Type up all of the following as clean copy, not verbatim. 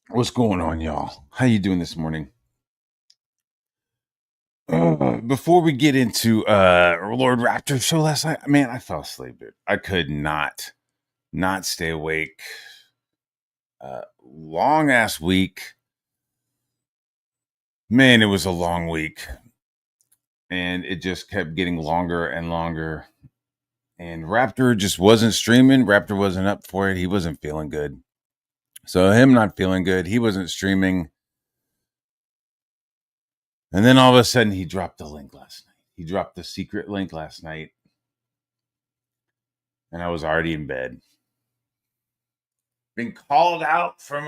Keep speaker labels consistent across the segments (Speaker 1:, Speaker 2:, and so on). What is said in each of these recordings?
Speaker 1: What's going on, y'all? How you doing this morning? Before we get into Lord Raptor show last night, man, I fell asleep, dude. I could not stay awake. Long ass week. Man, it was a long week. And it just kept getting longer and longer. And Raptor just wasn't streaming. Raptor wasn't up for it. He wasn't feeling good. So him not feeling good, he wasn't streaming. And then all of a sudden he dropped the link last night. He dropped the secret link last night. And I was already in bed. Been called out from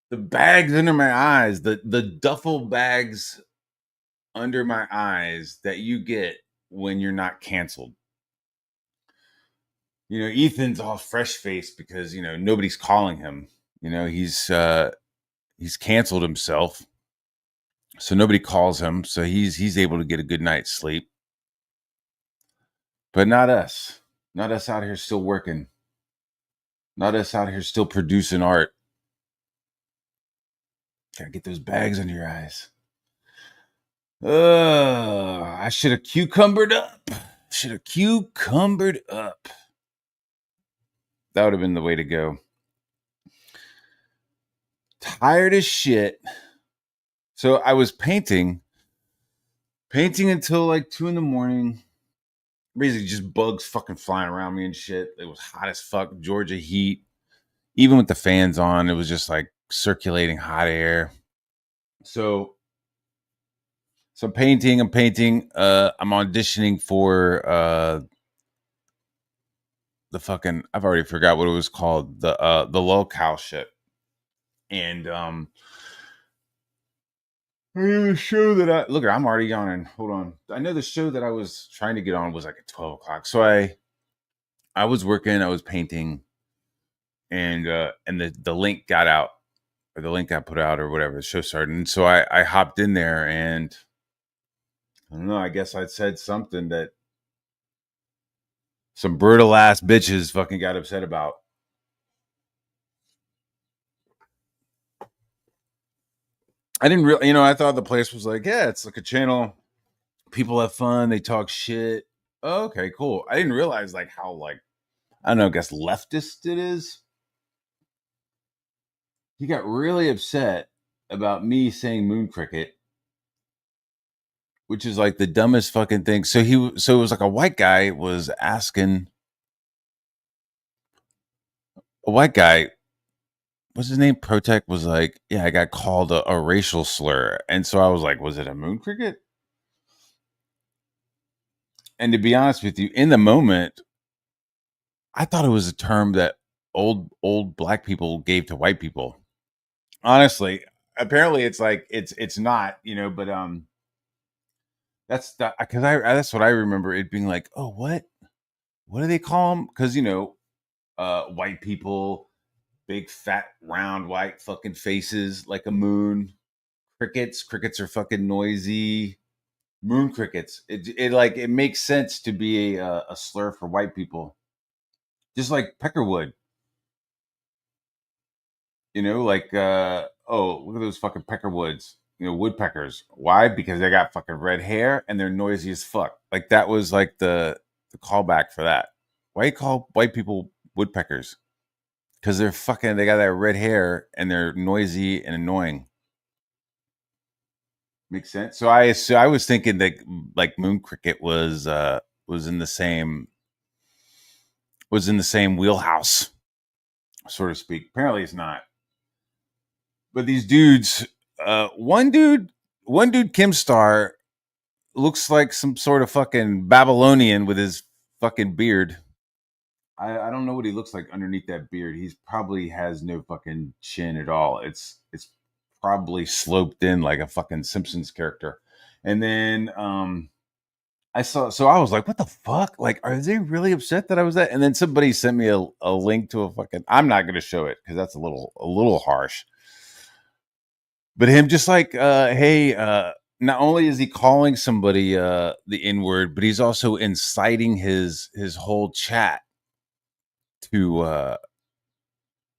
Speaker 1: the bags under my eyes, the duffel bags under my eyes that you get when you're not canceled. You know, Ethan's all fresh faced because nobody's calling him. He's canceled himself, so nobody calls him. So he's able to get a good night's sleep. But not us. Not us out here still working. Not us out here still producing art. Gotta get those bags under your eyes. I should have cucumbered up. That would have been the way to go. Tired as shit. So I was painting until like 2 a.m. Basically just bugs fucking flying around me and shit. It was hot as fuck. Georgia heat. Even with the fans on, it was just like circulating hot air. So I'm painting. I'm auditioning for the fucking, I've already forgot what it was called, the locale shit. And I know the show that I'm already yawning. Hold on. I know the show that I was trying to get on was like at 12 o'clock. So I was working, I was painting, and the link got out, or the link got put out, or whatever. The show started. And so I hopped in there, and I don't know, I guess I'd said something that some brutal ass bitches fucking got upset about. I didn't really, I thought the place was like, yeah, it's like a channel. People have fun. They talk shit. Oh, okay, cool. I didn't realize like how, like, I don't know, I guess leftist it is. He got really upset about me saying moon cricket, which is like the dumbest fucking thing. So it was like a white guy was asking a white guy, what's his name? Protect was like, yeah, I got called a racial slur. And so I was like, was it a moon cricket? And to be honest with you, in the moment, I thought it was a term that old black people gave to white people. Honestly, apparently it's like it's not, but that's because that's what I remember it being like. Oh, what do they call them? Because white people, big fat round white fucking faces like a moon. Crickets are fucking noisy. Moon crickets. It like it makes sense to be a slur for white people, just like peckerwood. Like oh, look at those fucking peckerwoods. Woodpeckers. Why? Because they got fucking red hair and they're noisy as fuck. Like that was like the callback for that. Why you call white people woodpeckers? Because they got that red hair and they're noisy and annoying. Makes sense. So I was thinking that like moon cricket was in the same wheelhouse, so to speak. Apparently it's not. But these dudes, one dude, Kim Star, looks like some sort of fucking Babylonian with his fucking beard. I don't know what he looks like underneath that beard. He's probably has no fucking chin at all. It's probably sloped in like a fucking Simpsons character. And then so I was like, what the fuck? Like, are they really upset that I was that? And then somebody sent me a link to a fucking, I'm not gonna show it because that's a little harsh. But him just like, hey, not only is he calling somebody the N word, but he's also inciting his whole chat to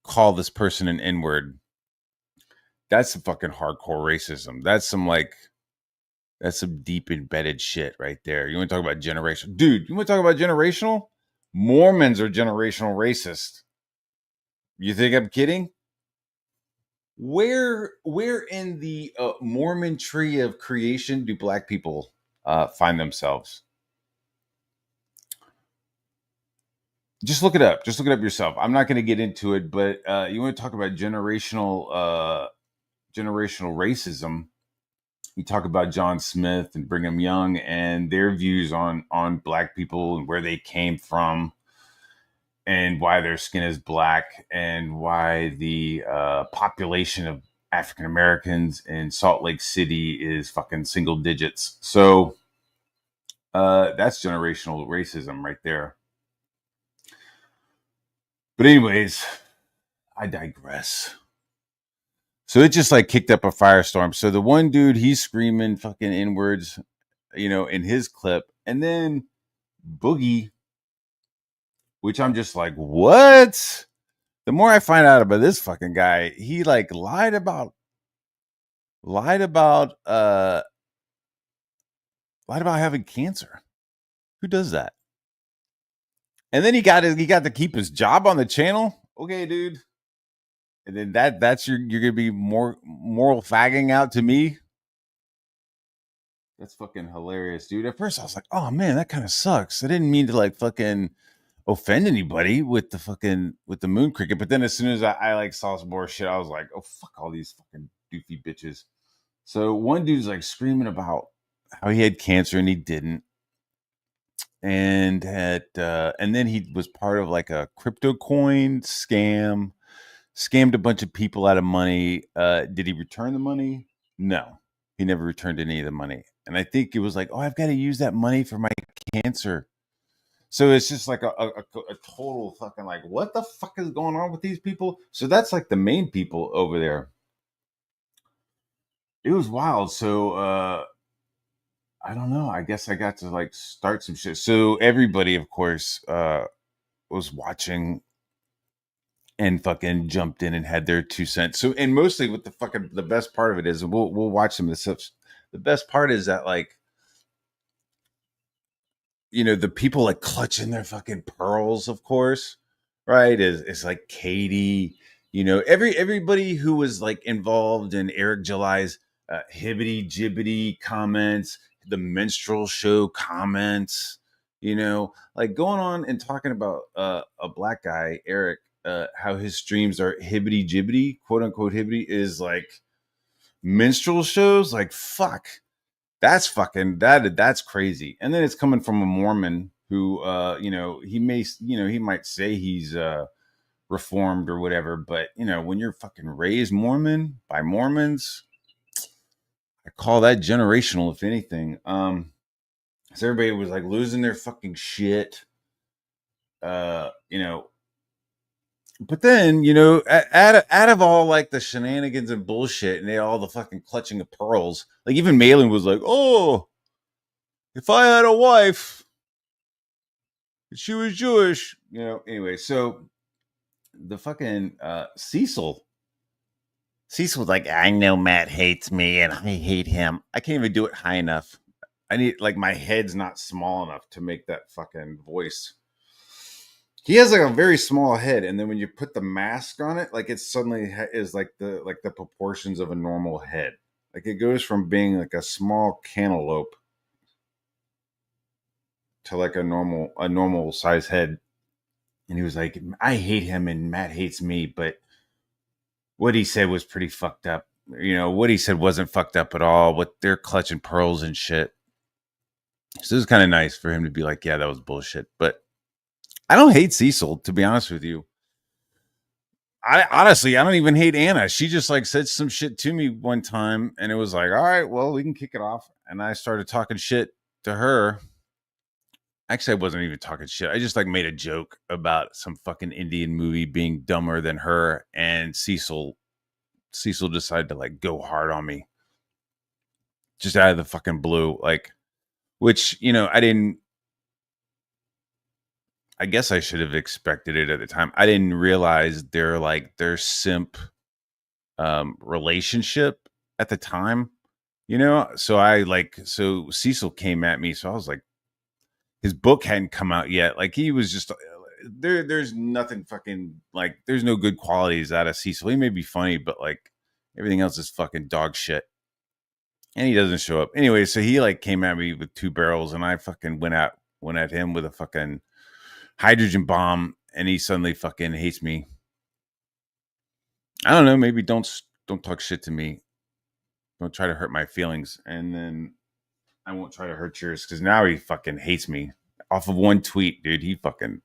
Speaker 1: call this person an N word. That's some fucking hardcore racism. That's some deep embedded shit right there. You want to talk about generational? Dude, you want to talk about generational? Mormons are generational racist. You think I'm kidding? Where in the Mormon tree of creation do black people find themselves? Just look it up. Just look it up yourself. I'm not going to get into it, but you want to talk about generational racism? You talk about John Smith and Brigham Young and their views on black people and where they came from and why their skin is black and why the population of African Americans in Salt Lake City is fucking single digits. So that's generational racism right there. But anyways, I digress. So it just like kicked up a firestorm. So the one dude, he's screaming fucking N-words, in his clip. And then Boogie, which I'm just like, what? The more I find out about this fucking guy, he like lied about having cancer. Who does that? And then he got to keep his job on the channel. Okay, dude. And then that's you're gonna be more moral fagging out to me. That's fucking hilarious, dude. At first I was like, oh man, that kind of sucks. I didn't mean to like fucking offend anybody with the moon cricket. But then as soon as I like saw some more shit, I was like, oh fuck all these fucking doofy bitches. So one dude's like screaming about how he had cancer and he didn't. And then he was part of like a crypto coin scam, scammed a bunch of people out of money. Did he return the money? No, he never returned any of the money. And I think it was like, oh, I've got to use that money for my cancer. So it's just like a total fucking like, what the fuck is going on with these people? So that's like the main people over there. It was wild. So I don't know. I guess I got to like start some shit. So everybody, of course, was watching and fucking jumped in and had their 2 cents. So and mostly what the best part of it is, we'll watch some of this stuff. The best part is that like the people like clutching their fucking pearls, of course, right? Is like Katie, everybody who was like involved in Eric July's hibbity jibbity comments, the minstrel show comments, like going on and talking about a black guy, Eric, how his streams are hibbity jibbity, quote unquote hibbity, is like minstrel shows, like fuck. That's fucking that's crazy. And then it's coming from a Mormon who he might say he's reformed or whatever, but when you're fucking raised Mormon by Mormons, I call that generational, if anything. So everybody was like losing their fucking shit. Uh, you know, but then, out of all like the shenanigans and bullshit and all the fucking clutching of pearls, like even Malin was like, oh, if I had a wife, she was Jewish, Anyway, so the fucking Cecil was like, I know Matt hates me and I hate him. I can't even do it high enough. I need like my head's not small enough to make that fucking voice. He has like a very small head, and then when you put the mask on it, like it suddenly is like the proportions of a normal head. Like it goes from being like a small cantaloupe to like a normal size head. And he was like, I hate him and Matt hates me, but what he said was pretty fucked up. What he said wasn't fucked up at all. What they're clutching pearls and shit. So it was kind of nice for him to be like, yeah, that was bullshit. But I don't hate Cecil, to be honest with you. I honestly, I don't even hate Anna. She just like said some shit to me one time, and it was like, all right, well, we can kick it off. And I started talking shit to her. Actually, I wasn't even talking shit. I just like made a joke about some fucking Indian movie being dumber than her, and Cecil decided to like go hard on me, just out of the fucking blue, like, which I guess I should have expected it at the time. I didn't realize their simp relationship at the time, so Cecil came at me, so I was like, his book hadn't come out yet. Like he was just there's nothing fucking like there's no good qualities out of Cecil. He may be funny, but like everything else is fucking dog shit. And he doesn't show up. Anyway, so he like came at me with two barrels and I fucking went at him with a fucking hydrogen bomb and he suddenly fucking hates me. I don't know, maybe don't talk shit to me. Don't try to hurt my feelings. And then I won't try to hurt yours because now he fucking hates me off of one tweet, dude. He fucking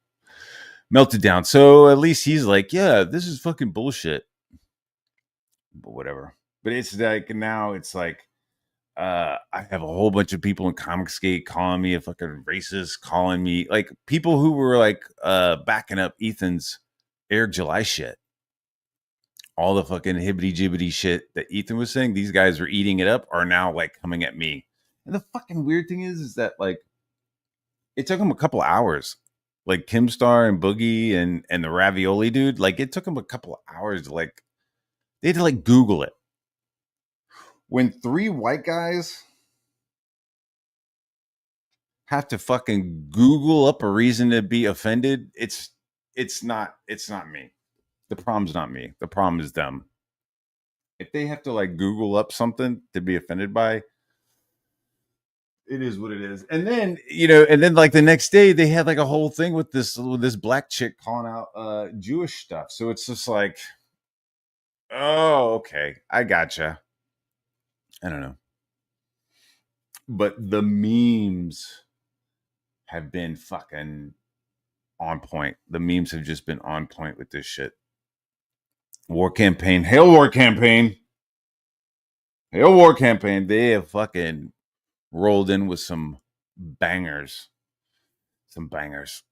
Speaker 1: melted down. So at least he's like, yeah, this is fucking bullshit. But whatever. But it's like now it's like I have a whole bunch of people in Comicsgate calling me a fucking racist, calling me like people who were like backing up Ethan's Eric July shit. All the fucking hibbity jibbity shit that Ethan was saying, these guys were eating it up, are now like coming at me. And the fucking weird thing is that like it took them a couple hours. Like Kimstar and Boogie and the ravioli dude, like it took them a couple of hours to like they had to like Google it. When three white guys have to fucking Google up a reason to be offended, it's not me. The problem's not me. The problem is them. If they have to like Google up something to be offended by, it is what it is. And then, like the next day they had like a whole thing with this black chick calling out Jewish stuff. So it's just like, oh, okay, I gotcha. I don't know. But the memes have been fucking on point. The memes have just been on point with this shit. War campaign. Hail war campaign. Hail war campaign. They have fucking rolled in with some bangers. Some bangers.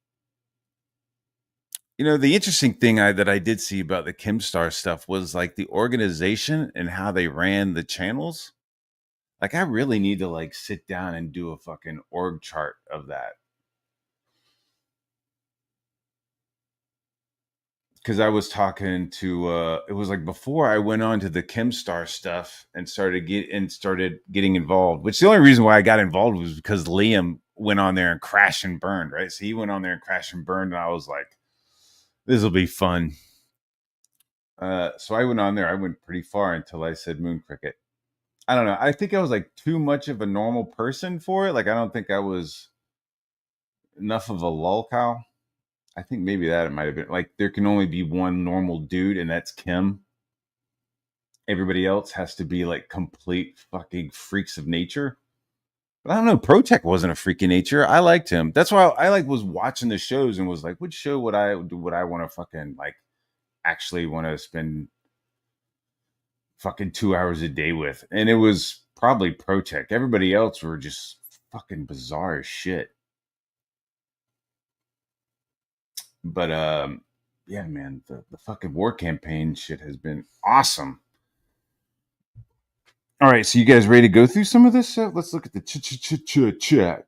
Speaker 1: The interesting thing that I did see about the Kimstar stuff was like the organization and how they ran the channels. Like I really need to like sit down and do a fucking org chart of that. Because I was talking to it was like before I went on to the Kimstar stuff and started getting involved, which the only reason why I got involved was because Liam went on there and crashed and burned, right? So he went on there and crashed and burned, and I was like, this will be fun. So I went on there. I went pretty far until I said Moon Cricket. I don't know. I think I was like too much of a normal person for it. Like I don't think I was enough of a lolcow. I think maybe that it might have been like there can only be one normal dude, and that's Kim. Everybody else has to be like complete fucking freaks of nature. But I don't know. Protech wasn't a freak of nature. I liked him. That's why I like was watching the shows and was like, which show would I want to fucking like actually want to spend fucking 2 hours a day with? And it was probably Protech. Everybody else were just fucking bizarre as shit. But yeah, man, the fucking war campaign shit has been awesome. All right, so you guys ready to go through some of this stuff? Let's look at the chat.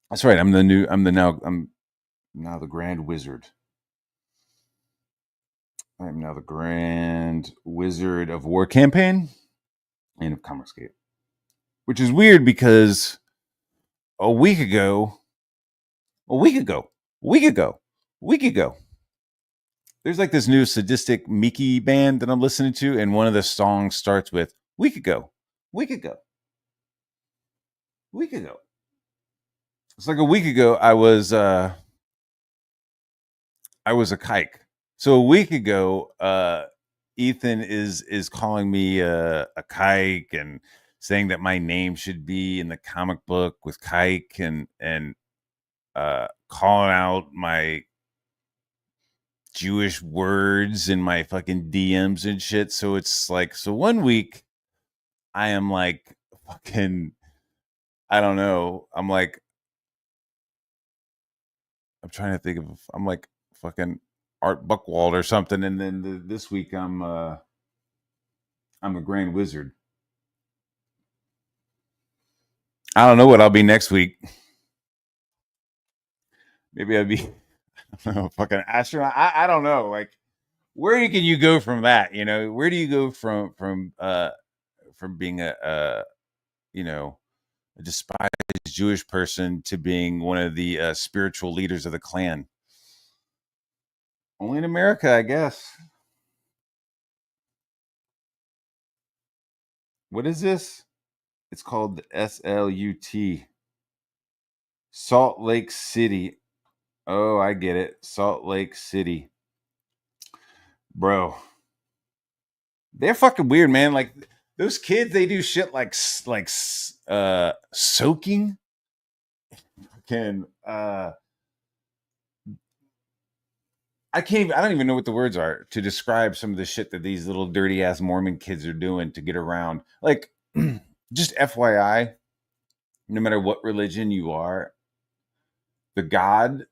Speaker 1: That's right. I'm now the Grand Wizard. I'm now the Grand Wizard of War Campaign and of Comicsgate, which is weird because a week ago, there's like this new sadistic Mickey band that I'm listening to, and one of the songs starts with week ago. It's like a week ago I was a kike. So a week ago, Ethan is calling me a kike and saying that my name should be in the comic book with kike and calling out my Jewish words in my fucking DMs and shit. So it's like, so one week I am like fucking, I don't know. I'm trying to think of, I'm like fucking Art Buchwald or something. And then this week I'm a Grand Wizard. I don't know what I'll be next week. Maybe I'll be Fucking astronaut. I don't know. Like, where can you go from that? Where do you go from being a you know a despised Jewish person to being one of the spiritual leaders of the Klan? Only in America, I guess. What is this? It's called SLUT, Salt Lake City. Oh, I get it. Salt Lake City, bro. They're fucking weird, man. Like those kids, they do shit like soaking. Can I can't even, I don't even know what the words are to describe some of the shit that these little dirty ass Mormon kids are doing to get around. Like, just FYI, no matter what religion you are, the God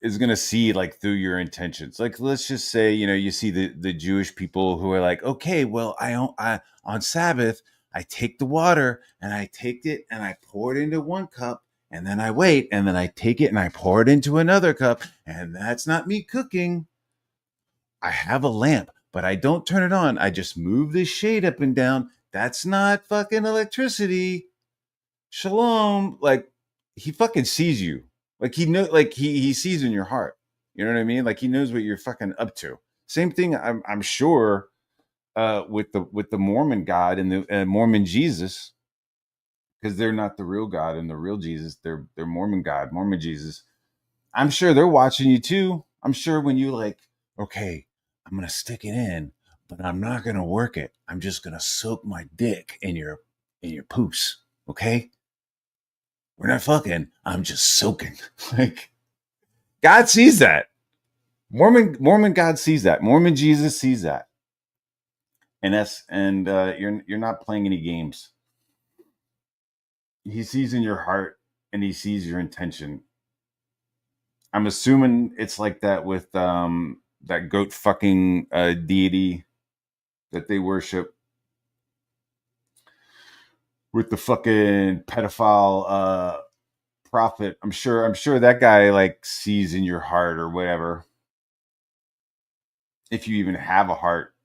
Speaker 1: is going to see like through your intentions. Like, let's just say, you see the Jewish people who are like, okay, well, I on Sabbath, I take the water and I take it and I pour it into one cup and then I wait and then I take it and I pour it into another cup. And that's not me cooking. I have a lamp, but I don't turn it on. I just move this shade up and down. That's not fucking electricity. Shalom. Like, he fucking sees you. Like, he sees in your heart. You know what I mean? Like, he knows what you're fucking up to. Same thing, I'm sure, with the Mormon God and the Mormon Jesus, because they're not the real God and the real Jesus. They're Mormon God, Mormon Jesus. I'm sure they're watching you too. I'm sure when you like, okay, I'm gonna stick it in, but I'm not gonna work it. I'm just gonna soak my dick in your poos. Okay? We're not fucking. I'm just soaking. Like, God sees that. Mormon God sees that. Mormon Jesus sees that. And you're not playing any games. He sees in your heart and he sees your intention. I'm assuming it's like that with that goat fucking deity that they worship, with the fucking pedophile prophet. I'm sure that guy like sees in your heart or whatever. If you even have a heart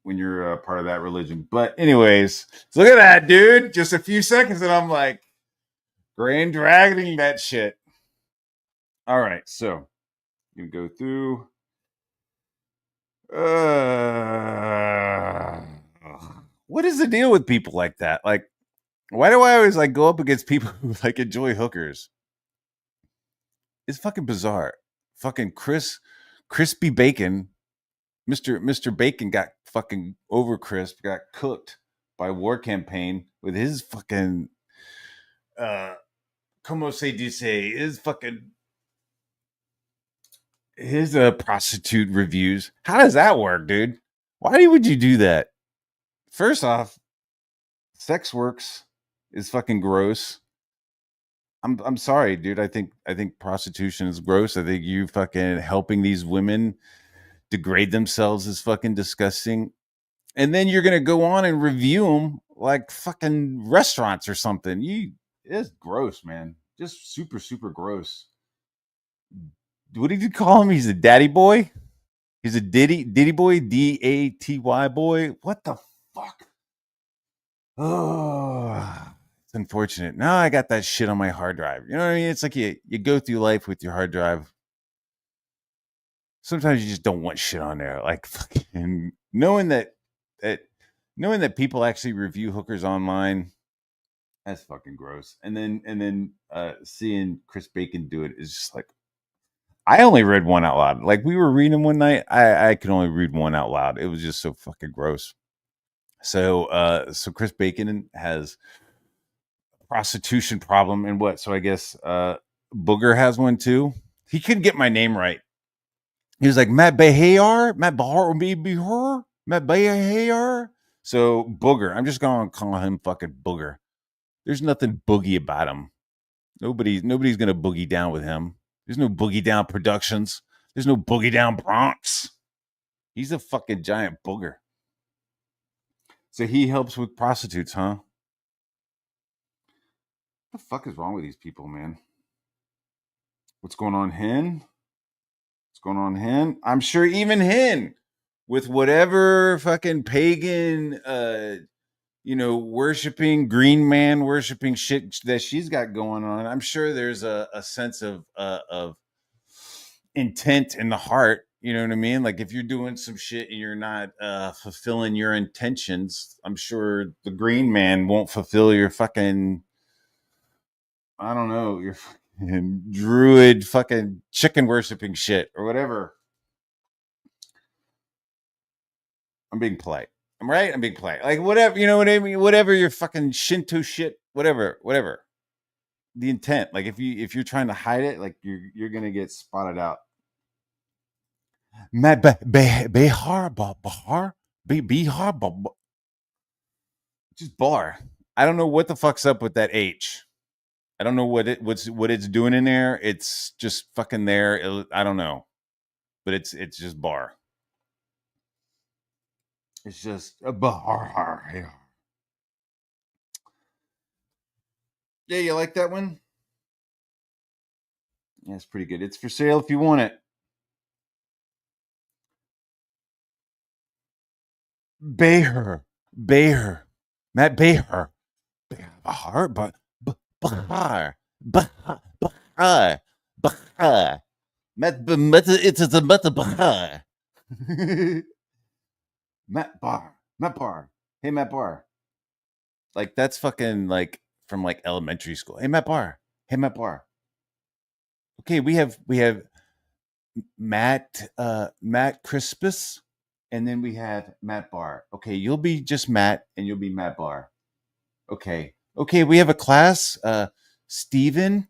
Speaker 1: when you're a part of that religion. But anyways, so look at that, dude. Just a few seconds and I'm like grand dragoning that shit. All right, so you can go through. Uh, what is the deal with people like that? Like, why do I always like go up against people who like enjoy hookers? It's fucking bizarre. Fucking crispy bacon, Mr. Bacon got fucking over crisp, got cooked by War Campaign with his fucking uh como se dice, his prostitute reviews. How does that work, dude? Why would you do that? First off, sex works is fucking gross. I'm sorry, dude. I think prostitution is gross. I think you fucking helping these women degrade themselves is fucking disgusting. And then you're gonna go on and review them like fucking restaurants or something. It's gross, man. Just super, super gross. What did you call him? He's a daddy boy. He's a Diddy boy, DATY boy. What the fuck? Oh, it's unfortunate. Now I got that shit on my hard drive. You know what I mean? It's like you go through life with your hard drive. Sometimes you just don't want shit on there. Like fucking that knowing that people actually review hookers online, that's fucking gross. And then seeing Chris Bacon do it is just like, I only read one out loud. Like, we were reading one night. I could only read one out loud. It was just so fucking gross. So Chris Bacon has a prostitution problem and what? So I guess Booger has one too. He couldn't get my name right. He was like Matt Bahar, maybe her, Matt Behar. So Booger, I'm just gonna call him fucking Booger. There's nothing boogie about him. Nobody's gonna boogie down with him. There's no boogie down productions. There's no boogie down Bronx. He's a fucking giant booger. So he helps with prostitutes, huh? What the fuck is wrong with these people, man? What's going on, Hen? What's going on, Hen? I'm sure even Hen, with whatever fucking pagan, worshiping green man worshiping shit that she's got going on, I'm sure there's a sense of intent in the heart. You know what I mean? Like if you're doing some shit and you're not fulfilling your intentions, I'm sure the green man won't fulfill your fucking, I don't know, your fucking druid fucking chicken worshiping shit or whatever. I'm being polite. I'm right. I'm being polite. Like whatever, you know what I mean? Whatever your fucking Shinto shit, whatever. The intent. Like if you're trying to hide it, like you're gonna get spotted out. Behar, Bahar, Bihar, just bar. I don't know what the fuck's up with that H. I don't know what it's doing in there. It's just fucking there. I don't know, but it's just bar. It's just a bar. Yeah, you like that one? Yeah, it's pretty good. It's for sale if you want it. Bear, Matt Bear, Bahar, Bahar, Bahar, Bahar, it's a Bahar. Matt Bar. Hey, Matt Bar. Like that's fucking like from like elementary school. Hey, Matt Bar. Hey, Matt Bar. Okay, we have Matt Crispus, and then we have Matt Barr. Okay, you'll be just Matt, and you'll be Matt Barr. Okay, we have a class. Stephen,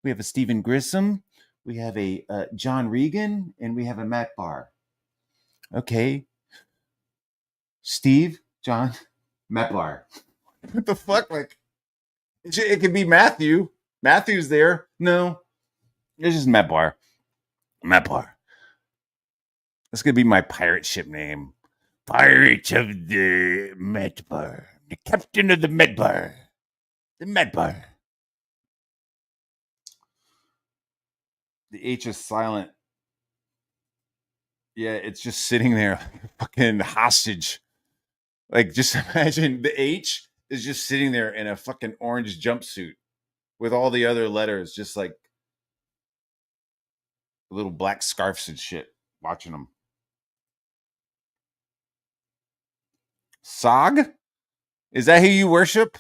Speaker 1: we have a Stephen Grissom, we have a John Regan, and we have a Matt Barr. Okay, Steve, John, Matt Barr. What the fuck? Like, it could be Matthew. Matthew's there. No, it's just Matt Barr. Matt Barr. That's gonna be my pirate ship name. Pirates of the Medbar. The captain of the Medbar. The Medbar. The H is silent. Yeah, it's just sitting there like a fucking hostage. Like, just imagine the H is just sitting there in a fucking orange jumpsuit with all the other letters, just like little black scarves and shit, watching them. Sog? Is that who you worship?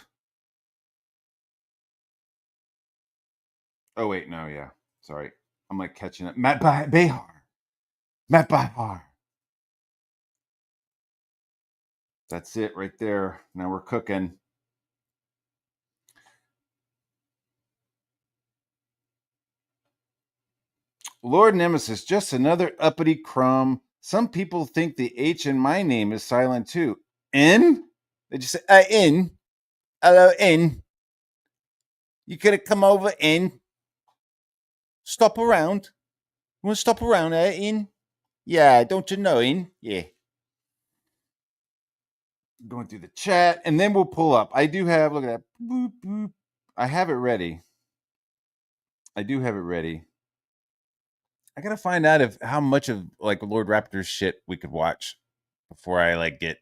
Speaker 1: Oh, wait, no, yeah. Sorry. I'm like catching up. Matt Behar. Matt Behar. That's it right there. Now we're cooking. Lord Nemesis, just another uppity crumb. Some people think the H in my name is silent too. N? Did you say N? Hello, N. You could have come over, N. Stop around. You want to stop around, N? Yeah, don't you know, N? Yeah. Going through the chat, and then we'll pull up. I do have, look at that. Boop, boop. I have it ready. I do have it ready. I gotta find out if how much of like Lord Raptor's shit we could watch before I like get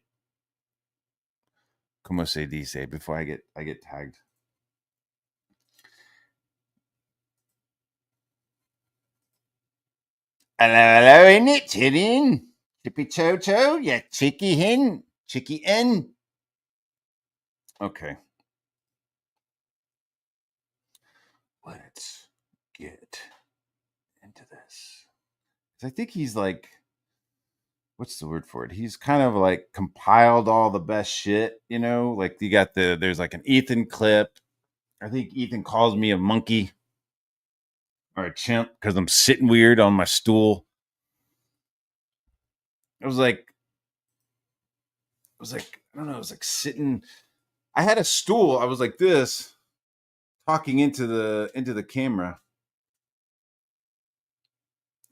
Speaker 1: como se dice, before I get tagged. Hello, in it, in. Chippy Cho, yeah, chicky hen, chicky hen. Okay. Let's get into this. I think he's like, what's the word for it? He's kind of like compiled all the best shit, you know? Like you got there's like an Ethan clip. I think Ethan calls me a monkey or a chimp because I'm sitting weird on my stool. It was like, I don't know, it was like sitting. I had a stool. I was like this, talking into the camera.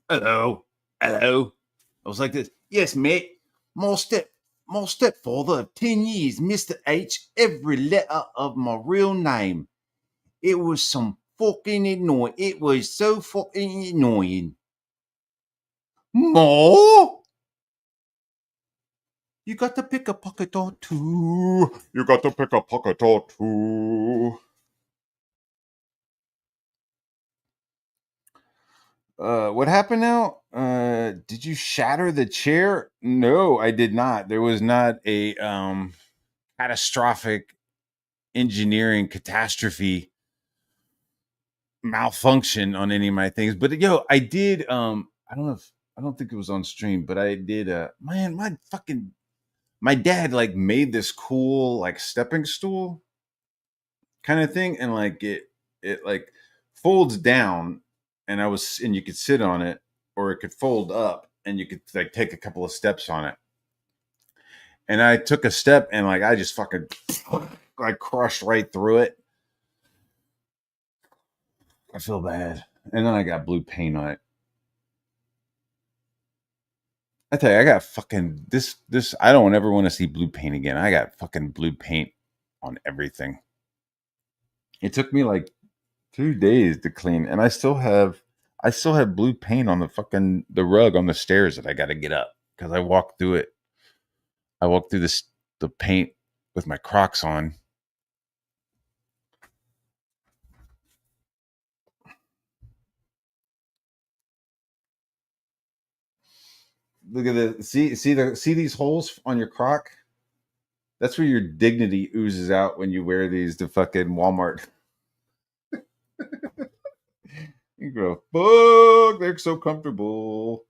Speaker 1: Hello. I was like this. Yes, mate. More stepfather of 10 years, Mr. H, every letter of my real name. It was some fucking annoying. It was so fucking annoying. More? You got to pick a pocket or two. You got to pick a pocket or two. What happened now? Did you shatter the chair? No, I did not. There was not a catastrophic engineering catastrophe malfunction on any of my things. But yo, I did I don't know if I don't think it was on stream, but I did man, my dad like made this cool like stepping stool kind of thing, and like it like folds down, and you could sit on it, or it could fold up and you could like take a couple of steps on it. And I took a step and like I just fucking I crushed right through it. I feel bad. And then I got blue paint on it. I tell you, I got fucking this. I don't ever want to see blue paint again. I got fucking blue paint on everything. It took me like 2 days to clean, and I still have blue paint on the rug on the stairs that I got to get up because I walked through it. I walked through the paint with my Crocs on. Look at see these holes on your Croc? That's where your dignity oozes out when you wear these to fucking Walmart. You go, fuck, they're so comfortable.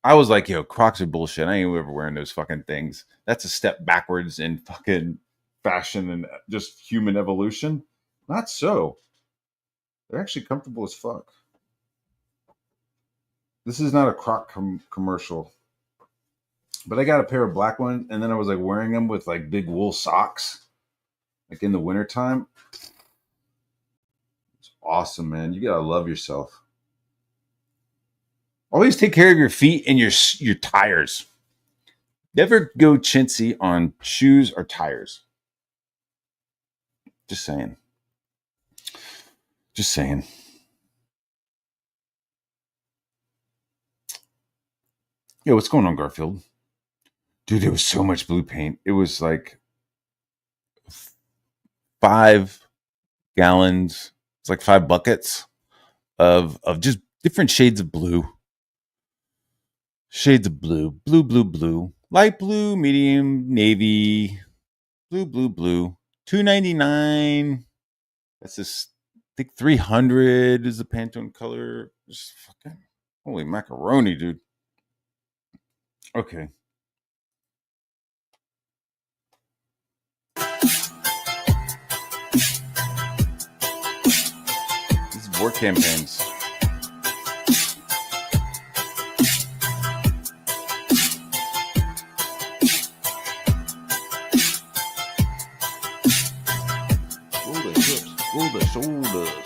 Speaker 1: I was like, yo, Crocs are bullshit. I ain't ever wearing those fucking things. That's a step backwards in fucking fashion and just human evolution. Not so. They're actually comfortable as fuck. This is not a Croc commercial. But I got a pair of black ones, and then I was like wearing them with like big wool socks, like in the wintertime. It's awesome, man. You gotta love yourself. Always take care of your feet and your tires. Never go chintzy on shoes or tires. Just saying. Just saying. Yo, what's going on, Garfield? Dude, there was so much blue paint. It was like 5 gallons. It's like 5 buckets of just different shades of blue. Shades of blue. Blue, blue, blue. Light blue, medium, navy. Blue, blue, blue. $2.99. That's just, I think $300 is the Pantone color. Just fucking holy macaroni, dude. Okay. These war campaigns. Roll the hips, roll the shoulders.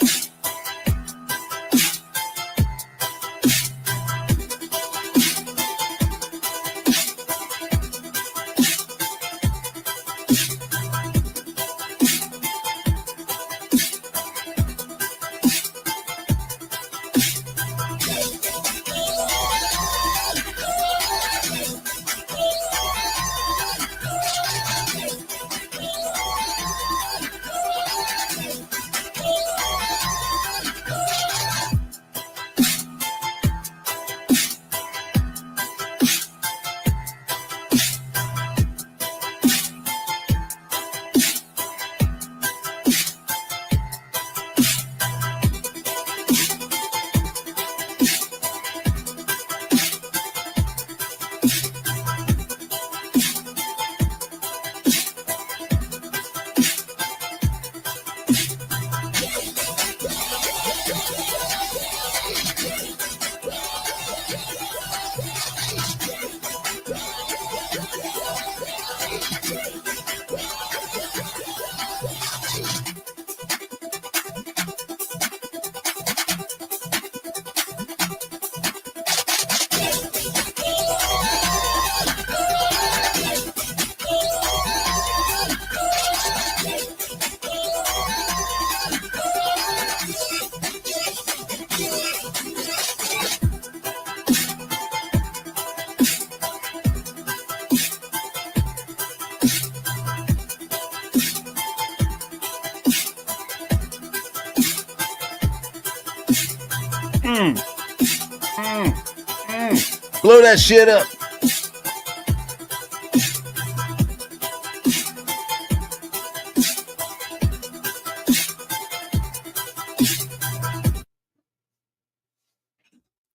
Speaker 1: Blow that shit up.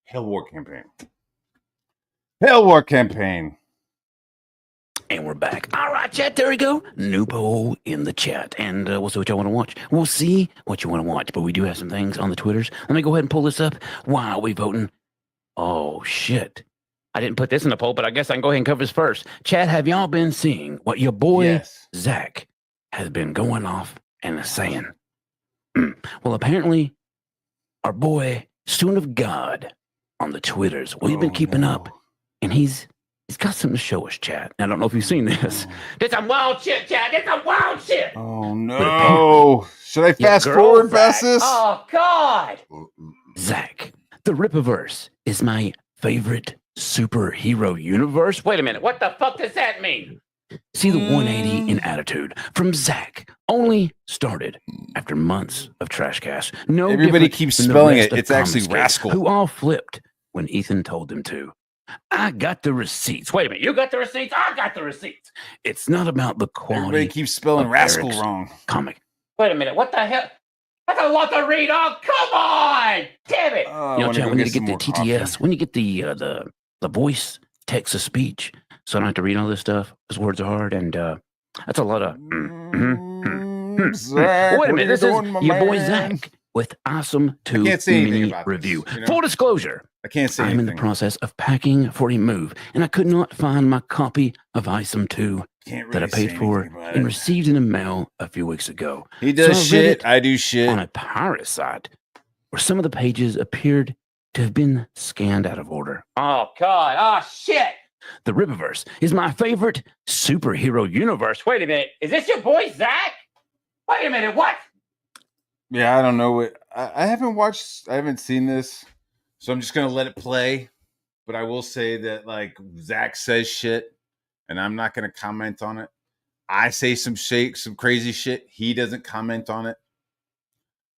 Speaker 1: Hell War Campaign. Hell War Campaign.
Speaker 2: And we're back. All right, chat. There we go. New poll in the chat. And we'll see what y'all want to watch. We'll see what you want to watch. But we do have some things on the Twitters. Let me go ahead and pull this up. Why are we voting? Oh, shit. I didn't put this in the poll, but I guess I can go ahead and cover this first. Chat, have y'all been seeing what your boy, Zach, has been going off and saying? Well, apparently, our boy, Student of God, on the Twitters, well, he's been keeping up. And he's got something to show us, chat. I don't know if you've seen this. There's some wild shit, chat. There's some wild shit.
Speaker 1: Oh, no. Should I fast forward past this?
Speaker 2: Oh, God. Zach, the Rippaverse is my favorite superhero universe. Wait a minute. What the fuck does that mean? See, the 180 in attitude from Zach only started after months of Trashcast. No,
Speaker 1: everybody keeps spelling it. It's actually Rascal.
Speaker 2: Who all flipped when Ethan told them to. I got the receipts. Wait a minute. You got the receipts? I got the receipts. It's not about the quality.
Speaker 1: Everybody keeps spelling Rascal wrong.
Speaker 2: Comic. Wait a minute. What the hell? That's a lot to read. Oh, come on. Damn it. Chat, we need to get the TTS. We need to get the voice text to speech. So I don't have to read all this stuff. Those words are hard. And that's a lot of.
Speaker 1: Zach,
Speaker 2: wait a minute. This is your boy Zach with Awesome 2 mini review. This, you know? Full discllosure.
Speaker 1: I can't say
Speaker 2: I'm in the process of packing for a move, and I could not find my copy of Awesome 2 that I paid for and received in the mail a few weeks ago.
Speaker 1: He does shit. I do shit.
Speaker 2: On a pirate site where some of the pages appeared to have been scanned out of order. Oh, God. Oh, shit. The Rippaverse is my favorite superhero universe. Wait a minute. Is this your boy, Zach? Wait a minute. What?
Speaker 1: Yeah, I don't know. I haven't seen this. So I'm just going to let it play. But I will say that, like, Zach says shit, and I'm not going to comment on it. I say some crazy shit. He doesn't comment on it.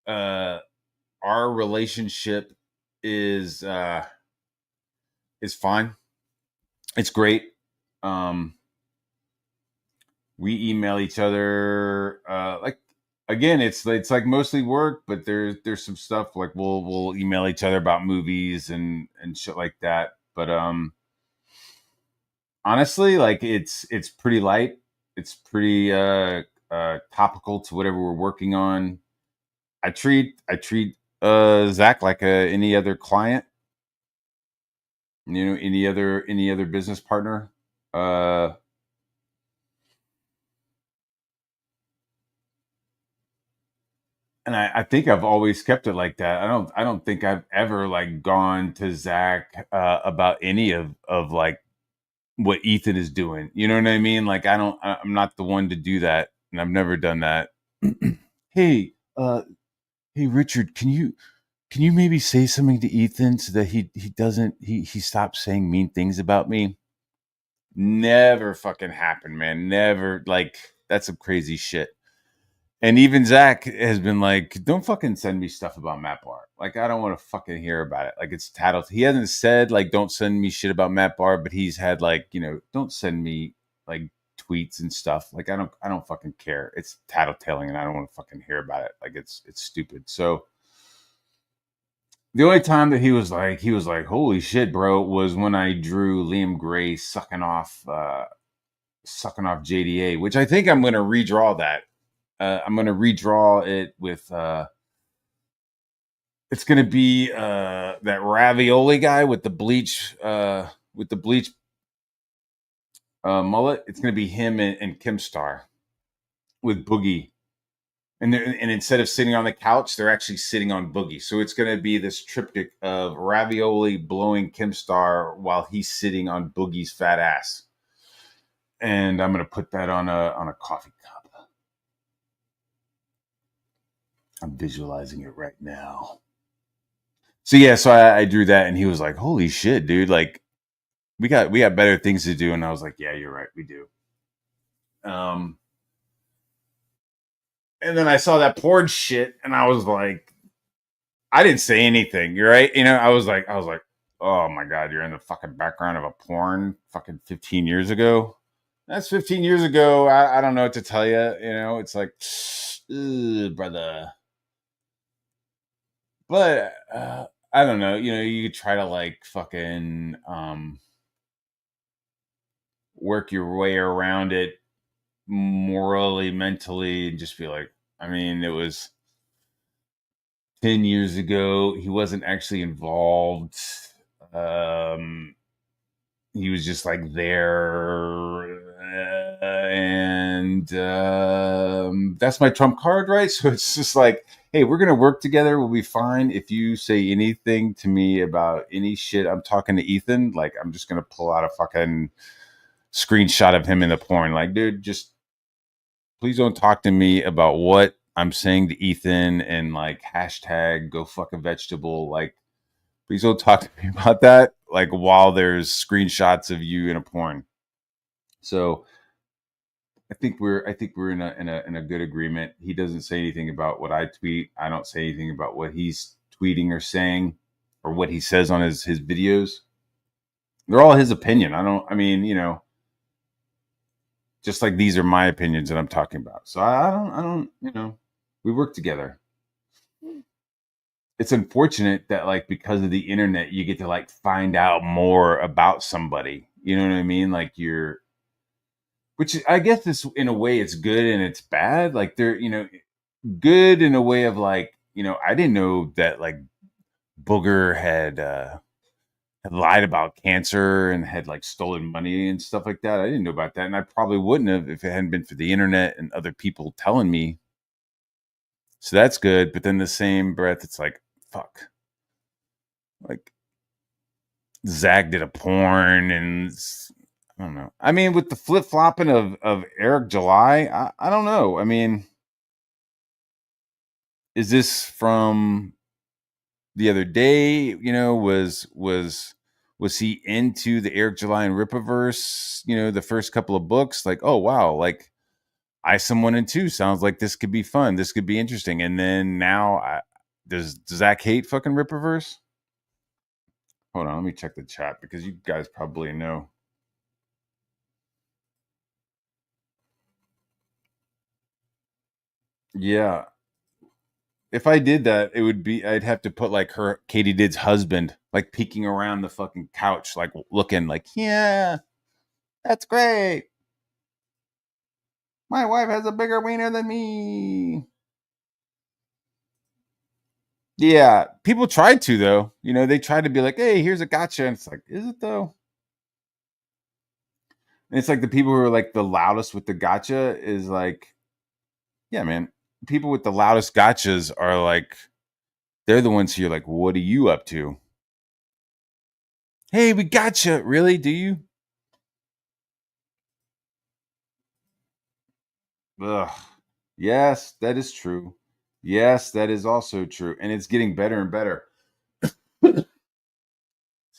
Speaker 1: Our relationship is fine. It's great. We email each other, again, it's like mostly work, but there's some stuff like we'll email each other about movies and shit like that. But honestly, like it's pretty light. It's pretty topical to whatever we're working on. I treat Zach like any other client, you know, any other business partner. And I think I've always kept it like that. I don't think I've ever like gone to Zach about any of like what Ethan is doing. You know what I mean? Like I'm not the one to do that, and I've never done that. Hey, Richard, can you maybe say something to Ethan so that he stops saying mean things about me? Never fucking happened, man. Never. Like, that's some crazy shit. And even Zach has been like, don't fucking send me stuff about Matt Barr. Like, I don't want to fucking hear about it. Like, it's tattled. He hasn't said, like, don't send me shit about Matt Barr, but he's had, like, you know, don't send me, like, tweets and stuff. Like, I don't fucking care. It's tattletaling, and I don't want to fucking hear about it. Like, it's stupid. So the only time that he was like, holy shit, bro, was when I drew Liam Gray sucking off JDA, which I think I'm going to redraw that. I'm going to redraw it with, it's going to be that ravioli guy with the bleach mullet. It's going to be him and Kim Star with Boogie. And instead of sitting on the couch, they're actually sitting on Boogie. So it's going to be this triptych of ravioli blowing Kim Star while he's sitting on Boogie's fat ass. And I'm going to put that on a coffee cup. I'm visualizing it right now. So yeah, so I drew that, and he was like, holy shit, dude. Like, we got better things to do. And I was like, yeah, you're right. We do. And then I saw that porn shit, and I was like, I didn't say anything. You're right. I was like, oh my God, you're in the fucking background of a porn fucking 15 years ago. That's 15 years ago. I don't know what to tell you. It's like, brother. But I don't know. You could try to like fucking work your way around it morally, mentally, and just be like, I mean, it was 10 years ago. He wasn't actually involved. Um, he was just like there. And that's my trump card, right? So it's just like, hey, we're going to work together. We'll be fine. If you say anything to me about any shit I'm talking to Ethan, like, I'm just going to pull out a fucking screenshot of him in the porn. Like, dude, just please don't talk to me about what I'm saying to Ethan and like hashtag go fuck a vegetable. Like, please don't talk to me about that. Like while there's screenshots of you in a porn. So I think we're in a good agreement. He doesn't say anything about what I tweet. I don't say anything about what he's tweeting or saying or what he says on his videos. They're all his opinion. I mean, just like these are my opinions that I'm talking about. So I don't, we work together. It's unfortunate that like because of the internet you get to like find out more about somebody. You know what I mean? Like which I guess is in a way it's good and it's bad. Like they're, good in a way of like, I didn't know that like Booger had lied about cancer and had like stolen money and stuff like that. I didn't know about that. And I probably wouldn't have if it hadn't been for the internet and other people telling me. So that's good. But then the same breath, it's like, fuck. Like Zach did a porn and I don't know. I mean, with the flip flopping of Eric July, I don't know. I mean, is this from the other day? Was he into the Eric July and Rippaverse? The first couple of books, like, oh wow, like I Someone in Two sounds like this could be fun. This could be interesting. And then now, does Zach hate fucking Rippaverse? Hold on, let me check the chat because you guys probably know. Yeah. If I did that, I'd have to put like Katie Did's husband, like peeking around the fucking couch, like looking like, yeah, that's great. My wife has a bigger wiener than me. Yeah. People tried to, though. They tried to be like, hey, here's a gotcha. And it's like, is it though? And it's like the people who are like the loudest with the gotcha is like, yeah, man. People with the loudest gotchas are like, they're the ones who you're like, what are you up to? Hey, we gotcha. Really? Do you? Ugh. Yes, that is true. Yes, that is also true. And it's getting better and better. It's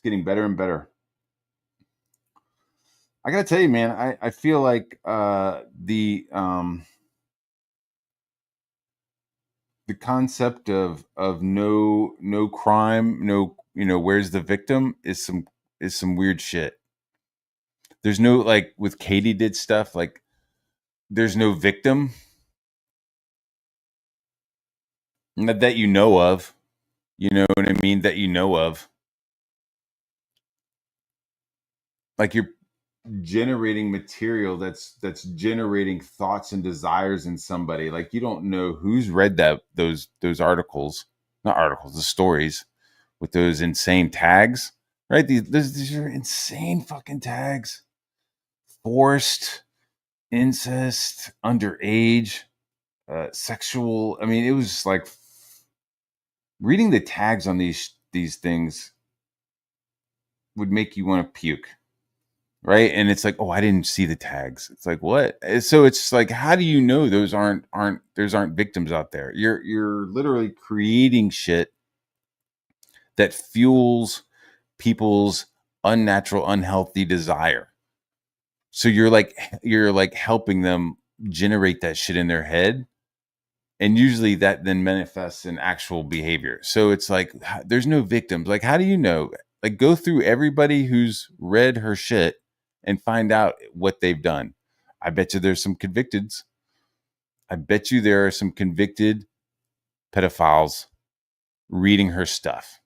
Speaker 1: getting better and better. I gotta tell you, man, I feel like the concept of no crime, no, where's the victim is some weird shit. There's no, like with Katie Did stuff, like there's no victim that you know of. You know what I mean? That you know of. Like you're generating material that's generating thoughts and desires in somebody. Like you don't know who's read those articles, not articles, the stories with those insane tags, right? These are insane fucking tags. Forced, incest, underage, sexual. I mean, it was just like reading the tags on these things would make you want to puke, right? And it's like, oh, I didn't see the tags. It's like, what? So it's like, how do you know those aren't victims out there? You're literally creating shit that fuels people's unnatural, unhealthy desire. So you're like helping them generate that shit in their head, And usually that then manifests in actual behavior. So it's like there's no victims. Like, how do you know? Like, go through everybody who's read her shit and find out what they've done. I bet you there's some convicteds. I bet you there are some convicted pedophiles reading her stuff.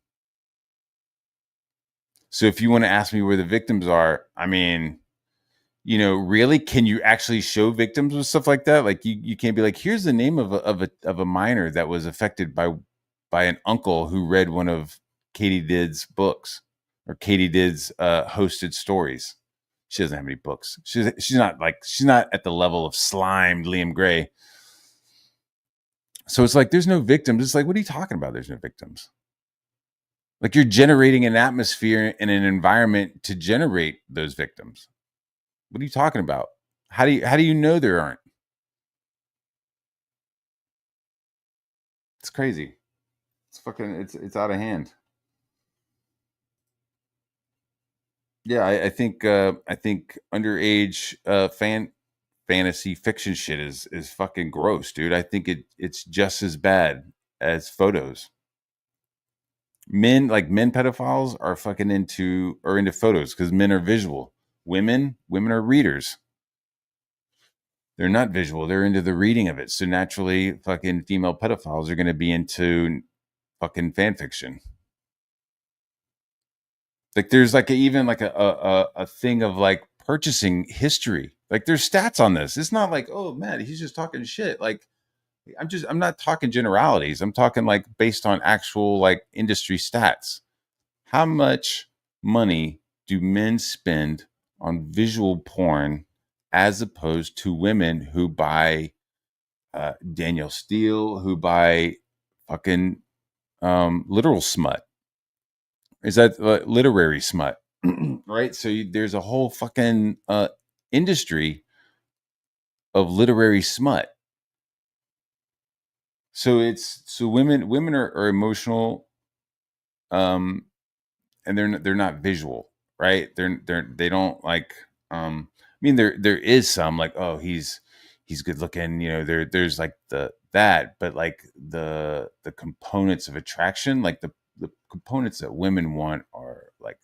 Speaker 1: So if you want to ask me where the victims are, I mean, really, can you actually show victims with stuff like that? Like, you can't be like, here's the name of a minor that was affected by an uncle who read one of Katie Did's books, or Katie Did's hosted stories. She doesn't have any books. She's not at the level of slimed Liam Gray. So it's like there's no victims. It's like, what are you talking about? There's no victims. Like, you're generating an atmosphere and an environment to generate those victims. What are you talking about? How do you know there aren't? It's crazy. It's fucking it's out of hand. Yeah, I think underage fantasy fiction shit is fucking gross, dude. I think it's just as bad as photos. Men pedophiles are fucking into photos because men are visual. Women are readers. They're not visual. They're into the reading of it. So naturally, fucking female pedophiles are going to be into fucking fan fiction. Like, there's like even like a thing of like purchasing history. Like, there's stats on this. It's not like, oh man, he's just talking shit. Like, I'm not talking generalities. I'm talking like based on actual like industry stats. How much money do men spend on visual porn as opposed to women who buy Daniel Steele, who buy fucking literal smut? Is that literary smut? Right? So there's a whole fucking industry of literary smut. So women are emotional, um, and they're not visual, right? They don't like. I mean, there is some like, oh, he's good looking, there's like that, but like the components of attraction, like the components that women want are like,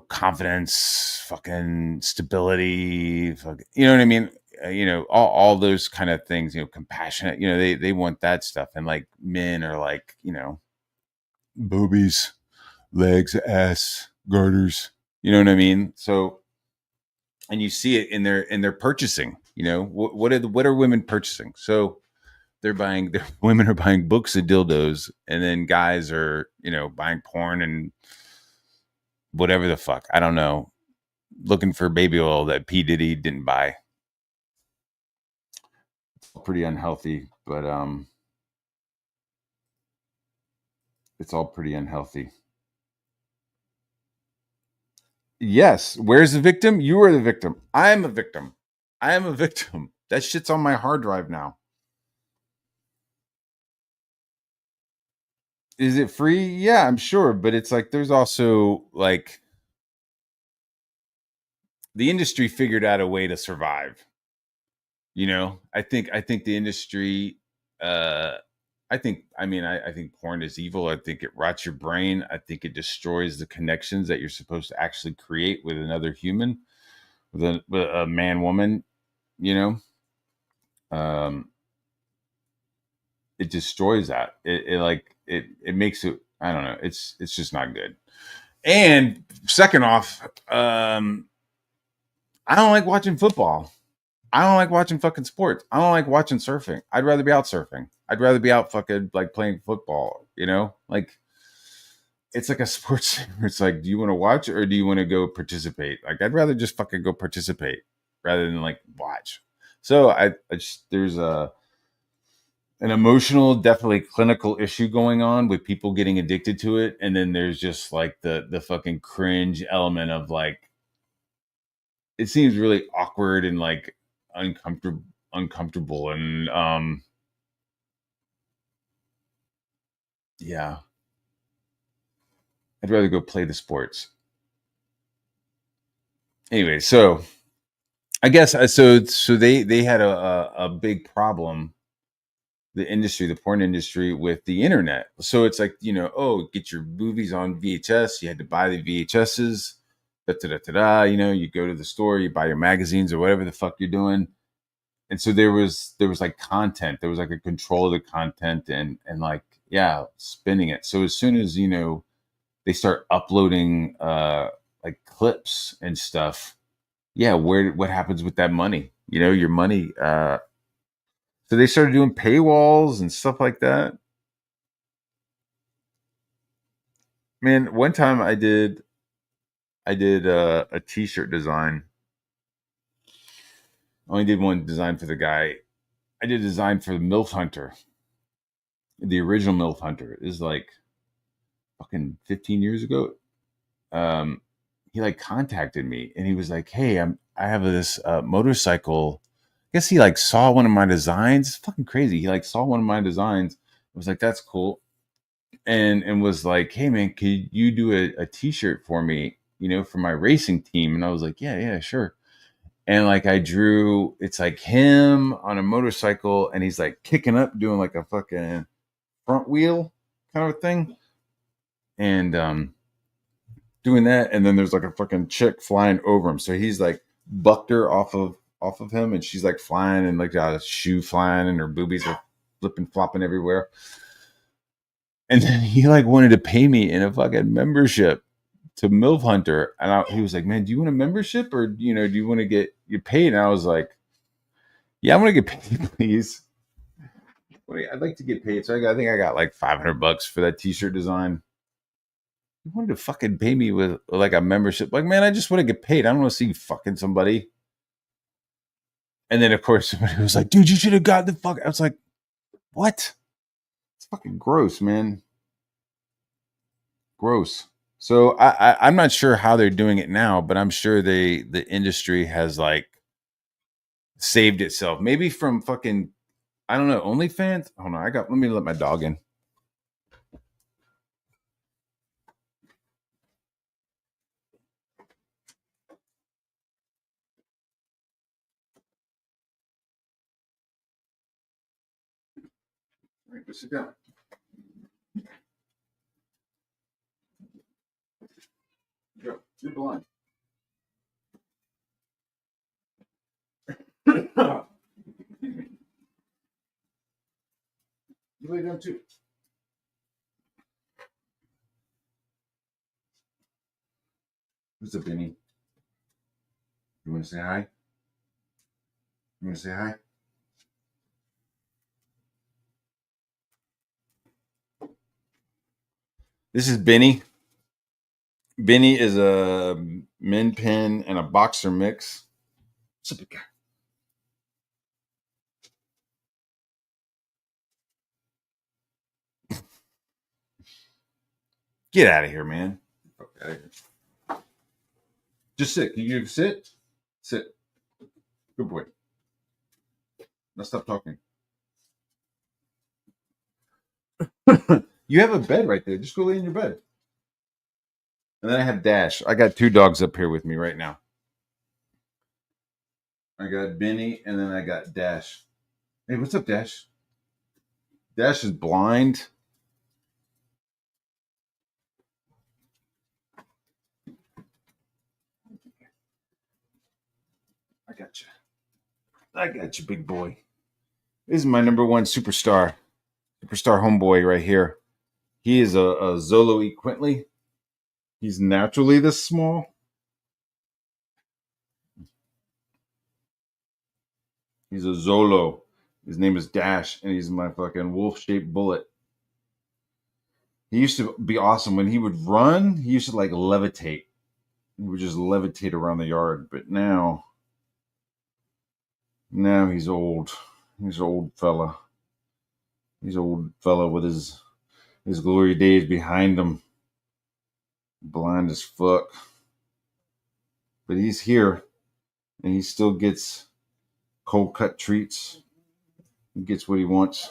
Speaker 1: confidence, fucking stability, you know what I mean? All those kind of things, compassionate, they want that stuff. And like men are like, boobies, legs, ass, garters, you know what I mean? So, and you see it in their purchasing, what are women purchasing? So women are buying books and dildos, and then guys are, buying porn and whatever the fuck, I don't know, looking for baby oil that P. Diddy didn't buy. Pretty unhealthy, but it's all pretty unhealthy. Yes, where's the victim? You are the victim. I am a victim. I am a victim. That shit's on my hard drive now. Is it free? Yeah, I'm sure, but it's like there's also like the industry figured out a way to survive. I think the industry, I think porn is evil. I think it rots your brain. I think it destroys the connections that you're supposed to actually create with another human, with a man woman, you know. Um it destroys that. It makes it, I don't know, it's just not good. And second off, I don't like watching football. I don't like watching fucking sports. I don't like watching surfing. I'd rather be out surfing. I'd rather be out fucking like playing football, Like, it's like a sports thing where it's like, do you want to watch or do you want to go participate? Like, I'd rather just fucking go participate rather than like watch. So I just, there's an emotional, definitely clinical issue going on with people getting addicted to it. And then there's just like the fucking cringe element of like, it seems really awkward and like uncomfortable. And yeah, I'd rather go play the sports. Anyway, so I guess so they had a big problem the porn industry with the internet. So it's like, get your movies on VHS. You had to buy the VHSs. You go to the store, you buy your magazines or whatever the fuck you're doing. And so there was like content. There was like a control of the content and like, yeah, spinning it. So as soon as, they start uploading like clips and stuff, yeah, what happens with that money? Your money. So they started doing paywalls and stuff like that. Man, one time I did a t-shirt design. I only did one design for the guy. I did a design for the MILF Hunter. The original MILF Hunter is like fucking 15 years ago. He like contacted me and he was like, "Hey, I have this motorcycle." I guess he like saw one of my designs. It's fucking crazy. He like saw one of my designs. I was like, "That's cool," and was like, "Hey man, could you do a t-shirt for me? For my racing team?" And I was like, "Yeah, sure." And like I drew, it's like him on a motorcycle, and he's like kicking up, doing like a fucking front wheel kind of thing, and doing that. And then there's like a fucking chick flying over him, so he's like bucked her off of him, and she's like flying, and like got a shoe flying, and her boobies are flipping flopping everywhere. And then he like wanted to pay me in a fucking membership to MILF Hunter, and he was like, "Man, do you want a membership, or do you want to get you paid?" And I was like, "Yeah, I want to get paid, please. I'd like to get paid." So I think I got like $500 for that t-shirt design. He wanted to fucking pay me with like a membership. Like, man, I just want to get paid. I don't want to see you fucking somebody. And then of course somebody was like, "Dude, you should have gotten the fuck." I was like, "What?" It's fucking gross, man. Gross. So I'm not sure how they're doing it now, but I'm sure the industry has like saved itself. Maybe from fucking, I don't know, OnlyFans. Hold on, let me let my dog in. All right, go sit down. Go. You're blind. You lay down too. Who's up, Benny? You want to say hi? You want to say hi? This is Benny. Benny is a min pin and a boxer mix. What's up, big guy? Get out of here, man. Fuck out of here. Just sit. Can you sit? Sit. Good boy. Now stop talking. You have a bed right there. Just go lay in your bed. And then I have Dash. I got 2 dogs up here with me right now. I got Benny and then I got Dash. Hey, what's up, Dash? Dash is blind. I got you, big boy. This is my number 1 superstar homeboy right here. He is a Zolo E. Quintley. He's naturally this small. He's a Zolo. His name is Dash, and he's my fucking wolf-shaped bullet. He used to be awesome. When he would run, he used to like levitate. He would just levitate around the yard. But now he's old. He's an old fella. He's an old fella with his glory days behind him. Blind as fuck. But he's here, and he still gets cold cut treats. He gets what he wants.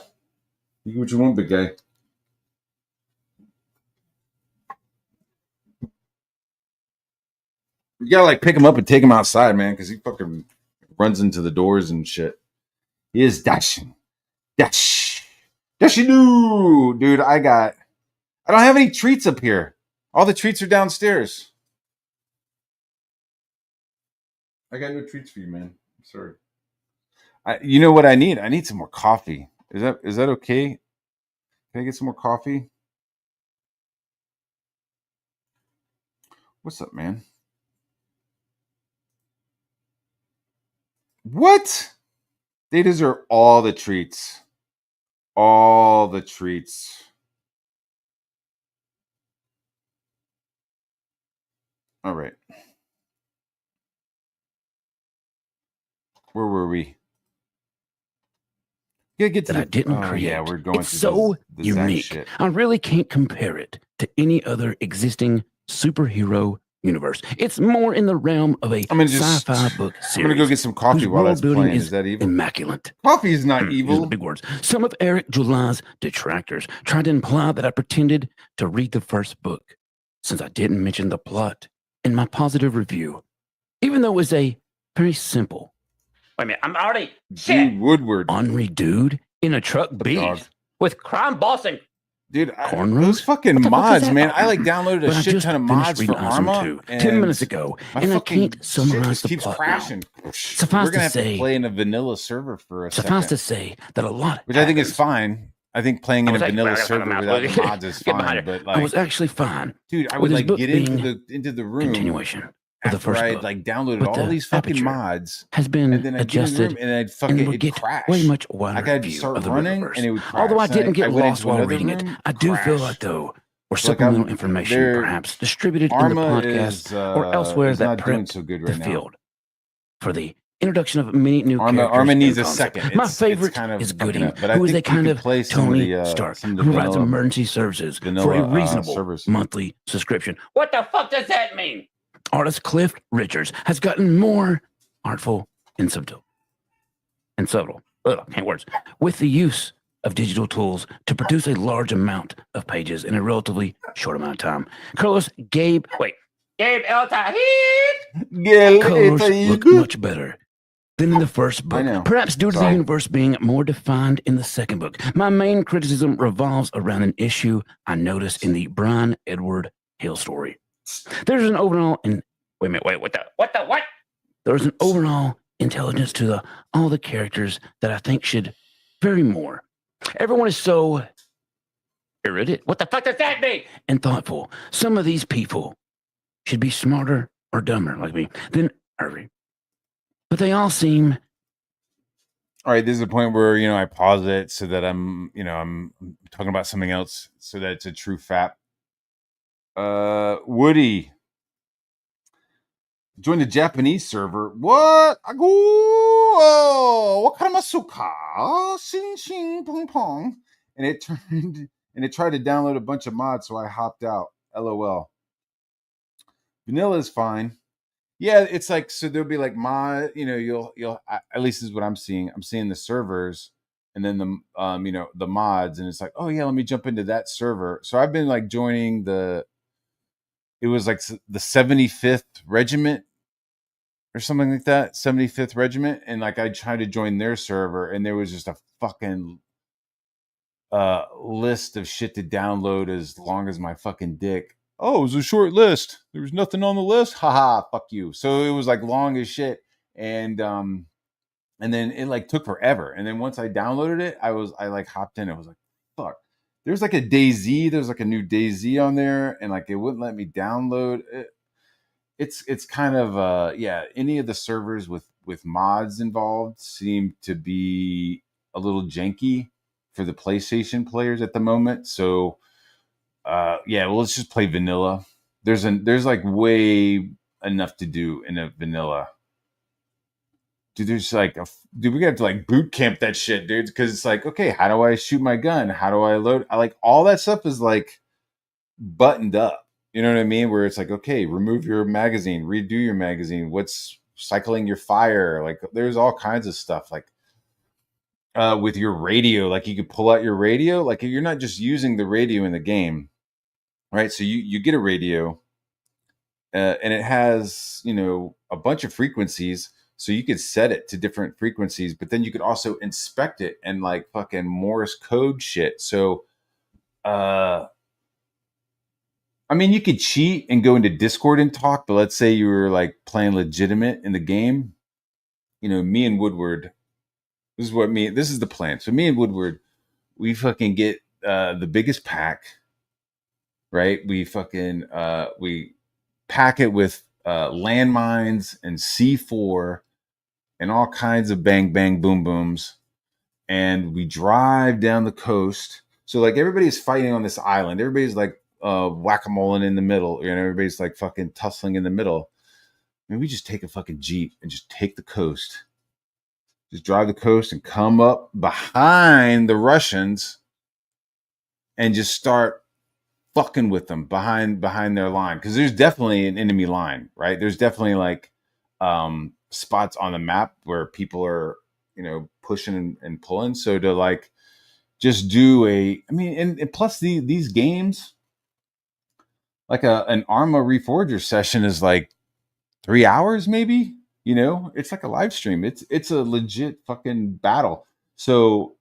Speaker 1: You get what you want, big guy. You gotta like pick him up and take him outside, man, because he fucking runs into the doors and shit. He is dashing. Dash. Yes, you do, dude. I don't have any treats up here. All the treats are downstairs. I got no treats for you, man. I'm sorry. You know what I need? I need some more coffee. Is that okay? Can I get some more coffee? What's up, man? What? They deserve all the treats. All the treats. All right. Where were we? Yeah, get to
Speaker 2: that I didn't
Speaker 1: Oh
Speaker 2: create.
Speaker 1: yeah, we're going
Speaker 2: It's
Speaker 1: through
Speaker 2: so
Speaker 1: the Zach
Speaker 2: unique.
Speaker 1: shit.
Speaker 2: I really can't compare it to any other existing superhero universe. It's more in the realm of a sci-fi book series.
Speaker 1: I'm gonna go get some coffee
Speaker 2: whose
Speaker 1: while
Speaker 2: world
Speaker 1: that's
Speaker 2: building
Speaker 1: playing.
Speaker 2: is
Speaker 1: Is that evil?
Speaker 2: immaculate.
Speaker 1: Coffee is not
Speaker 2: Using
Speaker 1: evil.
Speaker 2: the big words. Some of Eric July's detractors tried to imply that I pretended to read the first book, since I didn't mention the plot in my positive review, even though it was a very simple. Wait a minute, I'm already
Speaker 1: Dude Woodward.
Speaker 2: ornery dude in a truck beast with crime bossing.
Speaker 1: Dude,
Speaker 2: Cornrows?
Speaker 1: those fucking
Speaker 2: What the fuck is
Speaker 1: mods,
Speaker 2: that?
Speaker 1: man. I like downloaded a
Speaker 2: But I
Speaker 1: shit
Speaker 2: just
Speaker 1: ton of
Speaker 2: finished
Speaker 1: mods
Speaker 2: reading
Speaker 1: for
Speaker 2: Awesome
Speaker 1: Arma.
Speaker 2: 2
Speaker 1: and
Speaker 2: 10 minutes ago,
Speaker 1: my
Speaker 2: and I
Speaker 1: fucking
Speaker 2: can't summarize
Speaker 1: just
Speaker 2: the
Speaker 1: keeps
Speaker 2: plot
Speaker 1: crashing.
Speaker 2: now.
Speaker 1: We're gonna have to play in a vanilla server for a second.
Speaker 2: Suffice to say that a lot
Speaker 1: Which I think is fine. I think playing in a vanilla server without the mods is fine. But like,
Speaker 2: I was actually fine.
Speaker 1: dude, I
Speaker 2: with
Speaker 1: would
Speaker 2: this
Speaker 1: like
Speaker 2: book
Speaker 1: get
Speaker 2: being
Speaker 1: into the room
Speaker 2: continuation of the
Speaker 1: after
Speaker 2: first
Speaker 1: I'd
Speaker 2: book.
Speaker 1: like downloaded
Speaker 2: But
Speaker 1: all
Speaker 2: the
Speaker 1: these fucking
Speaker 2: aperture
Speaker 1: mods,
Speaker 2: has been
Speaker 1: and then I'd get in the room
Speaker 2: adjusted
Speaker 1: and I'd
Speaker 2: and
Speaker 1: fucking
Speaker 2: will
Speaker 1: it'd
Speaker 2: get
Speaker 1: crash.
Speaker 2: way much wider
Speaker 1: Like I'd
Speaker 2: view
Speaker 1: start
Speaker 2: of the
Speaker 1: running
Speaker 2: Riververse.
Speaker 1: and it would crash.
Speaker 2: Although I
Speaker 1: And
Speaker 2: didn't get
Speaker 1: went
Speaker 2: lost
Speaker 1: into
Speaker 2: while
Speaker 1: another
Speaker 2: reading it,
Speaker 1: room,
Speaker 2: I do feel like
Speaker 1: crashed.
Speaker 2: though or
Speaker 1: So, like,
Speaker 2: supplemental information perhaps distributed in the podcast or elsewhere
Speaker 1: is
Speaker 2: that
Speaker 1: not doing
Speaker 2: prepped
Speaker 1: so good
Speaker 2: the
Speaker 1: right now.
Speaker 2: field for the introduction of many new characters.
Speaker 1: Arma needs a
Speaker 2: and concepts.
Speaker 1: second.
Speaker 2: My
Speaker 1: It's
Speaker 2: favorite
Speaker 1: kind of
Speaker 2: is
Speaker 1: fucking
Speaker 2: Gooding,
Speaker 1: up, but I
Speaker 2: who is a
Speaker 1: think we
Speaker 2: kind
Speaker 1: could
Speaker 2: of
Speaker 1: play some of
Speaker 2: Tony
Speaker 1: the,
Speaker 2: Stark,
Speaker 1: some of the
Speaker 2: who provides
Speaker 1: vanilla-
Speaker 2: emergency services for a
Speaker 1: vanilla,
Speaker 2: reasonable
Speaker 1: servers.
Speaker 2: monthly subscription. What the fuck does that mean? Artist Cliff Richards has gotten more artful and subtle. Can't words. With the use of digital tools to produce a large amount of pages in a relatively short amount of time. Gabe El Tahid colors look much better than in the first book.
Speaker 1: I know.
Speaker 2: Perhaps due to the
Speaker 1: Sorry.
Speaker 2: universe being more defined in the second book. My main criticism revolves around an issue I noticed in the Brian Edward Hill story. There's an overall There's an overall intelligence to all the characters that I think should vary more. Everyone is so erudite. What the fuck does that mean? And thoughtful. Some of these people should be smarter or dumber like me than Irving. But they all seem.
Speaker 1: All right, this is the point where I pause it so that I'm talking about something else so that it's a true fact. Woody, join the Japanese server. What? What kind of masuka? Xing xing pong pong. And it tried to download a bunch of mods, so I hopped out. LOL. Vanilla is fine. Yeah, it's like, so there'll be like mod, you'll at least this is what I'm seeing. I'm seeing the servers and then the the mods, and it's like, oh yeah, let me jump into that server. So I've been like joining it was like the 75th Regiment or something like that, 75th Regiment, and like I tried to join their server, and there was just a fucking list of shit to download as long as my fucking dick. Oh, it was a short list. There was nothing on the list. Haha, fuck you. So it was like long as shit. And then it like took forever. And then once I downloaded it, I like hopped in. I was like, fuck. There's like a DayZ. There's like a new DayZ on there, and like it wouldn't let me download it. It's kind of any of the servers with mods involved seem to be a little janky for the PlayStation players at the moment. So let's just play vanilla. There's like way enough to do in a vanilla. Dude, there's like we have to like boot camp that shit, dude, because it's like, okay, how do I shoot my gun? How do I load? I like all that stuff is like buttoned up. You know what I mean? Where it's like, okay, remove your magazine, redo your magazine. What's cycling your fire? Like there's all kinds of stuff like with your radio, like you could pull out your radio. Like you're not just using the radio in the game. Right, so you get a radio, and it has a bunch of frequencies. So you could set it to different frequencies, but then you could also inspect it and like fucking Morse code shit. So I mean, you could cheat and go into Discord and talk, but let's say you were like playing legitimate in the game. You know, me and Woodward, this is the plan. So me and Woodward, we fucking get the biggest pack, right? We pack it with landmines and C4 and all kinds of bang bang boom booms, and we drive down the coast. So like everybody's fighting on this island. Everybody's like whack-a-mole in the middle, and everybody's like fucking tussling in the middle. And we just take a fucking Jeep and just take the coast. Just drive the coast and come up behind the Russians and just start fucking with them behind their line, because there's definitely an enemy line, right? There's definitely like spots on the map where people are, you know, pushing and pulling. So to like just do and plus these games, like an Arma Reforger session is like 3 hours maybe. You know, it's like a live stream. It's a legit fucking battle. So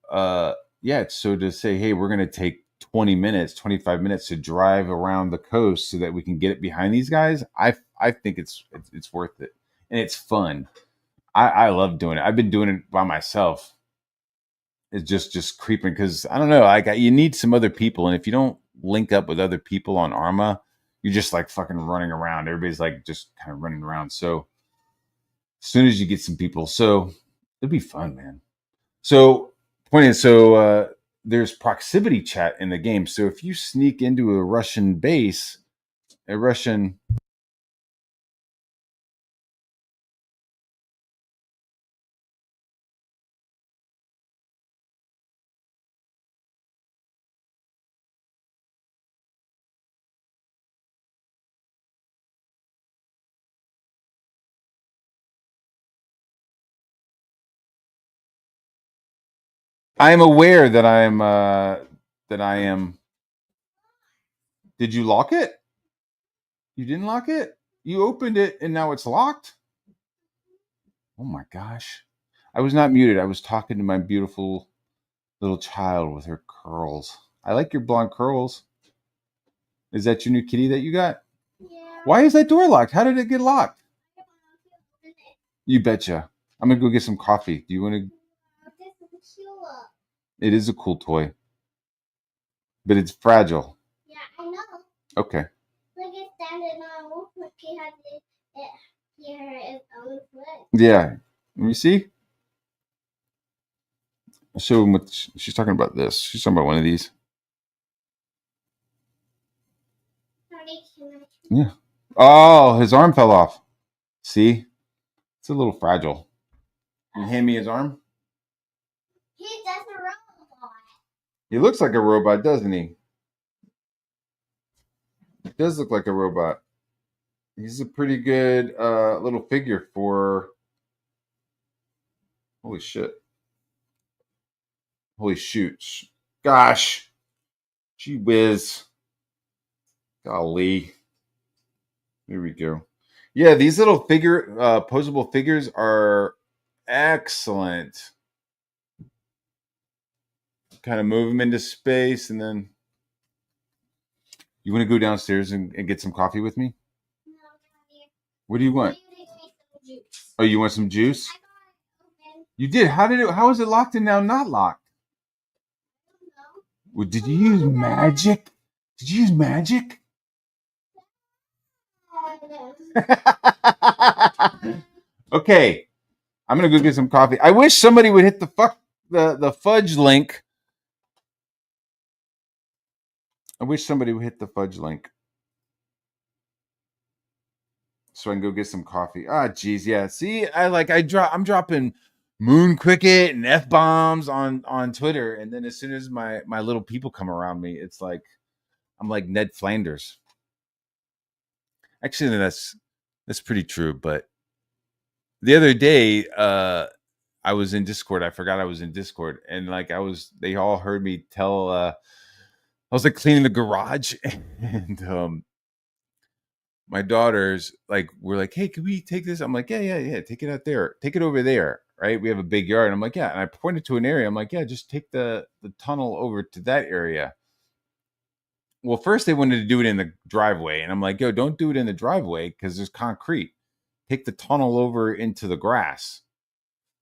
Speaker 1: yeah, so to say, hey, we're gonna take 20 minutes, 25 minutes to drive around the coast so that we can get it behind these guys, I think it's worth it. And it's fun. I love doing it. I've been doing it by myself. It's just creeping, because I don't know, like you need some other people, and if you don't link up with other people on Arma, you're just like fucking running around. Everybody's like just kind of running around. So as soon as you get some people, so it'll be fun, man. So point is, there's proximity chat in the game. So if you sneak into a Russian base, a Russian I am aware that I am. Did you lock it? You didn't lock it? You opened it and now it's locked? Oh my gosh. I was not muted. I was talking to my beautiful little child with her curls. I like your blonde curls. Is that your new kitty that you got? Yeah. Why is that door locked? How did it get locked? You betcha. I'm gonna go get some coffee. Do you want to? It is a cool toy, but it's fragile. Yeah, I know. Okay. Like it's standing on. She has it here its own foot. Yeah. Let me see. I'll show him what she's talking about. This. She's talking about one of these. Yeah. Oh, his arm fell off. See? It's a little fragile. Can you hand me his arm? He does a robot. He looks like a robot, doesn't he? He does look like a robot. He's a pretty good little figure for... Holy shit. Holy shoots. Gosh. Gee whiz. Golly. There we go. Yeah, these little posable figures are excellent. Kind of move them into space, and then you want to go downstairs and get some coffee with me? No, what do you want? Oh, you want some juice? You did. How is it locked and now not locked? Well, did you use magic? Did you use magic? Okay, I'm gonna go get some coffee. I wish somebody would hit the fudge link. I wish somebody would hit the fudge link so I can go get some coffee. Ah, geez, yeah. See, I'm dropping moon cricket and F bombs on Twitter, and then as soon as my little people come around me, it's like I'm like Ned Flanders. Actually, that's pretty true. But the other day, I was in Discord. I forgot I was in Discord, and like they all heard me tell. I was like cleaning the garage, and my daughters like were like, "Hey, can we take this?" I'm like, "Yeah. Take it out there. Take it over there." Right? We have a big yard. I'm like, "Yeah." And I pointed to an area. I'm like, "Yeah, just take the tunnel over to that area." Well, first they wanted to do it in the driveway, and I'm like, "Yo, don't do it in the driveway because there's concrete. Take the tunnel over into the grass."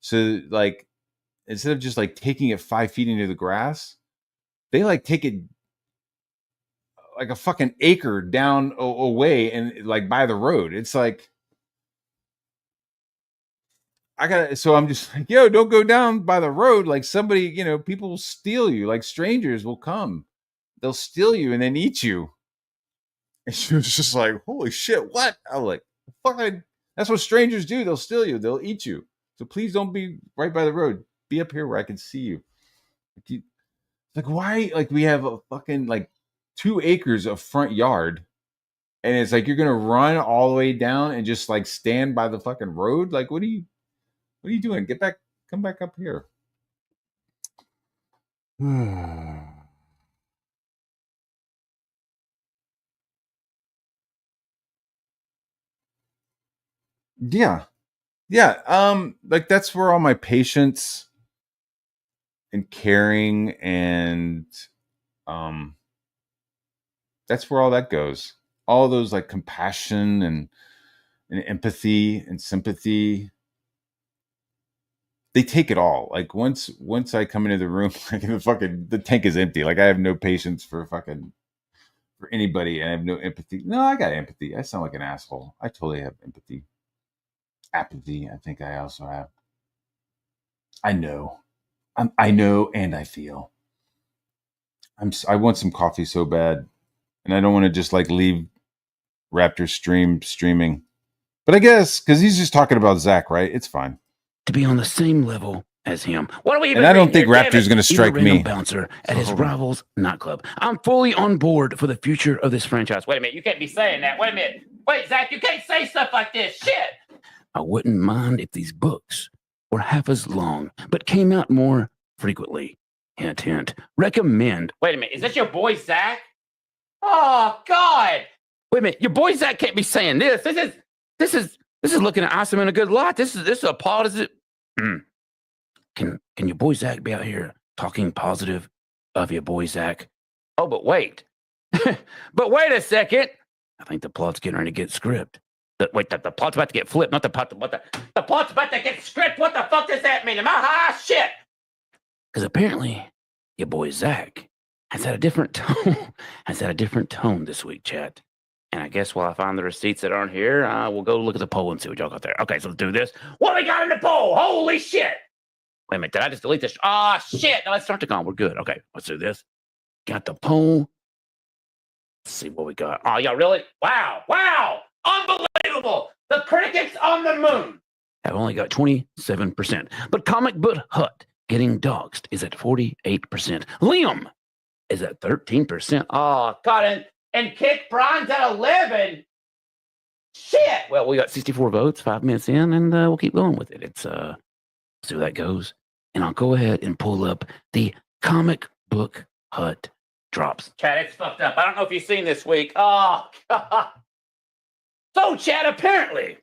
Speaker 1: So like instead of just like taking it 5 feet into the grass, they like take it like a fucking acre down away and like by the road. It's like I got so I'm just like, yo, don't go down by the road. Like somebody, people will steal you. Like strangers will come. They'll steal you and then eat you. And she was just like, holy shit, what? I was like, fucking that's what strangers do. They'll steal you, they'll eat you. So please don't be right by the road. Be up here where I can see you. Like why? Like we have a fucking like 2 acres of front yard. And it's like you're gonna run all the way down and just like stand by the fucking road. Like, what are you doing? Get back, come back up here. Yeah. Yeah. Like that's where all my patience and caring and um that's where all that goes. All those like compassion and empathy and sympathy. They take it all. Like once I come into the room, like the tank is empty. Like I have no patience for anybody, and I have no empathy. No, I got empathy. I sound like an asshole. I totally have empathy. Apathy, I think I also have. I know. I know and I feel. I want some coffee so bad, and I don't want to just like leave Raptor streaming. But I guess because he's just talking about Zach, right? It's fine.
Speaker 2: To be on the same level as him. What are we even
Speaker 1: And I don't think
Speaker 2: here?
Speaker 1: Raptor's going to strike me.
Speaker 2: Bouncer at his rival's nightclub. I'm fully on board for the future of this franchise. Wait a minute, you can't be saying that. Wait a minute. Wait, Zach, you can't say stuff like this. Shit. I wouldn't mind if these books were half as long, but came out more frequently. Hint, hint. Recommend. Wait a minute, is this your boy Zach? Oh God. Wait a minute, your boy Zach can't be saying this. This is looking at Awesome in a good light. This is a positive. Can your boy Zach be out here talking positive of your boy Zach? Oh, but wait. But wait a second. I think the plot's getting ready to get script. The plot's about to get flipped. Not the plot. The plot's about to get script. What the fuck does that mean? Am I high? Shit. Because apparently your boy Zach has had a different tone this week, chat. And I guess while I find the receipts that aren't here, we'll go look at the poll and see what y'all got there. Okay, so let's do this. What we got in the poll? Holy shit. Wait a minute, did I just delete this? Shit. No, let's start the con. We're good. Okay, let's do this. Got the poll. Let's see what we got. Oh, yeah, really? Wow. Unbelievable. The crickets on the moon have only got 27%. But Comic Book Hut getting doxxed is at 48%. Liam is at 13%. Oh, God, and Kick Brian's at 11. Shit. Well, we got 64 votes, 5 minutes in, and we'll keep going with it. It's let's see where that goes. And I'll go ahead and pull up the Comic Book Hut drops. Chad, it's fucked up. I don't know if you've seen this week. Oh, God. So, Chad, apparently,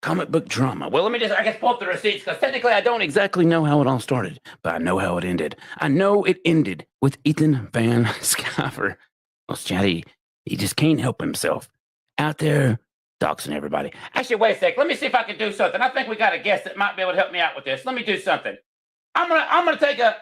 Speaker 2: comic book drama. Well, let me just, pull up the receipts, because technically I don't exactly know how it all started, but I know how it ended. I know it ended with Ethan Van Sciver. Well, Chad, he just can't help himself. Out there doxing everybody. Actually, wait a sec. Let me see if I can do something. I think we got a guest that might be able to help me out with this. Let me do something. I'm gonna take a.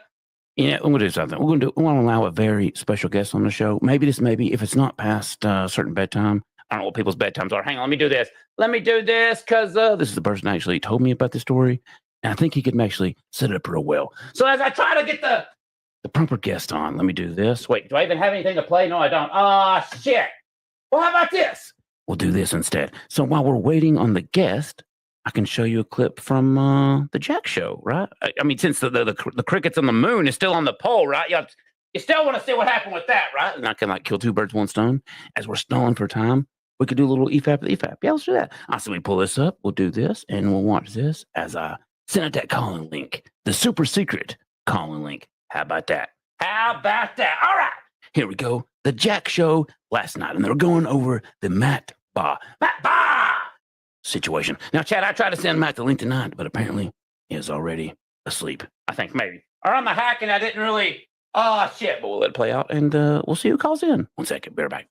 Speaker 2: Yeah, I'm gonna do something. We're gonna allow a very special guest on the show. Maybe if it's not past a certain bedtime. I don't know what people's bedtimes are. Hang on, let me do this. Let me do this because this is the person that actually told me about the story, and I think he could actually set it up real well. So as I try to get the proper guest on, let me do this. Wait, do I even have anything to play? No, I don't. Shit. Well, how about this? We'll do this instead. So while we're waiting on the guest, I can show you a clip from the Jack Show, right? I mean, since the crickets on the moon is still on the pole, right? You still want to see what happened with that, right? And I can kill two birds with one stone. As we're stalling for time, we could do a little EFAP to EFAP. Yeah, let's do that. So we pull this up. We'll do this, and we'll watch this as I send out that calling link, the super secret calling link. How about that? All right. Here we go. The Jack Show last night, and they were going over the Matt Ba situation. Now, Chad, I tried to send Matt the link tonight, but apparently he is already asleep. I think maybe. Or I'm a hack and I didn't really. Oh, shit. But we'll let it play out, and we'll see who calls in. 1 second. Be right back.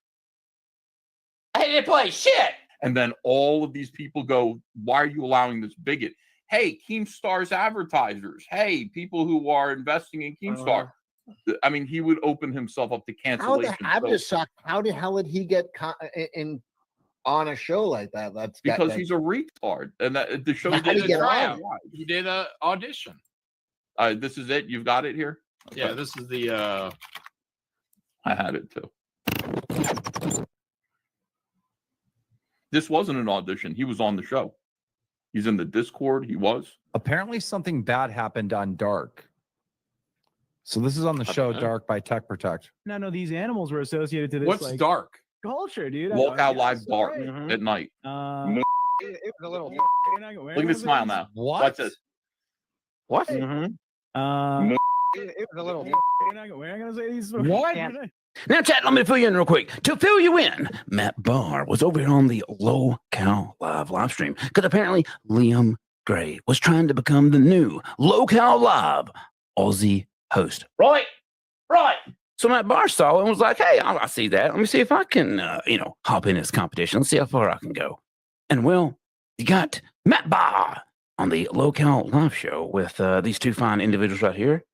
Speaker 2: I didn't play shit.
Speaker 3: And then all of these people go, why are you allowing this bigot? Hey, Keemstar's advertisers. Hey, people who are investing in Keemstar. I mean, he would open himself up to cancellation.
Speaker 4: I'm just shocked. How the hell did he get on a show like that? That's
Speaker 3: because he's a retard. And that the show
Speaker 4: How did he get on?
Speaker 5: He did an audition.
Speaker 3: This is it. You've got it here. Okay.
Speaker 5: Yeah, this is the.
Speaker 3: I had it too. This wasn't an audition. He was on the show. He's in the Discord. He was.
Speaker 6: Apparently, something bad happened on Dark. So this is on the show Dark by Tech Protect.
Speaker 7: No, these animals were associated to this.
Speaker 5: What's
Speaker 7: like,
Speaker 5: dark?
Speaker 7: culture, dude.
Speaker 3: Walk out live bark
Speaker 7: right.
Speaker 3: at night.
Speaker 7: It
Speaker 5: was a little.
Speaker 3: Look at the smile now.
Speaker 6: What?
Speaker 3: Watch this.
Speaker 2: What?
Speaker 5: It was a little.
Speaker 7: We're not gonna say these.
Speaker 6: What?
Speaker 2: Now, Chad, let me fill you in real quick. To fill you in, Matt Barr was over here on the Low Cal live stream because apparently Liam Gray was trying to become the new Low Cal Live Aussie host. Right. So Matt Barr saw it and was like, hey, I see that. Let me see if I can, hop in this competition. Let's see how far I can go. And well, you got Matt Barr on the Low Cal live show with these two fine individuals right here.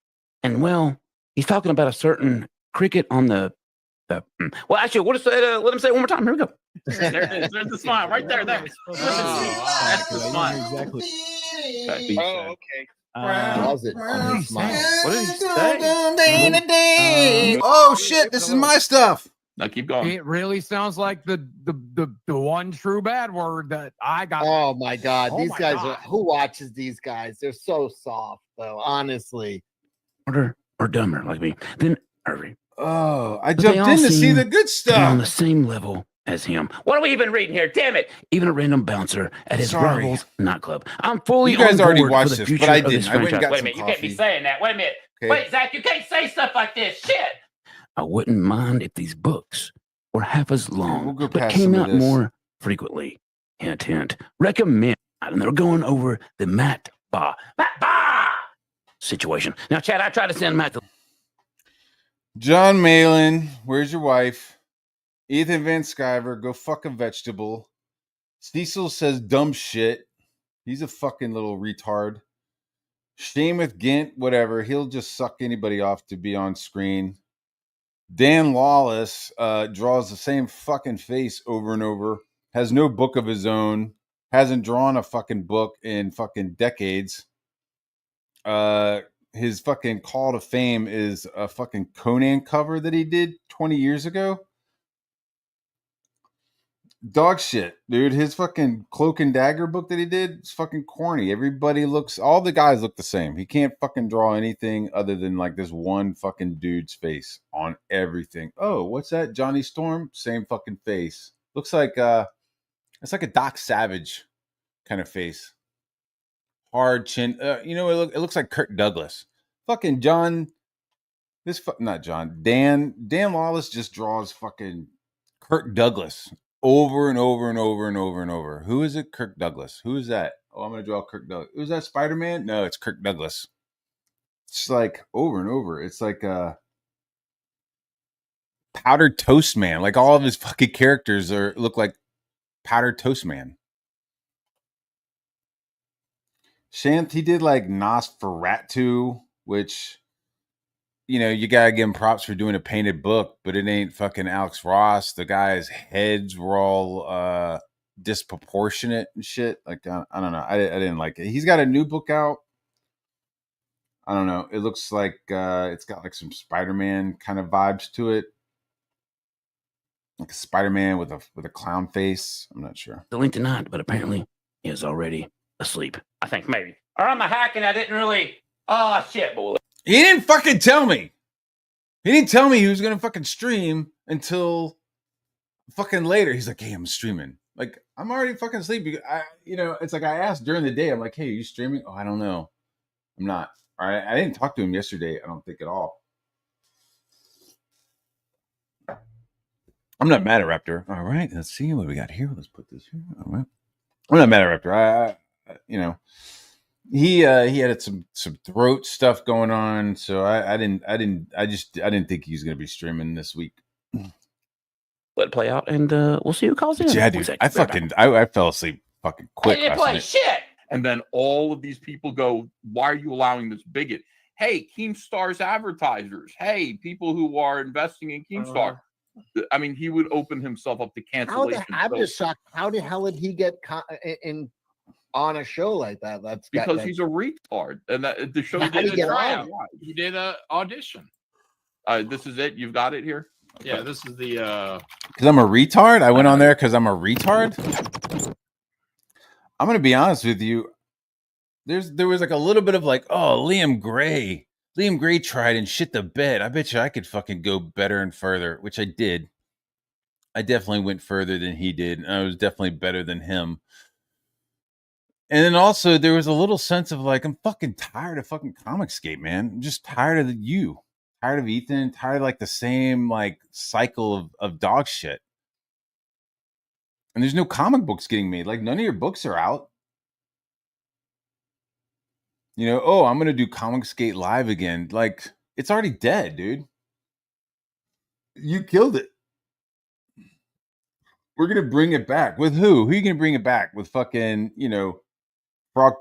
Speaker 2: And well, he's talking about a certain cricket on the well, actually, let him say it one more time. Here we go. There it is. There's the smile right there. That's the smile.
Speaker 7: Exactly.
Speaker 5: Oh, okay.
Speaker 4: Does it on his smile?
Speaker 2: What did he say?
Speaker 1: Oh shit! This is my stuff.
Speaker 3: Now keep going.
Speaker 6: It really sounds like the one true bad word that I got.
Speaker 4: Oh my god,
Speaker 6: Oh
Speaker 4: these
Speaker 6: my
Speaker 4: guys
Speaker 6: God.
Speaker 4: are. Who watches these guys? They're so soft, though. Honestly,
Speaker 2: Smarter or dumber like me. Then Irving.
Speaker 1: Oh, I
Speaker 2: But they
Speaker 1: jumped
Speaker 2: all
Speaker 1: in to see
Speaker 2: seem
Speaker 1: the good
Speaker 2: They're on
Speaker 1: stuff.
Speaker 2: the same level as him. What are we even reading here? Damn it! Even a random bouncer at his
Speaker 1: Sorry.
Speaker 2: rivals nightclub. I'm fully
Speaker 1: You guys
Speaker 2: on
Speaker 1: already
Speaker 2: board
Speaker 1: watched
Speaker 2: for the
Speaker 1: this,
Speaker 2: future
Speaker 1: but I
Speaker 2: of this
Speaker 1: didn't. I went and
Speaker 2: franchise.
Speaker 1: got
Speaker 2: Wait a
Speaker 1: some
Speaker 2: minute, you can't be
Speaker 1: coffee.
Speaker 2: saying that. Wait a minute.
Speaker 1: Okay.
Speaker 2: Wait, Zach, you can't say stuff like this. Shit. I wouldn't mind if these books were half as long,
Speaker 1: we'll go
Speaker 2: but
Speaker 1: past
Speaker 2: came
Speaker 1: some of
Speaker 2: out
Speaker 1: this.
Speaker 2: more frequently. Hint, hint. Recommend. And they're going over the Matt Ba situation. Now, Chad, I tried to send Matt the
Speaker 1: John Malin, where's your wife? Ethan Van Sciver, go fuck a vegetable. Cecil says dumb shit. He's a fucking little retard. Seamus Gint, whatever. He'll just suck anybody off to be on screen. Dan Lawless draws the same fucking face over and over. Has no book of his own. Hasn't drawn a fucking book in fucking decades. His fucking call to fame is a fucking Conan cover that he did 20 years ago. Dog shit, dude. His fucking Cloak and Dagger book that he did is fucking corny. All the guys look the same. He can't fucking draw anything other than like this one fucking dude's face on everything. Oh, what's that? Johnny Storm? Same fucking face. Looks like it's like a Doc Savage kind of face. Hard chin. It looks like Kirk Douglas. Fucking John. Not John. Dan Lawless just draws fucking Kirk Douglas over and over and over and over and over. Who is it? Kirk Douglas. Who is that? Oh, I'm gonna draw Kirk Douglas. Who's that? Spider-Man? No, it's Kirk Douglas. It's like over and over. It's like Powdered Toast Man. Like all of his fucking characters look like Powdered Toast Man. Shant, he did like Nosferatu, which, you gotta give him props for doing a painted book, but it ain't fucking Alex Ross. The guy's heads were all disproportionate and shit. Like, I don't know. I didn't like it. He's got a new book out. I don't know. It looks like it's got like some Spider-Man kind of vibes to it. Like a Spider-Man with a clown face. I'm not sure.
Speaker 2: the link tonight, but apparently he is already asleep. I think maybe. Or I'm a hack and I didn't really. Oh shit! But
Speaker 1: He didn't fucking tell me. He didn't tell me he was gonna fucking stream until fucking later. He's like, "Hey, I'm streaming." Like, I'm already fucking asleep. It's like I asked during the day. I'm like, "Hey, are you streaming?" Oh, I don't know. I'm not. All right. I didn't talk to him yesterday. I don't think at all. I'm not mad at Raptor. All right, let's see what we got here. Let's put this here. All right. I'm not mad at Raptor. He had some throat stuff going on, so I didn't think he was gonna be streaming this week.
Speaker 2: Let it play out, and we'll see who calls in.
Speaker 1: Yeah,
Speaker 2: One
Speaker 1: dude.
Speaker 2: sec.
Speaker 1: I fell asleep fucking quick.
Speaker 3: I didn't
Speaker 1: last
Speaker 3: play
Speaker 1: night.
Speaker 3: shit. And then all of these people go, why are you allowing this bigot? Hey, Keemstar's advertisers. Hey, people who are investing in Keemstar. I mean, he would open himself up to cancellation.
Speaker 4: I'm just shocked. How the hell did he get on a show like that? That's
Speaker 3: because he's a retard, and that the show
Speaker 4: How
Speaker 3: did
Speaker 4: did he
Speaker 3: a
Speaker 4: get
Speaker 3: tryout.
Speaker 4: on?
Speaker 5: He did a audition.
Speaker 3: This is it. You've got it here.
Speaker 5: Yeah, this is the
Speaker 1: Because I'm a retard. I went on there because I'm a retard. I'm gonna be honest with you. There was like a little bit of like, oh, Liam Gray tried and shit the bed. I bet you I could fucking go better and further, which I did. I definitely went further than he did, and I was definitely better than him. And then also there was a little sense of like, I'm fucking tired of fucking Comicsgate, man. I'm just tired of you. Tired of Ethan, tired of like the same like cycle of dog shit. And there's no comic books getting made. Like none of your books are out. You know, oh, I'm gonna do Comicsgate Live again. Like, it's already dead, dude. You killed it. We're gonna bring it back. With who? Who are you gonna bring it back? With fucking, Frog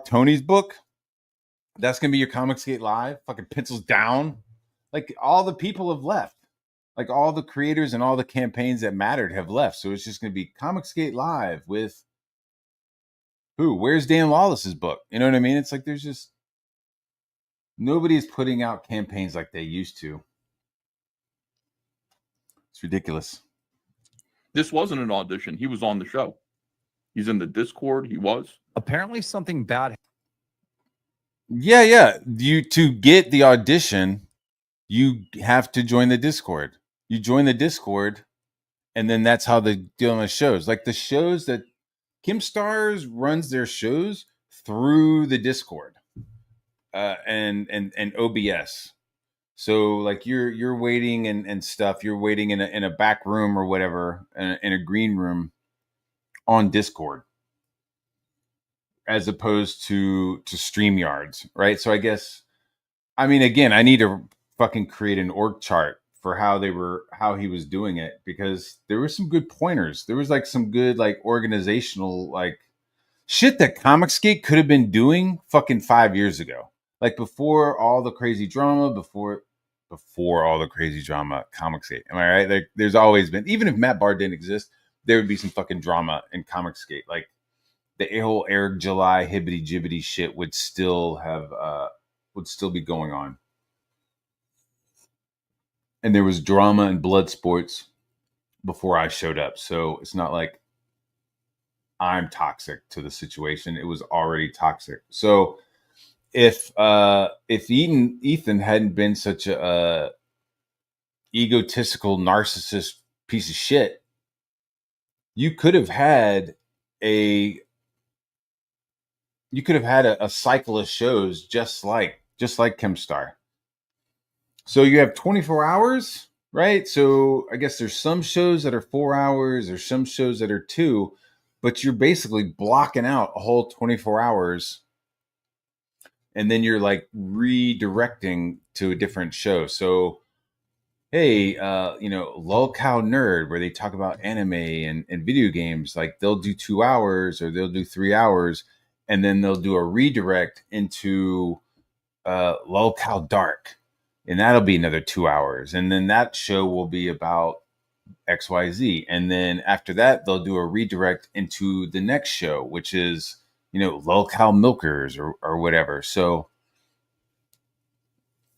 Speaker 1: Tony's book? That's gonna be your Comicsgate Live? Fucking pencils down. Like all the people have left. Like all the creators and all the campaigns that mattered have left. So it's just gonna be Comicsgate Live with who? Where's Dan Lawless's book? You know what I mean? It's like there's just nobody's putting out campaigns like they used to. It's ridiculous.
Speaker 3: This wasn't an audition. He was on the show. He's in the Discord. He was.
Speaker 6: Apparently something bad.
Speaker 1: Yeah. You to get the audition, you have to join the Discord. You join the Discord, and then that's how they deal on the shows. Like the shows that Kim Stars runs their shows through the Discord and OBS. So like you're waiting and stuff. You're waiting in a back room or whatever, in a green room on Discord, as opposed to StreamYards, right? So I guess, I mean, again, I need to fucking create an org chart for how he was doing it, because there were some good pointers. There was like some good like organizational like shit that Comicsgate could have been doing fucking 5 years ago, like before all the crazy drama, before all the crazy drama. Comicsgate, am I right? Like, there's always been, even if Matt Barr didn't exist, there would be some fucking drama in Comicsgate. Like the whole Eric July hibbity jibbity shit would still be going on. And there was drama and blood sports before I showed up. So it's not like I'm toxic to the situation. It was already toxic. So if Ethan hadn't been such a egotistical narcissist piece of shit, you could have had a cycle of shows just like Chemstar. So you have 24 hours, right? So I guess there's some shows that are 4 hours, there's some shows that are 2, but you're basically blocking out a whole 24 hours, and then you're like redirecting to a different show. So hey, Lolcow Nerd, where they talk about anime and video games, like they'll do 2 hours or they'll do 3 hours, and then they'll do a redirect into Lolcow Dark, and that'll be another 2 hours, and then that show will be about XYZ, and then after that they'll do a redirect into the next show, which is Lolcow Milkers or whatever. So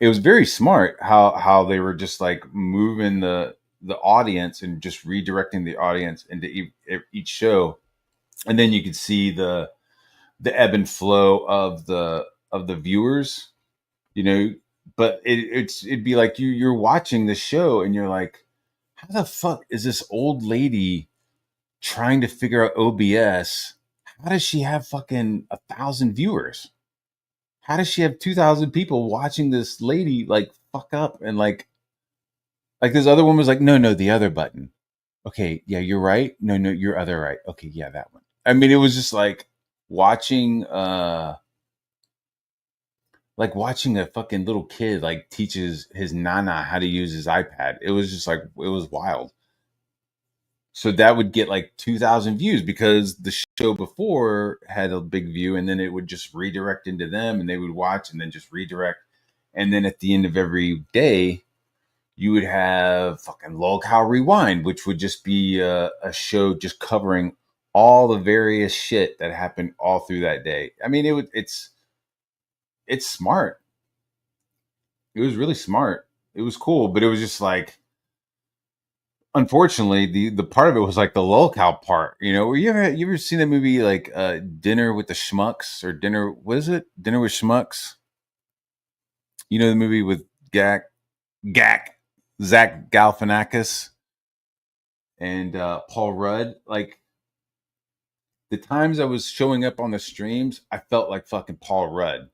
Speaker 1: it was very smart how they were just like moving the audience and just redirecting the audience into each show, and then you could see the ebb and flow of the viewers, but it'd be like you're watching the show and you're like, how the fuck is this old lady trying to figure out OBS? How does she have fucking 1,000 viewers? How does she have 2,000 people watching this lady like fuck up and like Like this other one was like, no, the other button. Okay, yeah, you're right. No, your other right. Okay, yeah, that one. I mean, it was just like watching a fucking little kid like teaches his nana how to use his iPad. It was just like it was wild. So that would get like 2,000 views because the show before had a big view, and then it would just redirect into them, and they would watch, and then just redirect, and then at the end of every day, you would have fucking Lol Cow Rewind, which would just be a show just covering all the various shit that happened all through that day. I mean, it's smart. It was really smart. It was cool, but it was just like, unfortunately, the part of it was like the Lol Cow part. You know, where you ever seen that movie like Dinner with the Schmucks or Dinner? What is it? Dinner with Schmucks. You know the movie with Zach Galifianakis and Paul Rudd. Like the times I was showing up on the streams, I felt like fucking Paul Rudd.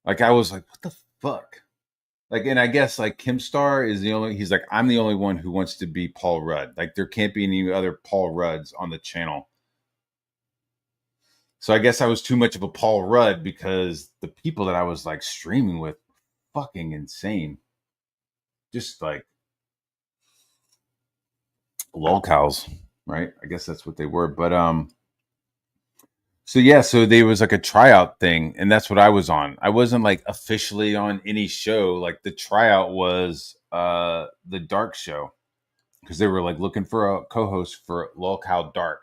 Speaker 1: Like I was like, what the fuck? Like, and I guess like Kimstar is he's like, I'm the only one who wants to be Paul Rudd. Like there can't be any other Paul Rudds on the channel. So I guess I was too much of a Paul Rudd because the people that I was like streaming with, fucking insane. Just like lolcows, right? I guess that's what they were. But so yeah, so there was like a tryout thing, and that's what I was on. I wasn't like officially on any show. Like the tryout was the Dark show, because they were like looking for a co-host for Lolcow Dark.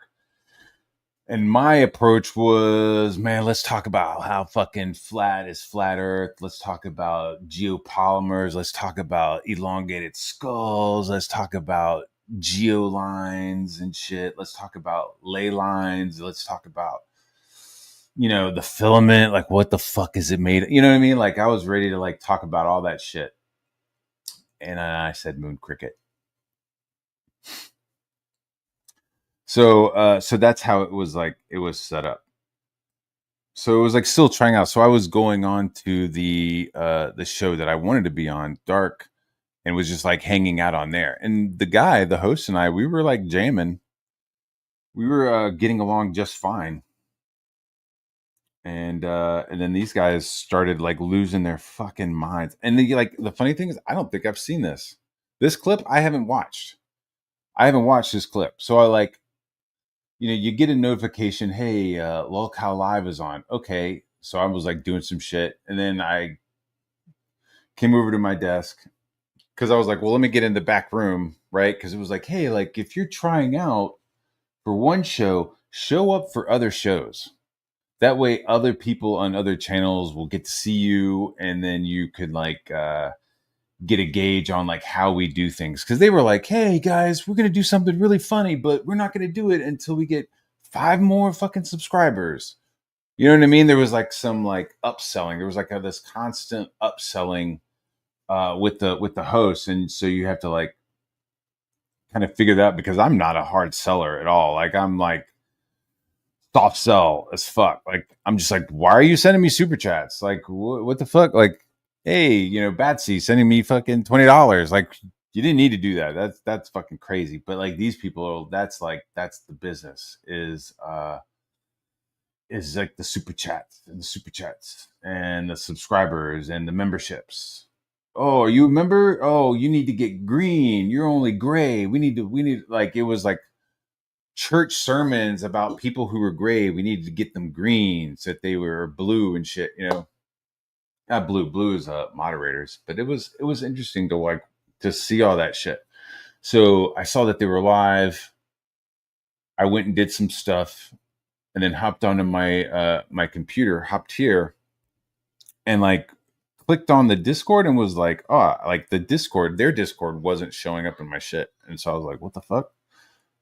Speaker 1: And my approach was, man, let's talk about how fucking flat is flat Earth. Let's talk about geopolymers. Let's talk about elongated skulls. Let's talk about geolines and shit. Let's talk about ley lines. Let's talk about, you know, the filament. Like, what the fuck is it made of? You know what I mean? Like, I was ready to like talk about all that shit. And I said moon cricket. So that's how it was like it was set up. So it was like still trying out. So I was going on to the show that I wanted to be on, Dark, and was just like hanging out on there. And the guy, the host, and I, we were like jamming. We were getting along just fine. And then these guys started like losing their fucking minds. And the funny thing is, I don't think I've seen this. This clip I haven't watched. I haven't watched this clip. So I like, you know, you get a notification, hey, Lolcow Live is on. Okay. So I was like doing some shit. And then I came over to my desk because I was like, well, let me get in the back room, right? Because it was like, hey, like if you're trying out for one show, show up for other shows. That way other people on other channels will get to see you, and then you could like get a gauge on like how we do things. Because they were like, hey guys, we're gonna do something really funny, but we're not gonna do it until we get 5 more fucking subscribers. You know what I mean? There was like some like upselling. There was like this constant upselling with the host, and so you have to like kind of figure that out, because I'm not a hard seller at all. Like I'm like soft sell as fuck. Like I'm just like, why are you sending me super chats? Like what the fuck? Like, hey, you know, Batsy sending me fucking $20. Like you didn't need to do that. That's fucking crazy. But like these people, that's the business is like the super chats and the subscribers and the memberships. Oh, are you a member? Oh, you need to get green. You're only gray. We need like, it was like church sermons about people who were gray. We needed to get them green so that they were blue and shit, you know. Not blue is moderators, but it was interesting to like to see all that shit. So I saw that they were live. I went and did some stuff, and then hopped onto my my computer, hopped here, and like clicked on the Discord and was like, oh, like their Discord wasn't showing up in my shit. And so I was like, what the fuck?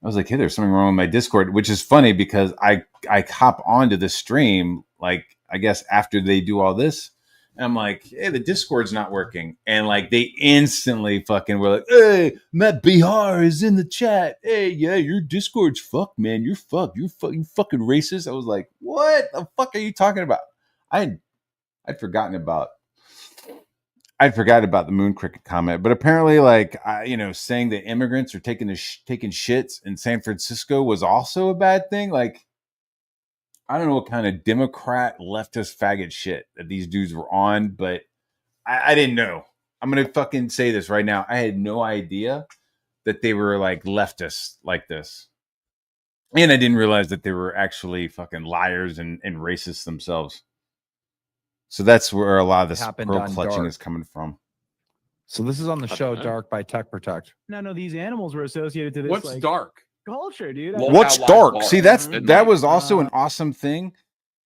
Speaker 1: I was like, hey, there's something wrong with my Discord, which is funny because I hop onto the stream, like, I guess after they do all this. And I'm like, hey, the Discord's not working. And like, they instantly fucking were like, hey, Matt Bihar is in the chat. Hey, yeah, your Discord's fucked, man. You're fucked. You fucking racist. I was like, what the fuck are you talking about? I'd forgotten about I forgot about the moon cricket comment, but apparently, like, saying that immigrants are taking shits in San Francisco was also a bad thing. Like, I don't know what kind of Democrat leftist faggot shit that these dudes were on, but I didn't know. I'm gonna fucking say this right now. I had no idea that they were like leftists like this, and I didn't realize that they were actually fucking liars and racists themselves. So that's where a lot of this
Speaker 6: Happened
Speaker 1: pearl
Speaker 6: on
Speaker 1: clutching
Speaker 6: Dark.
Speaker 1: is coming from.
Speaker 6: So this is on the show Dark by Tech Protect.
Speaker 7: No, these animals were associated to this
Speaker 5: What's
Speaker 7: like
Speaker 5: dark?
Speaker 7: culture, dude.
Speaker 3: Well,
Speaker 1: What's
Speaker 3: Outlaw
Speaker 1: dark?
Speaker 3: Bar.
Speaker 1: See, that
Speaker 3: Midnight.
Speaker 1: was also an awesome thing.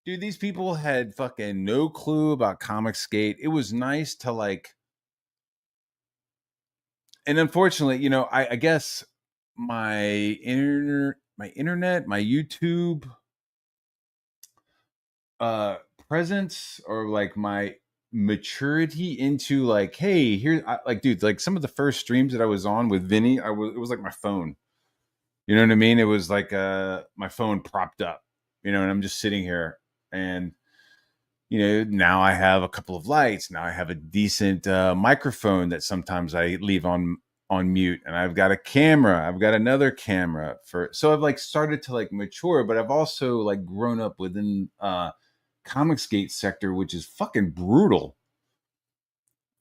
Speaker 1: Dude, these people had fucking no clue about Comicsgate. It was nice to like, and unfortunately, I guess my internet, my YouTube presence, or like my maturity into like, hey, here, dude, like some of the first streams that I was on with Vinny, it was like my phone. You know what I mean? It was like my phone propped up, and I'm just sitting here, and now I have a couple of lights. Now I have a decent microphone that sometimes I leave on mute, and I've got a camera. I've got another camera so I've like started to like mature, but I've also like grown up within Comicsgate sector, which is fucking brutal.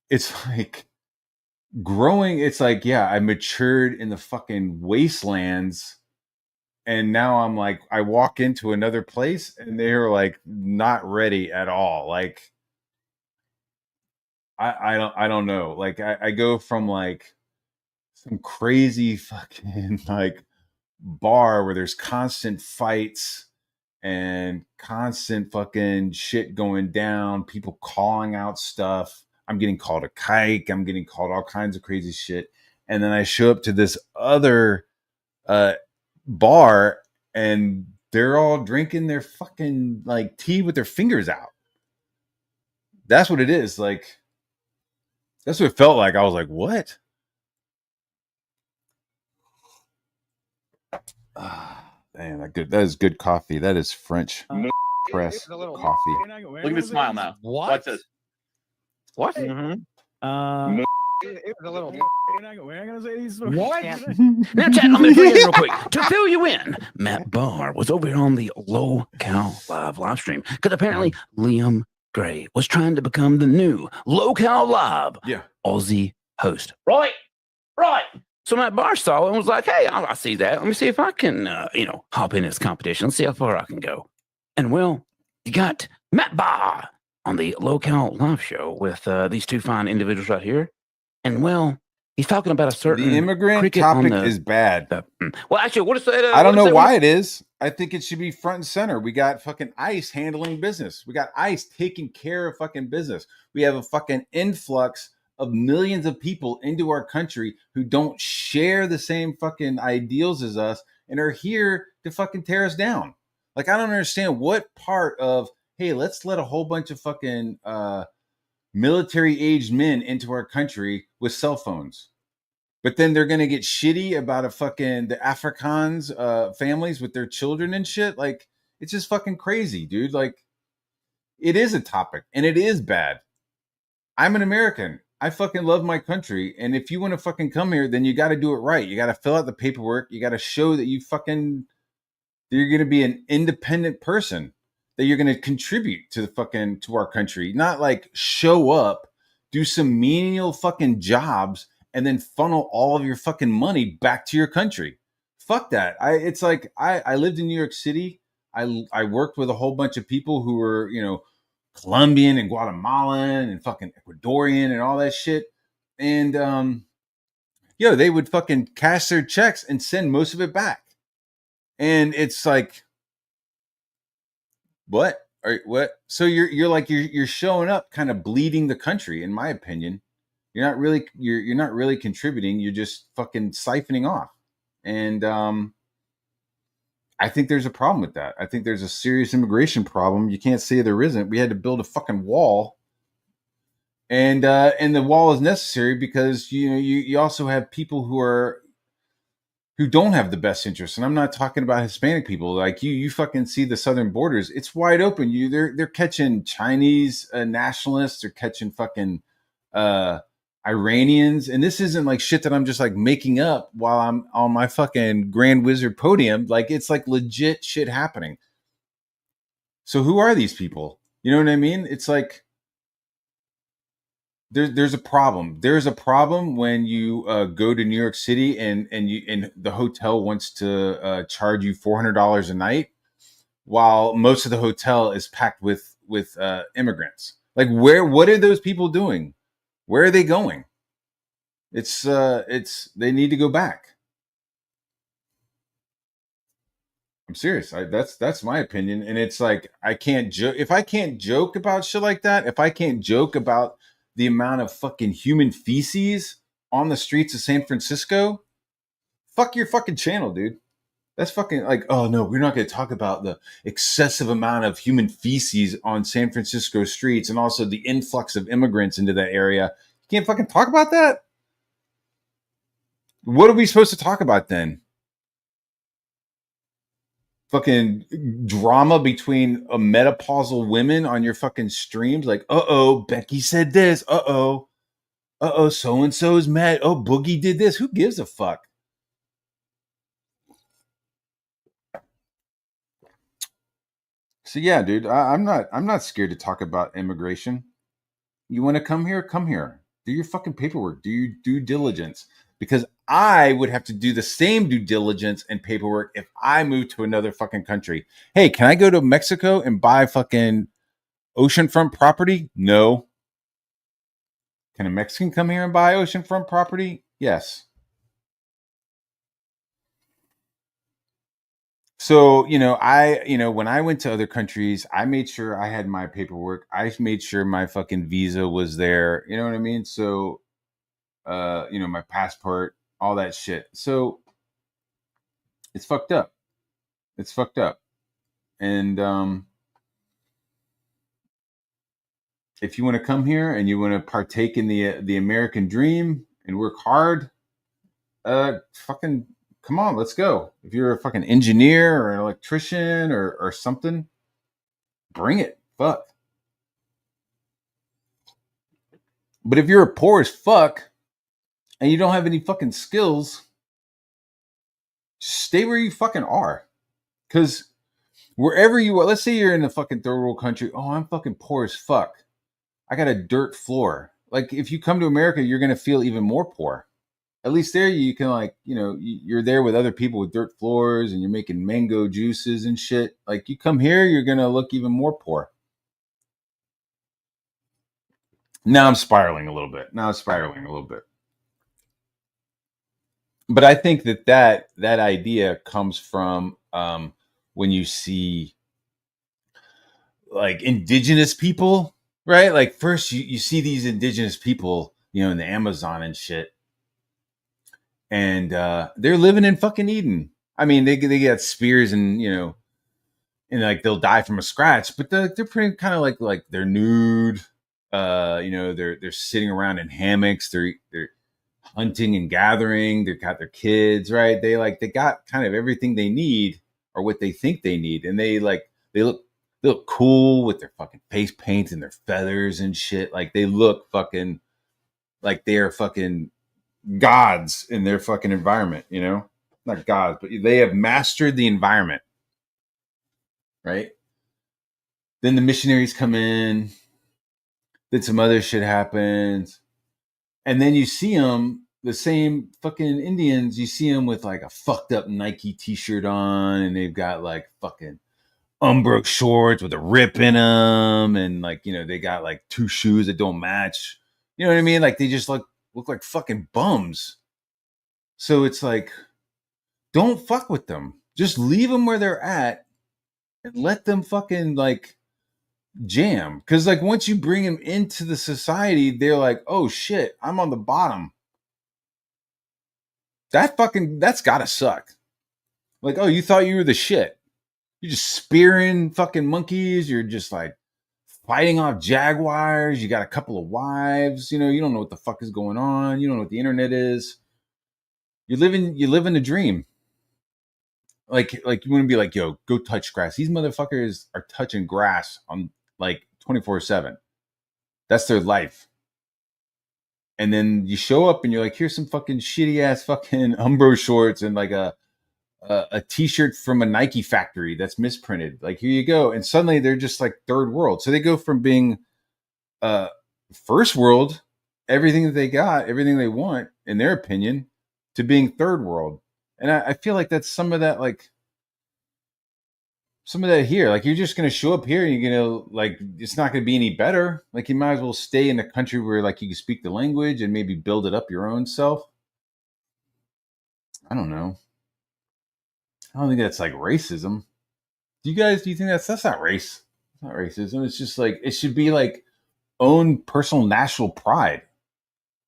Speaker 1: It's like growing. It's like, yeah, I matured in the fucking wastelands. And now I'm like, I walk into another place and they're like not ready at all. Like, I don't know. Like I go from like some crazy fucking like bar where there's constant fights and constant fucking shit going down, people calling out stuff. I'm getting called a kike. I'm getting called all kinds of crazy shit. And then I show up to this other bar and they're all drinking their fucking like tea with their fingers out. That's what it is. Like, that's what it felt like. I was like, what? Damn, that is good coffee. That is French press coffee.
Speaker 3: Look at the smile now. Watch this.
Speaker 5: What?
Speaker 7: It was a little. We're not gonna say these.
Speaker 5: What?
Speaker 2: Now, chat, let me bring it real quick. To fill you in, Matt Barr was over here on the Low Cal live stream because apparently Liam Gray was trying to become the new Low Cal Live Aussie host. Right. So Matt Barr saw it and was like, hey, I see that. Let me see if I can, hop in this competition. Let's see how far I can go. And well, you got Matt Barr on the Low Cal live show with these two fine individuals right here. And well, he's talking about a certain
Speaker 1: the immigrant topic is bad.
Speaker 2: Well, actually, what is that?
Speaker 1: I don't know why it is. I think it should be front and center. We got fucking ICE handling business. We got ICE taking care of fucking business. We have a fucking influx of millions of people into our country who don't share the same fucking ideals as us and are here to fucking tear us down. Like, I don't understand what part of, hey, let's let a whole bunch of fucking military-aged men into our country with cell phones. But then they're going to get shitty about the Afrikaans families with their children and shit. Like, it's just fucking crazy, dude. Like, it is a topic and it is bad. I'm an American. I fucking love my country. And if you want to fucking come here, then you got to do it right. You got to fill out the paperwork. You got to show that you're going to be an independent person, that you're going to contribute to to our country, not like show up, do some menial fucking jobs, and then funnel all of your fucking money back to your country. Fuck that. I lived in New York City. I worked with a whole bunch of people who were, Colombian and Guatemalan and fucking Ecuadorian and all that shit. And, they would fucking cash their checks and send most of it back. And it's like, what? What? So you're showing up kind of bleeding the country, in my opinion. You're not really contributing. You're just fucking siphoning off. And I think there's a problem with that. I think there's a serious immigration problem. You can't say there isn't. We had to build a fucking wall. And the wall is necessary because you also have people who don't have the best interests. And I'm not talking about Hispanic people. Like you fucking see the southern borders. It's wide open. They're catching Chinese nationalists. They're catching fucking Iranians, and this isn't like shit that I'm just like making up while I'm on my fucking Grand Wizard podium. Like it's like legit shit happening. So who are these people? You know what I mean? It's like there's a problem. There's a problem when you go to New York City and the hotel wants to charge you $400 a night, while most of the hotel is packed with immigrants. Like what are those people doing? Where are they going? It's they need to go back. I'm serious. That's my opinion. And it's like I can't joke if I can't joke about shit like that, if I can't joke about the amount of fucking human feces on the streets of San Francisco, fuck your fucking channel, dude. That's fucking like, oh no, we're not going to talk about the excessive amount of human feces on San Francisco streets and also the influx of immigrants into that area. You can't fucking talk about that? What are we supposed to talk about then? Fucking drama between a menopausal women on your fucking streams, like, Becky said this, so and so is mad, Boogie did this. Who gives a fuck? So yeah, dude, I'm not scared to talk about immigration. You want to come here? Come here. Do your fucking paperwork. Do your due diligence. Because I would have to do the same due diligence and paperwork if I moved to another fucking country. Hey, can I go to Mexico and buy fucking oceanfront property? No. Can a Mexican come here and buy oceanfront property? Yes. So, when I went to other countries, I made sure I had my paperwork. I made sure my fucking visa was there. You know what I mean? So, my passport, all that shit. So it's fucked up. It's fucked up. And if you want to come here and you want to partake in the American dream and work hard, fucking come on, let's go. If you're a fucking engineer or an electrician or something, bring it. Fuck. But if you're poor as fuck and you don't have any fucking skills, stay where you fucking are. Because wherever you are, let's say you're in a fucking third world country. Oh, I'm fucking poor as fuck. I got a dirt floor. Like, if you come to America, you're going to feel even more poor. At least there you can, you're there with other people with dirt floors and you're making mango juices and shit. Like, you come here, you're going to look even more poor. Now I'm spiraling a little bit. But I think that idea comes from when you see like indigenous people, right? Like first you see these indigenous people, in the Amazon and shit. And they're living in fucking Eden. I mean, they got spears and, and like they'll die from a scratch, but they're pretty kind of like they're nude. They're sitting around in hammocks. They're hunting and gathering. They've got their kids, right? They got kind of everything they need or what they think they need. And they look cool with their fucking face paint and their feathers and shit. Like they look fucking like they're fucking gods in their fucking environment, not gods, but they have mastered the environment, right? Then the missionaries come in, then some other shit happens. And then you see them, the same fucking Indians, you see them with like a fucked up Nike t-shirt on and they've got like fucking Umbro shorts with a rip in them. And like, they got like two shoes that don't match. You know what I mean? Like they just look like fucking bums. So it's like, don't fuck with them. Just leave them where they're at and let them fucking like jam. Because like once you bring them into the society, they're like, oh shit, I'm on the bottom. That's gotta suck. Like, oh, you thought you were the shit. You're just spearing fucking monkeys. You're just like fighting off jaguars. You got a couple of wives. You don't know what the fuck is going on. You don't know what the internet is. You live in a dream. Like you wouldn't be like, yo, go touch grass. These motherfuckers are touching grass on like 24/7. That's their life. And then you show up and you're like, here's some fucking shitty ass fucking Umbro shorts and like a t-shirt from a Nike factory that's misprinted. Like, here you go. And suddenly they're just like third world. So they go from being first world, everything that they got, everything they want, in their opinion, to being third world. And I feel like that's some of that here. Like, you're just going to show up here and you're going to, like, it's not going to be any better. Like, you might as well stay in a country where, like, you can speak the language and maybe build it up your own self. I don't know. I don't think that's like racism. Do you think that's not race? It's not racism. It's just like, it should be like own personal national pride.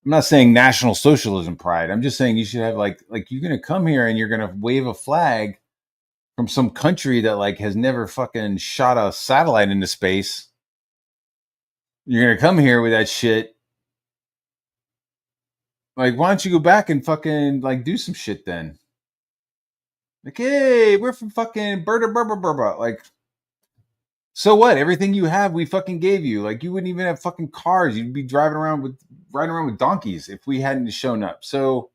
Speaker 1: I'm not saying national socialism pride. I'm just saying you should have like you're going to come here and you're going to wave a flag from some country that like has never fucking shot a satellite into space. You're going to come here with that shit. Like, why don't you go back and fucking like do some shit then? Like, hey, we're from fucking Burba. Like, so what? Everything you have, we fucking gave you. Like, you wouldn't even have fucking cars. You'd be riding around with donkeys if we hadn't shown up. So,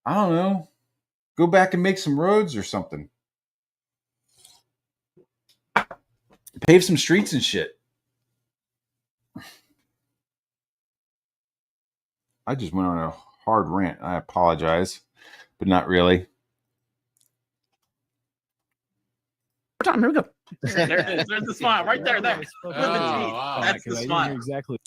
Speaker 1: I don't know. Go back and make some roads or something. Pave some streets and shit. I just went on a hard rant. I apologize, but not really.
Speaker 2: Time, here we go.
Speaker 3: There it is. There's the smile right there. There.
Speaker 5: Oh, wow.
Speaker 3: That's the
Speaker 7: I didn't hear
Speaker 3: smile.
Speaker 7: exactly.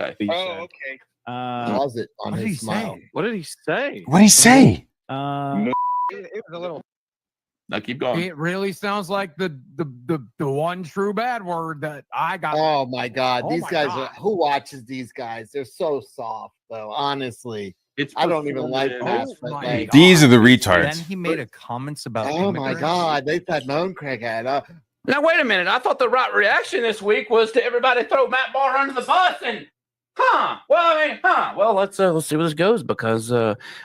Speaker 3: Okay.
Speaker 7: what you
Speaker 8: Oh,
Speaker 7: said.
Speaker 8: okay.
Speaker 4: Pause it on
Speaker 6: What did he
Speaker 4: his smile.
Speaker 6: say?
Speaker 5: What did he say?
Speaker 1: What'd he say?
Speaker 8: It was a little.
Speaker 3: Now keep going.
Speaker 6: It really sounds like the one true bad word that I got.
Speaker 4: Oh my God.
Speaker 6: Oh
Speaker 4: These
Speaker 6: my
Speaker 4: guys
Speaker 6: God.
Speaker 4: are, who watches these guys? They're so soft though, honestly.
Speaker 3: It's
Speaker 4: I don't even like
Speaker 3: performative.
Speaker 4: that.
Speaker 6: Oh
Speaker 4: but,
Speaker 6: my
Speaker 4: like,
Speaker 6: God.
Speaker 1: These are the
Speaker 6: Then
Speaker 1: retards.
Speaker 6: he made a comments about.
Speaker 4: oh my
Speaker 6: immigrants.
Speaker 4: God. They said moan crackhead.
Speaker 2: Now wait a minute. I thought the right reaction this week was to everybody throw Matt Barr under the bus and Well, let's see where this goes because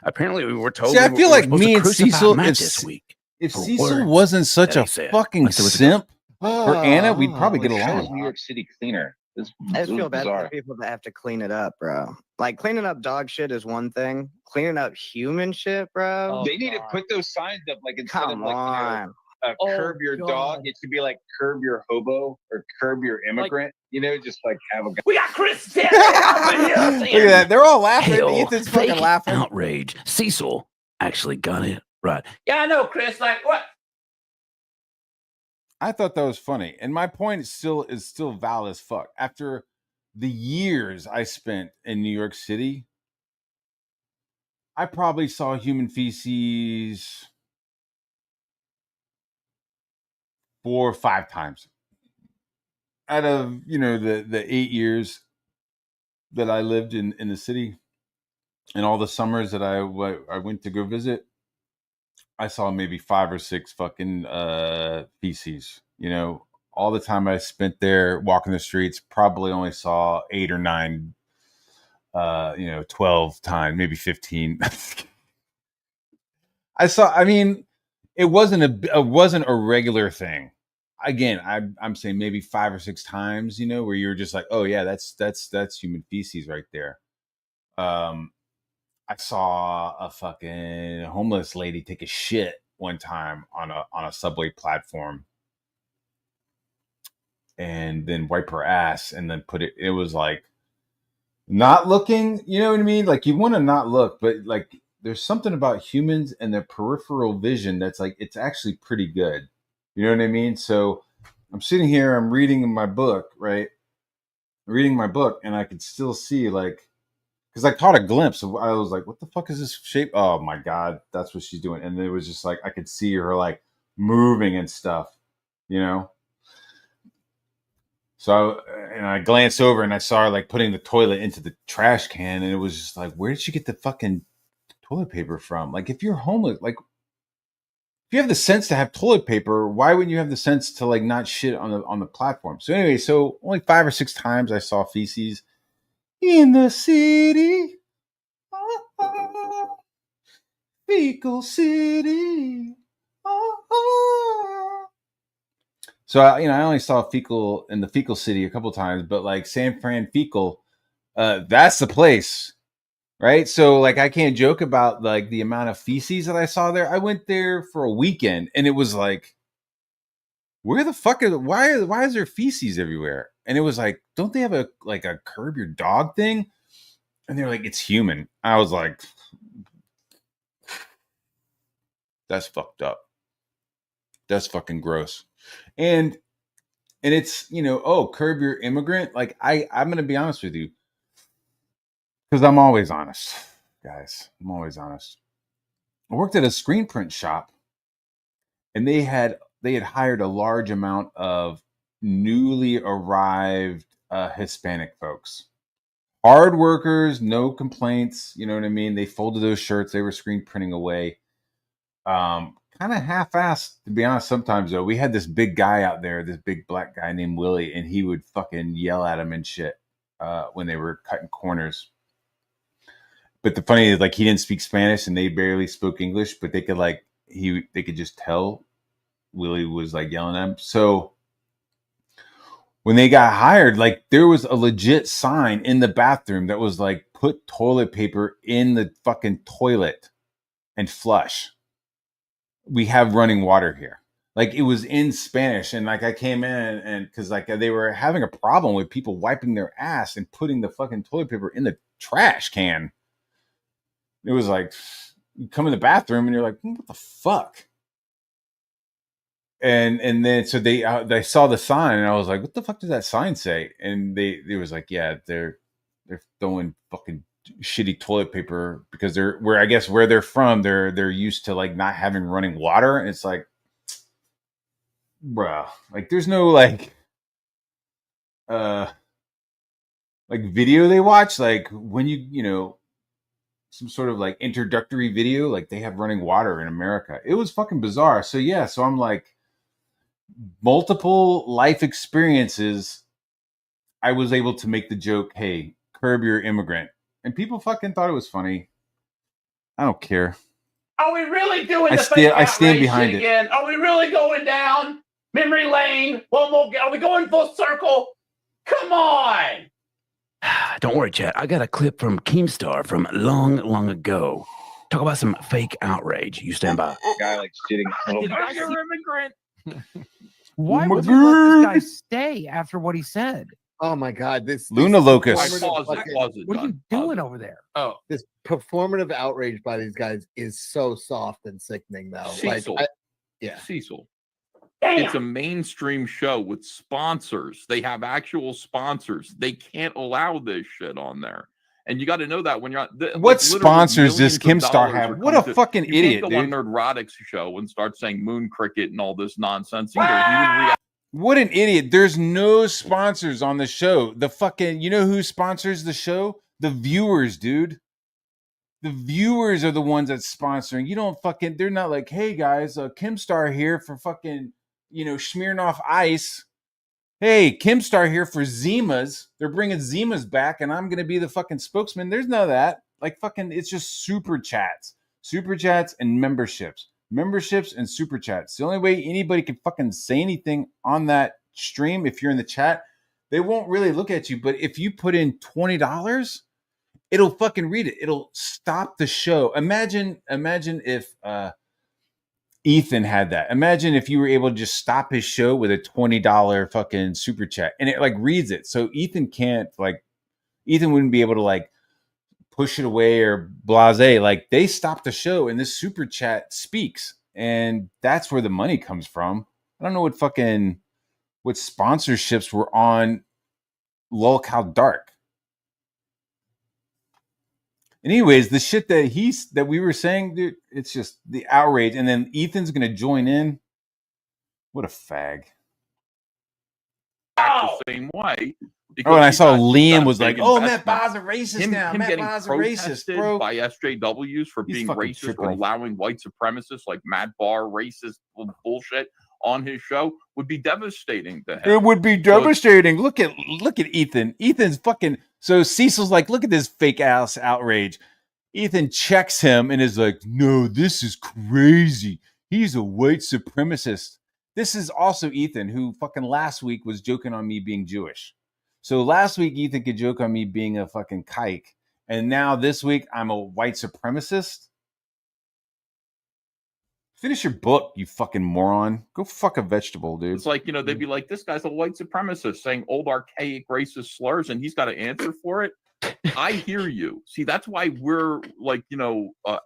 Speaker 2: apparently we were told.
Speaker 1: See, I
Speaker 2: we
Speaker 1: feel
Speaker 2: were
Speaker 1: like
Speaker 2: supposed
Speaker 1: me
Speaker 2: to
Speaker 1: and
Speaker 2: crucify
Speaker 1: Cecil,
Speaker 2: Matt
Speaker 1: if
Speaker 2: this week.
Speaker 1: If
Speaker 2: For
Speaker 1: Cecil
Speaker 2: words
Speaker 1: wasn't such
Speaker 2: that
Speaker 1: a
Speaker 2: he said.
Speaker 1: fucking
Speaker 2: Let's see what it goes.
Speaker 1: simp for Anna, we'd probably get
Speaker 4: Oh,
Speaker 1: along.
Speaker 9: New York City cleaner. This
Speaker 8: I
Speaker 9: is
Speaker 8: just feel bad for
Speaker 9: bizarre.
Speaker 8: the people that have to clean it up, bro. Like cleaning up dog shit is one thing. Cleaning up human shit, bro.
Speaker 9: They need to put those signs up, like instead
Speaker 8: Come
Speaker 9: of like
Speaker 8: on.
Speaker 9: curb your dog,
Speaker 6: God.
Speaker 9: it should be like curb your hobo or curb your immigrant. Just like have a guy.
Speaker 2: We got Chris Terry up in here
Speaker 1: Look at
Speaker 2: saying,
Speaker 1: that. They're all laughing.
Speaker 2: Hell,
Speaker 1: Ethan's fucking
Speaker 2: fake
Speaker 1: laughing.
Speaker 2: outrage. Cecil actually got it right. Yeah, I know, Chris. Like what?
Speaker 1: I thought that was funny. And my point is still valid as fuck. After the years I spent in New York City, I probably saw human feces 4 or 5 times. Out of, the 8 years that I lived in the city and all the summers that I went to go visit, I saw maybe 5 or 6 fucking feces. All the time I spent there walking the streets, probably only saw 8 or 9, 12 times, maybe 15. It wasn't a regular thing. Again, I'm saying maybe 5 or 6 times, where you're just like, oh yeah, that's human feces right there. I saw a fucking homeless lady take a shit one time on a subway platform, and then wipe her ass, and then put it. It was like not looking. You know what I mean? Like, you want to not look, but like there's something about humans and their peripheral vision that's like it's actually pretty good. You know what I mean? So I'm sitting here, I'm reading my book, right? Reading my book, and I could still see like. Because I caught a glimpse of, I was like, what the fuck is this shape? Oh my God, that's what she's doing. And it was just like, I could see her like moving and stuff, So, I glanced over and I saw her like putting the toilet into the trash can. And it was just like, where did she get the fucking toilet paper from? Like, if you're homeless, like, if you have the sense to have toilet paper, why wouldn't you have the sense to like not shit on the platform? So anyway, only 5 or 6 times I saw feces in the city, fecal city. So I only saw fecal in the fecal city a couple times, but like San Fran fecal, that's the place, right? So like I can't joke about like the amount of feces that I saw there. I went there for a weekend and it was like, where the fuck is why is there feces everywhere? And it was like, don't they have a curb your dog thing? And they're like, it's human. I was like, that's fucked up. That's fucking gross. And it's, oh, curb your immigrant. Like I'm gonna be honest with you. Because I'm always honest, guys. I'm always honest. I worked at a screen print shop and they had hired a large amount of newly arrived Hispanic folks. Hard workers, no complaints. You know what I mean? They folded those shirts. They were screen printing away. Kind of half-assed, to be honest, sometimes, though. We had this big guy out there, this big black guy named Willie, and he would fucking yell at him and shit when they were cutting corners. But the funny is, like, he didn't speak Spanish and they barely spoke English, but they could they could just tell Willie was like yelling at him. So when they got hired, like there was a legit sign in the bathroom that was like, put toilet paper in the fucking toilet and flush. We have running water here. Like it was in Spanish. And like I came in and cause like they were having a problem with people wiping their ass and putting the fucking toilet paper in the trash can. It was like, you come in the bathroom and you're like, what the fuck? And then so they saw the sign and I was like, what the fuck does that sign say? And they was like, yeah, they're throwing fucking shitty toilet paper because where they're from, they're used to like not having running water. And it's like, bruh, like there's no like video they watch, like when some sort of like introductory video, like they have running water in America. It was fucking bizarre. So yeah, so I'm like, multiple life experiences, I was able to make the joke, hey, curb your immigrant. And people fucking thought it was funny. I don't care.
Speaker 2: Are we really doing
Speaker 1: I stand behind it.
Speaker 2: again? Are we really going down memory lane? Are we going full circle? Come on. Don't worry, chat. I got a clip from Keemstar from long ago. Talk about some fake outrage. You stand by.
Speaker 9: Guy like shitting.
Speaker 3: Immigrant.
Speaker 10: Why would you let this guy stay after what he said?
Speaker 4: Oh my God! This
Speaker 1: Luna Locust.
Speaker 4: performative fucking-
Speaker 10: What are you doing over there?
Speaker 3: Oh,
Speaker 4: This performative outrage by these guys is so soft and sickening, though.
Speaker 3: Cecil.
Speaker 4: Yeah.
Speaker 3: Cecil.
Speaker 2: Damn.
Speaker 3: It's a mainstream show with sponsors. They have actual sponsors. They can't allow this shit on there. And you got to know that when you're on.
Speaker 1: What sponsors does Keemstar have? What a fucking idiot,
Speaker 3: You can't
Speaker 1: dude.
Speaker 3: go on Nerdrotics show and start saying moon cricket and all this nonsense either. He would react.
Speaker 1: What an idiot. There's no sponsors on the show. The fucking, you know who sponsors the show? The viewers, dude. The viewers are the ones that's sponsoring. You don't fucking, they're not like, hey guys, Keemstar here for fucking, Smirnoff Ice. Hey, Keemstar here for Zimas. They're bringing Zimas back and I'm going to be the fucking spokesman. There's none of that. Like fucking, it's just super chats and memberships. Memberships and super chats. The only way anybody can fucking say anything on that stream, if you're in the chat, they won't really look at you. But if you put in $20, it'll fucking read it. It'll stop the show. Imagine if Ethan had that. Imagine if you were able to just stop his show with a $20 fucking super chat and it like reads it. So Ethan wouldn't be able to like push it away or blase. Like they stop the show and this super chat speaks. And that's where the money comes from. I don't know what sponsorships were on Lulk How Dark. Anyways, the shit that we were saying, dude, it's just the outrage. And then Ethan's gonna join in. What a fag.
Speaker 3: The same way.
Speaker 1: Oh, and I saw
Speaker 3: you got
Speaker 1: Liam was like,
Speaker 3: big
Speaker 1: "Oh, Matt
Speaker 3: investments.
Speaker 1: Bob's a racist
Speaker 3: Him
Speaker 1: now. Matt
Speaker 3: getting
Speaker 1: Bob's a racist,
Speaker 3: protested
Speaker 1: bro."
Speaker 3: by SJWs for
Speaker 1: He's
Speaker 3: being
Speaker 1: fucking
Speaker 3: racist or
Speaker 1: tripping.
Speaker 3: allowing white supremacists like Matt Barr racist bullshit on his show would be devastating to him.
Speaker 1: It would be devastating. Look at Ethan. Ethan's fucking. So Cecil's like, look at this fake ass outrage. Ethan checks him and is like, no, this is crazy. He's a white supremacist. This is also Ethan, who fucking last week was joking on me being Jewish. So last week, Ethan could joke on me being a fucking kike. And now this week, I'm a white supremacist. Finish your book, you fucking moron. Go fuck a vegetable, dude.
Speaker 3: It's like, they'd be like, this guy's a white supremacist saying old archaic racist slurs, and he's got to answer for it. I hear you. See, that's why we're like,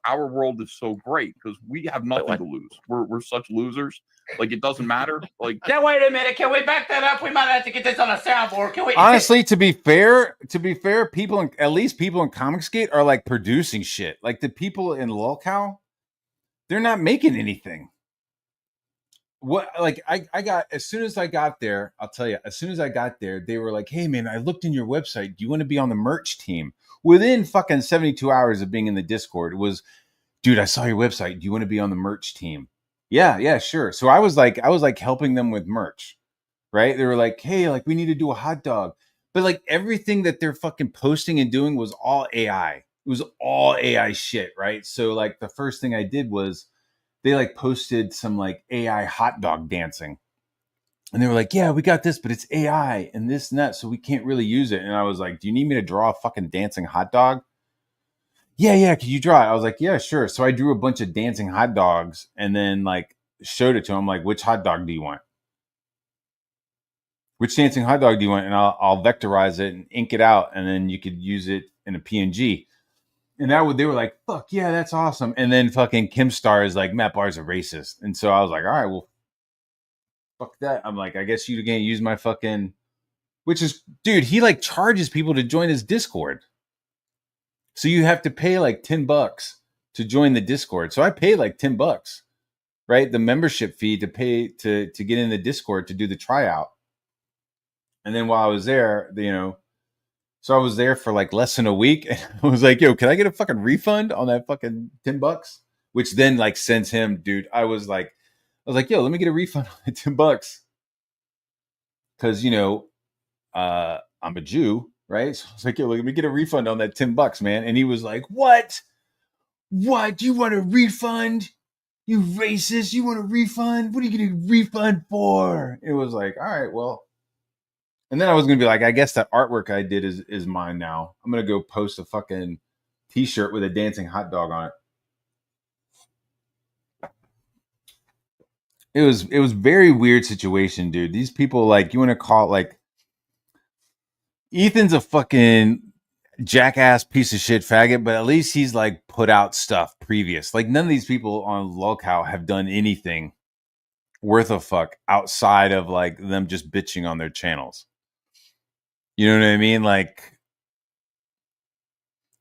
Speaker 3: our world is so great because we have nothing to lose. We're such losers. Like, it doesn't matter. Like,
Speaker 2: Now wait a minute. Can we back that up? We might have to get this on a soundboard. Can we?
Speaker 1: Honestly, to be fair, people at least people in Comicsgate are like producing shit. Like the people in Lolcow, they're not making anything. What I got as soon as I got there, I'll tell you, as soon as I got there, they were like, hey man, I looked in your website. Do you want to be on the merch team? Within fucking 72 hours of being in the Discord, it was, dude, I saw your website. Do you want to be on the merch team? Yeah, sure. So I was like helping them with merch, right? They were like, hey, like we need to do a hot dog. But like everything that they're fucking posting and doing was all AI. It was all AI shit, right? So like the first thing I did was they like posted some like AI hot dog dancing. And they were like, yeah, we got this, but it's AI and this and that, so we can't really use it. And I was like, do you need me to draw a fucking dancing hot dog? Yeah, can you draw it? I was like, yeah, sure. So I drew a bunch of dancing hot dogs and then like showed it to him, like, which hot dog do you want? Which dancing hot dog do you want? And I'll vectorize it and ink it out, and then you could use it in a PNG. And they were like, fuck yeah, that's awesome. And then fucking Kim Star is like, Matt Barr's a racist. And so I was like, all right, well, fuck that. I'm like, I guess you can't use my fucking, which is, dude, he like charges people to join his Discord. So you have to pay like $10 to join the Discord. So I paid like $10, right? The membership fee to pay to get in the Discord to do the tryout. And then while I was there, so I was there for like less than a week. And I was like, yo, can I get a fucking refund on that fucking $10? Which then like sends him, dude. I was like, yo, let me get a refund on the $10. Cause I'm a Jew, right? So I was like, yo, let me get a refund on that $10, man. And he was like, what? What? You want a refund? You racist? You want a refund? What are you getting a refund for? It was like, all right, well. And then I was going to be like, I guess that artwork I did is mine now. I'm going to go post a fucking t-shirt with a dancing hot dog on it. It was very weird situation, dude. These people, like, you want to call it like Ethan's a fucking jackass piece of shit faggot, but at least he's like put out stuff previous. Like none of these people on Lolcow have done anything worth a fuck outside of like them just bitching on their channels. You know what I mean? Like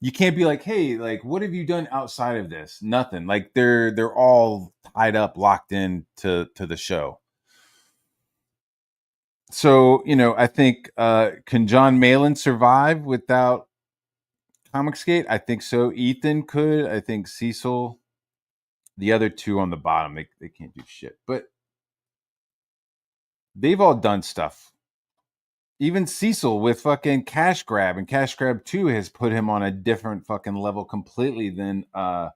Speaker 1: you can't be like, hey, like what have you done outside of this? Nothing. Like they're all tied up, locked in to the show. So, I think can John Malin survive without Comicsgate? I think so. Ethan could. I think Cecil. The other two on the bottom, they can't do shit. But they've all done stuff. Even Cecil with fucking Cash Grab, and Cash Grab 2 has put him on a different fucking level completely than the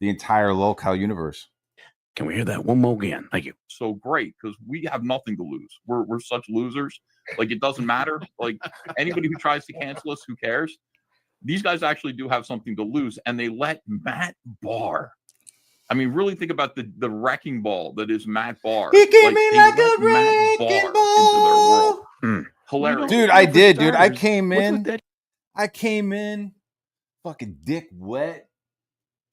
Speaker 1: entire Lolcow universe.
Speaker 2: Can we hear that one more again? Thank you.
Speaker 3: So great because we have nothing to lose. We're such losers. Like it doesn't matter. Like anybody who tries to cancel us, who cares? These guys actually do have something to lose, and they let Matt Barr. I mean, really think about the wrecking ball that is Matt Barr.
Speaker 1: He came in like a wrecking ball
Speaker 3: into their world. Hilarious,
Speaker 1: dude. I did, dude. I came in, fucking dick wet.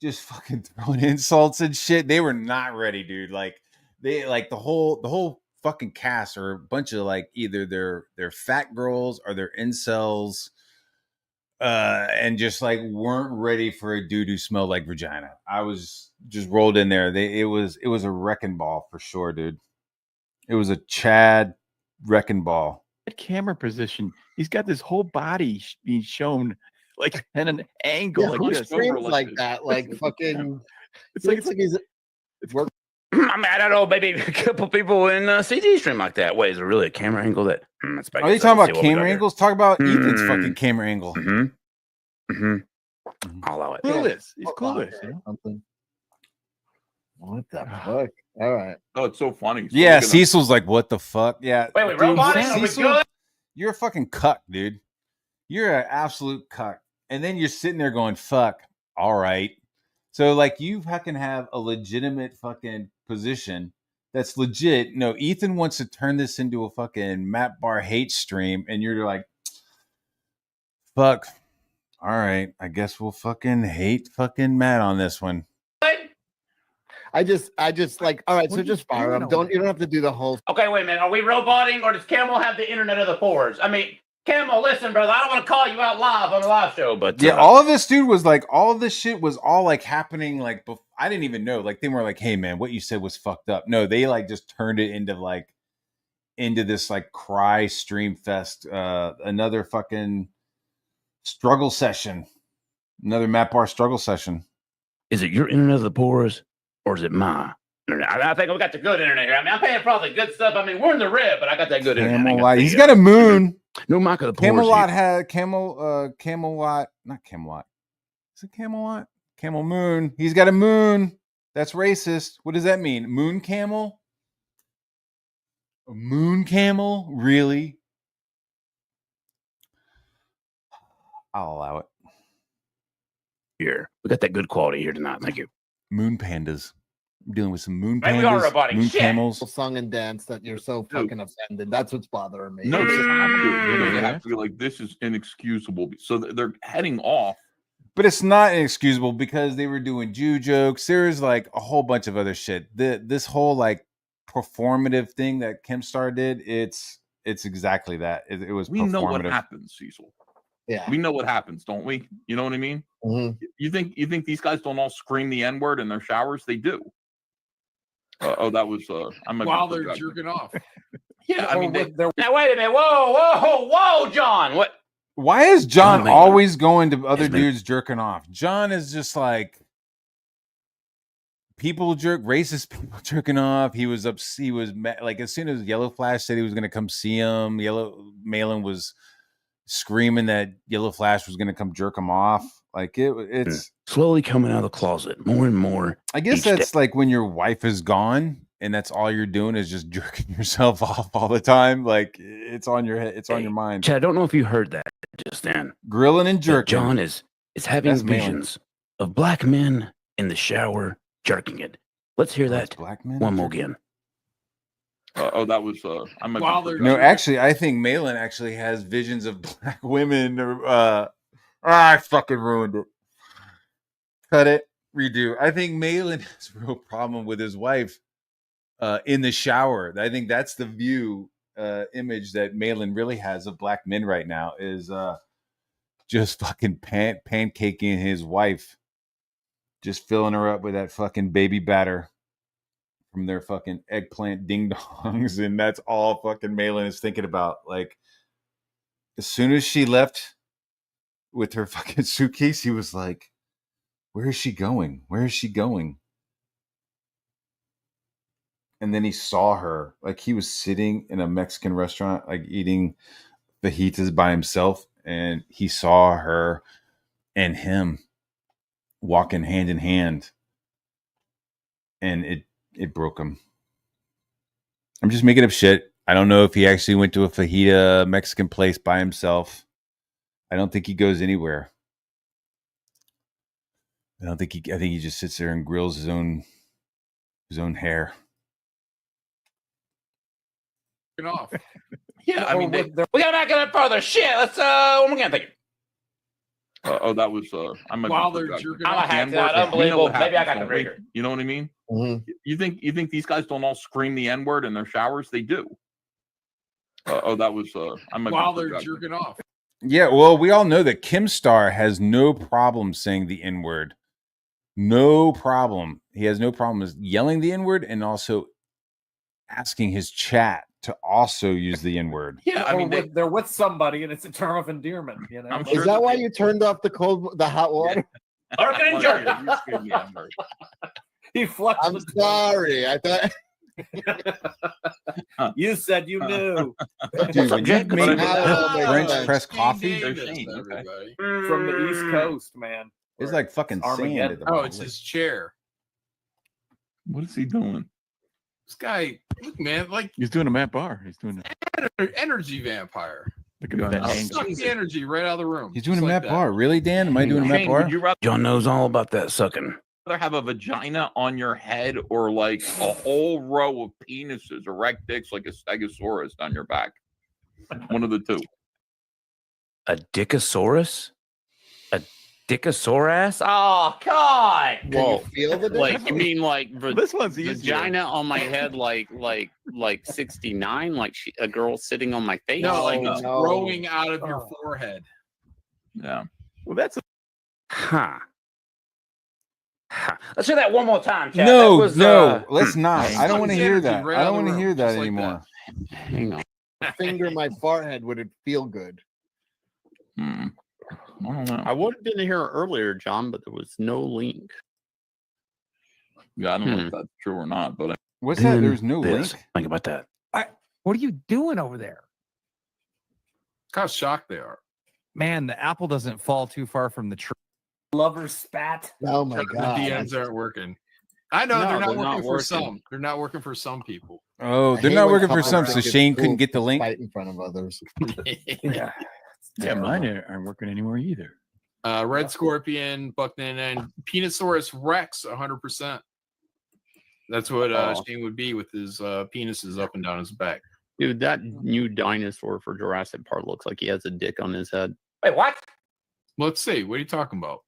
Speaker 1: Just fucking throwing insults and shit. They were not ready, dude. Like they like the whole fucking cast are a bunch of like either they're fat girls or they're incels, and just like weren't ready for a dude who smelled like vagina. I was just rolled in there. It was a wrecking ball for sure, dude. It was a Chad wrecking ball.
Speaker 5: That camera position, he's got this whole body being shown like at an angle,
Speaker 4: Yeah,
Speaker 5: like
Speaker 4: who
Speaker 5: this.
Speaker 4: streams like that? Like fucking.
Speaker 5: It's like
Speaker 4: he's work.
Speaker 2: I mean, I don't know. Maybe a couple people in CG stream like that. Wait, is it really a camera angle that?
Speaker 1: Are you talking about camera angles? Talk about Ethan's fucking camera angle.
Speaker 2: I'll allow it.
Speaker 5: Clueless. He's clueless. You know?
Speaker 4: Something. What the fuck? All right.
Speaker 3: Oh, it's so funny. So
Speaker 1: Yeah, Cecil's like, what the fuck? Yeah.
Speaker 2: Wait,
Speaker 1: dude,
Speaker 2: robot? Are we good?
Speaker 1: You're a fucking cuck, dude. You're an absolute cuck. And then you're sitting there going, fuck, all right. So, like, you fucking have a legitimate fucking position that's legit. No, Ethan wants to turn this into a fucking Matt Barr hate stream, and you're like, fuck, all right, I guess we'll fucking hate fucking Matt on this one.
Speaker 4: I just like, all right,
Speaker 10: What
Speaker 4: so
Speaker 10: are you
Speaker 4: just fire him.
Speaker 10: doing?
Speaker 4: You don't have to do the whole.
Speaker 2: Okay, wait a minute. Are we roboting, or does Camel have the Internet of the Fours? I mean, Camel, listen, brother. I don't want to call you out live on a live show, but
Speaker 1: Yeah, all of this, dude, was like, all of this shit was all like happening. Like, I didn't even know. Like, they were like, hey, man, what you said was fucked up. No, they like just turned it into this like cry stream fest. Another fucking struggle session. Another Matt Barr struggle session.
Speaker 2: Is it your Internet of the Fours, or is it my internet? I think we got the good internet here. I mean, I'm paying for all the good stuff. I mean, we're in the red, but I got that good internet.
Speaker 1: Camelot. He's got a moon.
Speaker 2: No Michael the Fours.
Speaker 1: Camelot had Camelot, not Camelot. Is it Camelot? Camel Moon. He's got a moon. That's racist. What does that mean? Moon camel? A moon camel? Really? I'll allow it.
Speaker 2: Here, we got that good quality here tonight. Thank you.
Speaker 1: Moon pandas. I'm dealing with some moon
Speaker 2: Maybe we are
Speaker 1: pandas,
Speaker 2: robotic.
Speaker 1: moon
Speaker 2: Shit.
Speaker 1: camels.
Speaker 4: Song and dance that you're so fucking offended. That's what's bothering me.
Speaker 3: No, they have to be like, this is inexcusable. So they're heading off.
Speaker 1: But it's not inexcusable because they were doing Jew jokes. There's like a whole bunch of other shit. This whole like performative thing that Kimstar did, it's exactly that. It was
Speaker 3: We
Speaker 1: performative.
Speaker 3: know what happens, Cecil.
Speaker 4: Yeah.
Speaker 3: We know what happens, don't we? You know what I mean?
Speaker 4: Mm-hmm.
Speaker 3: You think these guys don't all scream the N-word in their showers? They do. That was
Speaker 11: while they're jerking off.
Speaker 3: Yeah, I mean,
Speaker 2: now wait a minute. Whoa, John. What?
Speaker 1: Why is John
Speaker 2: man.
Speaker 1: always going to other
Speaker 2: Yes, man.
Speaker 1: dudes jerking off? John is just like racist people jerking off. He was like, as soon as Yellow Flash said he was going to come see him, Malin was screaming that Yellow Flash was going to come jerk him off. Like it's
Speaker 2: slowly coming out of the closet, more and more.
Speaker 1: I guess
Speaker 2: each
Speaker 1: that's
Speaker 2: day.
Speaker 1: like when your wife is gone and that's all you're doing is just jerking yourself off all the time. Like it's on your head, it's on your mind.
Speaker 2: Chad, I don't know if you heard that just then.
Speaker 1: Grilling and
Speaker 2: But
Speaker 1: jerking.
Speaker 2: John is having
Speaker 1: That's Malin.
Speaker 2: visions of black men in the shower jerking it. Let's hear that
Speaker 1: Black men
Speaker 2: one more again.
Speaker 3: that was
Speaker 11: While they're
Speaker 1: No, actually, I think Malin actually has visions of black women. I fucking ruined it. Cut it. Redo. I think Malin has a real problem with his wife in the shower. I think that's the view image that Malin really has of black men right now is just fucking pancaking his wife, just filling her up with that fucking baby batter from their fucking eggplant ding dongs, and that's all fucking Malin is thinking about. Like, as soon as she left with her fucking suitcase, he was like, "Where is she going? Where is she going?" And then he saw her, like he was sitting in a Mexican restaurant, like eating fajitas by himself, and he saw her and him walking hand in hand, and it broke him. I'm just making up shit. I don't know if he actually went to a fajita Mexican place by himself. I don't think he goes anywhere. I think he just sits there and grills his own hair.
Speaker 11: off.
Speaker 3: Yeah, I mean,
Speaker 2: we gotta back it up further. Shit, let's one more again. Thank you.
Speaker 3: that was
Speaker 11: While they're jerking
Speaker 2: I'm
Speaker 11: off.
Speaker 2: a hack that. Unbelievable. Maybe I got the reader.
Speaker 3: You know what I mean?
Speaker 4: Mhm.
Speaker 3: You think these guys don't all scream the N-word in their showers? They do. That was
Speaker 11: While they're jerking off.
Speaker 1: Yeah, well, we all know that Kimstar has no problem saying the N-word. No problem. He has no problem with yelling the N-word and also asking his chat to also use the N-word.
Speaker 3: Yeah, I mean,
Speaker 7: they're with somebody, and it's a term of endearment. You know,
Speaker 3: I'm sure
Speaker 4: Is that why you turned off the hot water?
Speaker 2: Jerking and jerking.
Speaker 7: he flushed.
Speaker 4: I'm sorry. I thought
Speaker 7: You said you knew.
Speaker 1: Dude, when you
Speaker 2: Jacob,
Speaker 1: make
Speaker 4: but-
Speaker 1: French press coffee,
Speaker 3: They're
Speaker 11: Dang,
Speaker 3: saying, okay.
Speaker 11: everybody.
Speaker 7: From the East Coast, man.
Speaker 1: it's like fucking sand.
Speaker 7: Armageddon.
Speaker 1: At the
Speaker 11: Oh,
Speaker 1: bottom.
Speaker 11: it's his chair.
Speaker 3: What is he doing?
Speaker 11: This guy, look, man, like
Speaker 5: He's doing a Matt Barr. He's doing
Speaker 11: energy vampire.
Speaker 5: Look at that angle.
Speaker 11: Suck the energy right out of the room.
Speaker 1: He's doing
Speaker 11: Just
Speaker 1: a
Speaker 11: like
Speaker 1: Matt
Speaker 11: that.
Speaker 1: Barr. Really, Dan? Am I doing a Matt
Speaker 3: Shane,
Speaker 1: Barr?
Speaker 3: would you rather
Speaker 2: John knows all about that sucking.
Speaker 3: have a vagina on your head or like a whole row of penises, erect dicks like a stegosaurus on your back? One of the two.
Speaker 2: A dickosaurus? A dickosaurus? Oh, God.
Speaker 4: Can you feel the
Speaker 12: Like you mean like
Speaker 5: This one's easier.
Speaker 12: vagina on my head, like 69, like a girl sitting on my face.
Speaker 11: No, like it's
Speaker 4: no.
Speaker 11: growing out of your forehead.
Speaker 3: Yeah.
Speaker 5: Well, that's
Speaker 2: Huh. Huh. Let's hear that one more time, Chad.
Speaker 1: No,
Speaker 2: That was,
Speaker 1: no, let's not. I don't
Speaker 11: Suck
Speaker 1: want to
Speaker 11: his
Speaker 1: hear
Speaker 11: energy
Speaker 1: that.
Speaker 11: right
Speaker 1: I
Speaker 11: out
Speaker 1: don't
Speaker 11: of
Speaker 1: want
Speaker 11: the
Speaker 1: to
Speaker 11: room,
Speaker 1: hear that
Speaker 11: just like
Speaker 1: anymore.
Speaker 12: Hang on.
Speaker 4: finger in my forehead? Would it feel good?
Speaker 3: I don't know.
Speaker 12: I would have been here earlier, John, but there was no link.
Speaker 3: Yeah, I don't know if that's true or not, but
Speaker 1: What's that?
Speaker 2: Then
Speaker 1: There's no
Speaker 2: this.
Speaker 1: link.
Speaker 2: Think about that.
Speaker 10: What are you doing over there?
Speaker 11: Look how shocked they are.
Speaker 6: Man, the apple doesn't fall too far from the tree.
Speaker 7: Lover spat.
Speaker 4: Oh my
Speaker 11: The
Speaker 4: god!
Speaker 11: DMs aren't working. I know
Speaker 12: No,
Speaker 11: they're not
Speaker 12: they're
Speaker 11: working
Speaker 12: not
Speaker 11: for
Speaker 12: working.
Speaker 11: some. They're not working for some people.
Speaker 1: Oh,
Speaker 4: I
Speaker 1: they're
Speaker 4: hate
Speaker 1: not
Speaker 4: when
Speaker 1: working for
Speaker 4: couples
Speaker 1: some, so
Speaker 4: think it's
Speaker 1: Shane couldn't
Speaker 4: cool
Speaker 1: get the
Speaker 4: to
Speaker 1: link.
Speaker 4: fight in front of others.
Speaker 7: Yeah.
Speaker 5: yeah, mine aren't working anymore either.
Speaker 11: Red Scorpion, Buckman, and Penisaurus Rex, 100%. That's what Shane would be with his penises up and down his back.
Speaker 12: Dude, that new dinosaur for Jurassic Park looks like he has a dick on his head.
Speaker 2: Wait, what?
Speaker 11: Let's see. What are you talking about?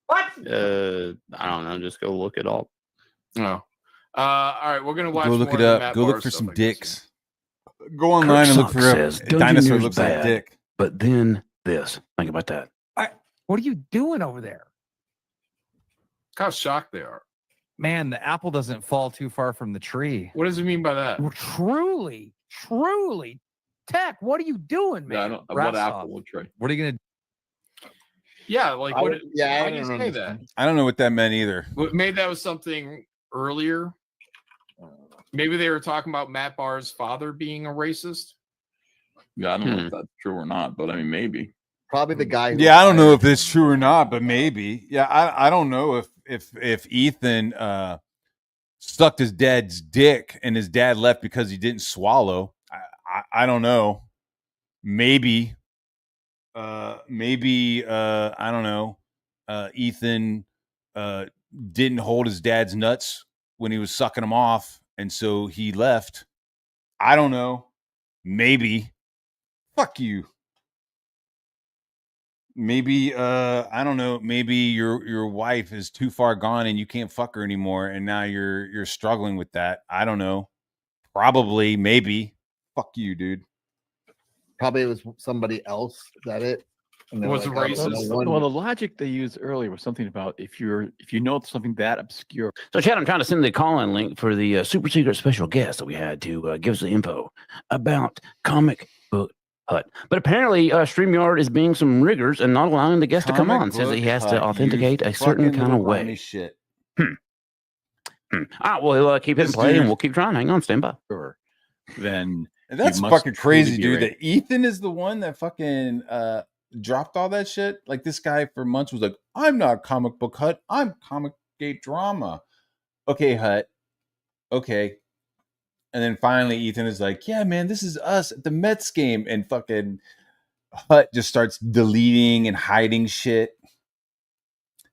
Speaker 2: What?
Speaker 12: I don't know. Just go look it up.
Speaker 11: Oh. All right, we're gonna watch.
Speaker 1: Go look
Speaker 11: more
Speaker 1: it
Speaker 11: of the
Speaker 1: up.
Speaker 11: Matt
Speaker 1: Go
Speaker 11: Barr
Speaker 1: look for
Speaker 11: stuff,
Speaker 1: some
Speaker 11: I guess.
Speaker 1: dicks. Go online and look for
Speaker 2: says,
Speaker 1: a
Speaker 2: "Dungeon
Speaker 1: dinosaur
Speaker 2: Year's
Speaker 1: looks
Speaker 2: bad."
Speaker 1: like dick.
Speaker 2: But then this. Think about that.
Speaker 10: What are you doing over there?
Speaker 11: Look how shocked they are.
Speaker 6: Man, the apple doesn't fall too far from the tree.
Speaker 11: What does it mean by that?
Speaker 10: Well, truly. Tech, what are you doing,
Speaker 3: yeah, I
Speaker 10: man?
Speaker 3: don't. What
Speaker 6: Wraps
Speaker 3: apple
Speaker 6: off.
Speaker 3: will trade?
Speaker 6: What are you gonna
Speaker 11: Yeah, like
Speaker 4: I
Speaker 11: what?
Speaker 4: would- yeah, I
Speaker 11: why do you
Speaker 4: don't
Speaker 11: say that?
Speaker 4: understand.
Speaker 1: I don't know what that meant either.
Speaker 11: What made that was something earlier? Maybe they were talking about Matt Barr's father being a racist.
Speaker 3: Yeah, I don't know if that's true or not, but I mean, maybe.
Speaker 4: Probably the guy. Who
Speaker 1: Yeah, I don't know
Speaker 4: fired
Speaker 1: if it's true or not, but maybe. Yeah, I don't know if Ethan sucked his dad's dick and his dad left because he didn't swallow. I don't know. Maybe I don't know. Ethan didn't hold his dad's nuts when he was sucking them off, and so he left. I don't know. Maybe. Fuck you. Maybe I don't know. Maybe your wife is too far gone and you can't fuck her anymore, and now you're struggling with that. I don't know. Probably, maybe. Fuck you, dude.
Speaker 4: Probably it was somebody else. Is that it? And they're
Speaker 11: Was
Speaker 4: like,
Speaker 11: a
Speaker 4: oh,
Speaker 11: racist.
Speaker 4: no wonder.
Speaker 5: Well, the logic they used earlier was something about if you know something that obscure.
Speaker 2: So, Chad, I'm trying to send the call-in link for the super secret special guest that we had to give us the info about Comic Book Hut. But apparently, StreamYard is being some riggers and not allowing the guest to come
Speaker 1: Comic
Speaker 2: on. Says that he
Speaker 1: Book
Speaker 2: has
Speaker 1: Hut,
Speaker 2: to
Speaker 1: you
Speaker 2: authenticate a certain
Speaker 1: fucking
Speaker 2: kind of
Speaker 1: little grimy
Speaker 2: way.
Speaker 1: shit.
Speaker 2: All right, well, he'll keep hitting
Speaker 1: This
Speaker 2: play
Speaker 1: dude-
Speaker 2: and we'll keep trying. Hang on, stand by.
Speaker 5: Sure. Then
Speaker 1: And that's
Speaker 5: you must
Speaker 1: fucking crazy,
Speaker 5: truly be
Speaker 1: dude. That Ethan is the one that fucking dropped all that shit. Like this guy for months was like, I'm not Comic Book Hut. I'm Comic Gate Drama. Okay, Hut. Okay. And then finally Ethan is like, yeah, man, this is us at the Mets game. And fucking Hut just starts deleting and hiding shit.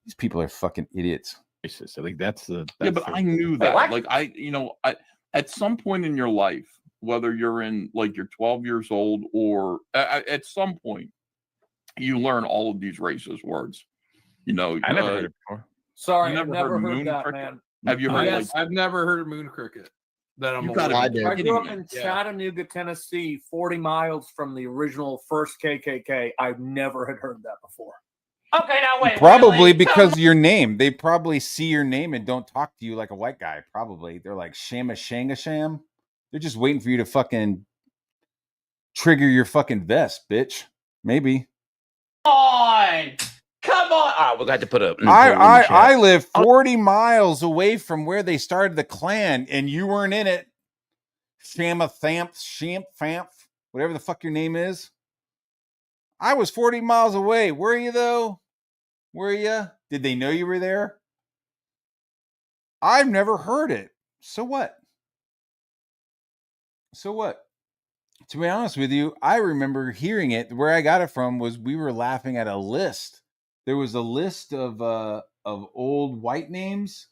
Speaker 1: These people are fucking idiots.
Speaker 5: racist. I think that's the.
Speaker 3: Yeah,
Speaker 5: that's
Speaker 3: but
Speaker 5: the-
Speaker 3: I knew
Speaker 2: Wait,
Speaker 3: that.
Speaker 2: what?
Speaker 3: Like I at some point in your life, whether you're in like you're 12 years old or at some point, you learn all of these racist words. You know,
Speaker 5: I never heard it before.
Speaker 7: Sorry,
Speaker 3: You
Speaker 7: I've
Speaker 3: never
Speaker 7: never
Speaker 3: heard
Speaker 7: heard
Speaker 3: moon
Speaker 7: that,
Speaker 3: cricket?
Speaker 7: man.
Speaker 3: Have you heard
Speaker 7: Yes.
Speaker 3: like
Speaker 11: I've never heard of moon cricket. That I'm
Speaker 3: You
Speaker 11: aware
Speaker 3: gotta
Speaker 11: of.
Speaker 3: be
Speaker 4: I
Speaker 7: I
Speaker 3: kidding
Speaker 7: grew up
Speaker 3: me.
Speaker 7: in
Speaker 11: Yeah.
Speaker 7: Chattanooga, Tennessee, 40 miles from the original first KKK. I've never had heard that before.
Speaker 2: Okay, now wait.
Speaker 1: Probably because of your name. They probably see your name and don't talk to you like a white guy. Probably. They're like Shama Shanga Sham. They're just waiting for you to fucking trigger your fucking vest, bitch. Maybe.
Speaker 2: Come on. Come on. All right, we'll have to put up.
Speaker 1: I live 40 miles away from where they started the clan, and you weren't in it. Shama Thamp, Shamp, Famp, whatever the fuck your name is. I was 40 miles away. Were you though? Were you? Did they know you were there? I've never heard it. So what? So what? To be honest with you, I remember hearing it. Where I got it from was we were laughing at a list. There was a list of old white names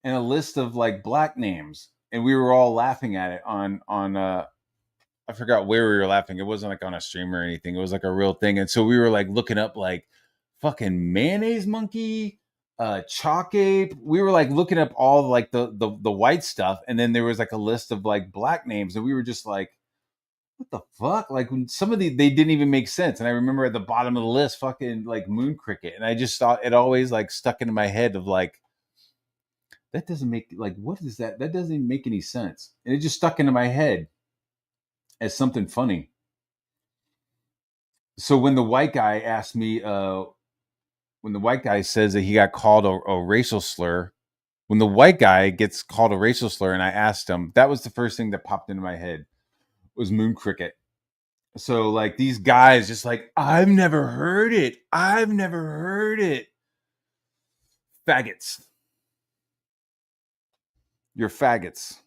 Speaker 1: and a list of like black names, and we were all laughing at it on I forgot where we were laughing. It wasn't like on a stream or anything. It was like a real thing. And so we were like looking up like fucking mayonnaise monkey, chalk ape. We were like looking up all like the white stuff, and then there was like a list of like black names, and we were just like, what the fuck? Like when some of they didn't even make sense. And I remember at the bottom of the list, fucking like moon cricket, and I just thought it always like stuck into my head of like, that doesn't make like, what is that? That doesn't even make any sense, and it just stuck into my head as something funny. So when the white guy asked me, when the white guy says that he got called a racial slur, when the white guy gets called a racial slur, and I asked him, that was the first thing that popped into my head was moon cricket. So like these guys just like, I've never heard it. I've never heard it. Faggots. You're faggots.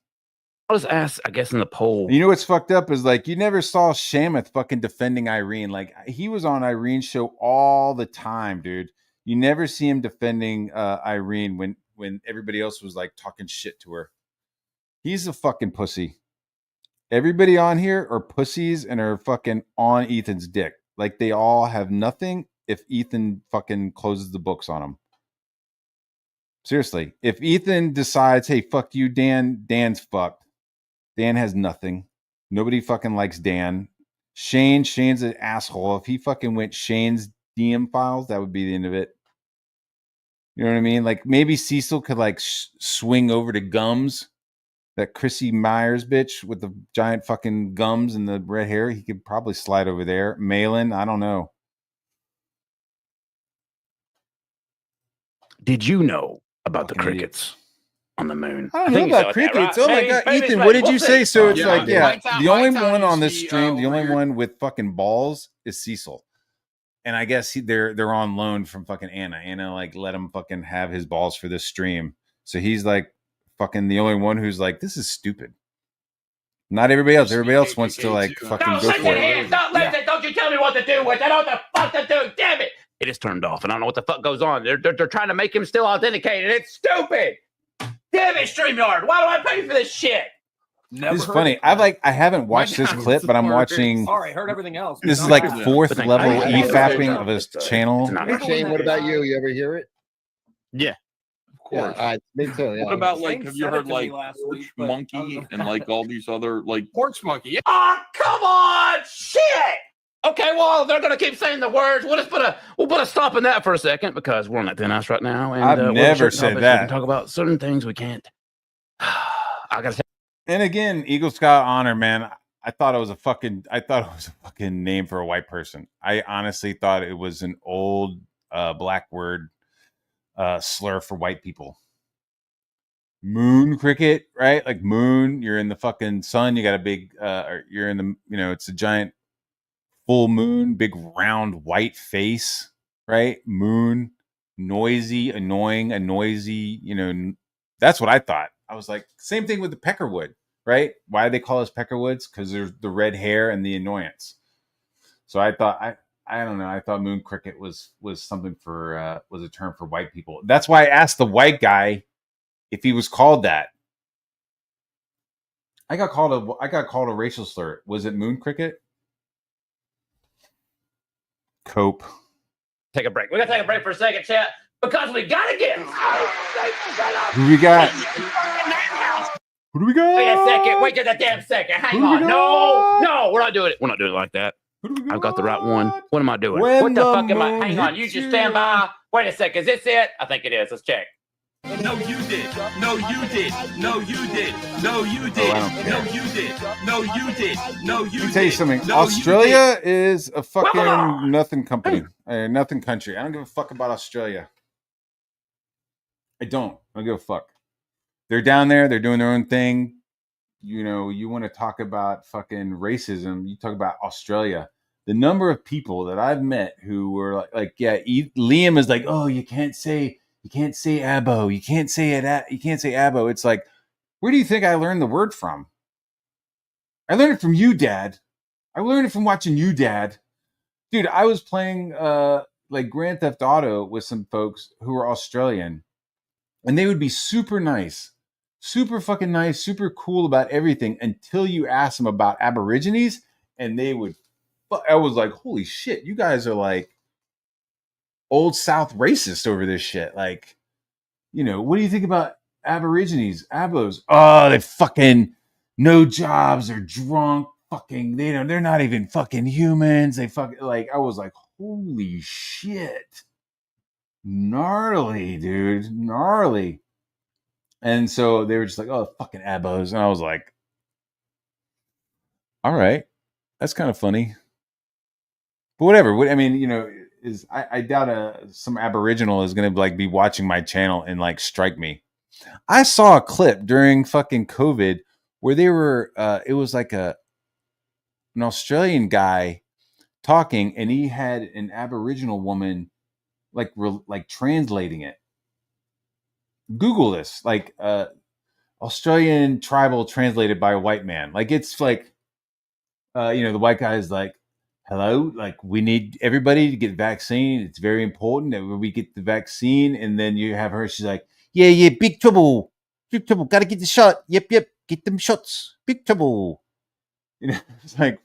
Speaker 2: I was asked, I guess, in the poll.
Speaker 1: You know what's fucked up is like you never saw Shamuth fucking defending Irene. Like he was on Irene's show all the time, dude. You never see him defending Irene when everybody else was like talking shit to her. He's a fucking pussy. Everybody on here are pussies and are fucking on Ethan's dick. Like they all have nothing if Ethan fucking closes the books on them. Seriously, if Ethan decides, hey, fuck you, Dan, Dan's fucked. Dan has nothing. Nobody fucking likes Dan. Shane's an asshole. If he fucking went Shane's DM files, that would be the end of it. You know what I mean? Like maybe Cecil could like swing over to Gums, that Chrissy Myers bitch with the giant fucking gums and the red hair. He could probably slide over there. Malin, I don't know.
Speaker 2: Did you know about the crickets on the moon?
Speaker 1: I don't know about crickets. Oh my god, Ethan, what did you say? So it's like, yeah, the only one on this stream, the only one with fucking balls is Cecil. And I guess they're on loan from fucking Anna. Anna like let him fucking have his balls for this stream. So he's like fucking the only one who's like, this is stupid. Not everybody else. Everybody else wants to like fucking go for it.
Speaker 2: Don't listen. Don't you tell me what to do with it. I don't know what the fuck to do. Damn it. It is turned off, and I don't know what the fuck goes on. They're trying to make him still authenticated. It's stupid. Damn it, StreamYard. Why do I pay for this shit?
Speaker 1: It's funny. I haven't watched this clip, but I'm watching.
Speaker 7: Sorry, I heard everything else.
Speaker 1: This is like fourth level EFAPing of his channel.
Speaker 4: Shane, what about you? You ever hear it?
Speaker 5: Yeah.
Speaker 4: Yeah, me too. Yeah.
Speaker 3: What about like, have you heard like Porch Monkey and like all these other like
Speaker 11: Porch Monkey? Yeah.
Speaker 2: Oh, come on, shit. Okay, well, they're gonna keep saying the words. We'll put a stop in that for a second because we're on that thin ice right now. And
Speaker 1: I've never said that.
Speaker 2: We can talk about certain things we can't. I gotta say.
Speaker 1: And again, Eagle Scout Honor, man. I thought it was a fucking name for a white person. I honestly thought it was an old black word slur for white people. Moon cricket, right? Like moon, you're in the fucking sun. You got a big, you're in the, it's a giant full moon, big round white face, right? Moon, noisy, annoying, a noisy, that's what I thought. I was like, same thing with the peckerwood, right? Why do they call us peckerwoods? Because there's the red hair and the annoyance. So I thought, I don't know. I thought moon cricket was something for, was a term for white people. That's why I asked the white guy if he was called that. I got called a racial slur. Was it moon cricket? Cope.
Speaker 2: Take a break. We gotta take a break for a second, chat, because we gotta get.
Speaker 1: Who we got? Who do we got?
Speaker 2: Wait a second. Wait just a damn second. Hang on. No, we're not doing it. We're not doing it like that. I've got the right one. What am I doing? What the fuck am I? Hang on. You just stand by. Wait a second. Is this it? I think it is. Let's check.
Speaker 13: No, you did. No, you did. No, you did. No, you did. No, you did. No, you did. No, you did.
Speaker 1: Let me tell you something. Australia is a fucking nothing company. Nothing country. I don't give a fuck about Australia. I don't give a fuck. They're down there. They're doing their own thing. You want to talk about fucking racism. You talk about Australia. The number of people that I've met who were like, yeah, Liam is like, oh, you can't say abo. You can't say it. You can't say abo. It's like, where do you think I learned the word from? I learned it from you, Dad. I learned it from watching you, Dad. Dude, I was playing like Grand Theft Auto with some folks who were Australian, and they would be super nice, super fucking nice, super cool about everything until you ask them about Aborigines, and they would. I was like, holy shit, you guys are like old South racist over this shit. Like, you know, what do you think about Aborigines, Abos? Oh, they fucking no jobs, they're drunk, fucking, they're not even fucking humans. They fucking, like, I was like, holy shit. Gnarly, dude. Gnarly. And so they were just like, oh, fucking Abos. And I was like, all right, that's kind of funny. But whatever. I mean, you know, I doubt some Aboriginal is gonna like be watching my channel and like strike me. I saw a clip during fucking COVID where they were it was like an Australian guy talking, and he had an Aboriginal woman like translating it. Google this, like Australian tribal translated by a white man. Like it's like you know, the white guy is like, hello, like we need everybody to get vaccine. It's very important that we get the vaccine. And then you have her, she's like, yeah, big trouble, gotta get the shot. Yep, get them shots, big trouble. You know, it's like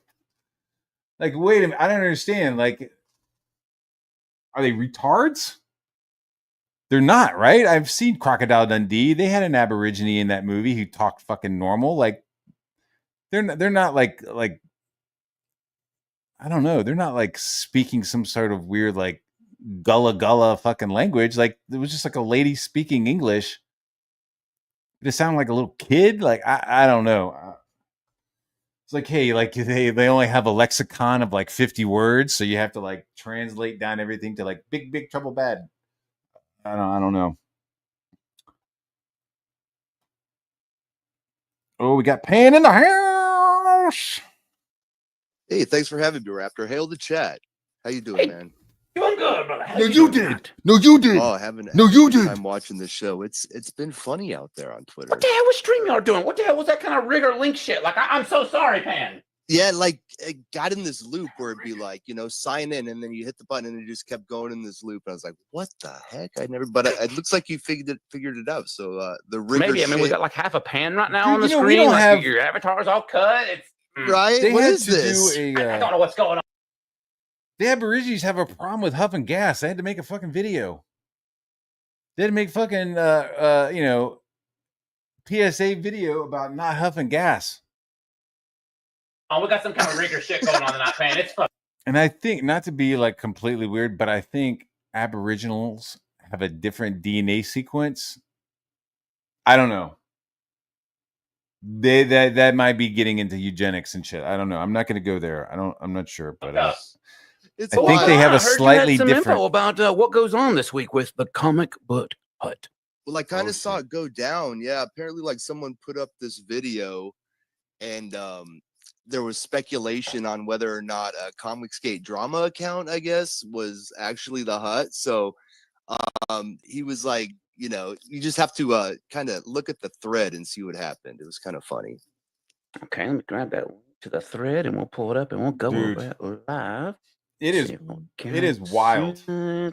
Speaker 1: wait a minute, I don't understand. Like, are they retards? They're not, right? I've seen Crocodile Dundee. They had an Aborigine in that movie who talked fucking normal. Like, they're not like I don't know. They're not like speaking some sort of weird like gullah fucking language. Like it was just like a lady speaking English. Did it sound like a little kid? Like I don't know. It's like, hey, like they only have a lexicon of like 50 words, so you have to like translate down everything to like big trouble bad. I don't know. Oh, we got Pan in the house.
Speaker 14: Hey, thanks for having me, Raptor. Hail the chat. How you doing, man?
Speaker 2: Doing good, brother.
Speaker 14: No, you did.
Speaker 2: No, you did.
Speaker 14: Oh, having
Speaker 2: No, you did.
Speaker 14: time watching the show. It's been funny out there on Twitter.
Speaker 2: What the hell was StreamYard doing? What the hell was that kind of rigor link shit? Like, I'm so sorry, Pan.
Speaker 14: Yeah, like it got in this loop where it'd be like, you know, sign in, and then you hit the button, and it just kept going in this loop. And I was like, what the heck? I never. But it looks like you figured it out. So the rigor.
Speaker 2: Maybe. I mean, we got like half a Pan right now on the
Speaker 1: you know,
Speaker 2: screen.
Speaker 1: we don't
Speaker 2: like,
Speaker 1: have
Speaker 2: your avatar's all cut. It's
Speaker 14: right.
Speaker 1: They
Speaker 14: What
Speaker 1: had
Speaker 14: is
Speaker 1: to
Speaker 14: this?
Speaker 1: do
Speaker 2: I don't know what's going on.
Speaker 1: The Aborigines have a problem with huffing gas. They had to make a fucking video. They had to make fucking you know, PSA video about not huffing gas.
Speaker 2: Oh, we got some kind of rigor shit going on tonight, Pan. It's fun.
Speaker 1: And I think, not to be like completely weird, but I think Aboriginals have a different DNA sequence. I don't know. That might be getting into eugenics and shit. I don't know. I'm not going to go there. I'm not sure, but I think they have a slightly different
Speaker 2: info about what goes on this week with the Comic Book Hut.
Speaker 14: Well, I kind of saw it go down. Yeah, apparently, like someone put up this video, and there was speculation on whether or not a Comicsgate drama account, I guess, was actually the Hut. So he was like, you know, you just have to kind of look at the thread and see what happened. It was kind of funny.
Speaker 2: Okay, let me grab that to the thread, and we'll pull it up, and we'll go over it live.
Speaker 1: It is wild.
Speaker 2: I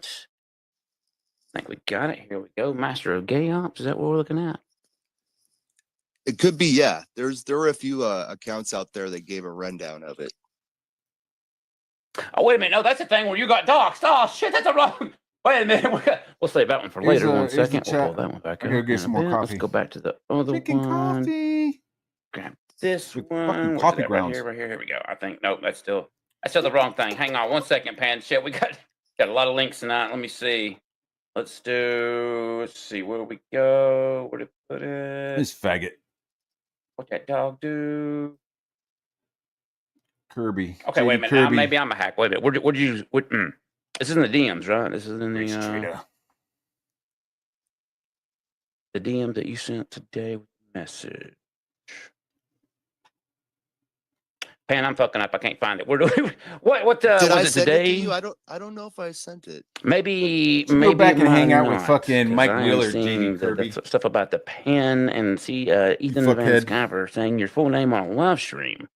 Speaker 2: think we got it. Here we go. Master of Gay Ops. Is that what we're looking at?
Speaker 14: It could be, yeah. There were a few accounts out there that gave a rundown of it.
Speaker 2: Oh, wait a minute. No, that's the thing where you got doxxed. Oh, shit, that's a wrong. Wait a minute. We'll save that one for later. 1 second. We'll pull that one back up.
Speaker 1: Go get some more coffee.
Speaker 2: Let's go back to the other one.
Speaker 1: Coffee.
Speaker 2: Grab this one.
Speaker 1: Coffee
Speaker 2: grounds. Right here. Here we go. I think, nope, that's still the wrong thing. Hang on 1 second, Pan. Shit, we got a lot of links tonight. Let me see. Let's see where we go. Where to put it?
Speaker 1: This faggot.
Speaker 2: What that dog do?
Speaker 1: Kirby.
Speaker 2: Okay,
Speaker 1: JD
Speaker 2: wait a minute.
Speaker 1: Kirby.
Speaker 2: Maybe I'm a hack. Wait a minute. What did you? This is in the DMs, right? This is in the DM that you sent today with the message. Pan, I'm fucking up. I can't find it. Where do we? What?
Speaker 14: Did I
Speaker 2: was it
Speaker 14: send
Speaker 2: today?
Speaker 14: it to you? I don't know if I sent it.
Speaker 2: Maybe
Speaker 1: go back and hang out with
Speaker 2: not,
Speaker 1: fucking
Speaker 2: 'cause
Speaker 1: Mike
Speaker 2: I am
Speaker 1: Wheeler,
Speaker 2: seeing
Speaker 1: JD Kirby.
Speaker 2: the stuff about the pen, and see Ethan Van
Speaker 1: Fuckhead.
Speaker 2: Sciver saying your full name on a live stream.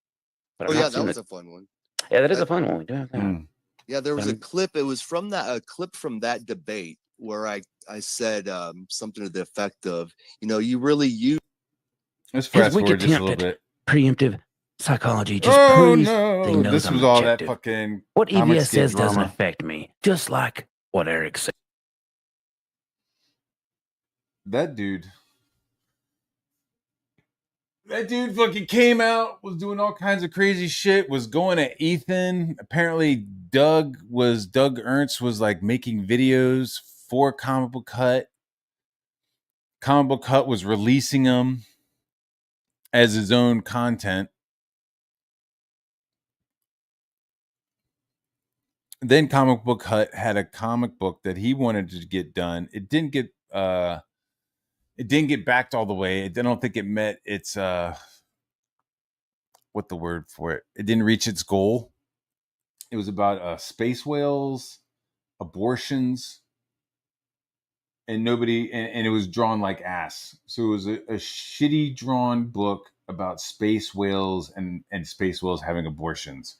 Speaker 2: But
Speaker 14: Oh
Speaker 2: I've
Speaker 14: yeah,
Speaker 2: not
Speaker 14: that
Speaker 2: seen
Speaker 14: was
Speaker 2: it.
Speaker 14: a fun one.
Speaker 2: Yeah, that is a fun one. We do have that.
Speaker 1: Mm.
Speaker 14: Yeah, there was a
Speaker 2: Um,
Speaker 14: clip. It was from a clip from that debate where I said something to the effect of, you really use.
Speaker 1: Let's
Speaker 2: His
Speaker 1: fast
Speaker 2: weak
Speaker 1: forward just a
Speaker 2: attempt
Speaker 1: little
Speaker 2: at
Speaker 1: bit.
Speaker 2: preemptive psychology just
Speaker 1: Oh
Speaker 2: proves that he
Speaker 1: no!
Speaker 2: knows
Speaker 1: This
Speaker 2: I'm
Speaker 1: was all that
Speaker 2: objective.
Speaker 1: fucking
Speaker 2: What
Speaker 1: comic
Speaker 2: EVS
Speaker 1: skate
Speaker 2: says doesn't
Speaker 1: drama.
Speaker 2: affect me, just like what Eric said.
Speaker 1: That dude fucking came out, was doing all kinds of crazy shit, was going at Ethan. Apparently Doug Ernst was like making videos for Comic Book Hut. Comic Book Hut was releasing them as his own content. Then Comic Book Hut had a comic book that he wanted to get done. It didn't get backed all the way. I don't think it met its what the word for it. It didn't reach its goal. It was about space whales, abortions, and nobody and it was drawn like ass. So it was a shitty drawn book about space whales and space whales having abortions.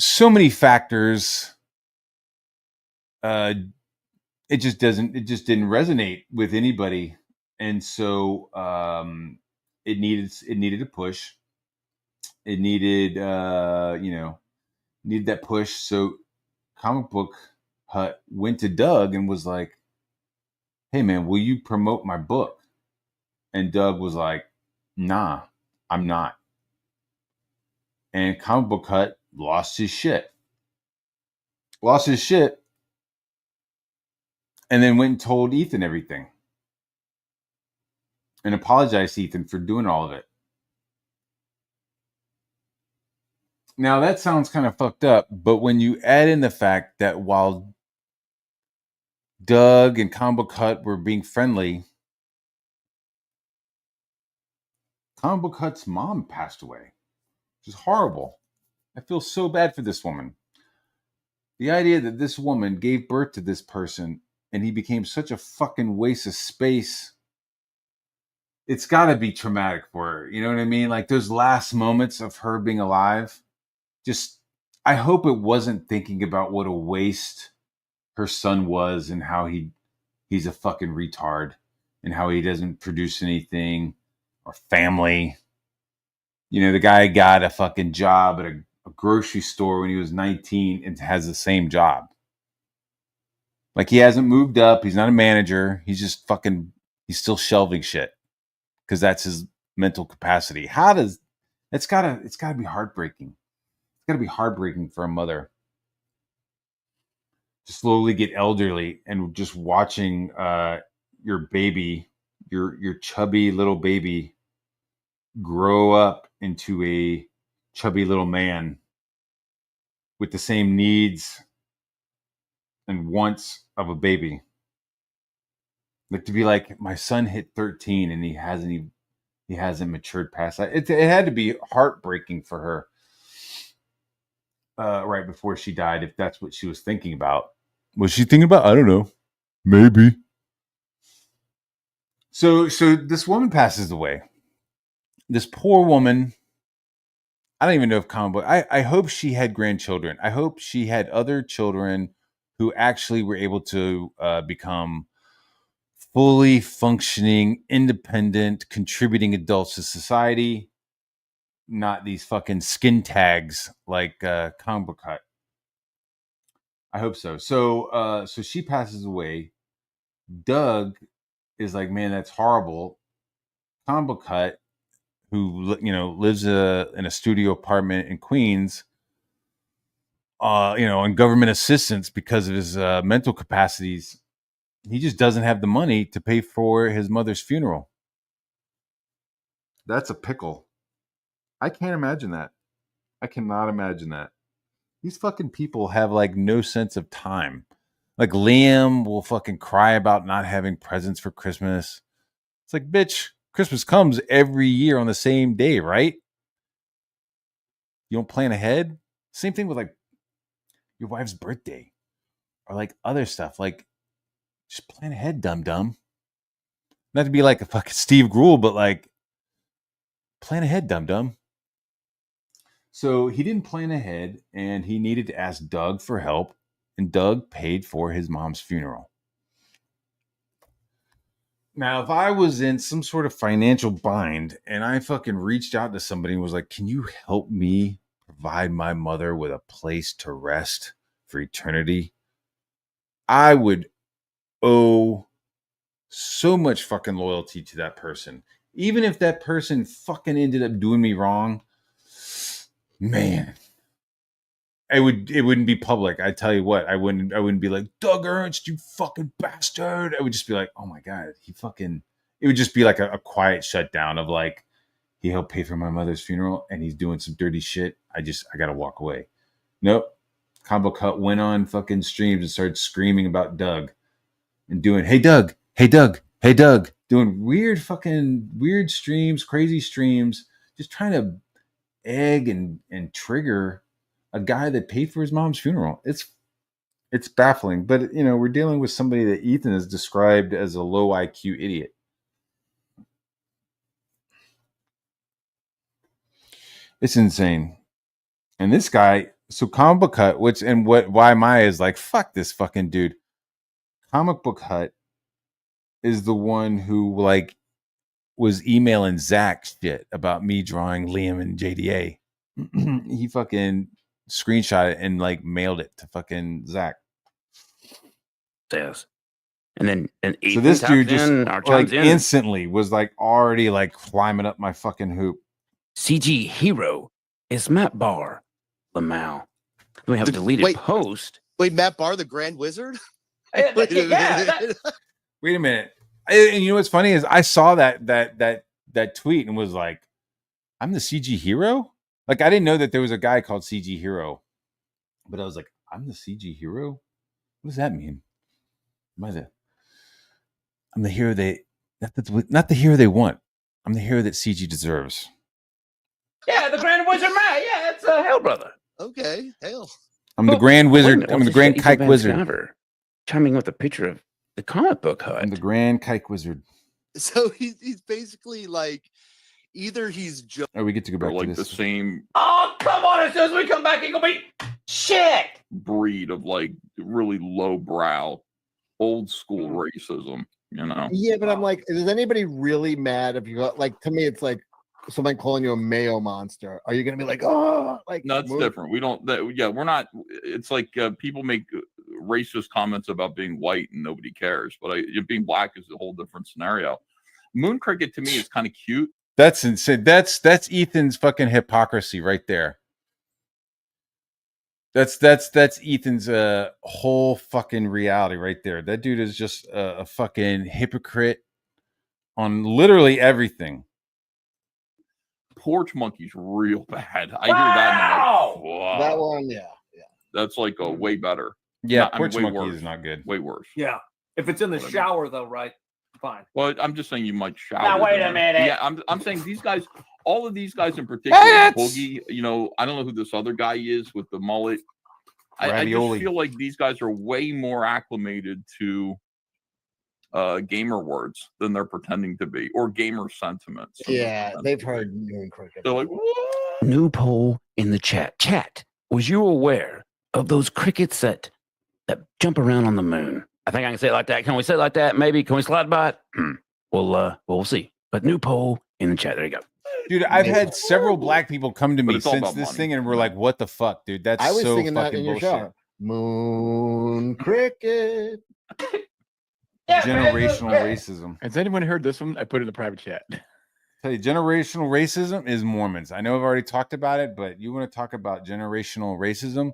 Speaker 1: So many factors. It just didn't resonate with anybody, and so it needed a push. It needed needed that push. So Comic Book Hut went to Doug and was like, "Hey man, will you promote my book?" And Doug was like, "Nah, I'm not." And Comic Book Hut lost his shit. And then went and told Ethan everything. And apologized to Ethan for doing all of it. Now that sounds kind of fucked up, but when you add in the fact that while Doug and Comic Book Hut were being friendly, Comic Book Hut's mom passed away, which is horrible. I feel so bad for this woman. The idea that this woman gave birth to this person and he became such a fucking waste of space, it's got to be traumatic for her. You know what I mean? Like those last moments of her being alive, just, I hope it wasn't thinking about what a waste her son was and how he's a fucking retard and how he doesn't produce anything or family. You know, the guy got a fucking job at a grocery store when he was 19 and has the same job. Like he hasn't moved up. He's not a manager. He's just fucking, he's still shelving shit because that's his mental capacity. It's gotta be heartbreaking. It's gotta be heartbreaking for a mother to slowly get elderly and just watching your baby, your chubby little baby grow up into a chubby little man with the same needs and wants of a baby. Like to be like, my son hit 13 and he hasn't matured past that. It had to be heartbreaking for her right before she died, if that's what she was thinking about. Was she thinking about? I don't know. Maybe. So this woman passes away. This poor woman. I don't even know if comic book. I hope she had grandchildren. I hope she had other children who actually were able to become fully functioning, independent, contributing adults to society. Not these fucking skin tags like Comic Book Hut. I hope so. So she passes away. Doug is like, man, that's horrible. Comic Book Hut, who lives in a studio apartment in Queens, on government assistance because of his mental capacities, he just doesn't have the money to pay for his mother's funeral. That's a pickle. I can't imagine that. I cannot imagine that. These fucking people have like no sense of time. Like Liam will fucking cry about not having presents for Christmas. It's like, bitch, Christmas comes every year on the same day, right? You don't plan ahead. Same thing with like your wife's birthday or like other stuff. Like, just plan ahead, dum dum. Not to be like a fucking Steve Gruel, but like, Plan ahead, dum-dum. So he didn't plan ahead, and he needed to ask Doug for help, and Doug paid for his mom's funeral. Now, if I was in some sort of financial bind and I fucking reached out to somebody and was like, can you help me provide my mother with a place to rest for eternity? I would owe so much fucking loyalty to that person. Even if that person fucking ended up doing me wrong, man, it wouldn't be public. I tell you what, I wouldn't be like, Doug Ernst, you fucking bastard. I would just be like, oh my God, it would just be like a quiet shutdown of like, he helped pay for my mother's funeral and he's doing some dirty shit. I gotta walk away. Nope. Combo Cut went on fucking streams and started screaming about Doug and doing, hey Doug, hey Doug, hey Doug, doing weird streams, crazy streams, just trying to egg and trigger a guy that paid for his mom's funeral. It's baffling, but we're dealing with somebody that Ethan has described as a low IQ idiot. It's insane. And this guy, so Comic Book Hut, why Maya is like, fuck this fucking dude. Comic Book Hut is the one who like was emailing Zach shit about me drawing Liam and JDA. He fucking screenshot it and like mailed it to fucking Zach.
Speaker 2: Yes. And then
Speaker 1: So this dude just like instantly was like already like climbing up my fucking hoop.
Speaker 2: CG Hero is Matt Barr, Lamau. We have a deleted post.
Speaker 14: Wait, Matt Barr, the Grand Wizard?
Speaker 1: Wait a minute. And you know what's funny is I saw that tweet and was like, I'm the CG Hero? Like, I didn't know that there was a guy called CG Hero. But I was like, I'm the CG Hero? What does that mean? I'm the hero not the hero they want. I'm the hero that CG deserves.
Speaker 2: Yeah, the Grand Wizard Matt. Yeah, it's a Hell Brother.
Speaker 14: Okay, hell.
Speaker 1: I'm the Grand Wizard. I'm the Grand Kike Wizard.
Speaker 2: Chiming with a picture of the Comic Book Hut.
Speaker 1: I'm the Grand Kike Wizard.
Speaker 14: So he's basically like, either he's just
Speaker 1: we get to go back
Speaker 3: like
Speaker 1: to this.
Speaker 3: the same.
Speaker 2: Oh, come on! As soon as we come back, it's gonna be shit.
Speaker 3: Breed of like really lowbrow, old school racism.
Speaker 4: Yeah, but I'm like, is anybody really mad if you got like? To me, it's like someone calling you a mayo monster. Are you gonna be like, oh, like?
Speaker 3: No, it's different. We don't. We're not. It's like people make racist comments about being white and nobody cares, but being black is a whole different scenario. Moon Cricket to me is kind of cute.
Speaker 1: That's insane. That's Ethan's fucking hypocrisy right there. That's Ethan's whole fucking reality right there. That dude is just a fucking hypocrite on literally everything.
Speaker 3: Porch Monkey's real bad. I hear that. And I'm like, wow.
Speaker 4: That one, yeah.
Speaker 3: That's like a way better.
Speaker 1: Yeah, Porch Monkey is not good.
Speaker 3: Way worse.
Speaker 7: Yeah, if it's in the shower though, right? Fine.
Speaker 3: Well, I'm just saying you might shower.
Speaker 2: Now wait a minute.
Speaker 3: Yeah, I'm saying these guys, all of these guys in particular, Boogie. I don't know who this other guy is with the mullet. I just feel like these guys are way more acclimated to gamer words than they're pretending to be, or gamer sentiments.
Speaker 4: Yeah, they've heard Moon Cricket.
Speaker 3: They're like, what?
Speaker 2: New poll in the chat. Chat, was you aware of those crickets that jump around on the moon? I think I can say it like that. Can we say it like that? Maybe. Can we slide by it? We'll see. But new poll in the chat. There you go.
Speaker 1: Dude, I've had several black people come to me since this thing, and we're like, "What the fuck, dude? That's
Speaker 4: I was
Speaker 1: so
Speaker 4: singing that
Speaker 1: fucking
Speaker 4: in your
Speaker 1: bullshit."
Speaker 4: shower. Moon Cricket.
Speaker 1: Generational racism.
Speaker 5: Has anyone heard this one? I put it in the private chat.
Speaker 1: Tell you, generational racism is Mormons. I know I've already talked about it, but you want to talk about generational racism?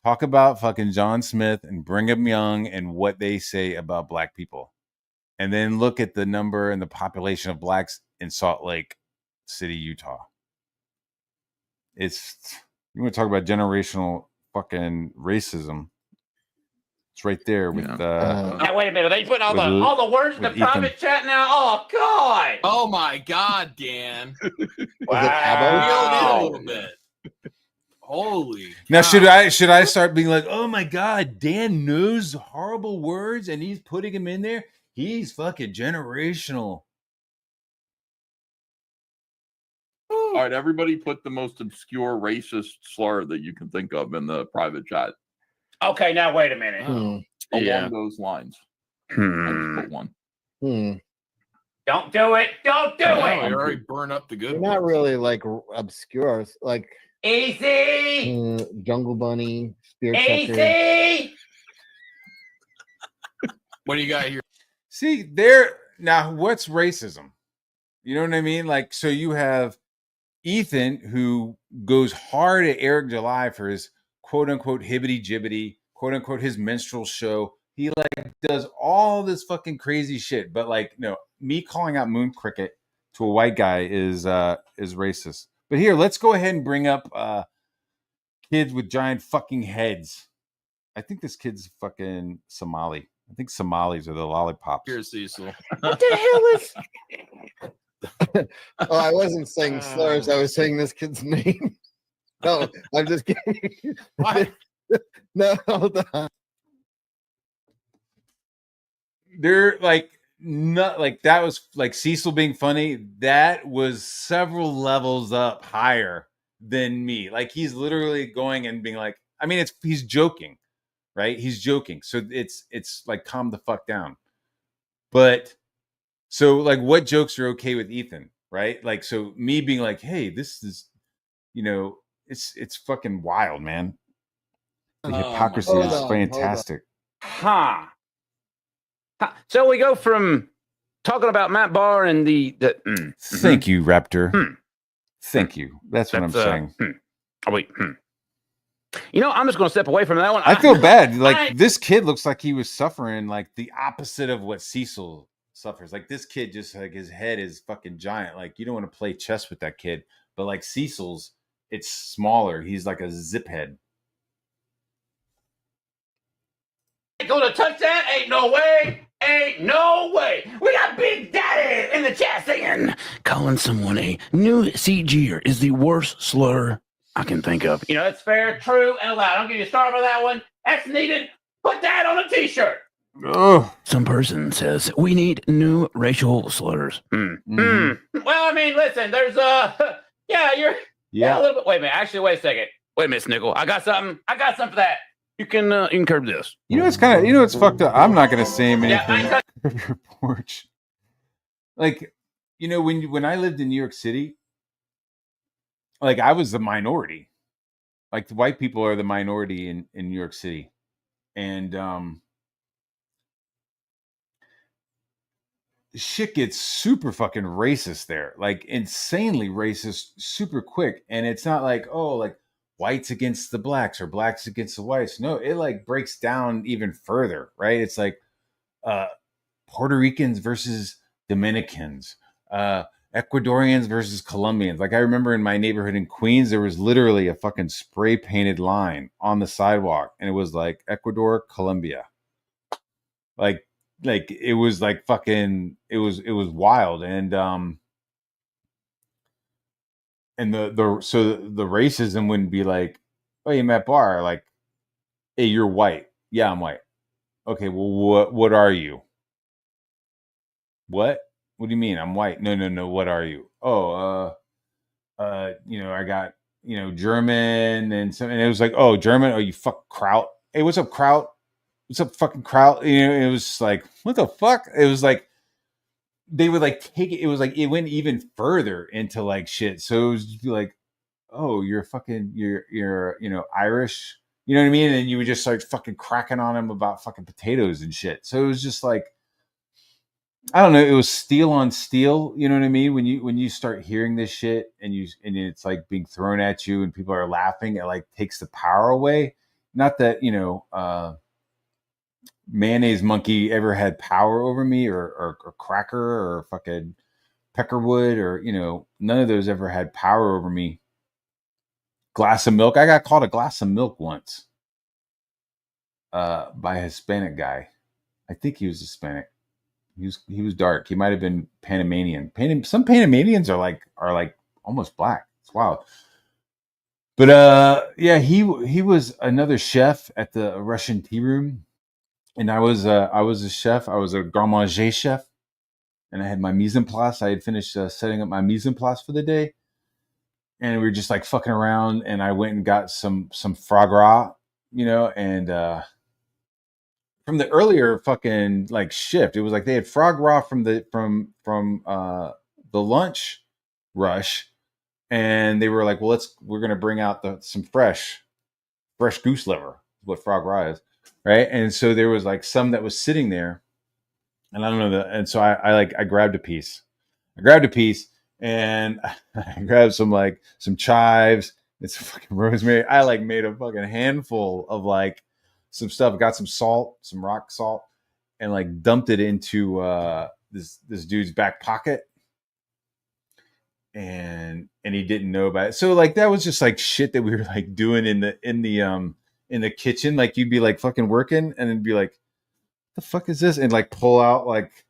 Speaker 1: Talk about fucking John Smith and Brigham Young and what they say about black people. And then look at the number and the population of blacks in Salt Lake City, Utah. You want to talk about generational fucking racism? It's right there with
Speaker 2: now wait a minute. Are they putting all the words in the private chat now? Oh God!
Speaker 11: Oh my God, Dan!
Speaker 2: Wow!
Speaker 11: Reel it in a little bit. Holy!
Speaker 1: Now should I start being like, oh my God, Dan knows horrible words and he's putting them in there? He's fucking generational.
Speaker 3: right, everybody put the most obscure racist slur that you can think of in the private chat.
Speaker 2: Okay, now wait a minute.
Speaker 3: Along those lines. I just put one.
Speaker 2: Don't do it. Don't do
Speaker 11: Oh,
Speaker 2: it.
Speaker 11: you already burn up the good
Speaker 4: They're
Speaker 11: ones.
Speaker 4: not really like obscure. Like
Speaker 2: Easy.
Speaker 4: Jungle Bunny, Spear Checker.
Speaker 2: Easy.
Speaker 11: What do you got here?
Speaker 1: See, there now what's racism? You know what I mean? Like, so you have Ethan who goes hard at Eric July for his quote unquote hibbity jibbity, quote unquote his minstrel show. He like does all this fucking crazy shit, but like, no, me calling out Moon Cricket to a white guy is racist. But here, let's go ahead and bring up kids with giant fucking heads. I think this kid's fucking Somali. I think Somalis are the lollipops.
Speaker 11: Here's Cecil.
Speaker 2: What the hell is?
Speaker 4: Oh, I wasn't saying slurs. I was saying this kid's name. No, I'm just kidding.
Speaker 11: What?
Speaker 4: No, hold on.
Speaker 1: They're like not like that was like Cecil being funny. That was several levels up higher than me. Like he's literally going and being like, I mean, he's joking, right? He's joking. So it's like calm the fuck down. But so like what jokes are okay with Ethan, right? Like so me being like, hey, this is, you know, it's fucking wild, man. The hypocrisy is fantastic.
Speaker 2: Huh. So we go from talking about Matt Barr and the
Speaker 1: Thank you, Raptor. Thank you. That's what I'm saying.
Speaker 2: Oh, wait. You know, I'm just going to step away from that one.
Speaker 1: I feel bad. Like this kid looks like he was suffering like the opposite of what Cecil suffers. Like this kid just like his head is fucking giant. Like you don't want to play chess with that kid. But like Cecil's, it's smaller. He's like a zip head.
Speaker 2: Gonna touch that? Ain't no way. Ain't no way. We got Big Daddy in the chat saying, calling someone a new CGer is the worst slur I can think of. You know, it's fair, true, and allowed. I'll give you a star for that one. That's needed. Put that on a t-shirt.
Speaker 1: Oh.
Speaker 2: Some person says we need new racial slurs. Well, I mean, listen, there's yeah, a little bit. Wait a minute. Actually, wait a second. Wait a minute, Snickle. I got something for that. You can curb this.
Speaker 1: You know, it's kind of, you know, it's fucked up. I'm not going to say anything. Curb your porch. Like, you know, when I lived in New York City, like I was the minority. Like the white people are the minority in New York City. And shit gets super fucking racist there. Like insanely racist super quick. And it's not like, oh, like whites against the blacks or blacks against the whites. No, it like breaks down even further, right? It's like Puerto Ricans versus Dominicans, Ecuadorians versus Colombians. Like I remember in my neighborhood in Queens, there was literally a fucking spray painted line on the sidewalk, and it was like Ecuador, Colombia. Like it was like fucking it was wild. And the racism wouldn't be like, oh, you met Barr, like, hey, you're white. Yeah, I'm white. Okay, well, what are you? What do you mean? I'm white. No. What are you? Oh, you know, I got, you know, German and it was like, oh, German. Oh, you fuck Kraut. Hey, what's up, Kraut? What's up, fucking Kraut? You know, it was like, what the fuck? It was like, they would like take it. It was like, it went even further into like shit. So it was just like, oh, you're fucking, you're, you know, Irish. You know what I mean? And you would just start fucking cracking on him about fucking potatoes and shit. So it was just like, I don't know. It was steel on steel. You know what I mean? When you start hearing this shit and it's like being thrown at you and people are laughing, it like takes the power away. Not that, you know, Mayonnaise Monkey ever had power over me or Cracker or fucking Peckerwood or, you know, none of those ever had power over me. Glass of milk. I got called a glass of milk once by a Hispanic guy. I think he was Hispanic. He was dark. He might have been Panamanian. Some Panamanians are like almost black. It's wild. But yeah, he was another chef at the Russian tea room. And I was a chef. I was a grand manger chef, and I had my mise en place. I had finished setting up my mise en place for the day, and we were just like fucking around, and I went and got some frog raw, you know, and from the earlier fucking like shift, it was like they had frog raw from the lunch rush, and they were like, well, we're gonna bring out some fresh goose liver, what frog raw is, right? And so there was like some that was sitting there, and I don't know and so I grabbed a piece. And I grabbed some chives and some fucking rosemary. I like made a fucking handful of like some stuff. Got some salt, some rock salt, and like dumped it into this dude's back pocket. And he didn't know about it. So like that was just like shit that we were like doing in the kitchen. Like you'd be like fucking working and then be like, the fuck is this? And like pull out like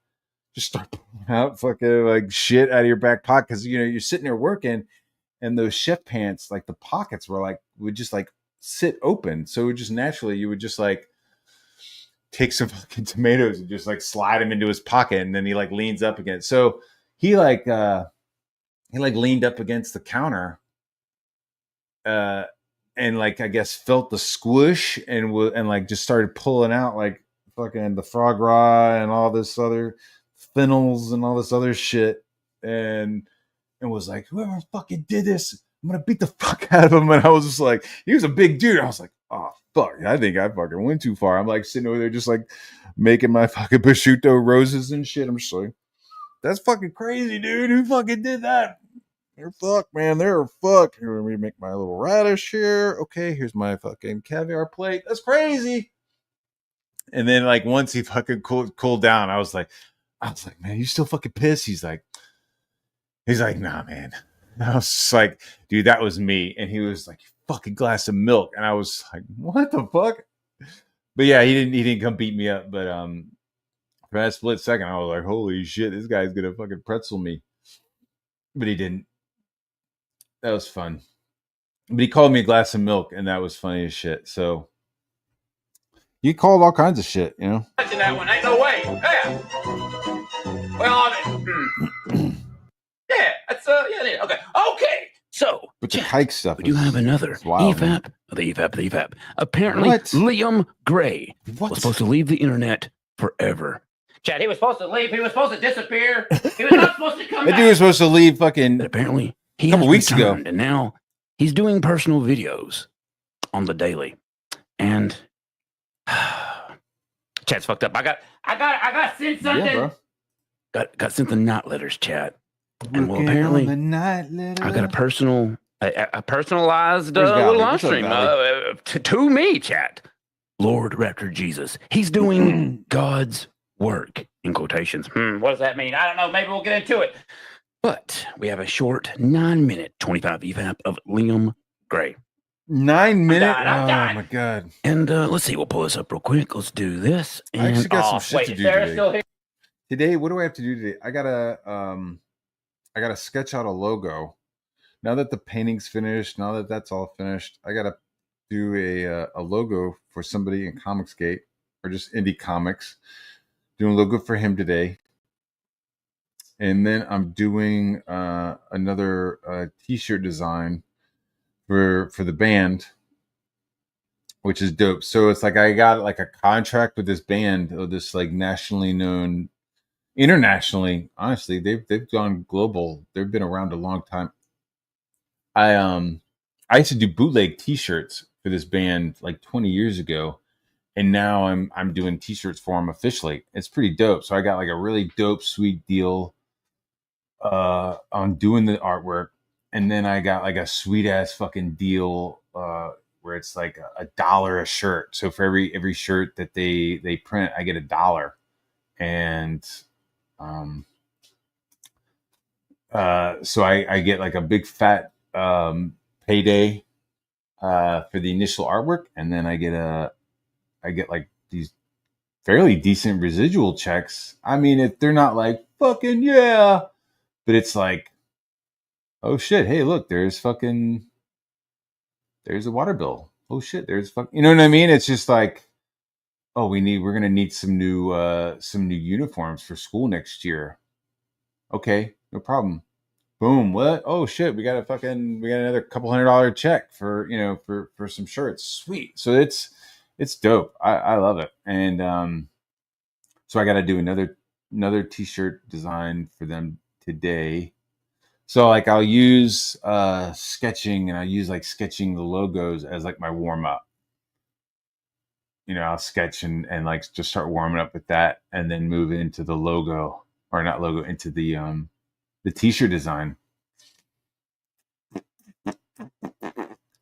Speaker 1: just start pulling out fucking like shit out of your back pocket, because you know you're sitting there working, and those chef pants, like the pockets would just like sit open, so it would just naturally you would just like take some fucking tomatoes and just like slide them into his pocket, and then he like leans up against. So he leaned up against the counter, and like I guess felt the squish and like just started pulling out like fucking the frog raw and all this other fennels and all this other shit, and was like, whoever fucking did this, I'm gonna beat the fuck out of him. And I was just like, he was a big dude. I was like, oh fuck, I think I fucking went too far. I'm like sitting over there just like making my fucking prosciutto roses and shit. I'm just like, that's fucking crazy, dude. Who fucking did that? They're fucked, man. They're fucked. Let me make my little radish here. Okay, here's my fucking caviar plate. That's crazy. And then like once he fucking cooled down, I was like, man, you still fucking pissed? He's like, nah, man. And I was just like, dude, that was me. And he was like, fucking glass of milk. And I was like, what the fuck? But yeah, he didn't come beat me up. But for that split second, I was like, holy shit, this guy's gonna fucking pretzel me. But he didn't. That was fun. But he called me a glass of milk, and that was funny as shit. So he called all kinds of shit, you know.
Speaker 13: Touching that one, ain't no way. Yeah. Well, I mean, yeah, that's yeah, okay.
Speaker 2: So,
Speaker 1: but the kike stuff.
Speaker 2: We do have another EFAP. The EFAP. Apparently,
Speaker 13: What?
Speaker 2: Liam Gray was supposed to leave the internet forever.
Speaker 12: Chad, he was supposed to leave. He was supposed to disappear. He was not supposed to come
Speaker 1: That
Speaker 12: back.
Speaker 1: dude was supposed to leave fucking.
Speaker 2: But apparently, he
Speaker 1: a couple
Speaker 2: has
Speaker 1: weeks ago.
Speaker 2: returned, and now he's doing personal videos on the daily. And Chad's fucked up. I got sent something.
Speaker 1: Yeah, bro.
Speaker 2: Got sent the night letters, Chad. And well, apparently, I got a personalized
Speaker 1: Where's
Speaker 2: little
Speaker 1: Valley?
Speaker 2: live
Speaker 1: What's up,
Speaker 2: stream
Speaker 1: Valley?
Speaker 2: to me, Chad. Lord Raptor Jesus. He's doing God's work in quotations.
Speaker 12: What does that mean? I don't know. Maybe we'll get into it.
Speaker 2: But we have a short 9-minute 25 EFAP of Liam Gray.
Speaker 1: 9 minutes?
Speaker 12: I'm done.
Speaker 1: Oh my god.
Speaker 2: And let's see, we'll pull this up real quick. Let's do this. And
Speaker 1: I actually got some shit to do
Speaker 12: Sarah's
Speaker 1: today.
Speaker 12: still here.
Speaker 1: Today, what do I have to do today? I gotta sketch out a logo. Now that the painting's finished, now that that's all finished, I gotta do a logo for somebody in Comicsgate or just indie comics. Doing a logo for him today. And then I'm doing another t-shirt design for the band, which is dope. So it's like I got like a contract with this band, or this like nationally known, internationally. Honestly, they've gone global. They've been around a long time. I used to do bootleg t-shirts for this band like 20 years ago. And now I'm doing t-shirts for them officially. It's pretty dope. So I got like a really dope, sweet deal on doing the artwork. And then I got like a sweet ass fucking deal where it's like $1 a shirt. So for every shirt that they print, I get $1. And so I get like a big fat payday for the initial artwork, and then I get like these fairly decent residual checks. I mean, if they're not like fucking yeah, but it's like, oh shit, hey look, there's a water bill. Oh shit, there's fucking, you know what I mean? It's just like, oh, we're gonna need some new uniforms for school next year. Okay, no problem. Boom. What? Oh shit. We got another couple $100 check for, for some shirts. Sweet. So it's dope. I love it. And, so I got to do another t-shirt design for them today. So like I'll use, sketching, and I use like sketching the logos as like my warm up. I'll sketch and like just start warming up with that, and then move into the logo, or not logo, into the t-shirt design,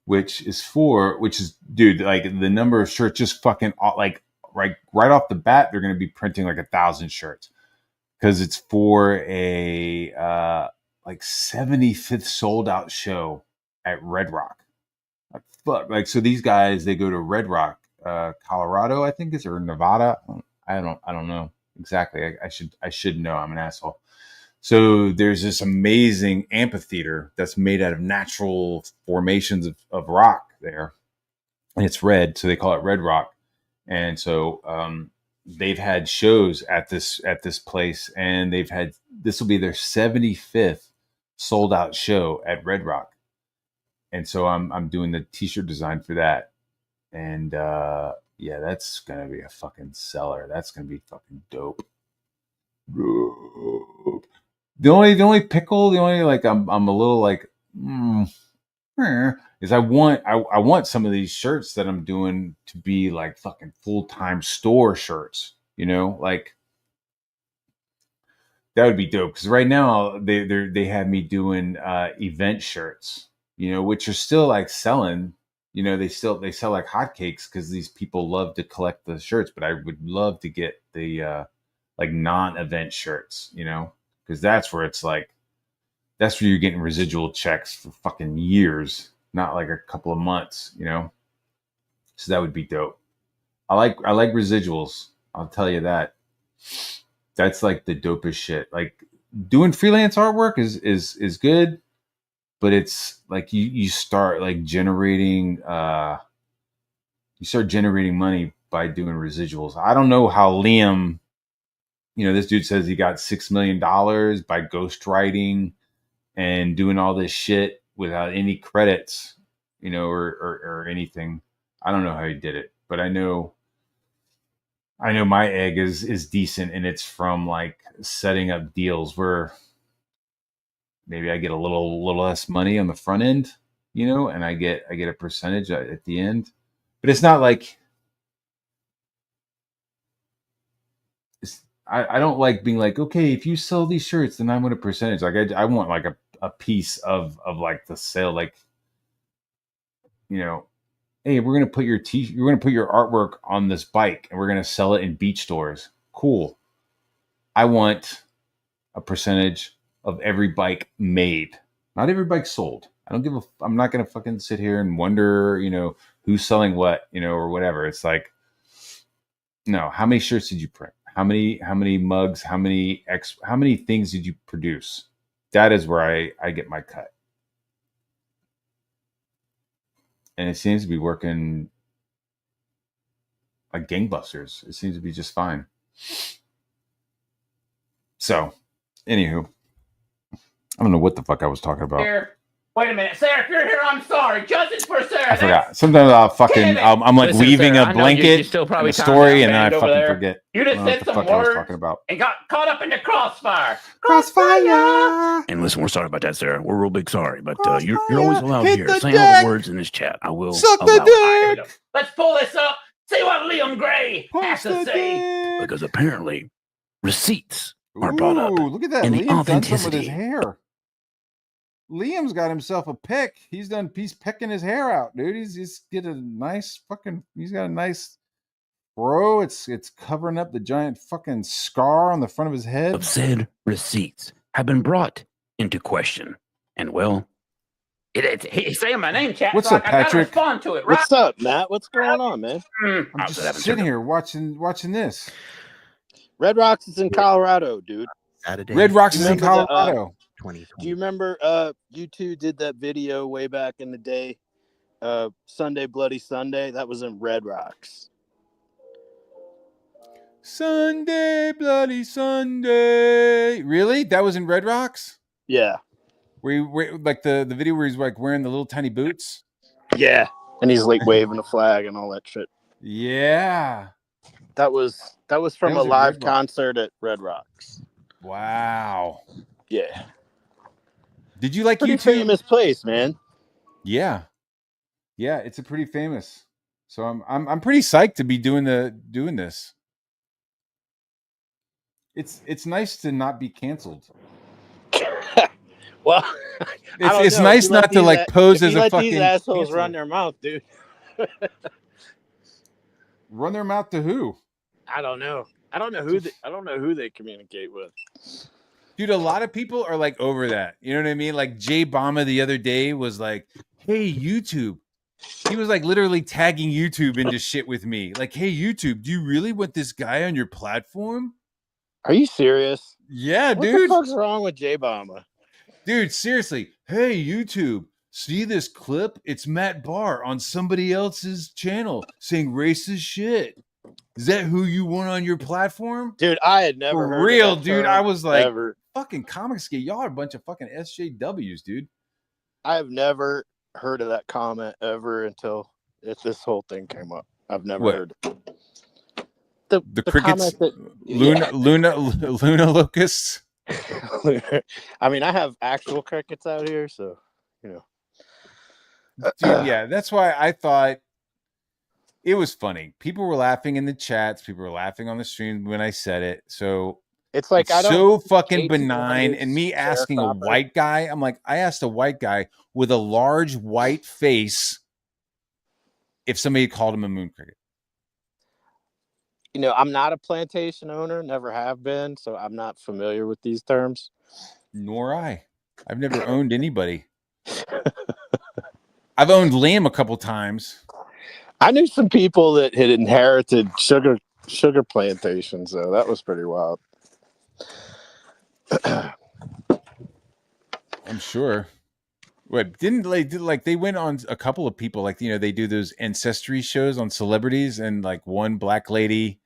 Speaker 1: which is dude, like the number of shirts just fucking like right off the bat, they're going to be printing like 1,000 shirts, because it's for a like 75th sold out show at Red Rock. Like, fuck, like, so these guys, they go to Red Rock, Colorado, I think or Nevada. I don't know exactly. I should know. I'm an asshole. So there's this amazing amphitheater that's made out of natural formations of rock there, and it's red, so they call it Red Rock. And so they've had shows at this place, and this will be their 75th sold out show at Red Rock. And so I'm doing the t-shirt design for that. And yeah, that's gonna be a fucking seller. That's gonna be fucking dope. The only pickle, like I'm a little like is I want some of these shirts that I'm doing to be like fucking full-time store shirts, like that would be dope. Because right now they have me doing event shirts, which are still like selling. They sell like hotcakes, because these people love to collect the shirts. But I would love to get the like non-event shirts, because that's where you're getting residual checks for fucking years, not like a couple of months, So that would be dope. I like residuals. I'll tell you that. That's like the dopest shit. Like doing freelance artwork is good, but it's like you start like generating money by doing residuals. I don't know how Liam, this dude says he got $6 million by ghostwriting and doing all this shit without any credits, or anything. I don't know how he did it, but I know my egg is decent, and it's from like setting up deals where maybe I get a little less money on the front end, and I get a percentage at the end. But it's not like I don't like being like, okay, if you sell these shirts, then I want a percentage. Like I want like a piece of like the sale, like, hey, we're gonna put your artwork on this bike, and we're gonna sell it in beach stores. Cool. I want a percentage of every bike made, not every bike sold. I'm not gonna fucking sit here and wonder, who's selling what, or whatever. It's like, no, how many shirts did you print? How many mugs? How many things did you produce? That is where I get my cut. And it seems to be working like gangbusters. It seems to be just fine. So, anywho, I don't know what the fuck I was talking about.
Speaker 12: Here. Wait a minute, Sarah. If you're here, I'm sorry. Justice for Sarah.
Speaker 1: I forgot. Sometimes I'm like
Speaker 12: Listen,
Speaker 1: weaving
Speaker 12: Sarah,
Speaker 1: a blanket
Speaker 12: still probably
Speaker 1: in a story, and then I
Speaker 12: over
Speaker 1: fucking
Speaker 12: there.
Speaker 1: forget.
Speaker 12: You just
Speaker 1: I don't know
Speaker 12: said
Speaker 1: what the
Speaker 12: some
Speaker 1: fuck I was
Speaker 12: words
Speaker 1: talking about.
Speaker 12: and got caught up in the crossfire.
Speaker 2: Crossfire. And listen, we're sorry about that, Sarah. We're real big sorry, but you're always allowed
Speaker 1: Hit
Speaker 2: here.
Speaker 1: the
Speaker 2: Say all
Speaker 1: deck.
Speaker 2: the words in this chat. I will
Speaker 1: Suck
Speaker 2: allow
Speaker 1: the
Speaker 2: it.
Speaker 1: dick.
Speaker 12: Let's pull this up. See what Liam Gray has to say.
Speaker 1: Dick.
Speaker 2: Because apparently receipts are brought up.
Speaker 1: Ooh, look at that.
Speaker 2: And the
Speaker 1: Liam's done something with his
Speaker 2: authenticity.
Speaker 1: hair. Liam's got himself a pick. He's picking his hair out, dude. He's got a nice bro. It's covering up the giant fucking scar on the front of his head.
Speaker 2: Of said receipts have been brought into question. And well,
Speaker 12: He's saying my name, chat.
Speaker 1: What's
Speaker 12: so
Speaker 1: up,
Speaker 12: I gotta
Speaker 1: Patrick?
Speaker 12: respond to it, right?
Speaker 15: What's up, Matt? What's going on, man?
Speaker 1: I'm just sitting here watching this.
Speaker 15: Red Rocks is in Colorado, dude.
Speaker 16: Saturday.
Speaker 1: Red Rocks is in
Speaker 15: Remember
Speaker 1: Colorado.
Speaker 16: 2020.
Speaker 15: Do you remember you two did that video way back in the day? Sunday Bloody Sunday? That was in Red Rocks.
Speaker 1: Sunday Bloody Sunday. Really? That was in Red Rocks?
Speaker 15: Yeah.
Speaker 1: where like the video where he's like wearing the little tiny boots.
Speaker 15: Yeah, and he's like waving a flag and all that shit.
Speaker 1: Yeah,
Speaker 15: that was from
Speaker 1: was
Speaker 15: a
Speaker 1: at
Speaker 15: live
Speaker 1: Red Rock.
Speaker 15: concert at Red Rocks.
Speaker 1: Wow.
Speaker 15: Yeah.
Speaker 1: Did you like
Speaker 15: Pretty
Speaker 1: YouTube?
Speaker 15: famous place, man.
Speaker 1: Yeah, it's a pretty famous. So I'm pretty psyched to be doing this. It's nice to not be canceled.
Speaker 15: Well,
Speaker 1: it's nice not to like pose as a fucking
Speaker 15: these assholes
Speaker 1: canceler.
Speaker 15: run their mouth, dude.
Speaker 1: Run their mouth to who?
Speaker 15: I don't know who they communicate with.
Speaker 1: Dude, a lot of people are like over that. You know what I mean? Like Jay Bama the other day was like, "Hey YouTube." He was like literally tagging YouTube into shit with me. Like, "Hey YouTube, do you really want this guy on your platform?"
Speaker 15: Are you serious?
Speaker 1: Yeah,
Speaker 15: what
Speaker 1: dude.
Speaker 15: What the fuck's wrong with Jay Bama?
Speaker 1: Dude, seriously. Hey YouTube, see this clip? It's Matt Barr on somebody else's channel saying racist shit. Is that who you want on your platform?
Speaker 15: Dude, I had never heard
Speaker 1: real,
Speaker 15: of that
Speaker 1: dude.
Speaker 15: term
Speaker 1: I was like,
Speaker 15: ever.
Speaker 1: fucking Comicsgate. Y'all are a bunch of fucking SJWs, dude.
Speaker 15: I have never heard of that comment ever until this whole thing came up. I've never heard it.
Speaker 1: The crickets,
Speaker 15: comment that,
Speaker 1: Luna locusts.
Speaker 15: I mean, I have actual crickets out here, so you know.
Speaker 1: Dude, yeah, that's why I thought it was funny. People were laughing in the chats. People were laughing on the stream when I said it. So
Speaker 15: it's like
Speaker 1: so fucking benign. And me asking a white guy, I'm like, I asked a white guy with a large white face if somebody called him a moon cricket.
Speaker 15: You know, I'm not a plantation owner, never have been, so I'm not familiar with these terms.
Speaker 1: Nor I. I've never owned anybody. I've owned Liam a couple times.
Speaker 15: I knew some people that had inherited sugar plantations, though. That was pretty wild.
Speaker 1: I'm sure. What didn't they went on a couple of people, like, you know, they do those ancestry shows on celebrities, and like one black lady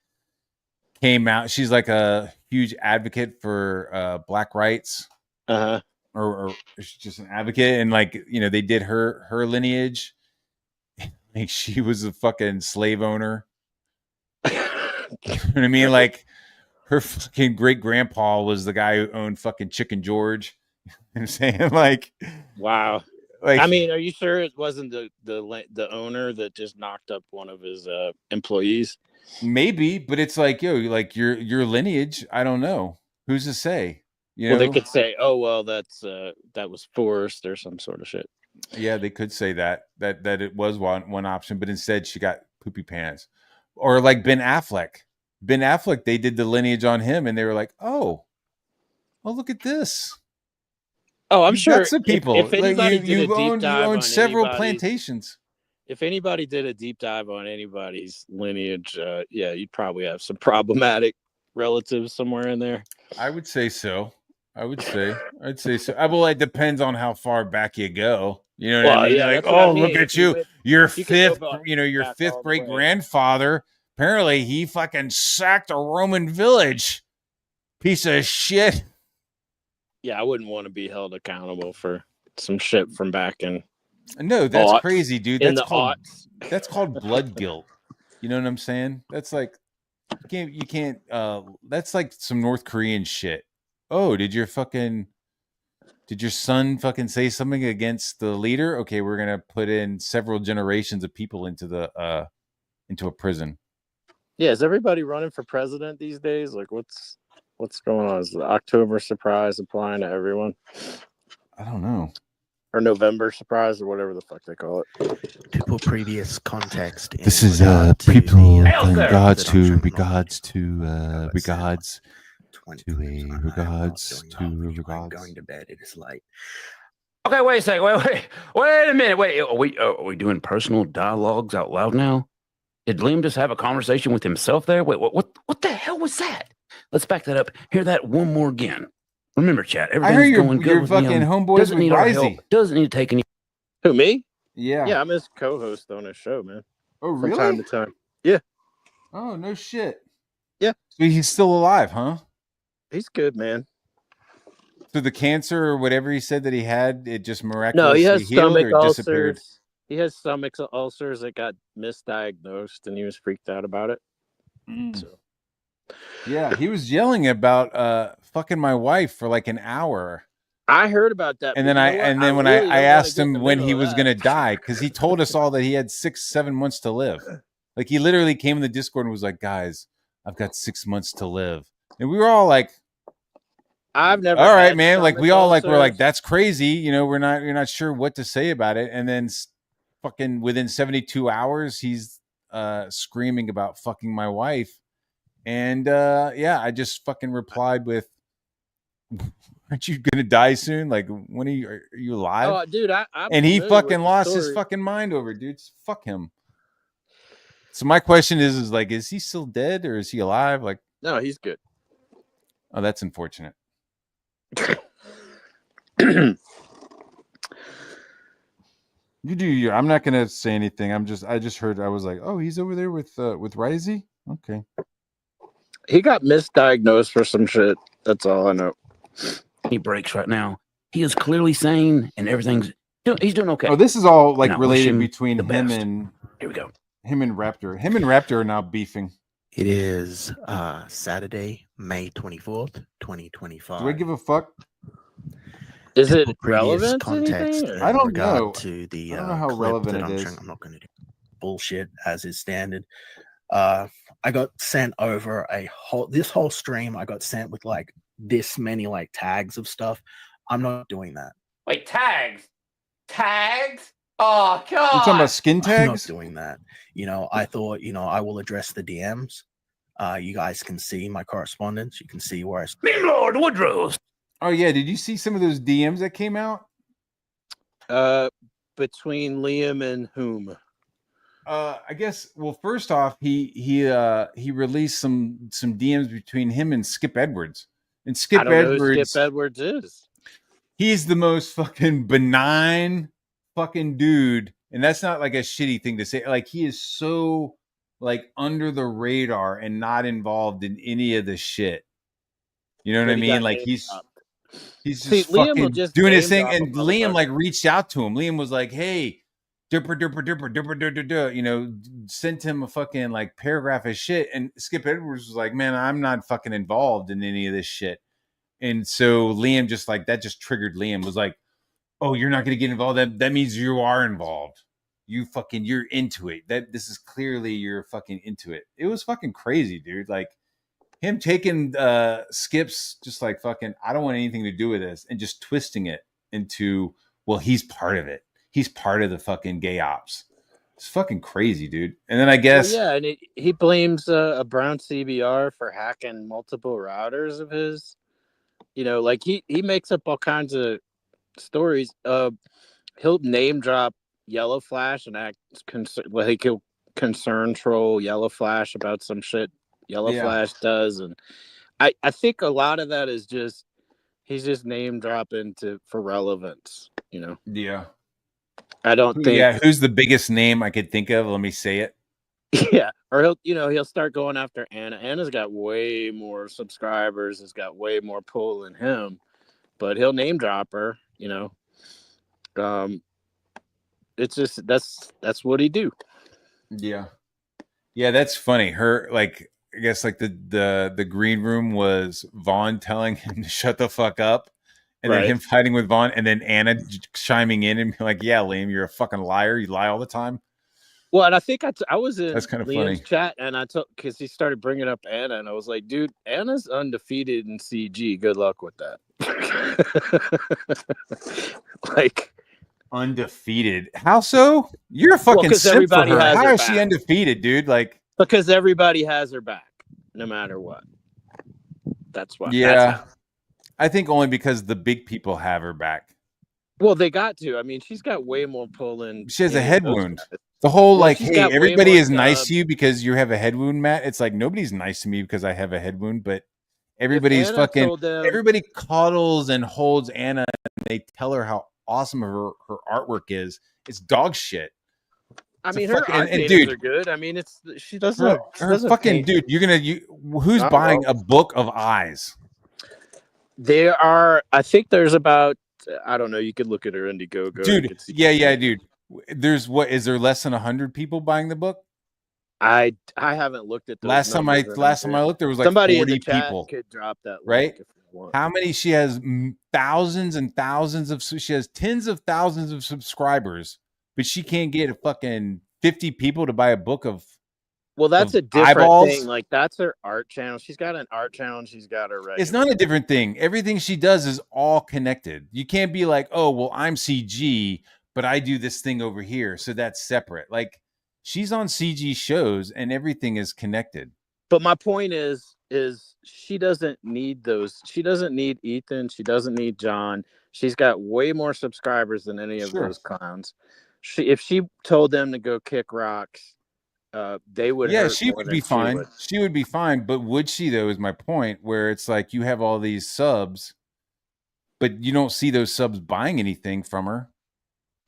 Speaker 1: came out. She's like a huge advocate for black rights. Or she's just an advocate, and like, you know, they did her lineage. Like she was a fucking slave owner. You know what I mean? Like her fucking great grandpa was the guy who owned fucking Chicken George. You know what I'm saying? Like,
Speaker 15: wow.
Speaker 1: Like,
Speaker 15: I mean, are you sure it wasn't the owner that just knocked up one of his employees?
Speaker 1: Maybe, but it's like, yo, like your lineage. I don't know. Who's to say? You know?
Speaker 15: Well, they could say, "Oh, well, that was forced" or some sort of shit.
Speaker 1: Yeah, they could say that it was one option, but instead she got poopy pants. Or like Ben Affleck. Ben Affleck, they did the lineage on him, and they were like, "Oh, look at this."
Speaker 15: Oh, I'm sure
Speaker 1: some people.
Speaker 15: If anybody
Speaker 1: like
Speaker 15: did a deep dive
Speaker 1: you own
Speaker 15: on
Speaker 1: several plantations.
Speaker 15: If anybody did a deep dive on anybody's lineage, yeah, you'd probably have some problematic relatives somewhere in there.
Speaker 1: I would say so. I'd say so. Well, it depends on how far back you go. You know what I mean?
Speaker 15: Yeah,
Speaker 1: like,
Speaker 15: I
Speaker 1: look at you. Your fifth
Speaker 15: all
Speaker 1: great grandfather. Apparently, he fucking sacked a Roman village. Piece of shit.
Speaker 15: Yeah, I wouldn't want to be held accountable for some shit from back in.
Speaker 1: No, that's crazy, dude. That's called blood guilt. You know what I'm saying? That's like you can't. That's like some North Korean shit. Oh, did your son fucking say something against the leader? Okay, we're gonna put in several generations of people into a prison.
Speaker 15: Yeah, is everybody running for president these days? Like, what's going on? Is the October surprise applying to everyone?
Speaker 1: I don't know.
Speaker 7: or November surprise or whatever the fuck they call it.
Speaker 2: To put previous context.
Speaker 1: This is people in regards to regards to regards to a regards to regards.
Speaker 2: Going to bed. It is late. Okay, wait a second. Wait a minute. Wait, are we doing personal dialogues out loud now? Did Liam just have a conversation with himself there? Wait, what the hell was that? Let's back that up. Hear that one more again. Remember, chat. Everything's going good.
Speaker 1: Your fucking homeboys with Risey.
Speaker 2: Doesn't need to take any.
Speaker 15: Who, me?
Speaker 1: Yeah.
Speaker 15: Yeah, I'm his co-host on his show, man.
Speaker 1: Oh, really?
Speaker 15: From time to time. Yeah.
Speaker 1: Oh, no shit.
Speaker 15: Yeah.
Speaker 1: So he's still alive, huh?
Speaker 15: He's good, man.
Speaker 1: So the cancer or whatever he said that he had, it just
Speaker 15: No, he
Speaker 1: miraculously
Speaker 15: has
Speaker 1: healed
Speaker 15: stomach
Speaker 1: or it disappeared?
Speaker 15: ulcers. He has stomach ulcers that got misdiagnosed, and he was freaked out about it. So.
Speaker 1: Yeah, he was yelling about fucking my wife for like an hour.
Speaker 15: I heard about that,
Speaker 1: And
Speaker 15: but
Speaker 1: then
Speaker 15: you know what?
Speaker 1: when
Speaker 15: really
Speaker 1: I
Speaker 15: don't wanna
Speaker 1: asked
Speaker 15: get in
Speaker 1: him
Speaker 15: the
Speaker 1: when
Speaker 15: middle
Speaker 1: he
Speaker 15: of
Speaker 1: was
Speaker 15: that.
Speaker 1: gonna die, because he told us all that he had 6-7 months to live. Like he literally came in the Discord and was like, "Guys, I've got 6 months to live," and we were all like,
Speaker 15: I've never.
Speaker 1: "All right,
Speaker 15: had
Speaker 1: man." Like
Speaker 15: stomach
Speaker 1: we all like we're like,
Speaker 15: ulcers.
Speaker 1: "That's crazy," you know. You're not sure what to say about it, and then fucking within 72 hours, he's screaming about fucking my wife, and yeah, I just fucking replied with, "Aren't you gonna die soon? Like, when are you alive?"
Speaker 15: Oh, dude, I'm
Speaker 1: And he
Speaker 15: familiar with
Speaker 1: fucking
Speaker 15: the
Speaker 1: lost his
Speaker 15: story.
Speaker 1: fucking mind over it, dude. Fuck him. So my question is like, is he still dead or is he alive? Like,
Speaker 15: No, he's good.
Speaker 1: oh, that's unfortunate. You do you. I'm not gonna say anything. I just heard. I was like, oh, he's over there with Risey. Okay.
Speaker 15: He got misdiagnosed for some shit. That's all I know.
Speaker 2: He breaks right now. He is clearly sane, and he's doing okay.
Speaker 1: Oh, this is all like
Speaker 2: And I wish
Speaker 1: related
Speaker 2: him
Speaker 1: between
Speaker 2: the
Speaker 1: him
Speaker 2: best.
Speaker 1: and
Speaker 2: Here we go.
Speaker 1: Him and Raptor. Him and Raptor are now beefing.
Speaker 16: It is Saturday, May 24th, 2025.
Speaker 1: Do I give a fuck?
Speaker 15: Is it
Speaker 16: Previous
Speaker 15: relevant to
Speaker 16: context
Speaker 15: anything?
Speaker 16: in
Speaker 1: I don't
Speaker 16: regard
Speaker 1: know.
Speaker 16: to the
Speaker 1: I don't know how
Speaker 16: clip
Speaker 1: relevant
Speaker 16: that
Speaker 1: it
Speaker 16: I'm
Speaker 1: is.
Speaker 16: showing. I'm not going to do bullshit as is standard. I got sent over this whole stream. I got sent with like this many like tags of stuff. I'm not doing that.
Speaker 13: Wait, tags? Tags? Oh, God.
Speaker 1: You talking about skin
Speaker 16: I'm
Speaker 1: tags?
Speaker 16: not doing that. You know, I thought, you know, I will address the DMs. You guys can see my correspondence. You can see where I.
Speaker 2: Lord Woodrose.
Speaker 1: Oh yeah, did you see some of those DMs that came out?
Speaker 15: Between Liam and whom?
Speaker 1: I guess. Well, first off, he released some DMs between him and Skip Edwards. And Skip
Speaker 15: I don't know who
Speaker 1: Edwards,
Speaker 15: Skip Edwards is.
Speaker 1: he's the most fucking benign fucking dude, and that's not like a shitty thing to say. Like he is so like under the radar and not involved in any of the shit. You know what
Speaker 15: But
Speaker 1: I
Speaker 15: he
Speaker 1: mean?
Speaker 15: got
Speaker 1: like
Speaker 15: name
Speaker 1: he's
Speaker 15: dropped.
Speaker 1: just
Speaker 15: See, Liam will
Speaker 1: fucking
Speaker 15: just
Speaker 1: doing his
Speaker 15: name
Speaker 1: thing.
Speaker 15: drop a
Speaker 1: And Liam
Speaker 15: motherfucker.
Speaker 1: like reached out to him. Liam was like, "Hey, derper, you know, sent him a fucking like paragraph of shit." And Skip Edwards was like, "Man, I'm not fucking involved in any of this shit." And so Liam just like that just triggered Liam. Was like, "Oh, you're not gonna get involved. That means you are involved. You're into it. That this is clearly you're fucking into it." It was fucking crazy, dude. Like him taking Skip's just like fucking, I don't want anything to do with this, and just twisting it into, well, he's part of it. He's part of the fucking gay ops. It's fucking crazy, dude. And then I guess,
Speaker 15: Well, yeah, and he blames a brown CBR for hacking multiple routers of his. You know, like he makes up all kinds of stories. He'll name drop Yellow Flash and act like he'll concern troll Yellow Flash about some shit Yellow
Speaker 1: Yeah.
Speaker 15: Flash does, and I think a lot of that is just he's just name dropping for relevance. You know.
Speaker 1: yeah.
Speaker 15: I don't think.
Speaker 1: Yeah, who's the biggest name I could think of? Let me say it.
Speaker 15: Yeah, or he'll start going after Anna. Anna's got way more subscribers, has got way more pull than him, but he'll name drop her. You know, it's just that's what he do.
Speaker 1: Yeah, yeah, that's funny. Her like, I guess like the green room was Vaughn telling him to shut the fuck up. And then
Speaker 15: Right.
Speaker 1: him fighting with Vaughn, and then Anna chiming in and being like, "Yeah, Liam, you're a fucking liar. You lie all the time."
Speaker 15: Well, and I think I was in
Speaker 1: That's kinda
Speaker 15: Liam's
Speaker 1: funny.
Speaker 15: chat, and I took because he started bringing up Anna, and I was like, "Dude, Anna's undefeated in CG. Good luck with that." Like
Speaker 1: undefeated. How so? You're a fucking
Speaker 15: 'cause
Speaker 1: simp for
Speaker 15: everybody
Speaker 1: her.
Speaker 15: has
Speaker 1: How
Speaker 15: her
Speaker 1: is she
Speaker 15: back.
Speaker 1: undefeated, dude? Like,
Speaker 15: because everybody has her back, no matter what. That's why.
Speaker 1: yeah, I think only because the big people have her back.
Speaker 15: Well, they got to. I mean, she's got way more pull than
Speaker 1: She has a
Speaker 15: any of
Speaker 1: head
Speaker 15: those
Speaker 1: wound.
Speaker 15: guys.
Speaker 1: The whole
Speaker 15: Well,
Speaker 1: like,
Speaker 15: she's
Speaker 1: hey,
Speaker 15: got way
Speaker 1: everybody
Speaker 15: more
Speaker 1: is nice
Speaker 15: subs.
Speaker 1: to you because you have a head wound, Matt. It's like nobody's nice to me because I have a head wound, but everybody's
Speaker 15: Anna
Speaker 1: fucking.
Speaker 15: told them-
Speaker 1: Everybody coddles and holds Anna, and they tell her how awesome her artwork is. It's dog shit.
Speaker 15: I
Speaker 1: It's a
Speaker 15: mean, her
Speaker 1: fucking-
Speaker 15: art
Speaker 1: and
Speaker 15: paintings
Speaker 1: dude,
Speaker 15: are good. I mean, she doesn't.
Speaker 1: Her
Speaker 15: she doesn't
Speaker 1: fucking
Speaker 15: paint-
Speaker 1: dude, who's
Speaker 15: Not
Speaker 1: buying
Speaker 15: wrong.
Speaker 1: a book of eyes?
Speaker 15: There are, I think there's about, I don't know. You could look at her Indiegogo. You
Speaker 1: Dude.
Speaker 15: could see
Speaker 1: Yeah, dude. There's is there less than 100 people buying the book?
Speaker 15: I haven't looked at those
Speaker 1: Last time I looked, there was like
Speaker 15: somebody
Speaker 1: 40
Speaker 15: in the chat
Speaker 1: people.
Speaker 15: could drop that link
Speaker 1: Right?
Speaker 15: if you want.
Speaker 1: How many? She has thousands and thousands of. She has tens of thousands of subscribers, but she can't get a fucking 50 people to buy a book of.
Speaker 15: Well, that's
Speaker 1: of
Speaker 15: a different
Speaker 1: eyeballs.
Speaker 15: thing. Like that's her art channel. She's got an art channel and she's got her regular.
Speaker 1: It's not a different thing. Everything she does is all connected. You can't be like, oh, well, I'm CG, but I do this thing over here, so that's separate. Like she's on CG shows and everything is connected.
Speaker 15: But my point is she doesn't need those. She doesn't need Ethan. She doesn't need John. She's got way more subscribers than any of those clowns. If she told them to go kick rocks, they would.
Speaker 1: Yeah, she would be fine. She would be fine. But would she though? Is my point. Where it's like you have all these subs, but you don't see those subs buying anything from her.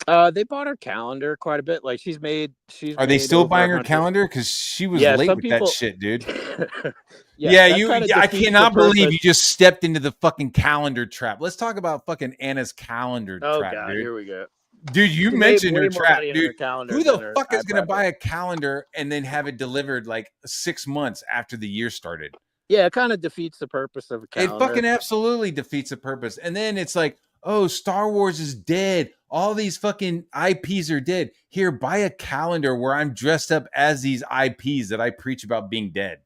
Speaker 15: They bought her calendar quite a bit. Like
Speaker 1: Are they still buying her calendar? Because she was late with that shit, dude. I cannot believe you just stepped into the fucking calendar trap. Let's talk about fucking Anna's calendar trap,
Speaker 15: God,
Speaker 1: dude.
Speaker 15: here we go.
Speaker 1: Dude, you mentioned her trap, dude. Who the
Speaker 15: her
Speaker 1: fuck is gonna
Speaker 15: iPad
Speaker 1: buy a calendar and then have it delivered like 6 months after the year started?
Speaker 15: Yeah, it kind of defeats the purpose of a calendar.
Speaker 1: It fucking absolutely defeats the purpose. And then it's like, oh, Star Wars is dead. All these fucking IPs are dead. Here, buy a calendar where I'm dressed up as these IPs that I preach about being dead.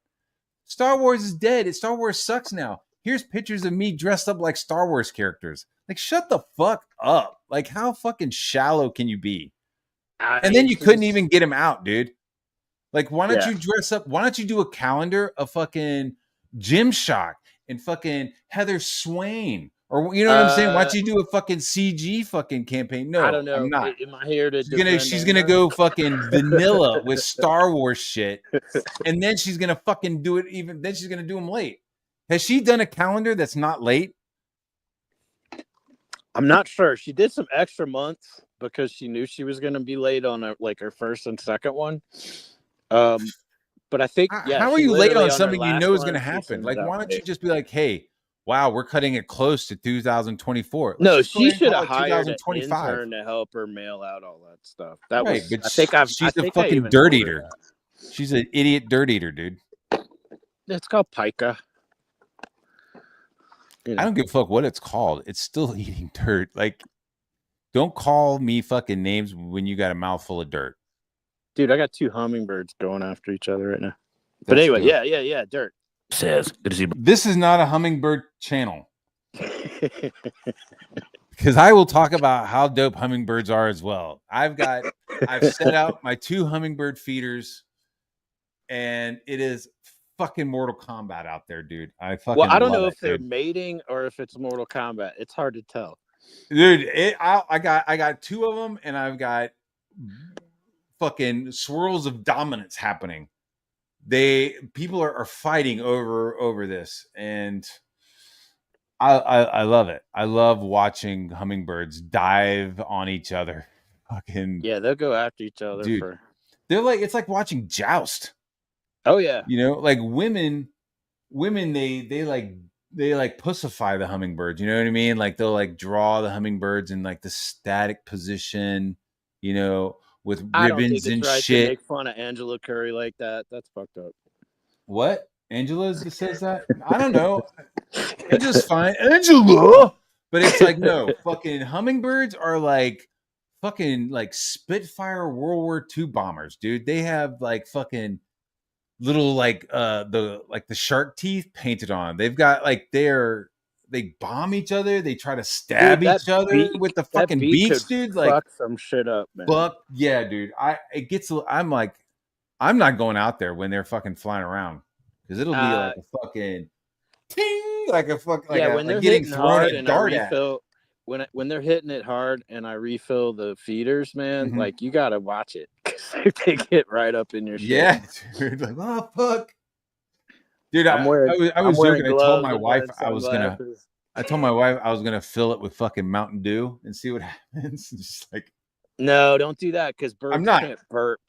Speaker 1: Star Wars is dead. Star Wars sucks now. Here's pictures of me dressed up like Star Wars characters. Like, shut the fuck up. Like, how fucking shallow can you be? And then you couldn't even get him out, dude. Like, why don't you dress up? Why don't you do a calendar of fucking Gymshock and fucking Heather Swain? Or, you know what I'm saying? Why don't you do a fucking CG fucking campaign? No,
Speaker 15: I don't know.
Speaker 1: I'm not.
Speaker 15: Am I here to
Speaker 1: She's gonna go fucking vanilla with Star Wars shit. And then she's gonna fucking do it then she's gonna do them late. Has she done a calendar that's not late?
Speaker 15: I'm not sure. She did some extra months because she knew she was going to be late on her first and second one. But I think,
Speaker 1: how are you late on something you know is going to happen? Like, why don't you just be like, hey, wow, we're cutting it close to 2024.
Speaker 15: No, she should have hired an intern to help her mail out all that stuff. That
Speaker 1: right,
Speaker 15: was,
Speaker 1: but
Speaker 15: she's
Speaker 1: a fucking dirt eater. She's an idiot dirt eater, dude.
Speaker 15: It's called pica.
Speaker 1: I don't give a fuck what it's called. It's still eating dirt. Like, don't call me fucking names when you got a mouthful of dirt.
Speaker 15: Dude, I got 2 hummingbirds going after each other right now. But anyway, yeah, dirt.
Speaker 2: Says, good to see you.
Speaker 1: This is not a hummingbird channel. Because I will talk about how dope hummingbirds are as well. I've set out my 2 hummingbird feeders, and it is fucking Mortal Kombat out there, dude. I don't
Speaker 15: know if they're mating or if it's Mortal Kombat. It's hard to tell,
Speaker 1: dude. I got 2 of them, and I've got fucking swirls of dominance happening. People are fighting over this, and I love it. I love watching hummingbirds dive on each other. Fucking
Speaker 15: they'll go after each other.
Speaker 1: Dude, they're like, it's like watching joust.
Speaker 15: Oh yeah.
Speaker 1: You know, like women they like pussify the hummingbirds, you know what I mean? Like they'll like draw the hummingbirds in like the static position, you know, with ribbons and shit.
Speaker 15: To make fun of Angela Curry like that. That's fucked up.
Speaker 1: What? Angela says that? I don't know. Angela's fine. Angela. But it's like, no, fucking hummingbirds are like fucking like Spitfire World War II bombers, dude. They have like fucking little like the shark teeth painted on. They've got like they bomb each other. They try to stab each other with the fucking beaks, dude. Like
Speaker 15: fuck some shit up, man.
Speaker 1: Yeah, dude. I'm like, I'm not going out there when they're fucking flying around because it'll be like a fucking ting, like a fuck, like
Speaker 15: when they're
Speaker 1: getting
Speaker 15: hitting
Speaker 1: thrown
Speaker 15: hard
Speaker 1: a
Speaker 15: and
Speaker 1: dart
Speaker 15: I
Speaker 1: at.
Speaker 15: refill when they're hitting it hard and I refill the feeders, man, like you gotta watch it because they get right up in your shit.
Speaker 1: Yeah, dude. Like, oh fuck, dude. I was joking. I told my wife I was gonna fill it with fucking Mountain Dew and see what happens. Just like,
Speaker 15: no, don't do that because birds can't burp.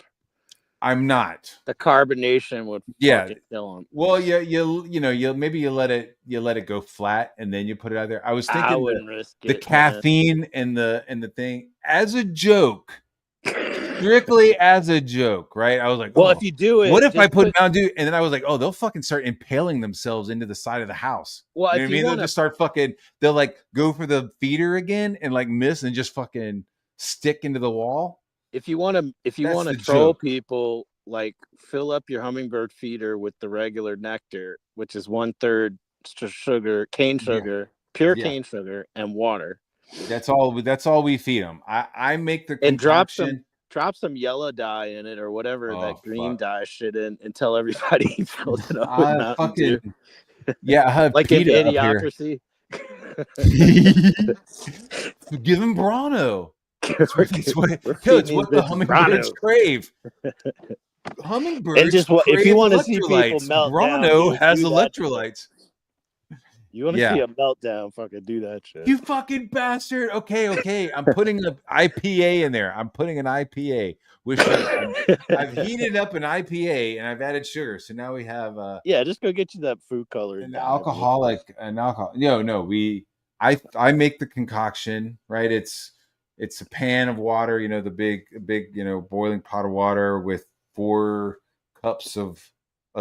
Speaker 1: I'm not.
Speaker 15: The carbonation would fucking kill them.
Speaker 1: Well, maybe you let it go flat and then you put it out there. I was
Speaker 15: I
Speaker 1: thinking
Speaker 15: wouldn't risk
Speaker 1: the
Speaker 15: it,
Speaker 1: caffeine and the thing as a joke. Strictly as a joke, right? I was like,
Speaker 15: well, if you do it,
Speaker 1: what if I
Speaker 15: just
Speaker 1: put Mountain Dew? And then I was like, oh, they'll fucking start impaling themselves into the side of the house.
Speaker 15: Well,
Speaker 1: you know
Speaker 15: if
Speaker 1: what I mean?
Speaker 15: you
Speaker 1: They'll
Speaker 15: wanna-
Speaker 1: just start fucking. They'll like go for the feeder again and like miss and just fucking stick into the wall.
Speaker 15: if you want to
Speaker 1: the
Speaker 15: troll
Speaker 1: joke.
Speaker 15: people, like fill up your hummingbird feeder with the regular nectar, which is 1/3 sugar, cane sugar, pure
Speaker 1: Yeah.
Speaker 15: cane sugar, and water.
Speaker 1: That's all we feed them. I make the
Speaker 15: And
Speaker 1: concoction.
Speaker 15: drop some yellow dye in it or whatever
Speaker 1: Oh,
Speaker 15: that green
Speaker 1: fuck.
Speaker 15: dye shit in, and tell everybody he filled it up with
Speaker 1: I
Speaker 15: Mountain Dew.
Speaker 1: Yeah, I have
Speaker 15: like in
Speaker 1: PETA up here.
Speaker 15: Idiocracy.
Speaker 1: Give him Brawno. It's what
Speaker 15: feeding
Speaker 1: the
Speaker 15: these
Speaker 1: hummingbirds
Speaker 15: Brawno.
Speaker 1: crave. Hummingbirds
Speaker 15: And just if you want to see people
Speaker 1: electrolytes.
Speaker 15: melt down,
Speaker 1: Brawno
Speaker 15: dude,
Speaker 1: has
Speaker 15: do that shit.
Speaker 1: electrolytes.
Speaker 15: You want to
Speaker 1: Yeah.
Speaker 15: see a meltdown? Fucking do that shit.
Speaker 1: You fucking bastard. Okay. I'm putting an IPA in there. I'm putting an IPA with sugar. I've heated up an IPA and I've added sugar. So now we have
Speaker 15: Yeah, just go get you that food color.
Speaker 1: an alcohol. No, I make the concoction, right? It's a pan of water, the big, boiling pot of water with 4 cups of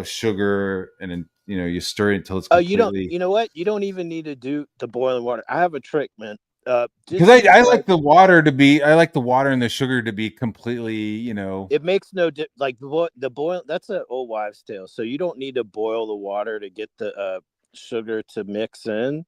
Speaker 1: sugar, and then you stir it until it's completely.
Speaker 15: You know what? You don't even need to do the boiling water. I have a trick, man.
Speaker 1: Because I like the water to be. I like the water and the sugar to be completely.
Speaker 15: It makes no like the boil. That's an old wives' tale. So you don't need to boil the water to get the sugar to mix in.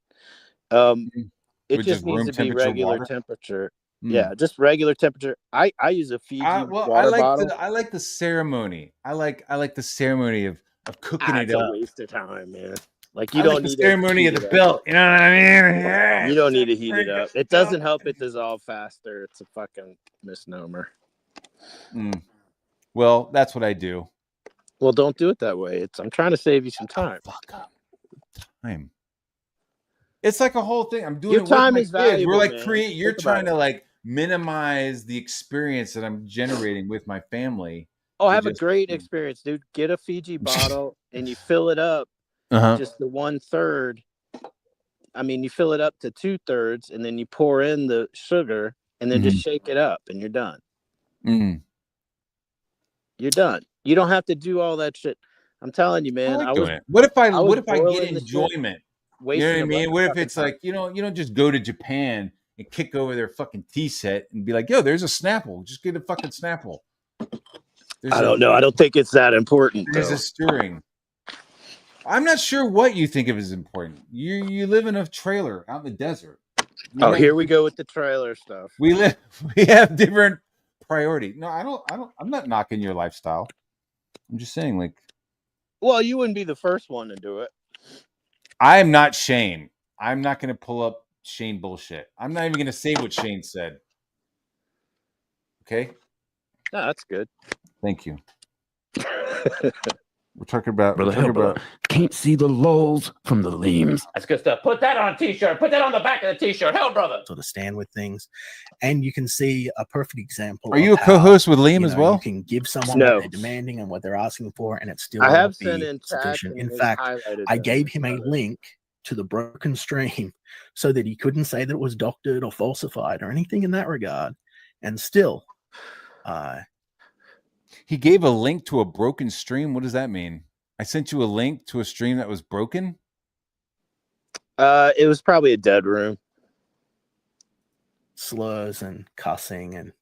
Speaker 15: It
Speaker 1: With
Speaker 15: just needs
Speaker 1: room
Speaker 15: to be regular
Speaker 1: water?
Speaker 15: temperature.
Speaker 1: Mm.
Speaker 15: Yeah, just regular temperature. I use a Fiji water bottle.
Speaker 1: I like the ceremony. I like the ceremony of cooking it
Speaker 15: It's a
Speaker 1: up.
Speaker 15: waste of time, man. Like you
Speaker 1: I
Speaker 15: don't
Speaker 1: like the
Speaker 15: need
Speaker 1: ceremony
Speaker 15: to
Speaker 1: of
Speaker 15: heat
Speaker 1: the
Speaker 15: it
Speaker 1: belt.
Speaker 15: up.
Speaker 1: You know what I mean? Yeah.
Speaker 15: You don't need to heat it up. It doesn't help it dissolve faster. It's a fucking misnomer.
Speaker 1: Well, that's what I do.
Speaker 15: Well, don't do it that way. I'm trying to save you some time.
Speaker 1: Time. It's like a whole thing. I'm doing
Speaker 15: Your
Speaker 1: it
Speaker 15: time
Speaker 1: with
Speaker 15: is
Speaker 1: my kids.
Speaker 15: valuable,
Speaker 1: We're like
Speaker 15: man.
Speaker 1: you're
Speaker 15: Think
Speaker 1: trying
Speaker 15: about
Speaker 1: to like minimize the experience that I'm generating with my family.
Speaker 15: Oh, I have a great experience, dude. Get a Fiji bottle and you fill it up just the 1/3. I mean, you fill it up to 2/3 and then you pour in the sugar and then just shake it up and you're done. You're done. You don't have to do all that shit. I'm telling you, man.
Speaker 1: I like doing it. What if I get
Speaker 15: boiling the shit,
Speaker 1: enjoyment? You know what I mean? What if it's like, you don't just go to Japan and kick over their fucking tea set and be like, yo, there's a Snapple. Just get a fucking Snapple.
Speaker 15: I don't know. I don't think it's that important.
Speaker 1: There's a stirring. I'm not sure what you think of as important. You live in a trailer out in the desert.
Speaker 15: Here we go with the trailer stuff.
Speaker 1: We have different priorities. No, I don't. I'm not knocking your lifestyle. I'm just saying, like.
Speaker 15: Well, you wouldn't be the first one to do it.
Speaker 1: I am not Shane. I'm not going to pull up Shane bullshit. I'm not even going to say what Shane said. Okay?
Speaker 15: No, that's good.
Speaker 1: Thank you. We're talking about.
Speaker 2: Can't see the lulls from the leams.
Speaker 12: That's good stuff. Put that on a t-shirt. Put that on the back of the t-shirt. Hell, brother.
Speaker 16: Sort of stand with things, and you can see a perfect example.
Speaker 1: Are you a co-host with Liam as well?
Speaker 16: You can give someone what they're demanding and what they're asking for, and it's still
Speaker 15: I have
Speaker 16: not
Speaker 15: sent
Speaker 16: be
Speaker 15: in
Speaker 16: sufficient.
Speaker 15: chat
Speaker 16: In
Speaker 15: and
Speaker 16: fact,
Speaker 15: highlighted
Speaker 16: I
Speaker 15: them.
Speaker 16: gave him a link to the broken stream so that he couldn't say that it was doctored or falsified or anything in that regard, and still,
Speaker 1: he gave a link to a broken stream. What does that mean? I sent you a link to a stream that was broken.
Speaker 15: It was probably a dead room.
Speaker 16: Slurs and cussing and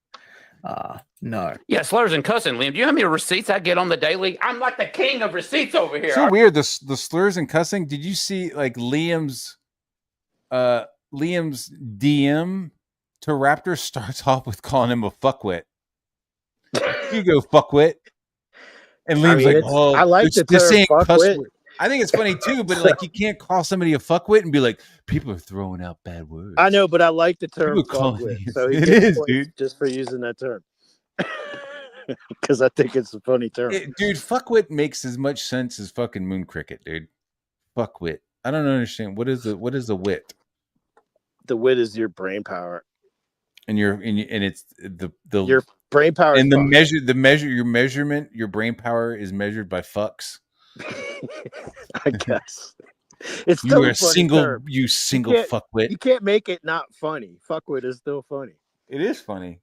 Speaker 16: no.
Speaker 12: Yeah, slurs and cussing, Liam. Do you know how many receipts I get on the daily? I'm like the king of receipts over here.
Speaker 1: So weird. The slurs and cussing. Did you see like Liam's DM to Raptor starts off with calling him a fuckwit. You go fuckwit. And Liam's like, oh,
Speaker 15: I like the
Speaker 1: this
Speaker 15: term
Speaker 1: ain't cuss
Speaker 15: fuckwit.
Speaker 1: word. I think it's funny too, but like you can't call somebody a fuckuit and be like, people are throwing out bad words.
Speaker 15: I know, but I like the term
Speaker 1: People call
Speaker 15: fuckwit.
Speaker 1: it-
Speaker 15: So he
Speaker 1: it
Speaker 15: gets
Speaker 1: is,
Speaker 15: points
Speaker 1: dude.
Speaker 15: just for using that term. Because I think it's a funny term.
Speaker 1: Dude, fuckwit makes as much sense as fucking moon cricket, dude. Fuckwit. I don't understand. What is the wit?
Speaker 15: The wit is your brain power.
Speaker 1: And it's the
Speaker 15: brain power.
Speaker 1: And your brain power is measured by fucks.
Speaker 15: I guess. It's
Speaker 1: You
Speaker 15: still
Speaker 1: are
Speaker 15: a funny
Speaker 1: single,
Speaker 15: term.
Speaker 1: you single
Speaker 15: can't-
Speaker 1: fuckwit.
Speaker 15: You can't make it not funny. Fuckwit is still funny.
Speaker 1: It is funny.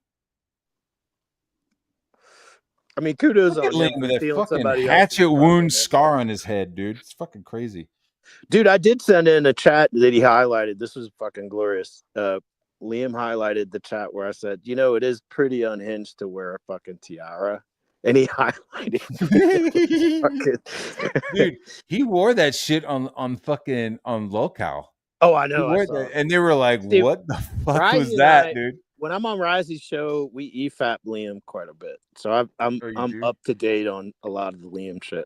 Speaker 15: I mean, kudos
Speaker 1: Look at
Speaker 15: on him
Speaker 1: Liam
Speaker 15: for
Speaker 1: with that
Speaker 15: stealing
Speaker 1: fucking
Speaker 15: somebody
Speaker 1: hatchet
Speaker 15: else's
Speaker 1: wound
Speaker 15: fucking
Speaker 1: scar on his head, dude. It's fucking crazy.
Speaker 15: Dude, I did send in a chat that he highlighted. This was fucking glorious. Liam highlighted the chat where I said, you know, it is pretty unhinged to wear a fucking tiara. And he highlighted
Speaker 1: Dude, he wore that shit on locale.
Speaker 15: Oh, I know.
Speaker 1: He wore that, and they were like,
Speaker 15: See,
Speaker 1: what the fuck
Speaker 15: Risey
Speaker 1: was
Speaker 15: and
Speaker 1: that,
Speaker 15: I-
Speaker 1: dude?
Speaker 15: When I'm on Risey's show, we EFAP Liam quite a bit. So I'm up to date on a lot of the Liam shit.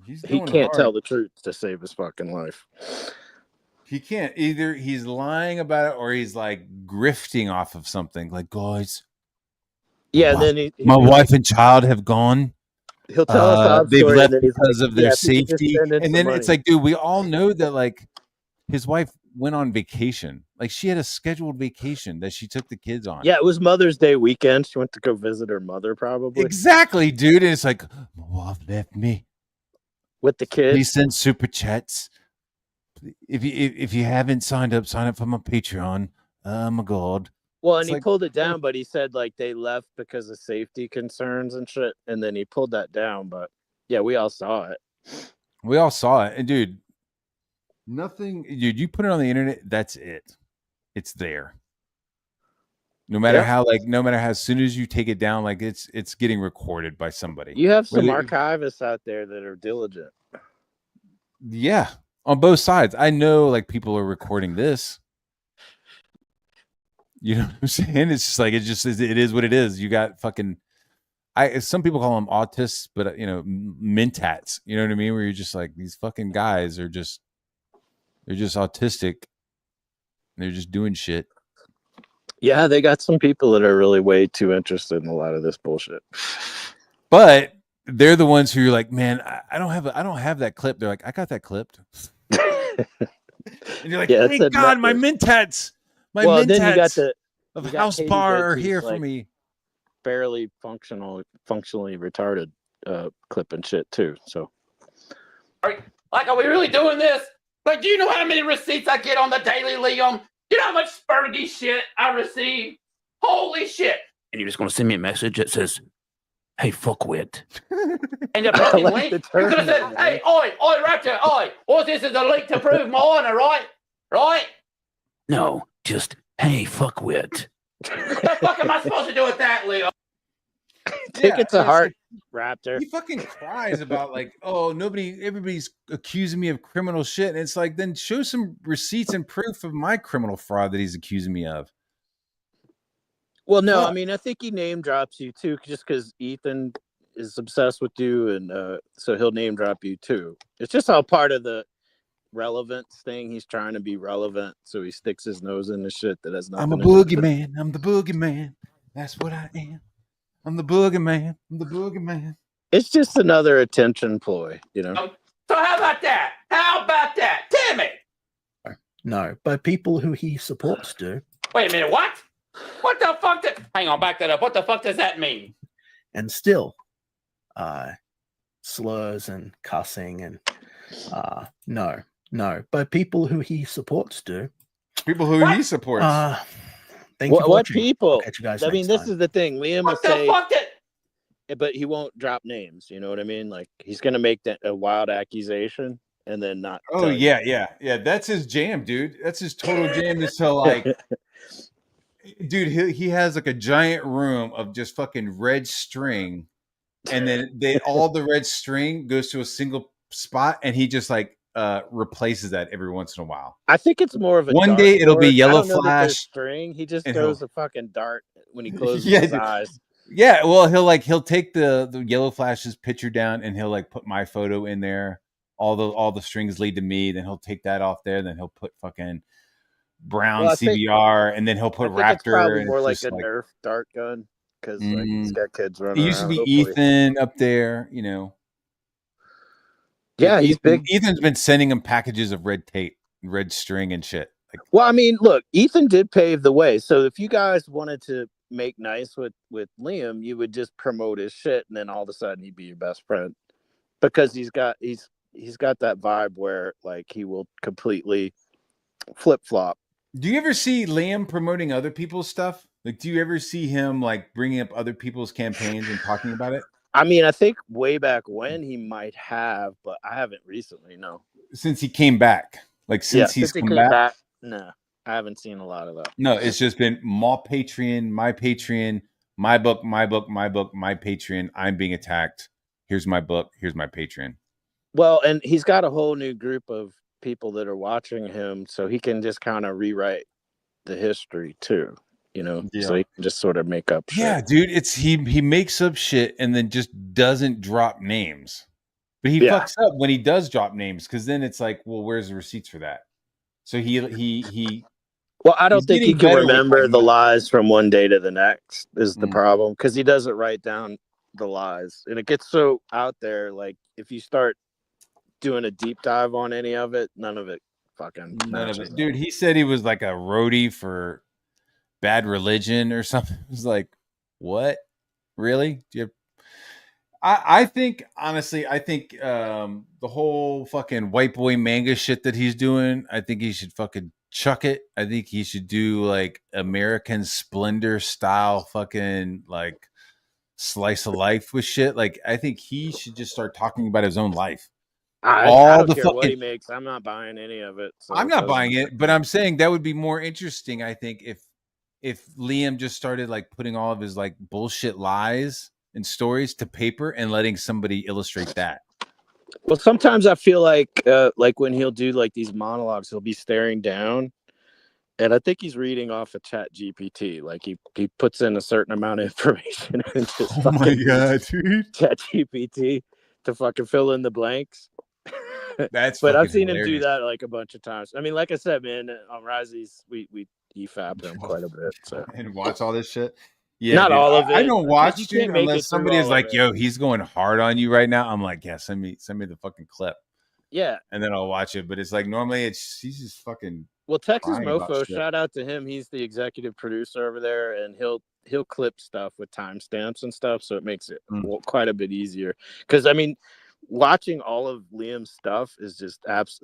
Speaker 15: He
Speaker 1: doing
Speaker 15: can't
Speaker 1: hard.
Speaker 15: tell the truth to save his fucking life.
Speaker 1: He can't. Either he's lying about it or he's like grifting off of something. Like, guys,
Speaker 15: Yeah, and then
Speaker 1: my wife and child have gone.
Speaker 15: He'll tell us our
Speaker 1: they've
Speaker 15: story,
Speaker 1: left
Speaker 15: and then he's
Speaker 1: because
Speaker 15: like,
Speaker 1: of their
Speaker 15: "Yeah, if you could just
Speaker 1: safety.
Speaker 15: send in
Speaker 1: And
Speaker 15: some
Speaker 1: then
Speaker 15: money."
Speaker 1: it's like, dude, we all know that like his wife went on vacation. Like she had a scheduled vacation that she took the kids on.
Speaker 15: Yeah, it was Mother's Day weekend. She went to go visit her mother, probably.
Speaker 1: Exactly, dude. And it's like, my wife left me
Speaker 15: with the kids.
Speaker 1: Please send super chats. If you haven't signed up, sign up for my Patreon. Oh my god.
Speaker 15: Well, and
Speaker 1: It's
Speaker 15: he
Speaker 1: like,
Speaker 15: pulled it down, but he said like they left because of safety concerns and shit. And then he pulled that down. But yeah, we all saw it.
Speaker 1: we all saw it, and dude, nothing. Dude, you put it on the internet. That's it. It's there. No matter
Speaker 15: Yeah.
Speaker 1: how, as soon as you take it down, like it's getting recorded by somebody.
Speaker 15: You have some
Speaker 1: Whether-
Speaker 15: archivists out there that are diligent.
Speaker 1: Yeah, on both sides. I know, like people are recording this. You know what I'm saying? It's just like it is what it is. You got fucking. Some people call them autists, but you know, mentats. You know what I mean? Where you're just like these fucking guys are just, they're just autistic. They're just doing shit.
Speaker 15: Yeah, they got some people that are really way too interested in a lot of this bullshit.
Speaker 1: But they're the ones who are like, man, I don't have that clip. They're like, I got that clipped. And you're like,
Speaker 15: Yeah,
Speaker 1: thank
Speaker 15: it's a
Speaker 1: God, my
Speaker 15: network.
Speaker 1: mentats, my
Speaker 15: Well,
Speaker 1: mentats
Speaker 15: then you got the
Speaker 1: of
Speaker 15: you got
Speaker 1: House
Speaker 15: Katie
Speaker 1: Bar are
Speaker 15: Ritchie's,
Speaker 1: here for
Speaker 15: like,
Speaker 1: me.
Speaker 15: Barely functionally retarded clip and shit too. So
Speaker 12: Like, are we really doing this? Like, do you know how many receipts I get on the daily, Liam? You know how much Spurgy shit I receive? Holy shit.
Speaker 2: And you're just going to send me a message that says, hey, fuckwit.
Speaker 12: And the fucking link, you could have said, hey, oi, Raptor, oi, all this is a link to prove my honor, right? Right?
Speaker 2: No, just, hey, fuckwit.
Speaker 12: What the fuck am I supposed to do with that, Liam?
Speaker 15: take it to heart, Raptor.
Speaker 1: He fucking cries about like, oh, everybody's accusing me of criminal shit. And it's like, then show some receipts and proof of my criminal fraud that he's accusing me of.
Speaker 15: Well, no,
Speaker 1: Fuck.
Speaker 15: I mean, I think he name drops you too, just because Ethan is obsessed with you, and so he'll name drop you too. It's just all part of the relevance thing. He's trying to be relevant, so he sticks his nose in the shit that has nothing.
Speaker 1: I'm a
Speaker 15: to do with
Speaker 1: boogeyman. I'm the boogeyman. That's what I am. I'm the boogeyman. I'm the boogeyman.
Speaker 15: It's just another attention ploy, you know.
Speaker 12: So how about that? How about that? Damn it.
Speaker 16: No, but people who he supports do.
Speaker 12: Wait a minute, what? What the fuck? Hang on, back that up. What the fuck does that mean?
Speaker 16: And still, slurs and cussing and no, but people who he supports do.
Speaker 1: People who he supports.
Speaker 16: Thank you for
Speaker 15: What
Speaker 16: watching.
Speaker 15: people?
Speaker 16: I'll catch you guys
Speaker 15: I mean,
Speaker 16: next
Speaker 15: this
Speaker 16: time.
Speaker 15: is the thing. Liam will
Speaker 12: What the
Speaker 15: say,
Speaker 12: fuck did?
Speaker 15: but he won't drop names. You know what I mean? Like he's gonna make that a wild accusation and then not.
Speaker 1: Oh
Speaker 15: tell you.
Speaker 1: yeah. That's his jam, dude. That's his total jam. Is to like, dude, he has like a giant room of just fucking red string, and then all the red string goes to a single spot, and he just like replaces that every once in a while.
Speaker 15: I think it's more of a
Speaker 1: One
Speaker 15: dart
Speaker 1: day it'll be
Speaker 15: board. I
Speaker 1: yellow
Speaker 15: don't know that there's
Speaker 1: flash,
Speaker 15: string. He just
Speaker 1: and
Speaker 15: throws
Speaker 1: he'll-
Speaker 15: a fucking dart when he closes
Speaker 1: Yeah,
Speaker 15: his
Speaker 1: dude.
Speaker 15: eyes.
Speaker 1: Yeah, well, he'll take the yellow flash's picture down, and he'll like put my photo in there. All the strings lead to me. Then he'll take that off there. Then he'll put fucking brown
Speaker 15: Well, I think-
Speaker 1: CBR, and then he'll put
Speaker 15: I think it's
Speaker 1: Raptor.
Speaker 15: probably
Speaker 1: and
Speaker 15: more
Speaker 1: it's
Speaker 15: like
Speaker 1: just
Speaker 15: a Nerf dart gun because like he's got kids running.
Speaker 1: It used to
Speaker 15: around,
Speaker 1: be
Speaker 15: hopefully.
Speaker 1: Ethan up there, you know.
Speaker 15: Yeah, he's big.
Speaker 1: Ethan's been sending him packages of red tape, red string, and shit.
Speaker 15: Well, I mean, look, Ethan did pave the way. So if you guys wanted to make nice with Liam, you would just promote his shit, and then all of a sudden he'd be your best friend, because he's got that vibe where like he will completely flip flop.
Speaker 1: Do you ever see Liam promoting other people's stuff? Like, do you ever see him like bringing up other people's campaigns and talking about it?
Speaker 15: I mean, I think way back when he might have, but I haven't recently. No.
Speaker 1: Since he came back, like since
Speaker 15: he
Speaker 1: come
Speaker 15: came
Speaker 1: back.
Speaker 15: back. No, I haven't seen a lot of that.
Speaker 1: No, it's just been my Patreon, my Patreon, my book, my book, my book, my Patreon. I'm being attacked. Here's my book. Here's my Patreon.
Speaker 15: Well, and he's got a whole new group of people that are watching him, so he can just kind of rewrite the history too, so he can just sort of make up shit.
Speaker 1: Yeah, dude, he makes up shit and then just doesn't drop names. But he fucks up when he does drop names, because then it's like, well, where's the receipts for that? So he
Speaker 15: well, I don't think he can remember the lies from one day to the next is the problem, because he doesn't write down the lies, and it gets so out there. Like if you start doing a deep dive on any of it, none of it fucking matches.
Speaker 1: Dude, he said he was like a roadie for Bad Religion or something. It was like, what? Really? Do you have... I think honestly, the whole fucking white boy manga shit that he's doing, I think he should fucking chuck it. I think he should do like American Splendor style fucking like slice of life with shit. Like I think he should just start talking about his own life.
Speaker 15: I don't care what he makes. I'm not buying any of it. So
Speaker 1: I'm not buying it, but I'm saying that would be more interesting, I think, if Liam just started like putting all of his like bullshit lies and stories to paper and letting somebody illustrate that.
Speaker 15: Well, sometimes I feel like when he'll do like these monologues, he'll be staring down, and I think he's reading off of Chat GPT. Like he puts in a certain amount of information and just
Speaker 1: my god, dude,
Speaker 15: Chat GPT to fucking fill in the blanks.
Speaker 1: That's
Speaker 15: but I've seen
Speaker 1: hilarious.
Speaker 15: him do that like a bunch of times. I mean, like I said, man, on Rizzy's we fabbed him quite a bit. So
Speaker 1: and watch all this shit. Yeah,
Speaker 15: not
Speaker 1: dude,
Speaker 15: all of it.
Speaker 1: I don't watch, dude,
Speaker 15: make
Speaker 1: unless
Speaker 15: it through
Speaker 1: somebody is
Speaker 15: all
Speaker 1: like,
Speaker 15: of it.
Speaker 1: "Yo, he's going hard on you right now." I'm like, "Yeah, send me the fucking clip."
Speaker 15: Yeah,
Speaker 1: and then I'll watch it. But it's like normally he's just fucking.
Speaker 15: Well, Texas
Speaker 1: crying about
Speaker 15: Mofo,
Speaker 1: shit.
Speaker 15: shout out to him. He's the executive producer over there, and he'll clip stuff with timestamps and stuff, so it makes it quite a bit easier. Because I mean, watching all of Liam's stuff is just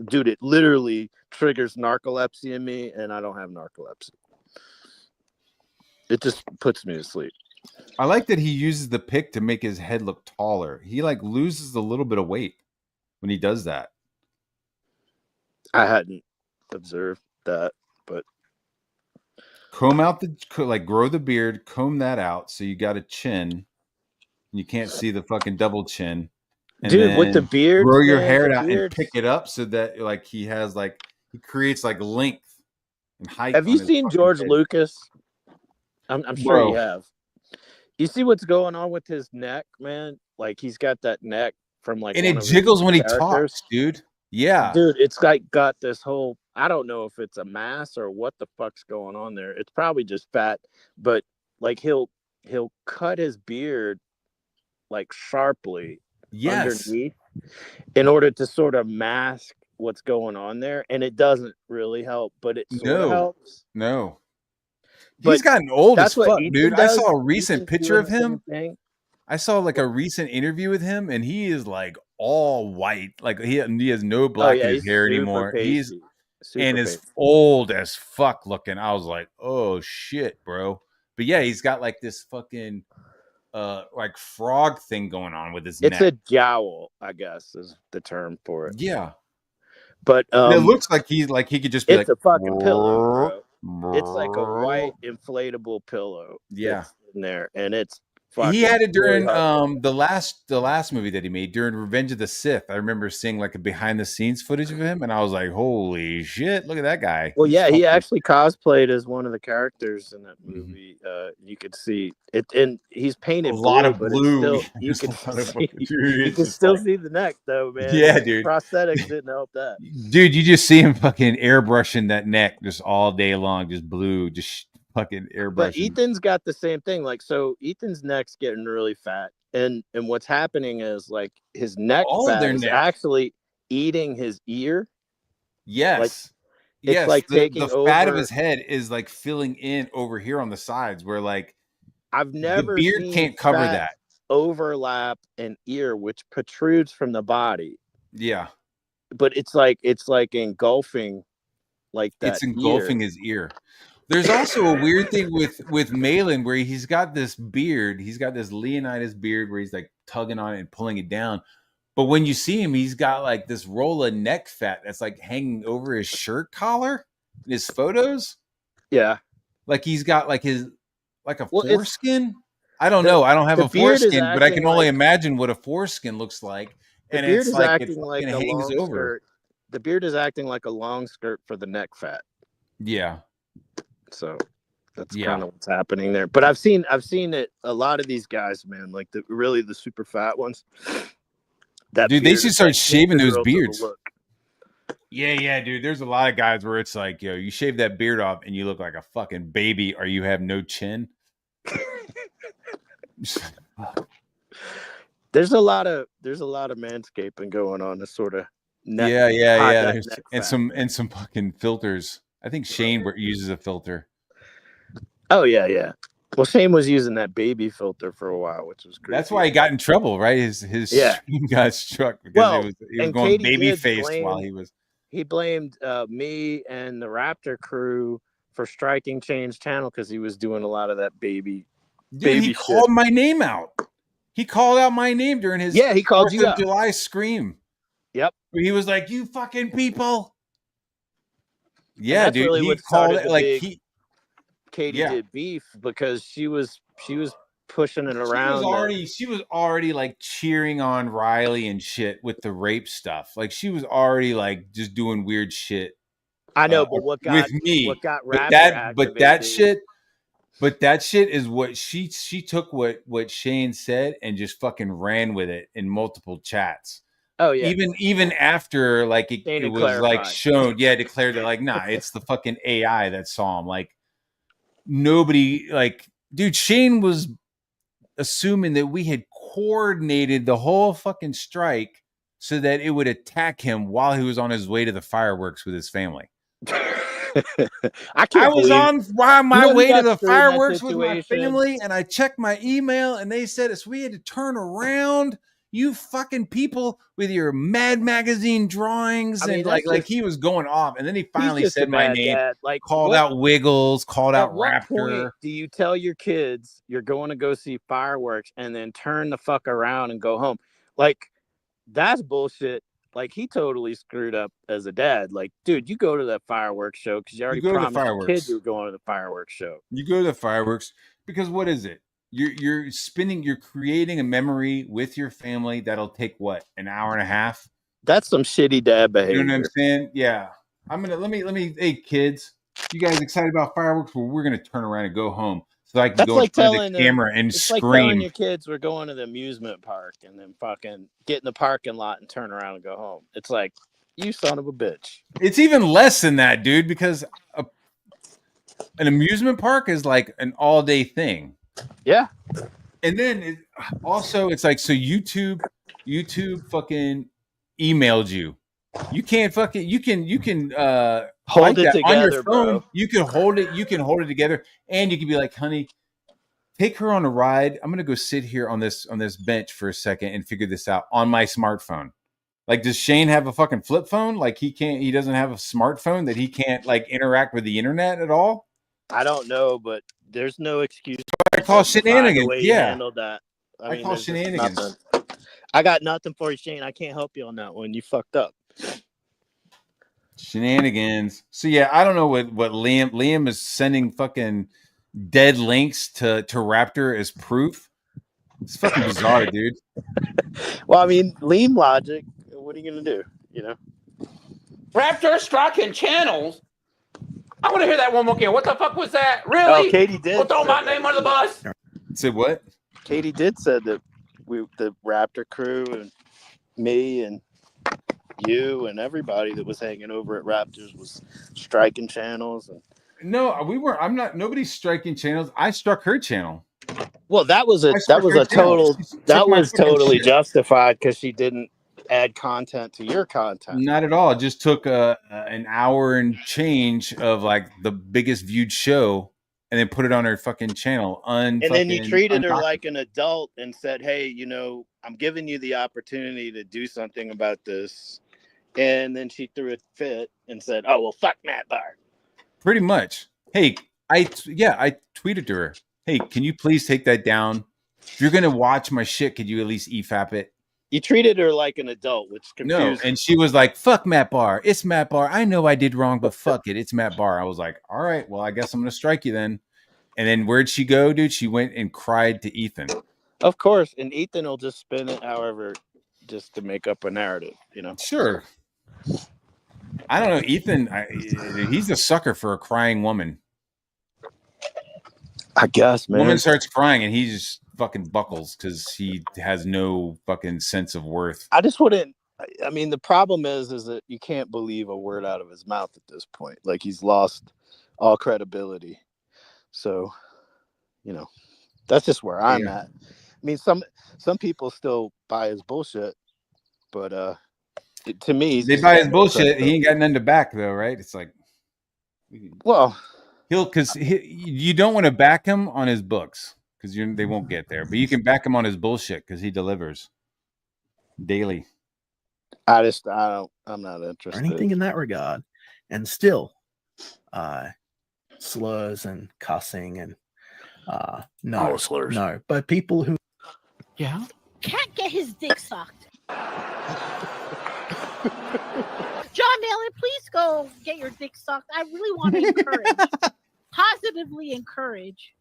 Speaker 15: dude. It literally triggers narcolepsy in me, and I don't have narcolepsy. It just puts me to sleep.
Speaker 1: I like that he uses the pick to make his head look taller. He like loses a little bit of weight when he does that.
Speaker 15: I hadn't observed that, but
Speaker 1: comb out grow the beard, comb that out so you got a chin. You can't see the fucking double chin. And
Speaker 15: dude, with the beard,
Speaker 1: grow your hair out and pick it up so that like he creates like length and height.
Speaker 15: Have you seen George Lucas? I'm sure you have. You see what's going on with his neck, man? Like he's got that neck from like,
Speaker 1: and it jiggles when he talks, dude. Yeah,
Speaker 15: dude, it's like got this whole. I don't know if it's a mass or what the fuck's going on there. It's probably just fat, but like he'll cut his beard like sharply underneath in order to sort of mask what's going on there, and it doesn't really help, but it sort of helps.
Speaker 1: No.
Speaker 15: But
Speaker 1: he's gotten old as fuck,
Speaker 15: Ethan
Speaker 1: dude.
Speaker 15: does.
Speaker 1: I saw a recent picture of him.
Speaker 15: I
Speaker 1: saw like a recent interview with him, and he is like all white. Like he has no black in his hair anymore. He's as old as fuck looking. I was like, oh shit, bro. But yeah, he's got like this fucking like frog thing going on with his neck.
Speaker 15: It's a jowl, I guess, is the term for it.
Speaker 1: Yeah.
Speaker 15: But
Speaker 1: it looks like he could just be
Speaker 15: it's a fucking pillow, bro. It's like a white inflatable pillow.
Speaker 1: Yeah,
Speaker 15: in there, and it's.
Speaker 1: He had it during the last movie that he made during Revenge of the Sith. I remember seeing like a behind the scenes footage of him, and I was like, "Holy shit! Look at that guy."
Speaker 15: Well, yeah, he actually cosplayed as one of the characters in that movie. You could see it, and he's painted
Speaker 1: a lot of blue.
Speaker 15: You can still see the neck, though, man.
Speaker 1: Yeah, dude.
Speaker 15: Prosthetics didn't help that.
Speaker 1: Dude, you just see him fucking airbrushing that neck just all day long, just blue, just fucking airbrushing.
Speaker 15: But Ethan's got the same thing. Like, so Ethan's neck's getting really fat, and what's happening is like his neck fat is actually eating his ear.
Speaker 1: Yes. Yes,
Speaker 15: like
Speaker 1: the
Speaker 15: taking
Speaker 1: fat of
Speaker 15: over.
Speaker 1: his head is like filling in over here on the sides, where like
Speaker 15: I've
Speaker 1: the
Speaker 15: never
Speaker 1: beard
Speaker 15: seen
Speaker 1: can't cover
Speaker 15: fat
Speaker 1: that.
Speaker 15: overlap an ear, which protrudes from the body.
Speaker 1: Yeah,
Speaker 15: But it's like engulfing like that
Speaker 1: it's engulfing
Speaker 15: ear.
Speaker 1: his ear. There's also a weird thing with Malin where he's got this beard. He's got this Leonidas beard where he's like tugging on it and pulling it down. But when you see him, he's got like this roll of neck fat that's like hanging over his shirt collar in his photos.
Speaker 15: Yeah.
Speaker 1: Like he's got like his like a
Speaker 15: Well, it's-
Speaker 1: foreskin. I don't know. I don't have
Speaker 15: the
Speaker 1: a
Speaker 15: beard is
Speaker 1: foreskin, but I
Speaker 15: acting
Speaker 1: can only
Speaker 15: like-
Speaker 1: imagine what a foreskin looks like.
Speaker 15: The
Speaker 1: And
Speaker 15: beard
Speaker 1: it's
Speaker 15: is
Speaker 1: like it
Speaker 15: acting like
Speaker 1: fucking
Speaker 15: a
Speaker 1: hangs
Speaker 15: long
Speaker 1: over.
Speaker 15: skirt. The beard is acting like a long skirt for the neck fat.
Speaker 1: Yeah.
Speaker 15: So that's
Speaker 1: Yeah.
Speaker 15: kind of what's happening there. But I've seen it. A lot of these guys, man, like the super fat ones. That
Speaker 1: Dude, they
Speaker 15: beard
Speaker 1: should
Speaker 15: is,
Speaker 1: start
Speaker 15: like,
Speaker 1: shaving those
Speaker 15: integral to the
Speaker 1: beards.
Speaker 15: look.
Speaker 1: Yeah, dude. There's a lot of guys where it's like, yo, you shave that beard off and you look like a fucking baby, or you have no chin.
Speaker 15: There's a lot of manscaping going on. This sort of neck,
Speaker 1: Yeah.
Speaker 15: that
Speaker 1: There's,
Speaker 15: neck
Speaker 1: and
Speaker 15: fat.
Speaker 1: some fucking filters. I think Shane uses a filter.
Speaker 15: Oh yeah. Well, Shane was using that baby filter for a while, which was great.
Speaker 1: That's why he got in trouble, right? His
Speaker 15: Yeah.
Speaker 1: stream got struck because
Speaker 15: Well,
Speaker 1: he was
Speaker 15: and
Speaker 1: going
Speaker 15: Katie
Speaker 1: baby
Speaker 15: did
Speaker 1: faced while
Speaker 15: blame-
Speaker 1: he was.
Speaker 15: He blamed me and the Raptor crew for striking Shane's channel because he was doing a lot of that baby.
Speaker 1: Dude, he called my name out. He called out my name during his
Speaker 15: he called
Speaker 1: 4th
Speaker 15: you
Speaker 1: of
Speaker 15: out.
Speaker 1: July scream.
Speaker 15: Yep.
Speaker 1: He was like, "You fucking people."
Speaker 15: And
Speaker 1: Yeah,
Speaker 15: that's
Speaker 1: dude.
Speaker 15: really
Speaker 1: He
Speaker 15: what
Speaker 1: called
Speaker 15: started
Speaker 1: it
Speaker 15: the
Speaker 1: like
Speaker 15: big Katie
Speaker 1: Yeah.
Speaker 15: did beef because she was pushing it around.
Speaker 1: She was already like cheering on Riley and shit with the rape stuff. Like she was already like just doing weird shit.
Speaker 15: I know, but what got
Speaker 1: with me?
Speaker 15: what got
Speaker 1: but
Speaker 15: Raptor
Speaker 1: that but that
Speaker 15: activated-
Speaker 1: shit is what she took what Shane said and just fucking ran with it in multiple chats.
Speaker 15: Oh yeah.
Speaker 1: Even after like
Speaker 15: Shane
Speaker 1: it
Speaker 15: had
Speaker 1: was like
Speaker 15: clarified.
Speaker 1: shown, declared that like, nah, it's the fucking AI that saw him. Like nobody, like, dude, Shane was assuming that we had coordinated the whole fucking strike so that it would attack him while he was on his way to the fireworks with his family.
Speaker 15: I
Speaker 1: was on my way to the fireworks with my
Speaker 15: situation.
Speaker 1: family, and I checked my email, and they said it's we had to turn around. You fucking people with your Mad Magazine drawings,
Speaker 15: I mean,
Speaker 1: and
Speaker 15: that's
Speaker 1: like
Speaker 15: just-
Speaker 1: he was going off, and then he
Speaker 15: He's
Speaker 1: finally
Speaker 15: just a
Speaker 1: said my
Speaker 15: bad
Speaker 1: name,
Speaker 15: dad. Like,
Speaker 1: called
Speaker 15: what-
Speaker 1: out Wiggles, called
Speaker 15: At
Speaker 1: out
Speaker 15: what
Speaker 1: Raptor.
Speaker 15: point do you tell your kids you're going to go see fireworks and then turn the fuck around and go home? Like, that's bullshit. Like, he totally screwed up as a dad. Like, dude, you go to that fireworks show because you already
Speaker 1: go to the
Speaker 15: promised your
Speaker 1: fireworks.
Speaker 15: kids you were going to the fireworks show.
Speaker 1: You go to the fireworks because what is it? You're creating a memory with your family that'll take what, an hour and a half?
Speaker 15: That's some shitty dad behavior.
Speaker 1: You know what I'm saying? Yeah. Let me hey kids, you guys excited about fireworks? Well, we're gonna turn around and go home so I can
Speaker 15: That's
Speaker 1: go
Speaker 15: like
Speaker 1: in front of
Speaker 15: telling
Speaker 1: the
Speaker 15: them-
Speaker 1: camera and
Speaker 15: it's like telling
Speaker 1: scream.
Speaker 15: your kids we're going to the amusement park and then fucking get in the parking lot and turn around and go home. It's like, you son of a bitch.
Speaker 1: It's even less than that, dude, because an amusement park is like an all-day thing.
Speaker 15: Yeah.
Speaker 1: And then it's like, so YouTube fucking emailed you. You can't fucking you can
Speaker 15: Hold
Speaker 1: like
Speaker 15: it
Speaker 1: that on your
Speaker 15: together,
Speaker 1: phone.
Speaker 15: bro.
Speaker 1: You can hold it together, and you can be like, honey, take her on a ride. I'm gonna go sit here on this bench for a second and figure this out on my smartphone. Like, does Shane have a fucking flip phone? Like he doesn't have a smartphone that he can't like interact with the internet at all?
Speaker 15: I don't know, but there's no excuse.
Speaker 1: I call
Speaker 15: justify
Speaker 1: shenanigans,
Speaker 15: The way he
Speaker 1: yeah.
Speaker 15: handled that.
Speaker 1: I
Speaker 15: mean,
Speaker 1: call
Speaker 15: there's just
Speaker 1: shenanigans.
Speaker 15: nothing. I got nothing for you, Shane. I can't help you on that one. You fucked up.
Speaker 1: Shenanigans. So yeah, I don't know what Liam is sending fucking dead links to Raptor as proof. It's fucking bizarre, dude.
Speaker 15: Well, I mean, lean logic. What are you gonna do? You know.
Speaker 12: Raptor striking channels. I want to hear that one more again. What the fuck was that? Really?
Speaker 15: Oh, Katie did.
Speaker 12: We'll throw my name under the bus.
Speaker 1: Say what?
Speaker 15: Katie did said that the Raptor crew and me and you and everybody that was hanging over at Raptors was striking channels and.
Speaker 1: No, we weren't. I'm not. Nobody's striking channels. I struck her channel.
Speaker 15: Well, that was a
Speaker 1: I struck her channel. She took my fucking
Speaker 15: totally
Speaker 1: shit.
Speaker 15: justified because she didn't add content to your content.
Speaker 1: Not at all. It just took an hour and change of like the biggest viewed show, and then put it on her fucking channel.
Speaker 15: And then you treated her like an adult and said, "Hey, you know, I'm giving you the opportunity to do something about this." And then she threw a fit and said, "Oh well, fuck Matt Barr."
Speaker 1: Pretty much. Hey, I tweeted to her. Hey, can you please take that down? If you're gonna watch my shit, could you at least EFAP it?
Speaker 15: You treated her like an adult, which confused.
Speaker 1: No, and she was like, "Fuck Matt Barr. It's Matt Barr. I know I did wrong, but fuck it. It's Matt Barr." I was like, "All right, well, I guess I'm gonna strike you then." And then where'd she go, dude? She went and cried to Ethan.
Speaker 15: Of course, and Ethan will just spin it however, just to make up a narrative, you know.
Speaker 1: Sure. I don't know, Ethan. He's a sucker for a crying woman.
Speaker 15: I guess, man.
Speaker 1: Woman starts crying and he just fucking buckles because he has no fucking sense of worth.
Speaker 15: I just wouldn't. I mean, the problem is that you can't believe a word out of his mouth at this point. Like, he's lost all credibility. So, you know, that's just where I'm at. I mean, some people still buy his bullshit, but to me,
Speaker 1: they buy his bullshit. He ain't got nothing to back though, right? It's like,
Speaker 15: well,
Speaker 1: you don't want to back him on his books because they won't get there, but you can back him on his bullshit because he delivers daily.
Speaker 15: I'm not interested.
Speaker 16: Or anything in that regard, and still, slurs and cussing and no
Speaker 2: slurs.
Speaker 16: No, but people who
Speaker 17: can't get his dick sucked. John Malin, please go get your dick sucked. I really want to positively encourage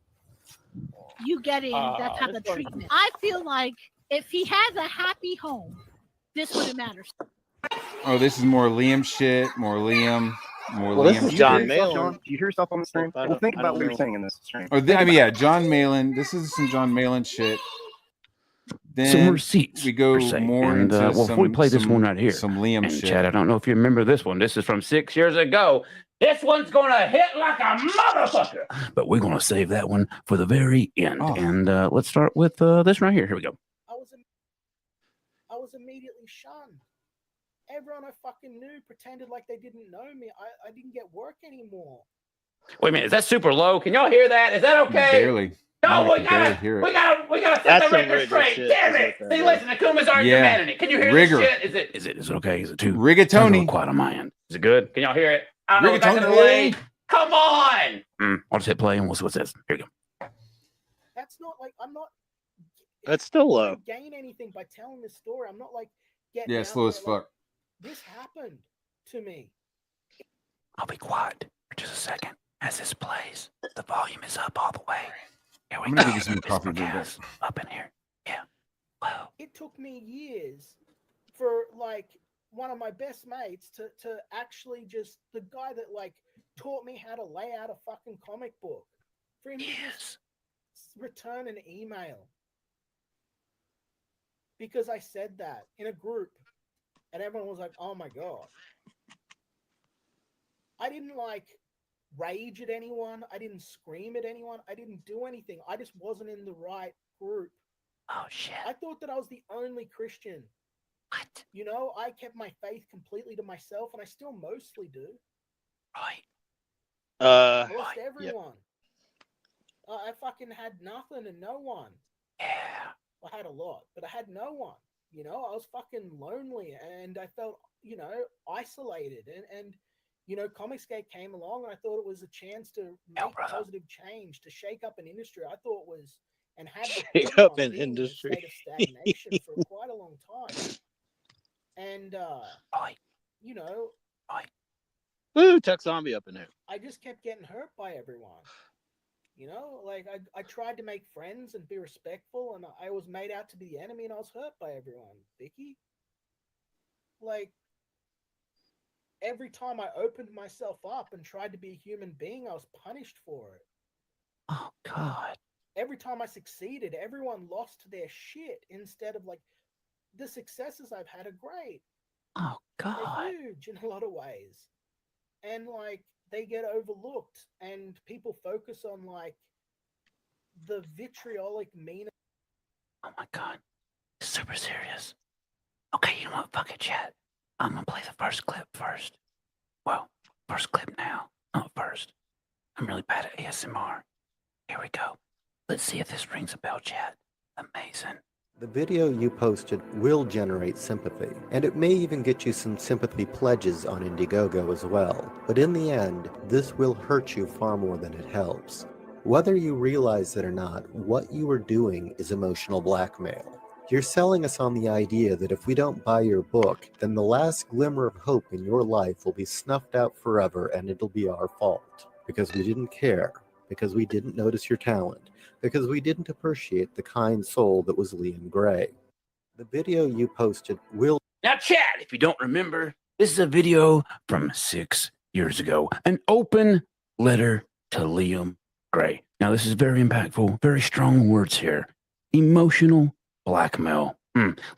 Speaker 17: you getting that type of treatment. I feel like if he has a happy home, this wouldn't matter.
Speaker 1: Oh, this is more Liam shit. More Liam.
Speaker 18: This is
Speaker 15: John Malin.
Speaker 18: Do you hear yourself on the stream? Well, think about what you're saying in this stream.
Speaker 1: John Malin. This is some John Malin shit. Then
Speaker 2: some receipts.
Speaker 1: We go more
Speaker 2: and,
Speaker 1: into
Speaker 2: before we play this one right here,
Speaker 1: some Liam
Speaker 2: and
Speaker 1: shit.
Speaker 2: Chad, I don't know if you remember this one. This is from 6 years ago. This one's gonna hit like a motherfucker. But we're gonna save that one for the very end. And let's start with this right here. Here we go.
Speaker 19: I was immediately shunned. Everyone I fucking knew pretended like they didn't know me. I didn't get work anymore.
Speaker 2: Wait a minute, is that super low? Can y'all hear that? Is that okay?
Speaker 1: Barely.
Speaker 2: No, we gotta set the record straight. Damn it! See, listen, Akuma's argumentative. Can you hear this shit? Is it okay? Is it too
Speaker 1: rigatoni?
Speaker 2: Quiet on my end. Is it good? Can y'all hear it? I don't know if that's in the way. Come on! I'll just hit play and we'll see what it says. Here we go.
Speaker 19: That's not like I'm not.
Speaker 15: That's still low.
Speaker 19: Gain anything by telling this story? I'm not like
Speaker 1: getting slow as fuck.
Speaker 19: This happened to me.
Speaker 2: I'll be quiet for just a second as this plays. The volume is up all the way. Here we
Speaker 1: I'm
Speaker 2: go.
Speaker 1: gonna give you some coffee.
Speaker 2: Up in here. Yeah. Wow.
Speaker 19: It took me years for like one of my best mates to actually just the guy that like taught me how to lay out a fucking comic book for him to just return an email because I said that in a group and everyone was like, "Oh my god." I didn't like rage at anyone. I didn't scream at anyone. I didn't do anything. I just wasn't in the right group.
Speaker 2: Oh shit.
Speaker 19: I thought that I was the only Christian.
Speaker 2: What?
Speaker 19: You know, I kept my faith completely to myself, and I still mostly do.
Speaker 2: Right.
Speaker 19: I lost everyone. I fucking had nothing and no one.
Speaker 2: Yeah.
Speaker 19: I had a lot, but I had no one. You know, I was fucking lonely, and I felt, you know, isolated. And you know, Comicsgate came along, and I thought it was a chance to make positive change, to shake up an industry. I thought was, and had
Speaker 15: shake up an industry.
Speaker 19: State of stagnation for quite a long time. And you know,
Speaker 15: woo, tech zombie up in there.
Speaker 19: I just kept getting hurt by everyone. You know, like I tried to make friends and be respectful, and I was made out to be the enemy, and I was hurt by everyone. Vicky, like every time I opened myself up and tried to be a human being, I was punished for it.
Speaker 2: Oh God.
Speaker 19: Every time I succeeded, everyone lost their shit instead of like the successes I've had are great.
Speaker 2: Oh God.
Speaker 19: They're huge in a lot of ways. And like they get overlooked and people focus on like the vitriolic meaning.
Speaker 2: Oh my God. Super serious. Okay, you know what? Fuck it, chat. I'm gonna play the first clip first. Well, first clip now, not first. I'm really bad at ASMR. Here we go. Let's see if this rings a bell, chat. Amazing.
Speaker 20: The video you posted will generate sympathy, and it may even get you some sympathy pledges on Indiegogo as well. But in the end, this will hurt you far more than it helps. Whether you realize it or not, what you are doing is emotional blackmail. You're selling us on the idea that if we don't buy your book, then the last glimmer of hope in your life will be snuffed out forever and it'll be our fault. Because we didn't care. Because we didn't notice your talent. Because we didn't appreciate the kind soul that was Liam Gray. The video you posted will...
Speaker 2: Now, chat, if you don't remember, this is a video from 6 years ago. An open letter to Liam Gray. Now, this is very impactful, very strong words here. Emotional blackmail.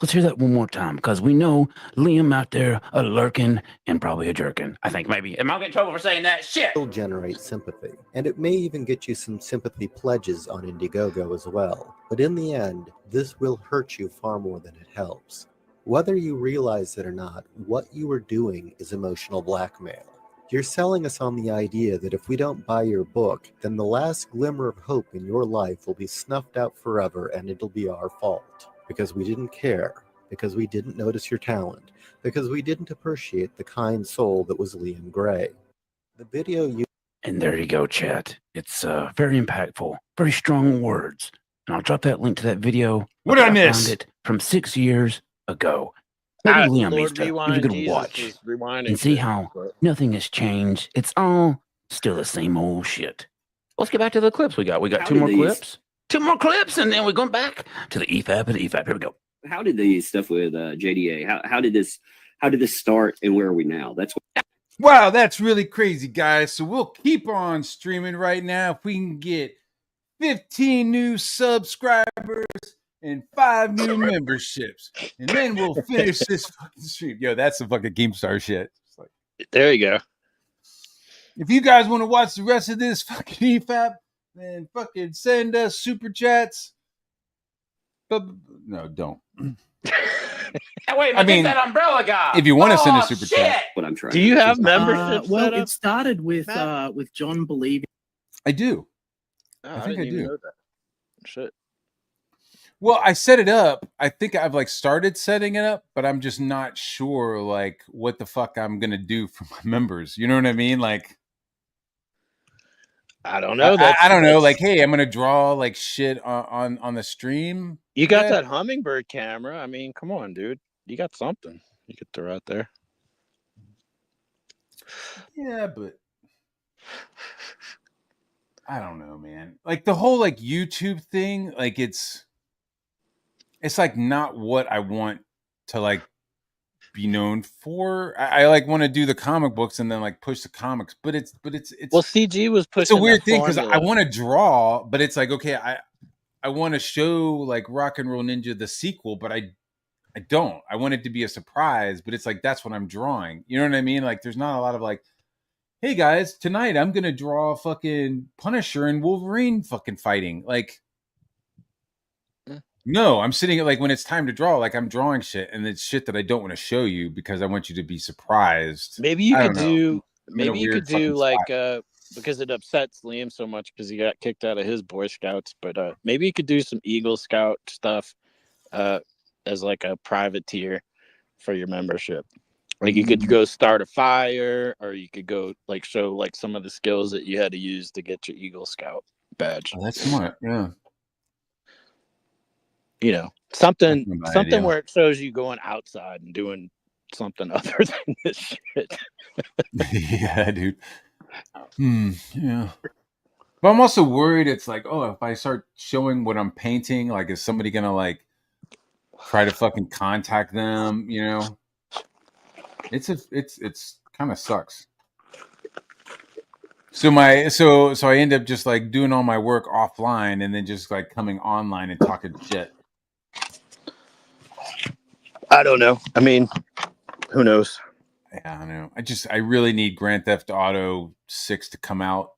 Speaker 2: Let's hear that one more time, because we know Liam out there a lurking and probably a jerkin. I think maybe. Am I getting in trouble for saying that shit?
Speaker 20: Will generate sympathy, and it may even get you some sympathy pledges on Indiegogo as well. But in the end, this will hurt you far more than it helps. Whether you realize it or not, what you are doing is emotional blackmail. You're selling us on the idea that if we don't buy your book, then the last glimmer of hope in your life will be snuffed out forever and it'll be our fault. Because we didn't care. Because we didn't notice your talent. Because we didn't appreciate the kind soul that was Liam Gray. The video you...
Speaker 2: And there you go, chat. It's very impactful, very strong words. And I'll drop that link to that video.
Speaker 1: What did I miss?
Speaker 2: Found it from 6 years ago. Maybe Liam
Speaker 15: Lord
Speaker 2: needs to give
Speaker 15: Rewind
Speaker 2: a good
Speaker 15: Jesus
Speaker 2: watch
Speaker 15: is rewinding
Speaker 2: and see
Speaker 15: shit,
Speaker 2: how
Speaker 15: but-
Speaker 2: nothing has changed. It's all still the same old shit. Let's get back to the clips we got. We got
Speaker 21: How
Speaker 2: two
Speaker 21: did
Speaker 2: more
Speaker 21: these-
Speaker 2: clips. Two more clips, and then we're going back to the EFAP and the EFAP. Here we go.
Speaker 21: How did the stuff with JDA? How did this start, and where are we now? That's what...
Speaker 1: Wow, that's really crazy, guys. So we'll keep on streaming right now. If we can get 15 new subscribers and 5 new memberships, and then we'll finish this fucking stream. Yo, that's some fucking GameStar shit. It's like,
Speaker 15: there you go.
Speaker 1: if you guys want to watch the rest of this fucking EFAP, then fucking send us super chats. But no, don't.
Speaker 12: Hey, wait,
Speaker 1: I mean,
Speaker 12: get that umbrella guy.
Speaker 1: if you want to send a
Speaker 12: Oh,
Speaker 1: super
Speaker 12: shit.
Speaker 1: chat,
Speaker 21: What I'm trying.
Speaker 15: Do you have membership
Speaker 21: Well,
Speaker 15: set up?
Speaker 21: it started with John believing.
Speaker 1: I do.
Speaker 15: Oh,
Speaker 1: I think
Speaker 15: didn't
Speaker 1: I
Speaker 15: even
Speaker 1: do.
Speaker 15: know that. Shit.
Speaker 1: Well, I set it up. I think I've like started setting it up, but I'm just not sure like what the fuck I'm gonna do for my members. You know what I mean? Like,
Speaker 15: I don't know.
Speaker 1: I don't know. Like, hey, I'm gonna draw like shit on the stream.
Speaker 15: You got that hummingbird camera. I mean, come on, dude. You got something you could throw out there.
Speaker 1: Yeah, but I don't know, man. Like the whole like YouTube thing, like it's like not what I want to like be known for. I like want to do the comic books and then like push the comics, but it's
Speaker 15: Well, CG was pushing.
Speaker 1: it's a weird
Speaker 15: that
Speaker 1: thing because I
Speaker 15: formula.
Speaker 1: want to draw, but it's like okay, I want to show like Rock and Roll Ninja the sequel, but I don't. I want it to be a surprise, but it's like that's what I'm drawing. You know what I mean? Like there's not a lot of like, hey guys, tonight I'm gonna draw fucking Punisher and Wolverine fucking fighting. Like, no, I'm sitting at like when it's time to draw, like I'm drawing shit, and it's shit that I don't want to show you because I want you to be surprised.
Speaker 15: Maybe you
Speaker 1: I
Speaker 15: could
Speaker 1: don't know.
Speaker 15: do.
Speaker 1: I'm in a
Speaker 15: Maybe you
Speaker 1: weird
Speaker 15: could do
Speaker 1: fucking
Speaker 15: like
Speaker 1: spot.
Speaker 15: because it upsets Liam so much because he got kicked out of his Boy Scouts. But maybe you could do some Eagle Scout stuff as like a private tier for your membership. Like you could go start a fire, or you could go like show like some of the skills that you had to use to get your Eagle Scout badge.
Speaker 1: Oh, that's smart. Yeah.
Speaker 15: You know, something
Speaker 1: That's not a bad
Speaker 15: something
Speaker 1: idea.
Speaker 15: where it shows you going outside and doing something other than this shit.
Speaker 1: Yeah, dude. Yeah. But I'm also worried it's like, oh, if I start showing what I'm painting, like is somebody gonna like try to fucking contact them, you know? It's kind of sucks. So I end up just like doing all my work offline and then just like coming online and talking shit.
Speaker 15: I don't know. I mean, who knows?
Speaker 1: Yeah, I know. I really need Grand Theft Auto 6 to come out.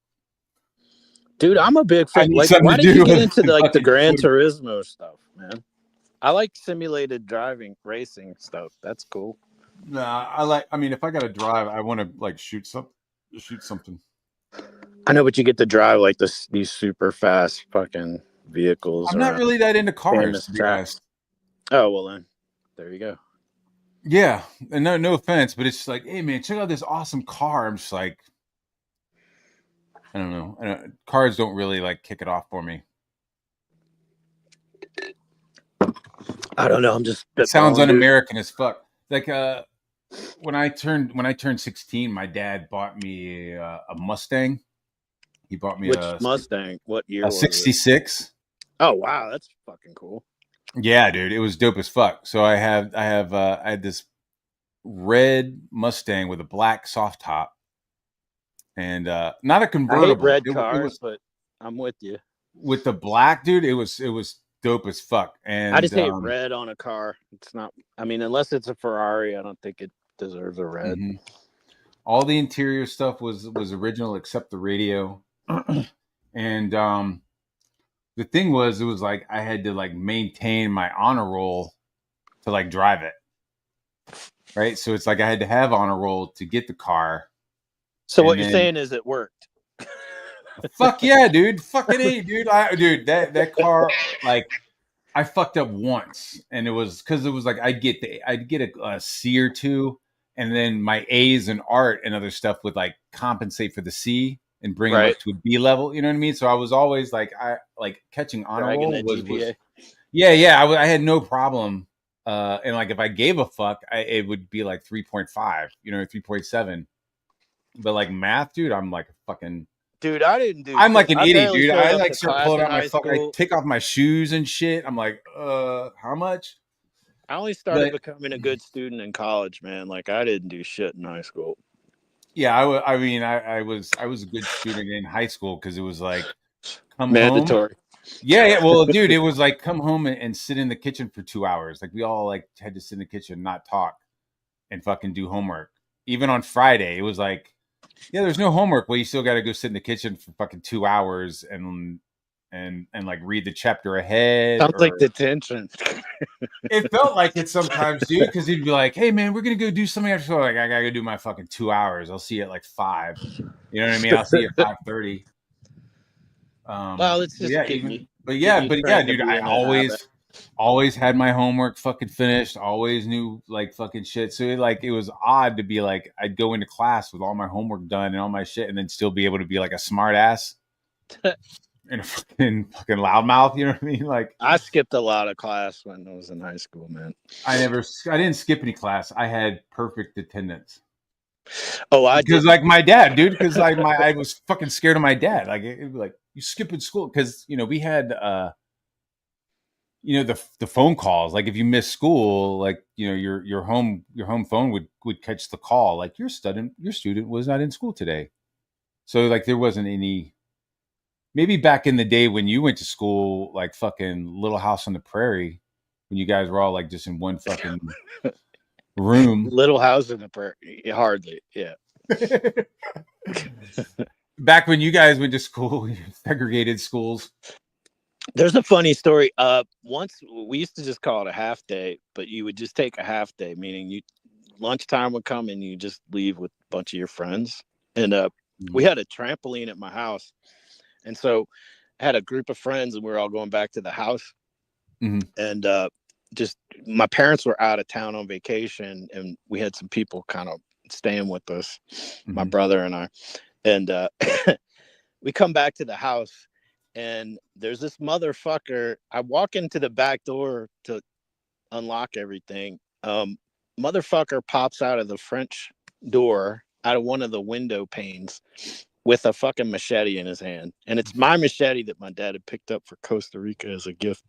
Speaker 15: Dude, I'm a big
Speaker 1: I
Speaker 15: fan.
Speaker 1: need
Speaker 15: Like,
Speaker 1: something
Speaker 15: why
Speaker 1: to
Speaker 15: did
Speaker 1: do
Speaker 15: you get
Speaker 1: with
Speaker 15: into the, like the
Speaker 1: fucking
Speaker 15: Gran
Speaker 1: footy.
Speaker 15: Turismo stuff, man? I like simulated driving, racing stuff. That's cool.
Speaker 1: Nah, I mean, if I got to drive, I want to like shoot something.
Speaker 15: I know, but you get to drive like these super fast fucking vehicles.
Speaker 1: I'm not really that into cars, to be honest.
Speaker 15: Oh well, then there you go.
Speaker 1: Yeah, and no offense, but it's like, hey man, check out this awesome car. I'm just like, I don't know. Cars don't really like kick it off for me.
Speaker 15: I don't know. I'm just.
Speaker 1: It sounds un-American as fuck. Like when I turned 16, my dad bought me a Mustang. He bought me
Speaker 15: Which Mustang? What year?
Speaker 1: A '66.
Speaker 15: Oh wow, that's fucking cool.
Speaker 1: Yeah, dude, it was dope as fuck. So I had this red Mustang with a black soft top, and not a convertible.
Speaker 15: I hate red cars, but I'm with you.
Speaker 1: With the black, dude, it was dope as fuck. And
Speaker 15: I just hate red on a car. It's not. I mean, unless it's a Ferrari, I don't think it deserves a red.
Speaker 1: Mm-hmm. All the interior stuff was original except the radio, and the thing was, it was like I had to like maintain my honor roll to like drive it. Right. So it's like I had to have honor roll to get the car.
Speaker 15: So what you're saying is it worked.
Speaker 1: Fuck yeah, dude. Fucking A, dude. Dude, that car, like, I fucked up once. And it was because it was like I'd get a C or two, and then my A's in art and other stuff would like compensate for the C and bring it up to a B level. You know what I mean? So I was always like, catching honor roll was yeah. I had no problem. And like if I gave a fuck, it would be like 3.5, 3.7. But like math, dude, I'm like a fucking
Speaker 15: dude. I didn't do.
Speaker 1: I'm like an idiot, dude. I like start pulling out my fucking. I take off my shoes and shit. I'm like, how much?
Speaker 15: I only started becoming a good student in college, man. Like I didn't do shit in high school.
Speaker 1: Yeah, I mean, I was a good student in high school because it was like
Speaker 15: mandatory.
Speaker 1: Home. Yeah. Well, dude, it was like come home and sit in the kitchen for 2 hours. Like we all like had to sit in the kitchen, not talk, and fucking do homework. Even on Friday, it was like, yeah, there's no homework. Well, you still got to go sit in the kitchen for fucking 2 hours and like read the chapter ahead.
Speaker 15: Sounds like detention.
Speaker 1: It felt like it sometimes, dude, because he'd be like, "Hey, man, we're gonna go do something after." So like, I gotta go do my fucking 2 hours. I'll see you at like 5. You know what I mean? I'll see you at 5:30.
Speaker 15: Well, it's just
Speaker 1: dude. I always had my homework fucking finished. Always knew like fucking shit. So it was odd to be like, I'd go into class with all my homework done and all my shit, and then still be able to be like a smart ass. And a fucking loudmouth, you know what I mean? Like
Speaker 15: I skipped a lot of class when I was in high school, man.
Speaker 1: I didn't skip any class. I had perfect attendance.
Speaker 15: Oh,
Speaker 1: because like my dad, dude. Because like I was fucking scared of my dad. Like it was like you skipping school because we had the phone calls. Like if you missed school, like your home phone would catch the call. Like your student was not in school today. So like there wasn't any. Maybe back in the day when you went to school, like fucking Little House on the Prairie, when you guys were all like just in one fucking room.
Speaker 15: Little House on the Prairie, hardly, yeah.
Speaker 1: Back when you guys went to school, segregated schools.
Speaker 15: There's a funny story. Once we used to just call it a half day, but you would just take a half day, meaning lunchtime would come and you just leave with a bunch of your friends. And we had a trampoline at my house. And so I had a group of friends and we were all going back to the house.
Speaker 1: Mm-hmm.
Speaker 15: And just my parents were out of town on vacation and we had some people kind of staying with us, my brother and I. And we come back to the house and there's this motherfucker. I walk into the back door to unlock everything. Motherfucker pops out of the French door, out of one of the window panes, with a fucking machete in his hand. And it's my machete that my dad had picked up for Costa Rica as a gift.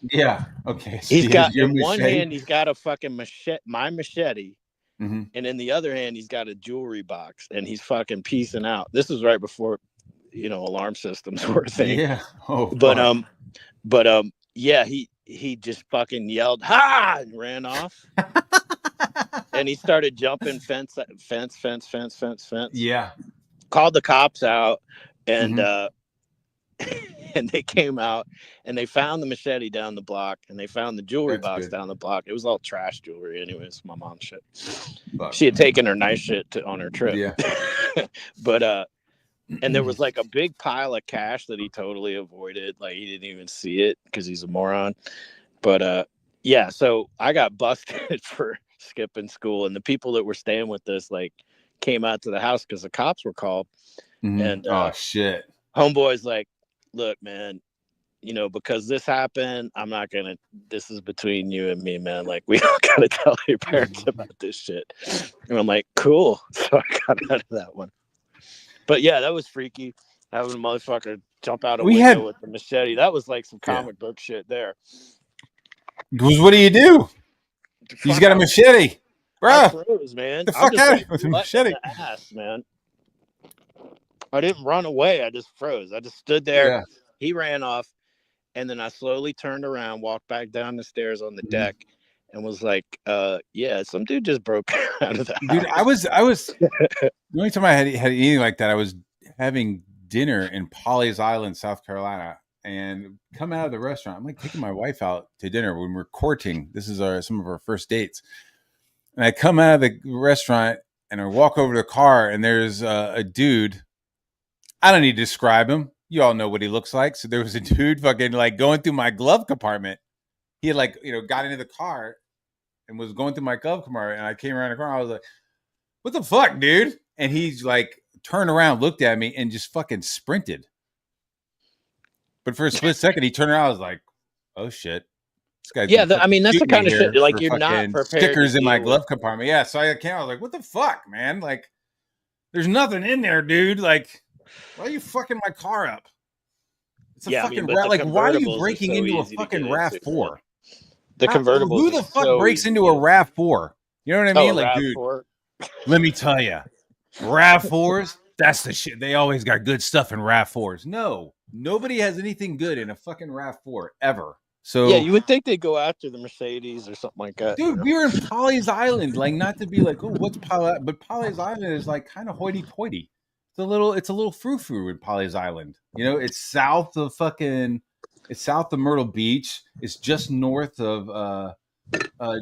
Speaker 1: Yeah. Okay.
Speaker 15: So he's got in one hand, he's got a fucking my machete.
Speaker 1: Mm-hmm.
Speaker 15: And in the other hand, he's got a jewelry box and he's fucking piecing out. This was right before, alarm systems were a thing.
Speaker 1: Yeah. Oh,
Speaker 15: but yeah, he just fucking yelled, "Ha!" and ran off. And he started jumping fence.
Speaker 1: Yeah.
Speaker 15: Called the cops out, and and they came out and they found the machete down the block and they found the jewelry box down the block. It was all trash jewelry, anyways. My mom's shit. She had taken her nice shit on her trip.
Speaker 1: Yeah.
Speaker 15: But and there was like a big pile of cash that he totally avoided. Like he didn't even see it because he's a moron. But yeah, so I got busted for skipping school, and the people that were staying with us like came out to the house because the cops were called. And
Speaker 1: oh shit,
Speaker 15: homeboy's like, look, man, because this happened, I'm not gonna. This is between you and me, man. Like, we don't gotta tell your parents about this shit. And I'm like, cool. So I got out of that one. But yeah, that was freaky. Having a motherfucker jump out a window with the machete. That was like some comic book shit there.
Speaker 1: Because what do you do? He's got a machete, bro.
Speaker 15: I froze, man.
Speaker 1: The fuck out with a machete,
Speaker 15: ass, man. I didn't run away. I just froze. I just stood there.
Speaker 1: Yeah.
Speaker 15: He ran off, and then I slowly turned around, walked back down the stairs on the deck, and was like, "Yeah, some dude just broke out of the house."
Speaker 1: Dude, I was the only time I had anything like that. I was having dinner in Pawleys Island, South Carolina, and come out of the restaurant. I'm like taking my wife out to dinner when we're courting. This is some of our first dates, and I come out of the restaurant and I walk over to the car, and there's a dude. I don't need to describe him. You all know what he looks like. So there was a dude fucking like going through my glove compartment. He had like, got into the car and was going through my glove compartment. And I came around the corner. I was like, what the fuck, dude? And he's like, turned around, looked at me and just fucking sprinted. But for a split second, he turned around. I was like, oh shit. This guy's
Speaker 15: that's the kind of shit. Like, you're not prepared.
Speaker 1: Stickers in my glove compartment. Yeah. So I was like, what the fuck, man? Like, there's nothing in there, dude. Like, why are you fucking my car up? It's a fucking like, why are you breaking into a fucking RAV4?
Speaker 15: The convertible.
Speaker 1: Who the fuck breaks into a RAV4? You know what I mean? Like, dude, let me tell you, RAV4s, that's the shit. They always got good stuff in RAV4s. No, nobody has anything good in a fucking RAV4 ever. So
Speaker 15: yeah, you would think they'd go after the Mercedes or something like that.
Speaker 1: Dude, we were in Pawleys Island. Like, not to be like, oh, what's Pawleys? But Pawleys Island is like kind of hoity-toity. It's a little frou-frou in Pawleys Island. It's south of Myrtle Beach. It's just north of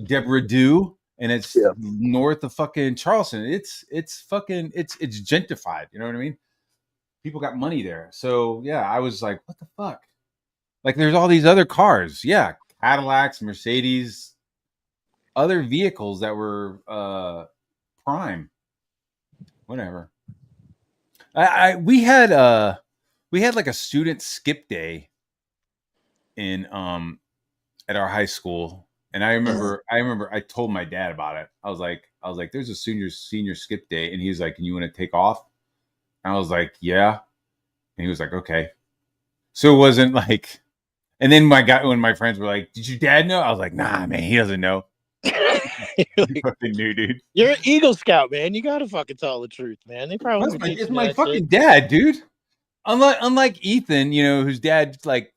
Speaker 1: Deborah Dew, and it's north of fucking Charleston. It's gentrified. You know what I mean? People got money there. So yeah, I was like, what the fuck? Like, there's all these other cars. Yeah, Cadillacs, Mercedes, other vehicles that were prime. Whatever. We had like a student skip day in at our high school, and I remember I told my dad about it. I was like, there's a senior skip day, and he was like, "And you want to take off?" And I was like, "Yeah," and he was like, "Okay." So it wasn't like, and then when my friends were like, "Did your dad know?" I was like, "Nah, man, he doesn't know." Fucking new, dude.
Speaker 15: You're an Eagle Scout, man. You gotta fucking tell the truth, man. They probably
Speaker 1: it's my fucking dad, dude. Unlike Ethan, whose dad like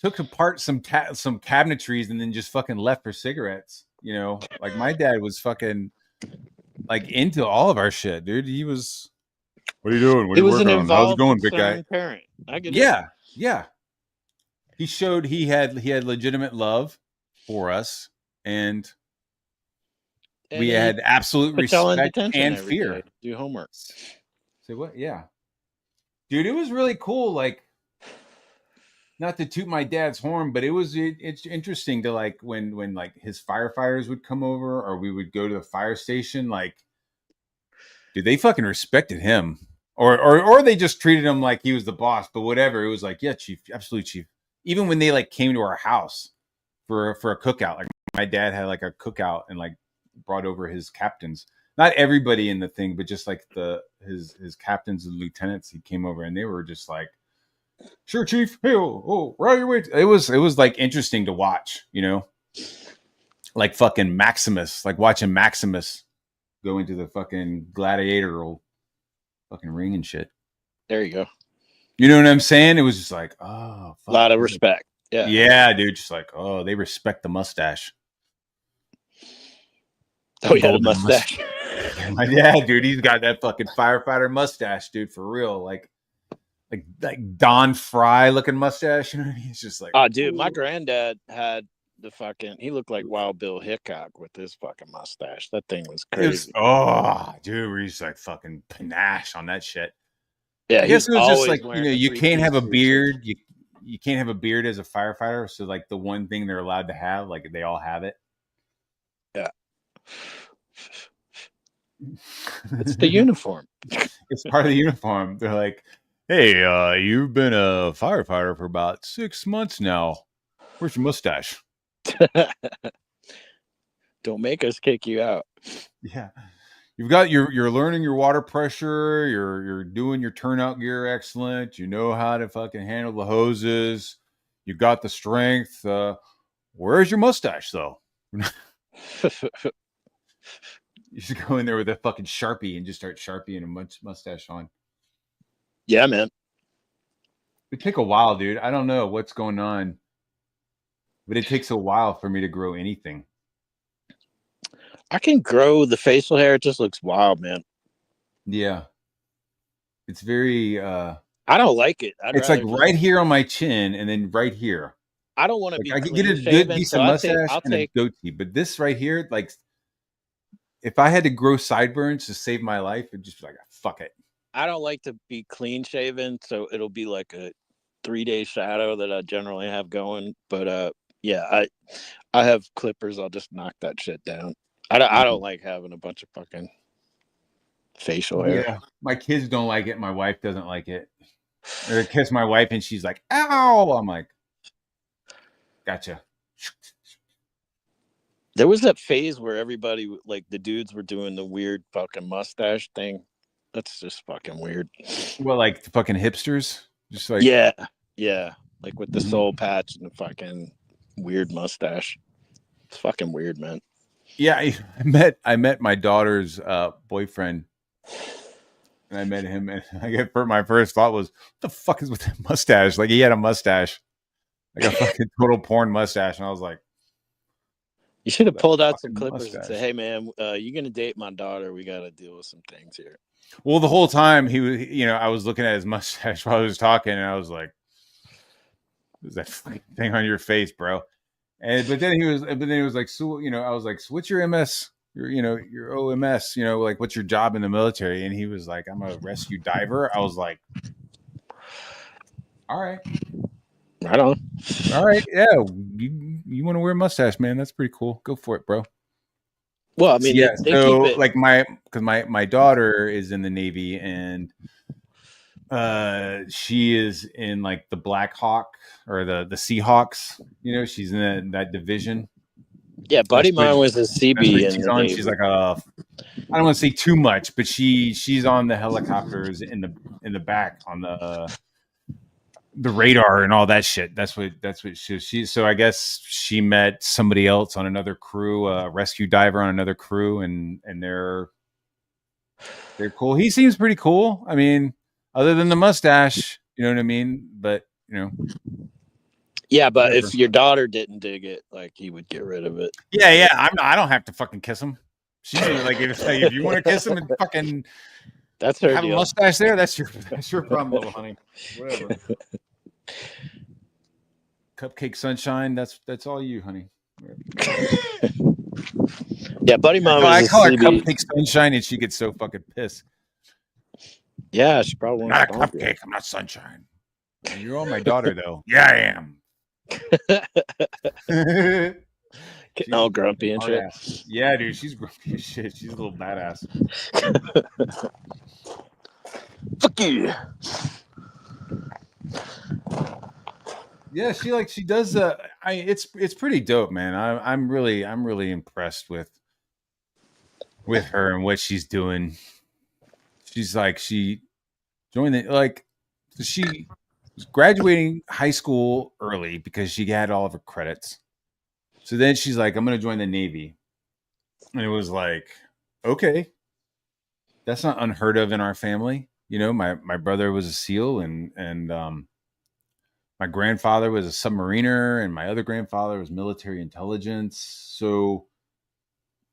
Speaker 1: took apart some cabinetries and then just fucking left for cigarettes. Like, my dad was fucking like into all of our shit, dude. He was. What are you doing? What are you working on? How's it going, big guy?
Speaker 15: Parent. I get
Speaker 1: it. Yeah. He showed he had legitimate love for us, and we had absolute respect and fear.
Speaker 15: Do homework.
Speaker 1: Say what? Yeah, dude, it was really cool. Like, not to toot my dad's horn, but it's interesting to like when like his firefighters would come over, or we would go to the fire station. Like, dude, they fucking respected him, or they just treated him like he was the boss. But whatever, it was like, yeah, chief, absolutely, chief. Even when they like came to our house for a cookout, like my dad had like a cookout and like brought over his captains. Not everybody in the thing, but just like his captains and lieutenants. He came over and they were just like, "Sure, chief. Hey, right away." It was like interesting to watch, like fucking Maximus, like watching Maximus go into the fucking gladiatorial fucking ring and shit.
Speaker 15: There you go.
Speaker 1: You know what I'm saying? It was just like, oh, fuck.
Speaker 15: A lot of respect. Yeah.
Speaker 1: Yeah, dude. Just like, oh, they respect the mustache.
Speaker 15: Oh, he had a mustache.
Speaker 1: Yeah, dude. He's got that fucking firefighter mustache, dude, for real. Like, like Don Fry looking mustache. You know what I mean? He's just like,
Speaker 15: oh, dude, my granddad had the fucking. He looked like Wild Bill Hickok with his fucking mustache. That thing was crazy.
Speaker 1: Dude, we're just like fucking panache on that shit.
Speaker 15: Yeah,
Speaker 1: I guess it was just like,
Speaker 15: wearing
Speaker 1: you can't have a beard. You can't have a beard as a firefighter. So like the one thing they're allowed to have, like they all have it.
Speaker 15: Yeah. It's the uniform.
Speaker 1: It's part of the uniform. They're like, hey, you've been a firefighter for about 6 months now. Where's your mustache?
Speaker 15: Don't make us kick you out.
Speaker 1: Yeah. You're learning your water pressure, you're doing your turnout gear excellent, you know how to fucking handle the hoses, you got the strength. Where's your mustache though? You should go in there with a fucking Sharpie and just start Sharpieing a mustache on.
Speaker 15: Yeah, man.
Speaker 1: It take a while, dude. I don't know what's going on, but it takes a while for me to grow anything.
Speaker 15: I can grow the facial hair. It just looks wild, man.
Speaker 1: Yeah. It's very
Speaker 15: I don't like it.
Speaker 1: It's like right here on my chin and then right here.
Speaker 15: I don't want to be
Speaker 1: I can get a good decent mustache and a goatee, but this right here, like if I had to grow sideburns to save my life, it'd just be like, fuck it.
Speaker 15: I don't like to be clean shaven, so it'll be like a 3-day shadow that I generally have going. But yeah, I have clippers. I'll just knock that shit down. I don't like having a bunch of fucking facial hair.
Speaker 1: Yeah, my kids don't like it. My wife doesn't like it. Or I kiss my wife and she's like, ow. I'm like, gotcha.
Speaker 15: There was that phase where everybody, like the dudes were doing the weird fucking mustache thing. That's just fucking weird.
Speaker 1: Well, like the fucking hipsters? Just like
Speaker 15: yeah. Like with the soul patch and the fucking weird mustache. It's fucking weird, man.
Speaker 1: Yeah, I met my daughter's boyfriend, and I met him, and my first thought was, "What the fuck is with that mustache?" Like he had a mustache, like a fucking total porn mustache, and I was like,
Speaker 15: "You should have pulled out some clippers and said, hey man, you're gonna date my daughter. We got to deal with some things here."
Speaker 1: Well, the whole time I was looking at his mustache while I was talking, and I was like, "What's that fucking thing on your face, bro?" But then he was like, so, I was like, so what's your MS? Your OMS, like what's your job in the military? And he was like, I'm a rescue diver. I was like, all right.
Speaker 15: Right on.
Speaker 1: All right. Yeah. You want to wear a mustache, man? That's pretty cool. Go for it, bro.
Speaker 15: Well, I mean,
Speaker 1: yeah.
Speaker 15: They
Speaker 1: so
Speaker 15: keep it...
Speaker 1: like because my daughter is in the Navy and she is in like the Black Hawk or the Seahawks. She's in that division.
Speaker 15: Yeah, buddy mine was a CB in the Navy.
Speaker 1: She's like I don't want to say too much, but she's on the helicopters in the back on the radar and all that shit. That's what she. So I guess she met somebody else on another crew, a rescue diver on another crew, and they're cool. He seems pretty cool. I mean, other than the mustache, you know what I mean? But
Speaker 15: yeah, but if your daughter didn't dig it, like he would get rid of it.
Speaker 1: Yeah. I don't have to fucking kiss him. She's like, if you want to kiss him and fucking
Speaker 15: that's her
Speaker 1: have
Speaker 15: deal.
Speaker 1: A mustache there, that's your problem, little honey. Whatever. Cupcake sunshine, that's all you, honey.
Speaker 15: Yeah, buddy mom.
Speaker 1: I call her Cupcake Sunshine, and she gets so fucking pissed.
Speaker 15: Yeah, she probably
Speaker 1: I'm not a cupcake. I'm not sunshine. You're all my daughter, though. Yeah, I am.
Speaker 15: Getting all grumpy and shit.
Speaker 1: Ass. Yeah, dude, she's grumpy as shit. She's a little badass.
Speaker 15: Fuck you.
Speaker 1: Yeah, she does. It's pretty dope, man. I'm really impressed with her and what she's doing. She's like she joined she was graduating high school early because she had all of her credits. So then she's like, I'm going to join the Navy. And it was like, okay, that's not unheard of in our family. My brother was a SEAL and my grandfather was a submariner and my other grandfather was military intelligence. So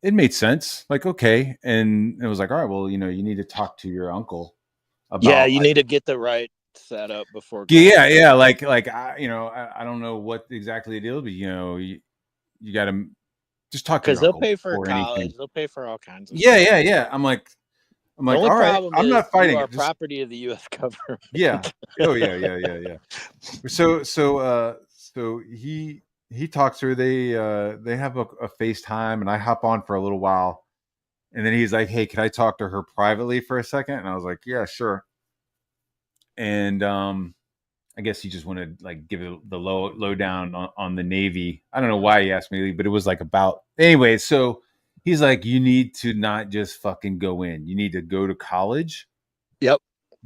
Speaker 1: it made sense. Like, okay. And it was like, all right, well, you need to talk to your uncle about.
Speaker 15: Yeah, you need to get the right set up before.
Speaker 1: Yeah. Like I don't know what exactly the deal, but you got to just talk to
Speaker 15: because
Speaker 1: your
Speaker 15: they'll
Speaker 1: uncle
Speaker 15: pay for
Speaker 1: or
Speaker 15: college,
Speaker 1: anything.
Speaker 15: they'll pay for all kinds of
Speaker 1: Yeah,
Speaker 15: stuff.
Speaker 1: yeah. I'm like,
Speaker 15: The only
Speaker 1: all right,
Speaker 15: problem
Speaker 1: I'm
Speaker 15: is
Speaker 1: not fighting
Speaker 15: you are
Speaker 1: it. Just,
Speaker 15: property of the U.S. government.
Speaker 1: yeah. Oh yeah. So he talks to her. They have a FaceTime, and I hop on for a little while, and then he's like, "Hey, can I talk to her privately for a second?" And I was like, "Yeah, sure." And I guess he just wanted like give it the lowdown on the Navy. I don't know why he asked me, but it was like about anyway. So he's like, you need to not just fucking go in. You need to go to college.
Speaker 15: Yep.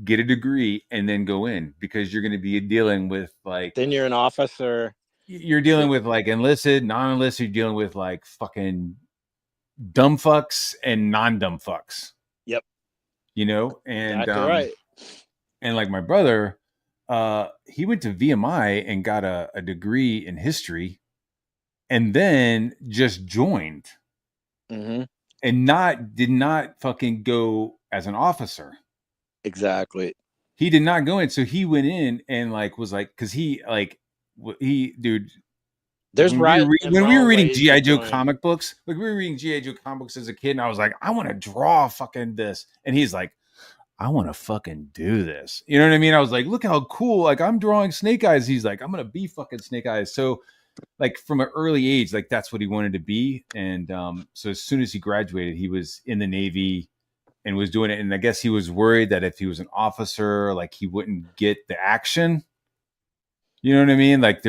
Speaker 1: Get a degree and then go in because you're going to be dealing with like.
Speaker 15: Then you're an officer.
Speaker 1: You're dealing with like enlisted, non-enlisted. You're dealing with like fucking dumb fucks and non-dumb fucks.
Speaker 15: Yep.
Speaker 1: And
Speaker 15: Exactly right.
Speaker 1: And like my brother. He went to VMI and got a degree in history and then just joined
Speaker 15: and
Speaker 1: did not fucking go as an officer.
Speaker 15: Exactly.
Speaker 1: He did not go in. So he went in and like, was like, cause dude,
Speaker 15: there's
Speaker 1: when we were reading G.I. Joe comic books, like we were reading G.I. Joe comic books as a kid and I was like, I want to draw fucking this. And he's like, I want to fucking do this. You know what I mean? I was like, look how cool. Like I'm drawing Snake Eyes. He's like, I'm going to be fucking Snake Eyes. So like from an early age, like that's what he wanted to be. And so as soon as he graduated, he was in the Navy and was doing it. And I guess he was worried that if he was an officer, like he wouldn't get the action. You know what I mean? Like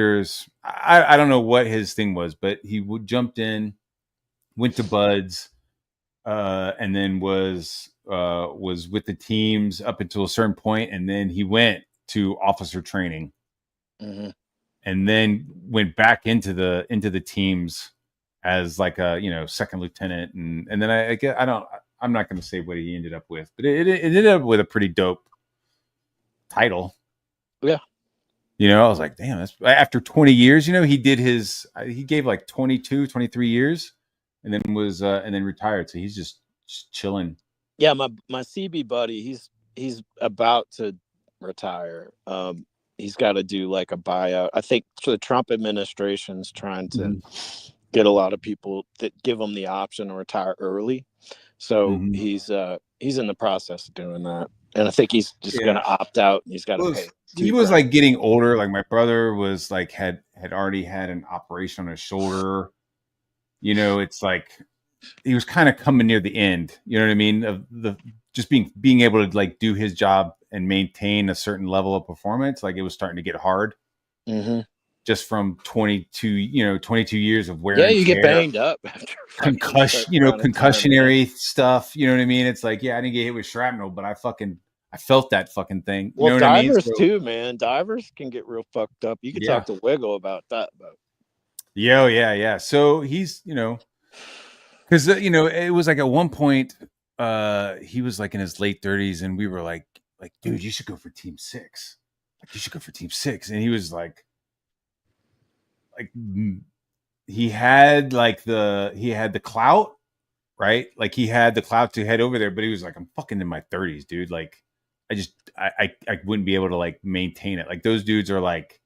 Speaker 1: I don't know what his thing was, but he jumped in, went to Buds, and then was with the teams up until a certain point, and then he went to officer training, and then went back into the teams as like a second lieutenant, and then I'm not going to say what he ended up with, but it ended up with a pretty dope title.
Speaker 15: Yeah.
Speaker 1: I was like, damn, that's after 20 years. He gave like 22, 23 years, and then and then retired. So he's just chilling.
Speaker 15: Yeah, my CB buddy, he's about to retire. He's got to do like a buyout. I think the Trump administration's trying to get a lot of people that give him the option to retire early. So he's in the process of doing that, and I think he's just going to opt out. And he's got to pay.
Speaker 1: He was like getting older. Like my brother was like had already had an operation on his shoulder. It's like he was kind of coming near the end. You know what I mean? Of the just being able to like do his job and maintain a certain level of performance. Like it was starting to get hard. Just from 22 years of wear.
Speaker 15: Yeah, you get banged up after
Speaker 1: concussionary stuff. You know what I mean? It's like, yeah, I didn't get hit with shrapnel, but I felt that fucking thing.
Speaker 15: Well,
Speaker 1: you know
Speaker 15: divers
Speaker 1: what I mean?
Speaker 15: too, man. Divers can get real fucked up. You can talk to Wiggle about that.
Speaker 1: Yeah. So he's, because it was like at one point, he was like in his late 30s, and we were like, dude, you should go for Team 6. Like, you should go for Team 6, and he was like he had the clout, right? Like he had the clout to head over there, but he was like, I'm fucking in my 30s, dude. Like I wouldn't be able to like maintain it. Like those dudes are like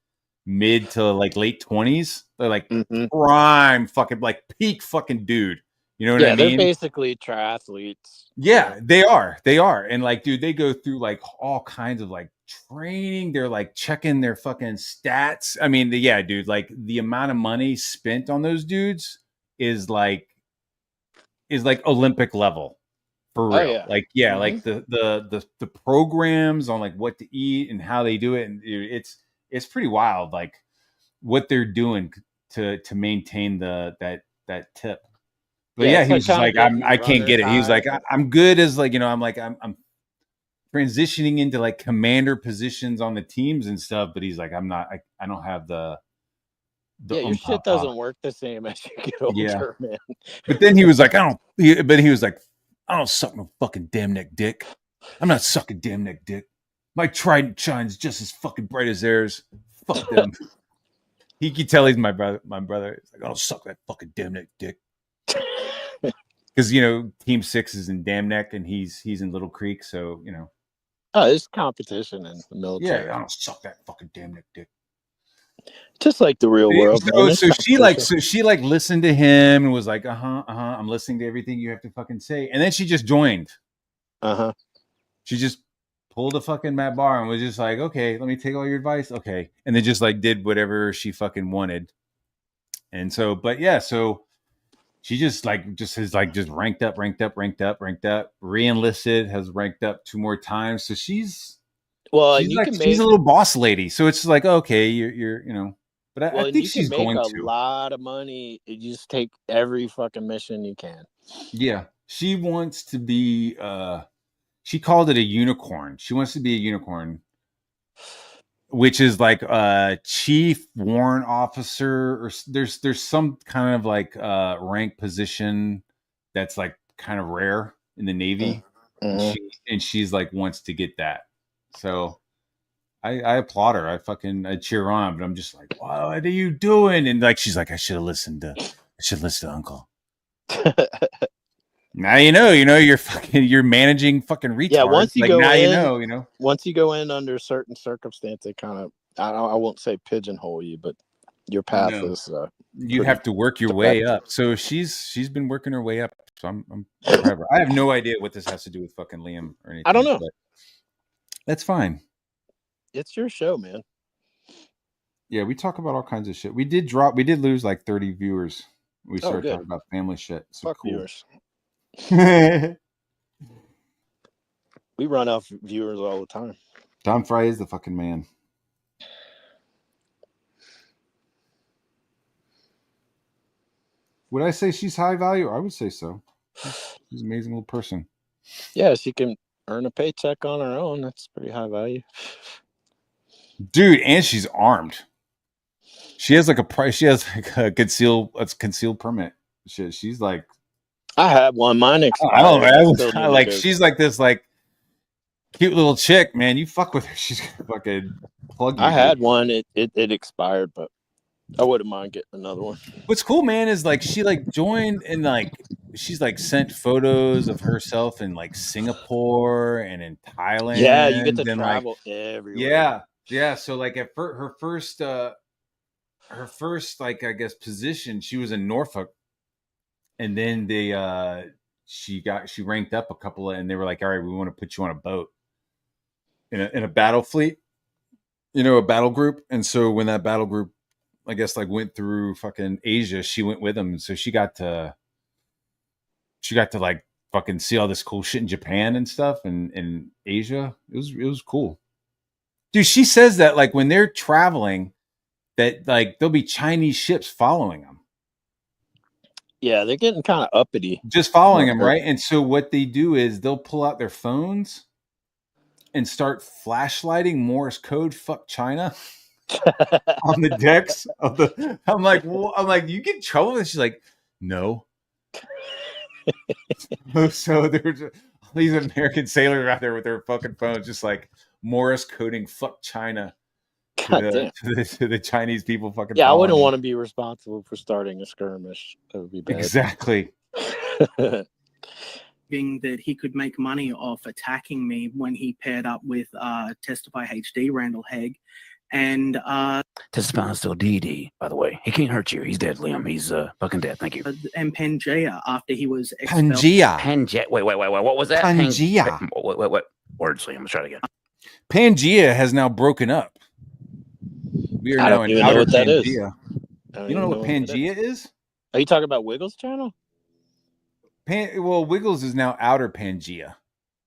Speaker 1: mid to like late 20s. They're like prime fucking like peak fucking dude. You know what I mean?
Speaker 15: They're basically triathletes.
Speaker 1: Yeah, they are. And like, dude, they go through like all kinds of like training. They're like checking their fucking stats. I mean, yeah, dude, like the amount of money spent on those dudes is like Olympic level for real. Like, like the programs on like what to eat and how they do it. And dude, it's pretty wild. Like what they're doing to maintain that tip. But yeah, he was just like, I can't get it. He was like, I'm good as like, I'm transitioning into like commander positions on the teams and stuff. But he's like, I don't have the
Speaker 15: your shit doesn't work the same as you get older, man.
Speaker 1: But then he was like, I don't suck no fucking damn neck dick. I'm not sucking damn neck dick. My trident shines just as fucking bright as theirs. Fuck them. He could tell he's my brother. He's like, I don't suck that fucking damn neck dick. Because Team 6 is in Dam Neck and he's in Little Creek, so
Speaker 15: Oh, there's competition in the military.
Speaker 1: Yeah, I don't suck that fucking damn dick.
Speaker 15: Just like the real world, man. There's
Speaker 1: So
Speaker 15: competition.
Speaker 1: she listened to him and was like, I'm listening to everything you have to fucking say. And then she just joined. She just pulled a fucking Matt Barr and was just like, okay, let me take all your advice. Okay. And then just like did whatever she fucking wanted. And so, but yeah, so she just has ranked up, re-enlisted, has ranked up 2 more times. So she's a little boss lady. So it's like, okay, you're but I think she's going to
Speaker 15: make a lot of money. You just take every fucking mission you can.
Speaker 1: Yeah. She wants to be she called it a unicorn. She wants to be a unicorn, which is like a chief warrant officer, or there's some kind of like rank position that's like kind of rare in the Navy. And she's like wants to get that. So I applaud her. I cheer on, but I'm just like, what are you doing? And like she's like, I should listen to Uncle. Now you're managing fucking retards.
Speaker 15: Yeah, once you go in,
Speaker 1: you know.
Speaker 15: Once you go in under certain circumstances, it kind of I won't say pigeonhole you, but your path is.
Speaker 1: You have to work your way up. So she's been working her way up. So I'm proud of her. I have no idea what this has to do with fucking Liam or anything.
Speaker 15: I don't know.
Speaker 1: That's fine.
Speaker 15: It's your show, man.
Speaker 1: Yeah, we talk about all kinds of shit. We did lose like 30 viewers. We started talking about family shit. So
Speaker 15: fuck
Speaker 1: cool.
Speaker 15: Viewers. We run off viewers all the time.
Speaker 1: Don Fry is the fucking man. Would I say she's high value? I would say so. She's an amazing little person.
Speaker 15: Yeah, she can earn a paycheck on her own. That's pretty high value.
Speaker 1: Dude, and she's armed. She has like a concealed permit. She's like,
Speaker 15: I had one. Mine expired.
Speaker 1: I don't know. Like she's like this like cute little chick, man. You fuck with her, she's gonna fucking plug you.
Speaker 15: I had one. It expired, but I wouldn't mind getting another one.
Speaker 1: What's cool, man, is like she like joined and like she's like sent photos of herself in like Singapore and in Thailand.
Speaker 15: Yeah, you get to
Speaker 1: and,
Speaker 15: travel
Speaker 1: like,
Speaker 15: everywhere.
Speaker 1: Yeah. So like at her first like I guess position, she was in Norfolk, and then she ranked up a couple and they were like, all right, we want to put you on a boat in a battle fleet, a battle group. And so when that battle group, I guess, like went through fucking Asia, she went with them. And so she got to like fucking see all this cool shit in Japan and stuff and in Asia. It was cool. Dude, she says that like when they're traveling that like there'll be Chinese ships following them.
Speaker 15: Yeah, they're getting kind of uppity.
Speaker 1: Just following them, right? And so what they do is they'll pull out their phones and start flashlighting Morse code "fuck China" on the decks of the. I'm like, you get in trouble? And she's like, no. So there's all these American sailors out there with their fucking phones, just like Morse coding "fuck China" to the Chinese people. Fucking
Speaker 15: yeah, I wouldn't want to be responsible for starting a skirmish. That would be bad.
Speaker 1: Exactly.
Speaker 8: That he could make money off attacking me when he paired up with Testify HD Randall Haig and
Speaker 2: Testify still DD, by the way. He can't hurt you. He's dead, Liam. He's fucking dead. Thank you.
Speaker 8: And Pangea after he was expelled.
Speaker 2: Pangea. Wait. What was that?
Speaker 1: Pangea.
Speaker 2: Wait. Words, Liam. Let's try it again.
Speaker 1: Pangea has now broken up. We are now in outer Pangea. You don't know what Pangea is?
Speaker 15: Are you talking about Wiggles' channel?
Speaker 1: Well, Wiggles is now outer Pangea.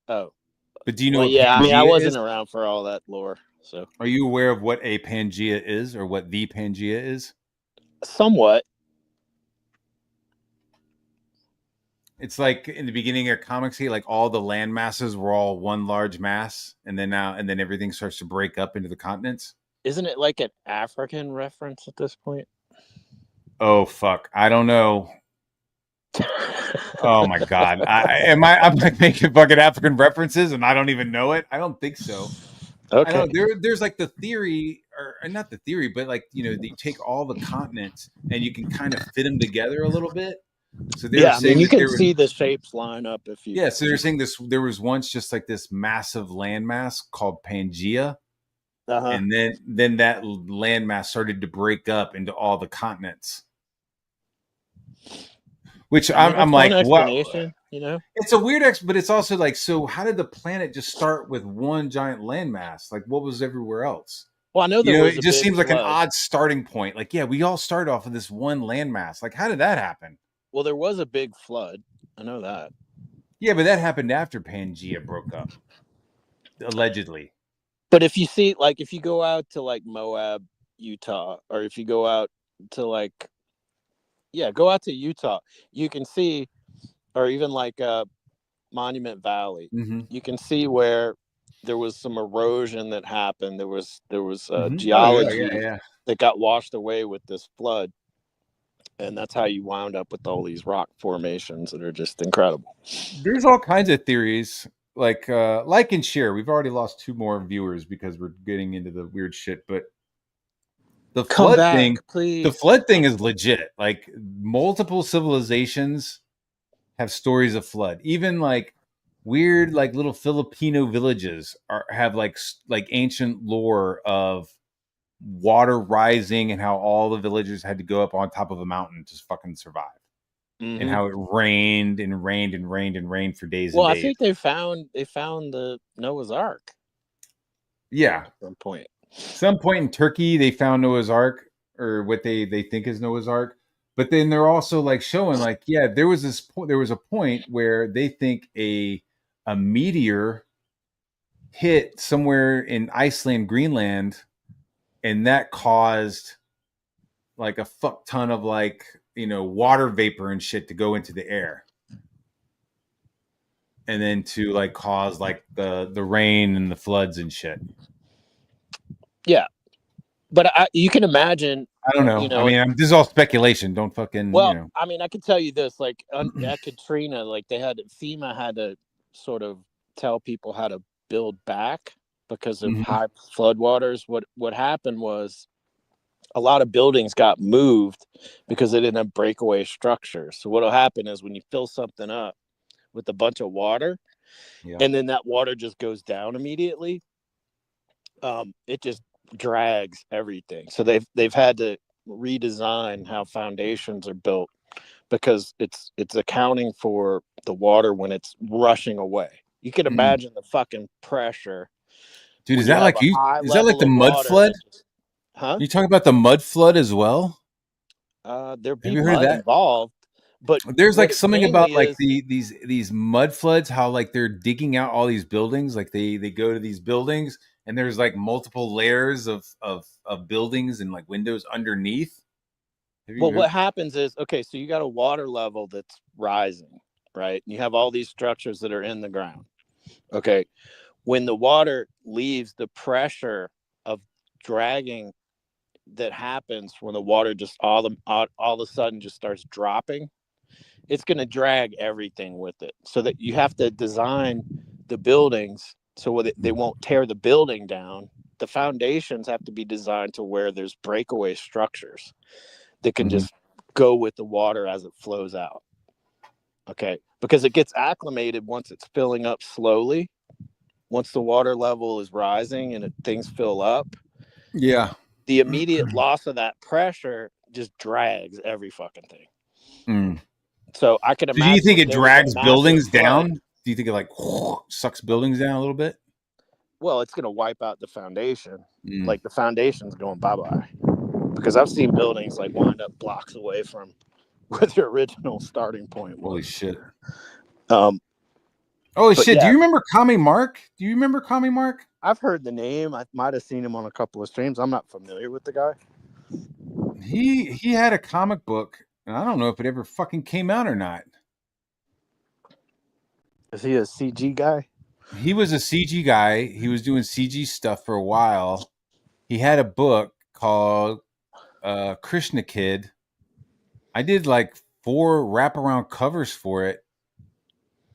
Speaker 15: Oh.
Speaker 1: But do you know what
Speaker 15: yeah,
Speaker 1: Pangea
Speaker 15: I mean, I wasn't
Speaker 1: is?
Speaker 15: around for all that lore. So
Speaker 1: are you aware of what a Pangea is or what the Pangea is?
Speaker 15: Somewhat.
Speaker 1: It's like in the beginning of comics, like all the land masses were all one large mass, and then everything starts to break up into the continents.
Speaker 15: Isn't it like an African reference at this point?
Speaker 1: Oh fuck. I don't know. Oh my god! I'm like making fucking African references and I don't even know it. I don't think so.
Speaker 15: Okay.
Speaker 1: I know there's like the theory, or not the theory, but like they take all the continents and you can kind of fit them together a little bit. So they were
Speaker 15: Yeah, I mean,
Speaker 1: saying
Speaker 15: you
Speaker 1: that
Speaker 15: can
Speaker 1: there was
Speaker 15: see the shapes line up if you.
Speaker 1: yeah. So they're saying this. There was once just like this massive landmass called Pangea, and then that landmass started to break up into all the continents. Which
Speaker 15: I mean,
Speaker 1: I'm
Speaker 15: a fun
Speaker 1: like, what?
Speaker 15: explanation, you know?
Speaker 1: It's a weird but it's also like, so how did the planet just start with one giant landmass? Like, what was everywhere else?
Speaker 15: Well, I know
Speaker 1: You
Speaker 15: there
Speaker 1: know,
Speaker 15: was
Speaker 1: it
Speaker 15: a
Speaker 1: just
Speaker 15: big
Speaker 1: seems like an
Speaker 15: flood.
Speaker 1: odd starting point. Like, yeah, we all start off with this one landmass. Like, how did that happen?
Speaker 15: Well, there was a big flood. I know that.
Speaker 1: Yeah, but that happened after Pangea broke up, allegedly.
Speaker 15: But if you see, like, if you go out to like Moab, Utah, or if you go out to like, yeah, go out to Utah, you can see, or even like Monument Valley, you can see where there was some erosion that happened. There was geology that got washed away with this flood, and that's how you wound up with all these rock formations that are just incredible.
Speaker 1: There's all kinds of theories. Like and share. We've already lost 2 more viewers because we're getting into the weird shit, but the
Speaker 15: Come
Speaker 1: flood
Speaker 15: back,
Speaker 1: thing,
Speaker 15: please.
Speaker 1: the flood thing is legit. Like multiple civilizations have stories of flood. Even like weird, like little Filipino villages have like ancient lore of water rising and how all the villagers had to go up on top of a mountain to fucking survive. And how it rained and rained and rained and rained for days
Speaker 15: Well,
Speaker 1: and
Speaker 15: I
Speaker 1: days.
Speaker 15: think they found the Noah's Ark.
Speaker 1: Yeah.
Speaker 15: At
Speaker 1: some point in Turkey, they found Noah's Ark, or what they think is Noah's Ark. But then they're also like showing like, yeah, there was a point where they think a meteor hit somewhere in Iceland, Greenland, and that caused like a fuck ton of like, water vapor and shit to go into the air. And then to like cause like the rain and the floods and shit.
Speaker 15: Yeah. But you can imagine.
Speaker 1: I don't know. I mean, this is all speculation. Don't fucking,
Speaker 15: Well, I mean, I can tell you this, like at Katrina, like FEMA had to sort of tell people how to build back because of high floodwaters. What happened was a lot of buildings got moved because they didn't have breakaway structures. So what'll happen is when you fill something up with a bunch of water, and then that water just goes down immediately, it just drags everything. So they've had to redesign how foundations are built because it's accounting for the water when it's rushing away. You can imagine the fucking pressure.
Speaker 1: Dude, is that like the mud flood?
Speaker 15: Huh?
Speaker 1: You talking about the mud flood as well?
Speaker 15: There'd be
Speaker 1: Have you heard of
Speaker 15: mud
Speaker 1: that?
Speaker 15: involved, but
Speaker 1: there's like something about like
Speaker 15: is,
Speaker 1: these mud floods, how like they're digging out all these buildings, like they go to these buildings and there's like multiple layers of buildings and like windows underneath.
Speaker 15: Well, what happens is, okay, so you got a water level that's rising, right? And you have all these structures that are in the ground. Okay. When the water leaves, the pressure of dragging that happens when the water just all of a sudden just starts dropping, it's going to drag everything with it. So that you have to design the buildings so they won't tear the building down. The foundations have to be designed to where there's breakaway structures that can just go with the water as it flows out. Okay. Because it gets acclimated once it's filling up slowly. Once the water level is rising and things fill up.
Speaker 1: Yeah.
Speaker 15: The immediate loss of that pressure just drags every fucking thing. So I can imagine.
Speaker 1: Do you think it drags buildings down?
Speaker 15: Flood.
Speaker 1: Do you think it like sucks buildings down a little bit?
Speaker 15: Well, it's going to wipe out the foundation. Like the foundation's going bye-bye. Because I've seen buildings like wind up blocks away from where the original starting point was.
Speaker 1: Holy shit.
Speaker 15: Oh
Speaker 1: shit. Yeah. Do you remember Kami Mark? Do you remember Kami Mark?
Speaker 15: I've heard the name. I might have seen him on a couple of streams. I'm not familiar with the guy.
Speaker 1: He had a comic book, and I don't know if it ever fucking came out or not.
Speaker 15: Is he a CG guy?
Speaker 1: He was a CG guy. He was doing CG stuff for a while. He had a book called Krishna Kid. I did like 4 wraparound covers for it,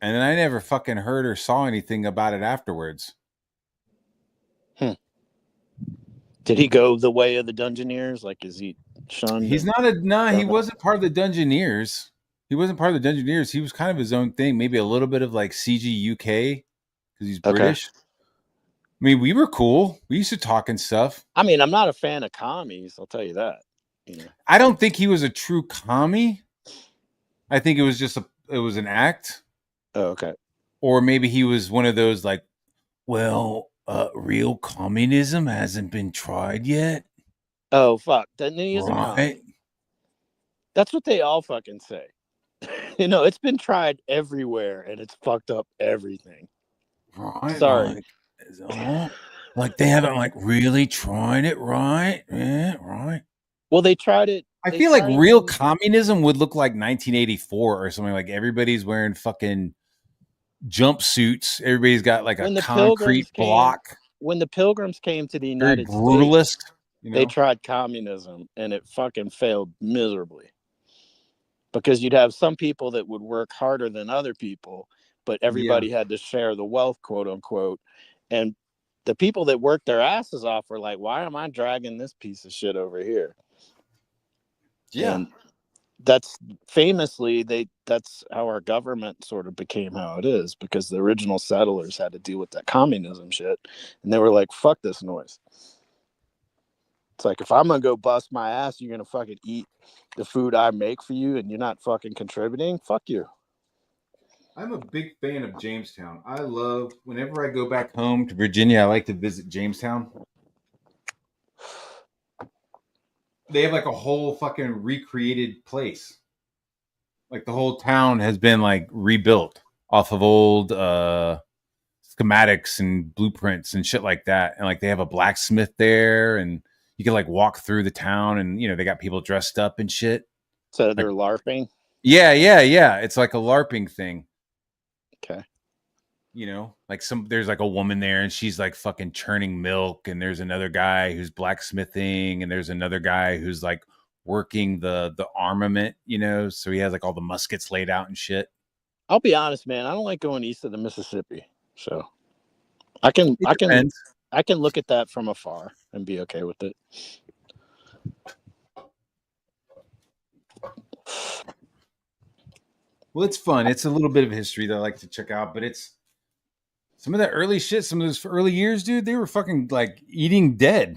Speaker 1: and then I never fucking heard or saw anything about it afterwards.
Speaker 15: Did he go the way of the Dungeoneers? Like, is he shunned?
Speaker 1: He's not he wasn't part of the Dungeoneers. He wasn't part of the Dungeoneers. He was kind of his own thing. Maybe a little bit of like CG UK because he's
Speaker 15: Okay.
Speaker 1: British. I mean, we were cool. We used to talk and stuff.
Speaker 15: I mean, I'm not a fan of commies. I'll tell you that. You know.
Speaker 1: I don't think he was a true commie. I think it was just it was an act.
Speaker 15: Oh, okay.
Speaker 1: Or maybe he was one of those like, well, real communism hasn't been tried yet.
Speaker 15: Oh fuck! Then he is a
Speaker 1: Right.
Speaker 15: commie. That's what they all fucking say. You know, it's been tried everywhere, and it's fucked up everything.
Speaker 1: Right.
Speaker 15: Sorry.
Speaker 1: Like they haven't like really tried it, right? Yeah, right.
Speaker 15: Well, they tried it.
Speaker 1: I
Speaker 15: they
Speaker 1: feel like
Speaker 15: tried it
Speaker 1: real
Speaker 15: in-
Speaker 1: communism would look like 1984 or something. Like everybody's wearing fucking jumpsuits. Everybody's got like a
Speaker 15: when the
Speaker 1: concrete
Speaker 15: Pilgrims came,
Speaker 1: block.
Speaker 15: when the Pilgrims came to the
Speaker 1: Very
Speaker 15: United
Speaker 1: brutalist.
Speaker 15: States,
Speaker 1: You know?
Speaker 15: they tried communism, and it fucking failed miserably. Because you'd have some people that would work harder than other people, but everybody had to share the wealth, quote unquote. And the people that worked their asses off were like, why am I dragging this piece of shit over here?
Speaker 1: Yeah.
Speaker 15: And that's famously that's how our government sort of became how it is, because the original settlers had to deal with that communism shit, and they were like, fuck this noise. It's like, if I'm gonna go bust my ass, you're gonna fucking eat the food I make for you and you're not fucking contributing? Fuck you.
Speaker 1: I'm a big fan of Jamestown. I love, whenever I go back home to Virginia, I like to visit Jamestown. They have like a whole fucking recreated place. Like the whole town has been like rebuilt off of old schematics and blueprints and shit like that. And like they have a blacksmith there, and you can like walk through the town, and you know, they got people dressed up and shit.
Speaker 15: So they're LARPing?
Speaker 1: Yeah. It's like a LARPing thing.
Speaker 15: Okay.
Speaker 1: You know, like there's like a woman there and she's like fucking churning milk, and there's another guy who's blacksmithing, and there's another guy who's like working the armament, you know, so he has like all the muskets laid out and shit.
Speaker 15: I'll be honest, man, I don't like going east of the Mississippi. So I can look at that from afar and be okay with it.
Speaker 1: Well, it's fun. It's a little bit of history that I like to check out, but it's some of that early shit, some of those early years, dude, they were fucking like eating dead.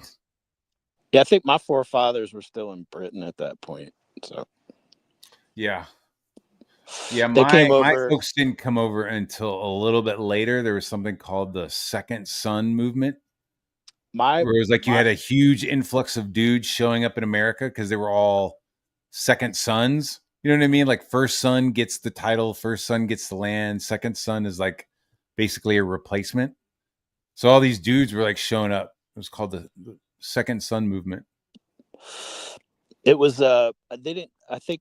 Speaker 15: Yeah, I think my forefathers were still in Britain at that point. So
Speaker 1: yeah. Yeah,
Speaker 15: They came
Speaker 1: my
Speaker 15: over-
Speaker 1: folks didn't come over until a little bit later. There was something called the Second Son movement. Where it was like you had a huge influx of dudes showing up in America because they were all second sons. You know what I mean? Like first son gets the title, first son gets the land, second son is like basically a replacement. So all these dudes were like showing up. It was called the Second Son movement.
Speaker 15: It was they didn't, I think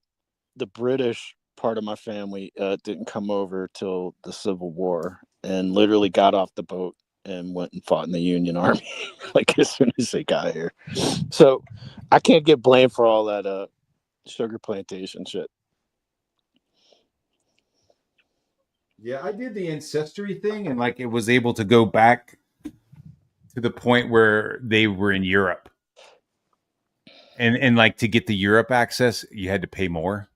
Speaker 15: the British part of my family didn't come over till the Civil War, and literally got off the boat and went and fought in the Union Army like as soon as they got here. So I can't get blamed for all that sugar plantation shit.
Speaker 1: Yeah, I did the ancestry thing, and like it was able to go back to the point where they were in Europe. And like to get the Europe access, you had to pay more.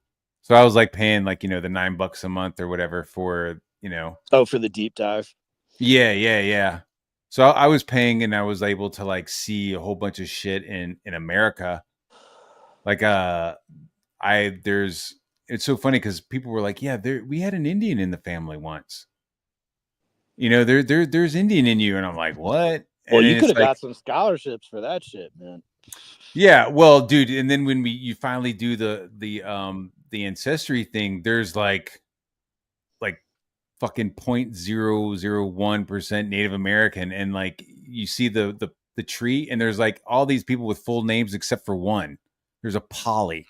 Speaker 1: So I was like paying like, you know, the $9 a month or whatever for, you know.
Speaker 15: Oh, for the deep dive.
Speaker 1: Yeah. So I was paying, and I was able to like see a whole bunch of shit in America. Like it's so funny because people were like, yeah, we had an Indian in the family once. You know, there's Indian in you, and I'm like, what?
Speaker 15: Well,
Speaker 1: And
Speaker 15: you
Speaker 1: it's
Speaker 15: could have
Speaker 1: like,
Speaker 15: got some scholarships for that shit, man.
Speaker 1: yeah, well, dude, and then when you finally do the ancestry thing, there's like fucking 0.001% Native American, and like you see the tree, and there's like all these people with full names except for one. There's a Polly.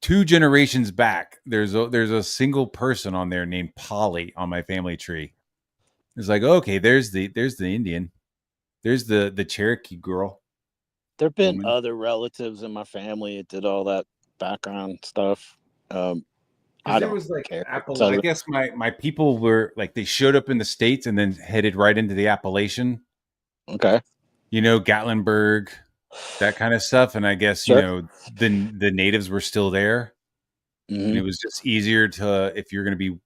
Speaker 1: 2 generations back, there's a single person on there named Polly on my family tree. It's like, okay, there's the Indian, there's the Cherokee girl.
Speaker 15: There've been other relatives in my family that did all that background stuff. I
Speaker 1: There
Speaker 15: don't
Speaker 1: was like
Speaker 15: care.
Speaker 1: I guess my people were like, they showed up in the States and then headed right into the Appalachian.
Speaker 15: Okay.
Speaker 1: You know, Gatlinburg, that kind of stuff. And I guess,
Speaker 15: Sure.
Speaker 1: you know, the natives were still there. and it was just easier to, if you're going to be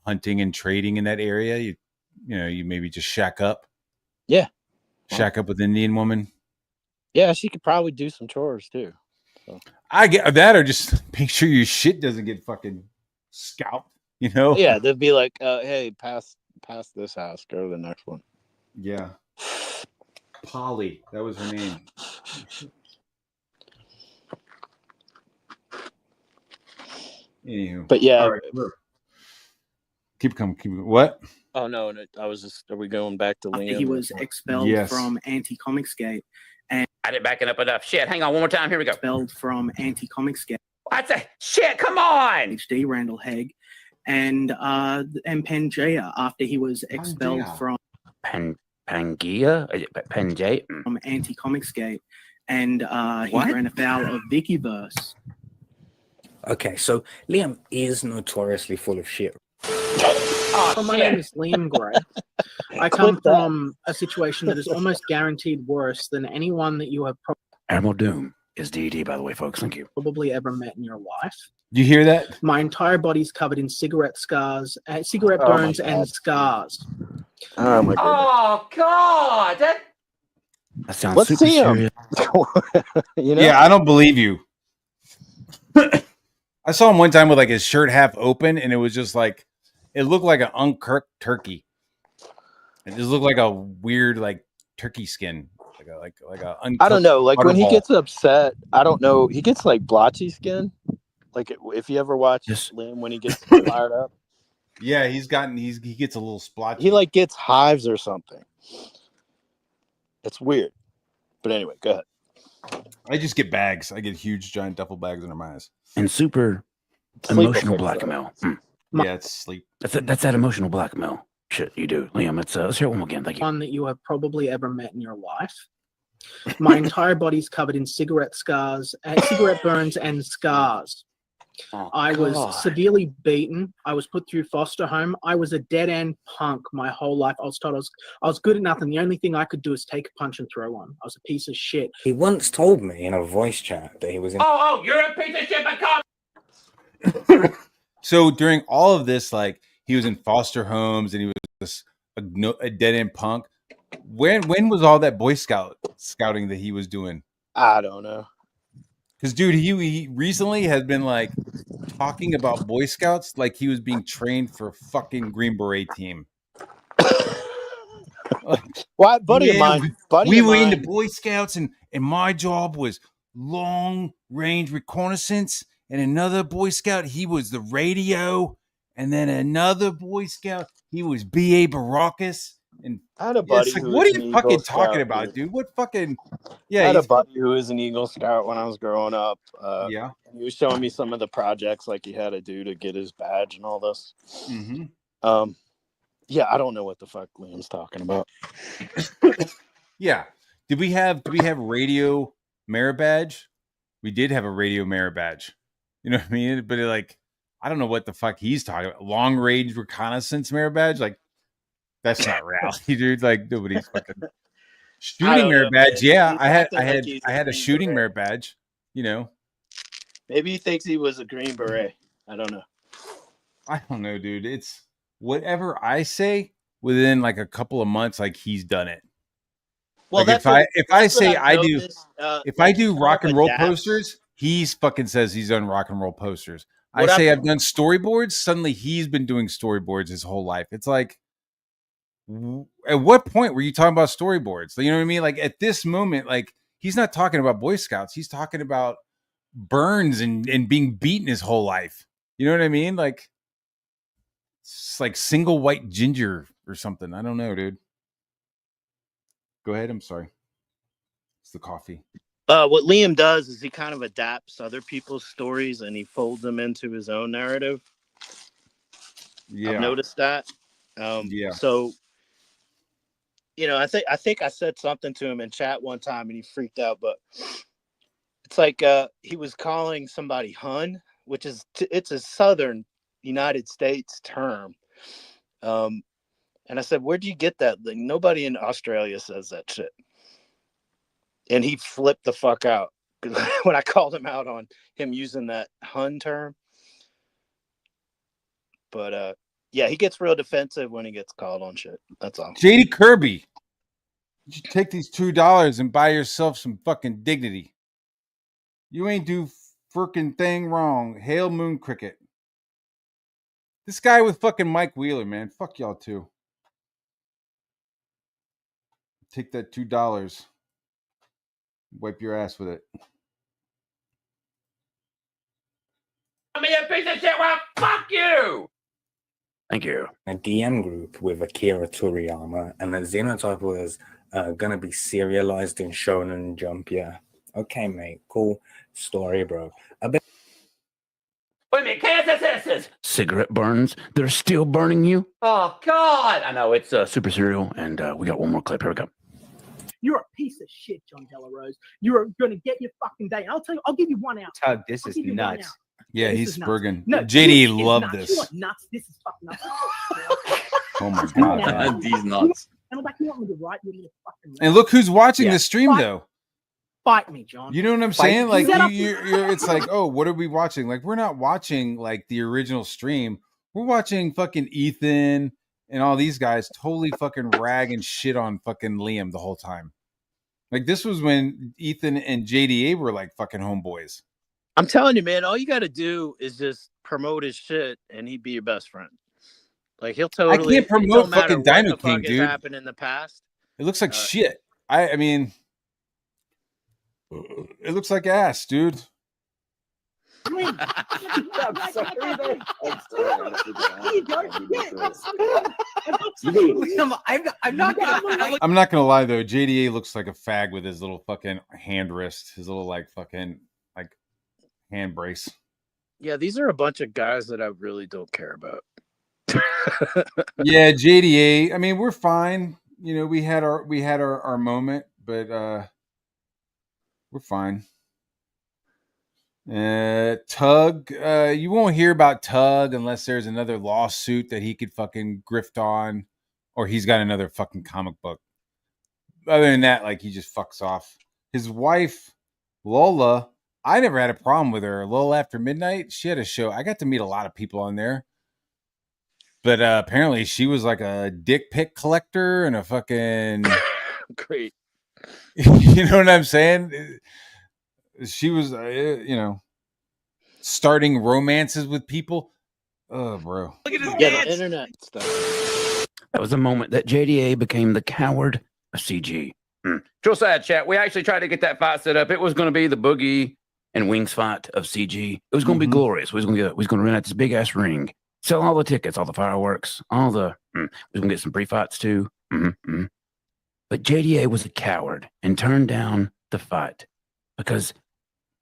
Speaker 1: hunting and trading in that area, you maybe just shack up.
Speaker 15: Yeah.
Speaker 1: Shack up with an Indian woman.
Speaker 15: Yeah, she could probably do some chores too. So.
Speaker 1: I get that, or just make sure your shit doesn't get fucking scalped.
Speaker 15: Yeah, they'd be like, "Hey, pass this house. Go to the next one."
Speaker 1: Yeah. Polly, that was her name. Anywho,
Speaker 15: but yeah,
Speaker 1: all right, keep coming. What?
Speaker 15: Oh no, I was just. Are we going back to Liam?
Speaker 8: He was expelled from Anti-Comicsgate, and
Speaker 12: I didn't backing up enough. Shit, hang on one more time. Here we go.
Speaker 8: Expelled from Anti-Comicsgate.
Speaker 12: I'd say, shit, come on.
Speaker 8: HD Randall Haig, and Pangea after he was expelled from
Speaker 2: Pangea? Pangea?
Speaker 8: From Anti-Comicsgate, and he
Speaker 2: What?
Speaker 8: ran afoul of Vikiverse.
Speaker 9: Okay, so Liam is notoriously full of shit.
Speaker 19: My name is Liam Gray. I come from a situation that is almost guaranteed worse than anyone that you have
Speaker 2: Admiral Doom is DD, by the way, folks. Thank you.
Speaker 19: probably ever met in your life.
Speaker 1: You hear that?
Speaker 19: My entire body's covered in cigarette scars, cigarette
Speaker 15: Oh my
Speaker 19: burns,
Speaker 15: God.
Speaker 19: and scars.
Speaker 15: Oh my god.
Speaker 12: Oh God!
Speaker 2: That sounds
Speaker 15: Let's
Speaker 2: super
Speaker 15: see him.
Speaker 2: serious.
Speaker 1: Yeah, I don't believe you. I saw him one time with like his shirt half open, and it was just like, it looked like an uncooked turkey. It just looked like a weird like turkey skin, like a uncooked
Speaker 15: I don't know. Like when he
Speaker 1: butterball.
Speaker 15: gets upset, I don't know. He gets like blotchy skin. Like if you ever watch Liam when he gets fired up,
Speaker 1: Yeah, he gets a little splotchy.
Speaker 15: he like gets hives or something. It's weird. But anyway, go ahead.
Speaker 1: I just get bags. I get huge giant duffel bags under my eyes.
Speaker 2: And super
Speaker 15: Sleep
Speaker 2: emotional
Speaker 15: will fix that.
Speaker 2: blackmail.
Speaker 1: Yeah, it's sleep.
Speaker 2: That's that emotional blackmail shit you do, Liam. Let's hear it one more again. Thank you.
Speaker 19: One that you have probably ever met in your life. My entire body's covered in cigarette scars, cigarette burns, and scars. I was
Speaker 2: God.
Speaker 19: severely beaten. I was put through foster home. I was a dead end punk my whole life. I was told I was good at nothing. The only thing I could do is take a punch and throw one. I was a piece of shit.
Speaker 9: He once told me in a voice chat that he was in.
Speaker 12: Oh, you're a piece of shit, but come.
Speaker 1: So during all of this, like he was in foster homes and he was a dead end punk. When was all that Boy Scouting that he was doing?
Speaker 15: I don't know.
Speaker 1: Because dude, he recently has been like talking about Boy Scouts like he was being trained for a fucking Green Beret team.
Speaker 15: Why, buddy of mine?
Speaker 1: We were in the Boy Scouts, and my job was long range reconnaissance. And another Boy Scout, he was the radio. And then another Boy Scout, he was B.A. Baracus. And
Speaker 15: I had a buddy
Speaker 1: it's like,
Speaker 15: who
Speaker 1: what
Speaker 15: was
Speaker 1: are
Speaker 15: an
Speaker 1: you
Speaker 15: Eagle
Speaker 1: fucking
Speaker 15: Scout,
Speaker 1: talking about, dude? What fucking yeah?
Speaker 15: I had a
Speaker 1: he's-
Speaker 15: buddy who was an Eagle Scout when I was growing up.
Speaker 1: Yeah.
Speaker 15: He was showing me some of the projects like he had to do to get his badge and all this.
Speaker 1: Mhm.
Speaker 15: Yeah, I don't know what the fuck Liam's talking about.
Speaker 1: Yeah. Did we have radio merit badge? We did have a radio merit badge. You know what I mean? But like, I don't know what the fuck he's talking about. Long range reconnaissance merit badge? Like, that's not reality, dude. Like nobody's fucking shooting merit badge. Yeah, I had a shooting merit badge, you know.
Speaker 15: Maybe he thinks he was a Green Beret. I don't know.
Speaker 1: I don't know, dude. It's whatever I say within like a couple of months, like he's done it.
Speaker 15: Well,
Speaker 1: Like
Speaker 15: that's
Speaker 1: if I
Speaker 15: that's what
Speaker 1: say
Speaker 15: I've
Speaker 1: I do
Speaker 15: noticed,
Speaker 1: if I
Speaker 15: like,
Speaker 1: do
Speaker 15: he
Speaker 1: rock
Speaker 15: kind
Speaker 1: and
Speaker 15: of
Speaker 1: roll
Speaker 15: adapts.
Speaker 1: posters, he's fucking says he's done rock and roll posters.
Speaker 15: What
Speaker 1: I say
Speaker 15: I've-
Speaker 1: I've done storyboards, suddenly he's been doing storyboards his whole life. It's like at what point were you talking about storyboards? You know what I mean? Like at this moment, like he's not talking about Boy Scouts, he's talking about burns and being beaten his whole life. You know what I mean? Like it's like single white ginger or something. I don't know, dude. Go ahead. I'm sorry. It's the coffee.
Speaker 15: What Liam does is he kind of adapts other people's stories and he folds them into his own narrative.
Speaker 1: Yeah.
Speaker 15: I've noticed that.
Speaker 1: Yeah.
Speaker 15: So, you know, I think I said something to him in chat one time and he freaked out, but it's like he was calling somebody Hun, which is it's a Southern United States term. And I said, where'd you get that? Like, nobody in Australia says that shit. And he flipped the fuck out when I called him out on him using that Hun term. But yeah, he gets real defensive when he gets called on shit. That's all.
Speaker 1: JD Kirby, you take these $2 and buy yourself some fucking dignity. You ain't do freaking thing wrong. Hail Moon Cricket. This guy with fucking Mike Wheeler, man. Fuck y'all too. Take that $2. Wipe your ass with it.
Speaker 12: Me a piece of shit. Well, fuck you.
Speaker 2: Thank you.
Speaker 9: A DM group with Akira Toriyama, and the Xenotype was gonna be serialized in Shonen Jump. Yeah. Okay, mate. Cool story, bro. I bet.
Speaker 12: Wait a minute, Kansas.
Speaker 2: Cigarette burns. They're still burning you.
Speaker 12: Oh God.
Speaker 2: I know it's super serial, and we got one more clip. Here we go.
Speaker 19: You're a piece of shit, John Delarose. You're going to get your fucking day. I'll tell you. I'll give you 1 hour.
Speaker 5: Tug, this is nuts.
Speaker 1: Yeah,
Speaker 19: This
Speaker 1: he's
Speaker 19: is nuts.
Speaker 1: spurging.
Speaker 19: No,
Speaker 1: JD
Speaker 19: this is
Speaker 1: loved
Speaker 19: nuts.
Speaker 1: this.
Speaker 19: You want nuts? This is fucking nuts.
Speaker 1: Oh my
Speaker 19: You want
Speaker 1: god.
Speaker 19: nuts?
Speaker 3: These nuts.
Speaker 19: And I'm like, you want me to write you a fucking
Speaker 1: And look who's watching
Speaker 19: Yeah.
Speaker 1: the stream
Speaker 19: Fight-
Speaker 1: though.
Speaker 19: Fight me, John.
Speaker 1: You know what I'm
Speaker 19: Fight
Speaker 1: saying?
Speaker 19: me.
Speaker 1: Like
Speaker 19: Set up-
Speaker 1: you're it's like, oh, what are we watching? Like we're not watching like the original stream. We're watching fucking Ethan and all these guys totally fucking rag and shit on fucking Liam the whole time. Like this was when Ethan and JDA were like fucking homeboys.
Speaker 15: I'm telling you, man, all you got to do is just promote his shit, and he'd be your best friend. Like he'll totally.
Speaker 1: can't
Speaker 15: it
Speaker 1: promote
Speaker 15: don't matter
Speaker 1: fucking
Speaker 15: what
Speaker 1: Dino
Speaker 15: the
Speaker 1: King,
Speaker 15: fuck has
Speaker 1: dude.
Speaker 15: happened in the past.
Speaker 1: It looks like shit. I mean, it looks like ass, dude.
Speaker 19: I'm not gonna.
Speaker 1: I'm not gonna lie though, JDA looks like a fag with his little fucking hand wrist, his little like fucking like hand brace.
Speaker 15: Yeah, these are a bunch of guys that I really don't care about.
Speaker 1: Yeah, JDA. I mean, we're fine. You know, we had our moment, but we're fine. Tug, you won't hear about Tug unless there's another lawsuit that he could fucking grift on, or he's got another fucking comic book. Other than that, like he just fucks off. His wife, Lola, I never had a problem with her. Lola After Midnight, she had a show. I got to meet a lot of people on there. But apparently she was like a dick pic collector and a fucking
Speaker 15: Great.
Speaker 1: You know what I'm saying? She was, you know, starting romances with people. Oh, bro.
Speaker 15: Look at this the internet stuff.
Speaker 2: That was the moment that JDA became the coward of CG. Real sad, chat. We actually tried to get that fight set up. It was going to be the Boogie and Wings fight of CG. It was going to be glorious. We was going to rent out this big ass ring, sell all the tickets, all the fireworks, all the. We was going to get some pre-fights too. But JDA was a coward and turned down the fight because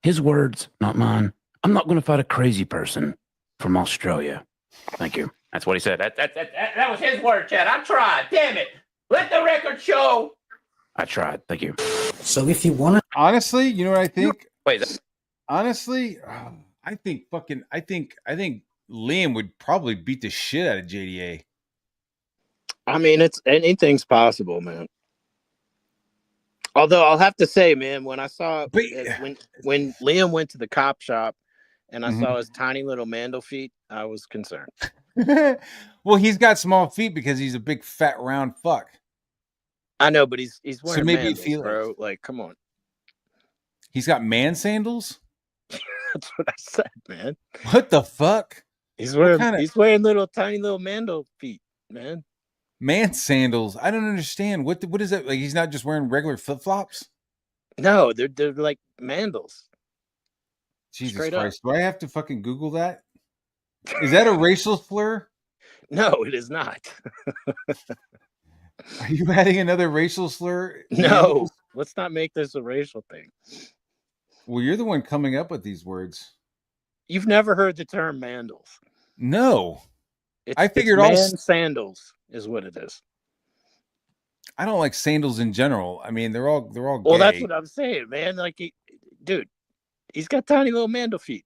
Speaker 2: his words, not mine. I'm not going to fight a crazy person from Australia. Thank you.
Speaker 12: That's what he said. That was his word, Chad. I tried. Damn it. Let the record show.
Speaker 2: I tried. Thank you.
Speaker 9: So if you want to,
Speaker 1: honestly, you know what I think?
Speaker 2: Wait.
Speaker 1: Honestly, I think Liam would probably beat the shit out of JDA.
Speaker 15: I mean, it's anything's possible, man. Although I'll have to say, man, when I saw when Liam went to the cop shop and I saw his tiny little Mandel feet, I was concerned.
Speaker 1: Well, he's got small feet because he's a big fat round fuck.
Speaker 15: I know, but he's wearing
Speaker 1: So maybe you
Speaker 15: Mandels,
Speaker 1: feel it.
Speaker 15: bro. Like, come on.
Speaker 1: He's got man sandals?
Speaker 15: That's what I said, man.
Speaker 1: What the fuck?
Speaker 15: He's wearing little tiny little Mandel feet, man.
Speaker 1: Man sandals. I don't understand. What is that? Like he's not just wearing regular flip-flops?
Speaker 15: No, they're like Mandels.
Speaker 1: Jesus
Speaker 15: Straight
Speaker 1: Christ. Do I have to fucking Google that? Is that a racial slur?
Speaker 15: No, it is not.
Speaker 1: Are you adding another racial slur?
Speaker 15: No, let's not make this a racial thing.
Speaker 1: Well, you're the one coming up with these words.
Speaker 15: You've never heard the term Mandels.
Speaker 1: No. I figured
Speaker 15: it's
Speaker 1: all
Speaker 15: man sandals is what it is.
Speaker 1: I don't like sandals in general. I mean, they're all
Speaker 15: Well,
Speaker 1: gay.
Speaker 15: that's what I'm saying, man. Like, dude, he's got tiny little Mandel feet.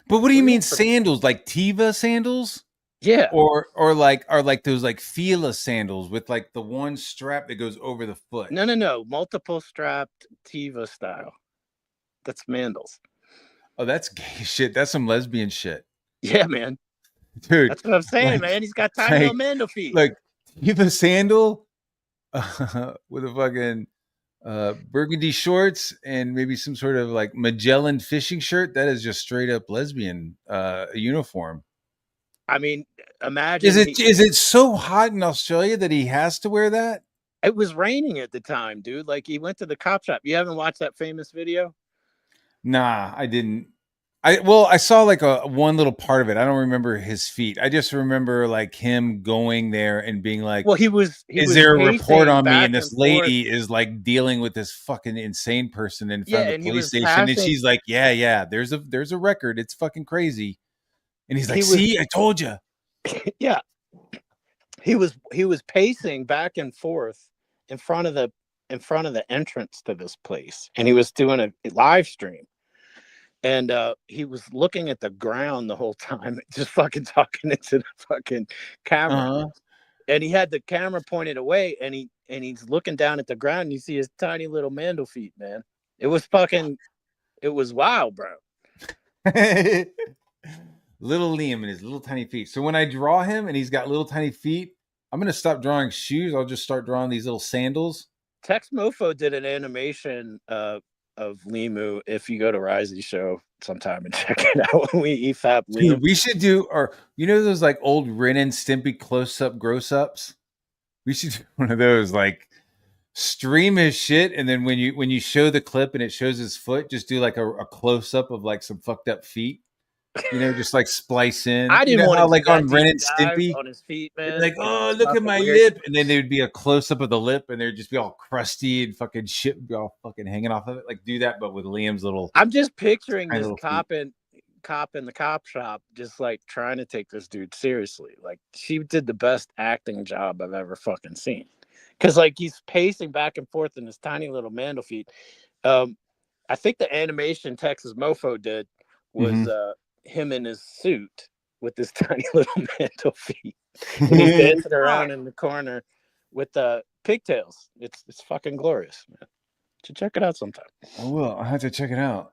Speaker 1: But what do you mean sandals? Like Tiva sandals?
Speaker 15: Yeah.
Speaker 1: Or like those like Fila sandals with like the one strap that goes over the foot.
Speaker 15: No. Multiple strapped Tiva style. That's Mandels.
Speaker 1: Oh, that's gay shit. That's some lesbian shit.
Speaker 15: Yeah, man.
Speaker 1: Dude,
Speaker 15: That's what I'm saying,
Speaker 1: like,
Speaker 15: man. He's got tiny little Mando feet.
Speaker 1: Like, you have a sandal with a fucking burgundy shorts and maybe some sort of like Magellan fishing shirt. That is just straight up lesbian uniform.
Speaker 15: I mean, imagine.
Speaker 1: Is it so hot in Australia that he has to wear that?
Speaker 15: It was raining at the time, dude. Like, he went to the cop shop. You haven't watched that famous video?
Speaker 1: Nah, I didn't. I saw like one little part of it. I don't remember his feet. I just remember like him going there and being like,
Speaker 15: well,
Speaker 1: is there a report on me? And this lady is like dealing with this fucking insane person in front of the police station. And she's like, yeah, there's a record. It's fucking crazy. And he's like, see, I told you.
Speaker 15: Yeah. He was pacing back and forth in front of the entrance to this place. And he was doing a live stream. And he was looking at the ground the whole time, just fucking talking into the fucking camera. And he had the camera pointed away, and he's looking down at the ground, and you see his tiny little Mando feet, man. It was wild, bro.
Speaker 1: Little Liam and his little tiny feet. So when I draw him and he's got little tiny feet, I'm gonna stop drawing shoes. I'll just start drawing these little sandals.
Speaker 15: Tex Mofo did an animation of Limu. If you go to Risey's show sometime and check it out, when we EFAP Liam.
Speaker 1: Dude, we should do, or those like old Ren and Stimpy close-up gross-ups. We should do one of those, like stream his shit, and then when you show the clip and it shows his foot, just do like a close-up of like some fucked up feet. Just like splice in.
Speaker 15: I didn't want to
Speaker 1: like on Ren and Stimpy
Speaker 15: on his feet, man.
Speaker 1: Like, oh, look at my lip, and then there'd be a close up of the lip, and there'd just be all crusty and fucking shit, be all fucking hanging off of it. Like, do that, but with Liam's little.
Speaker 15: I'm just picturing this cop in the cop shop, just like trying to take this dude seriously. Like, she did the best acting job I've ever fucking seen, because like he's pacing back and forth in his tiny little Mando feet. I think the animation Texas Mofo did was him in his suit with this tiny little Mando feet, and he's dancing around in the corner with the pigtails. It's fucking glorious, man. Should check it out sometime.
Speaker 1: I will. I have to check it out.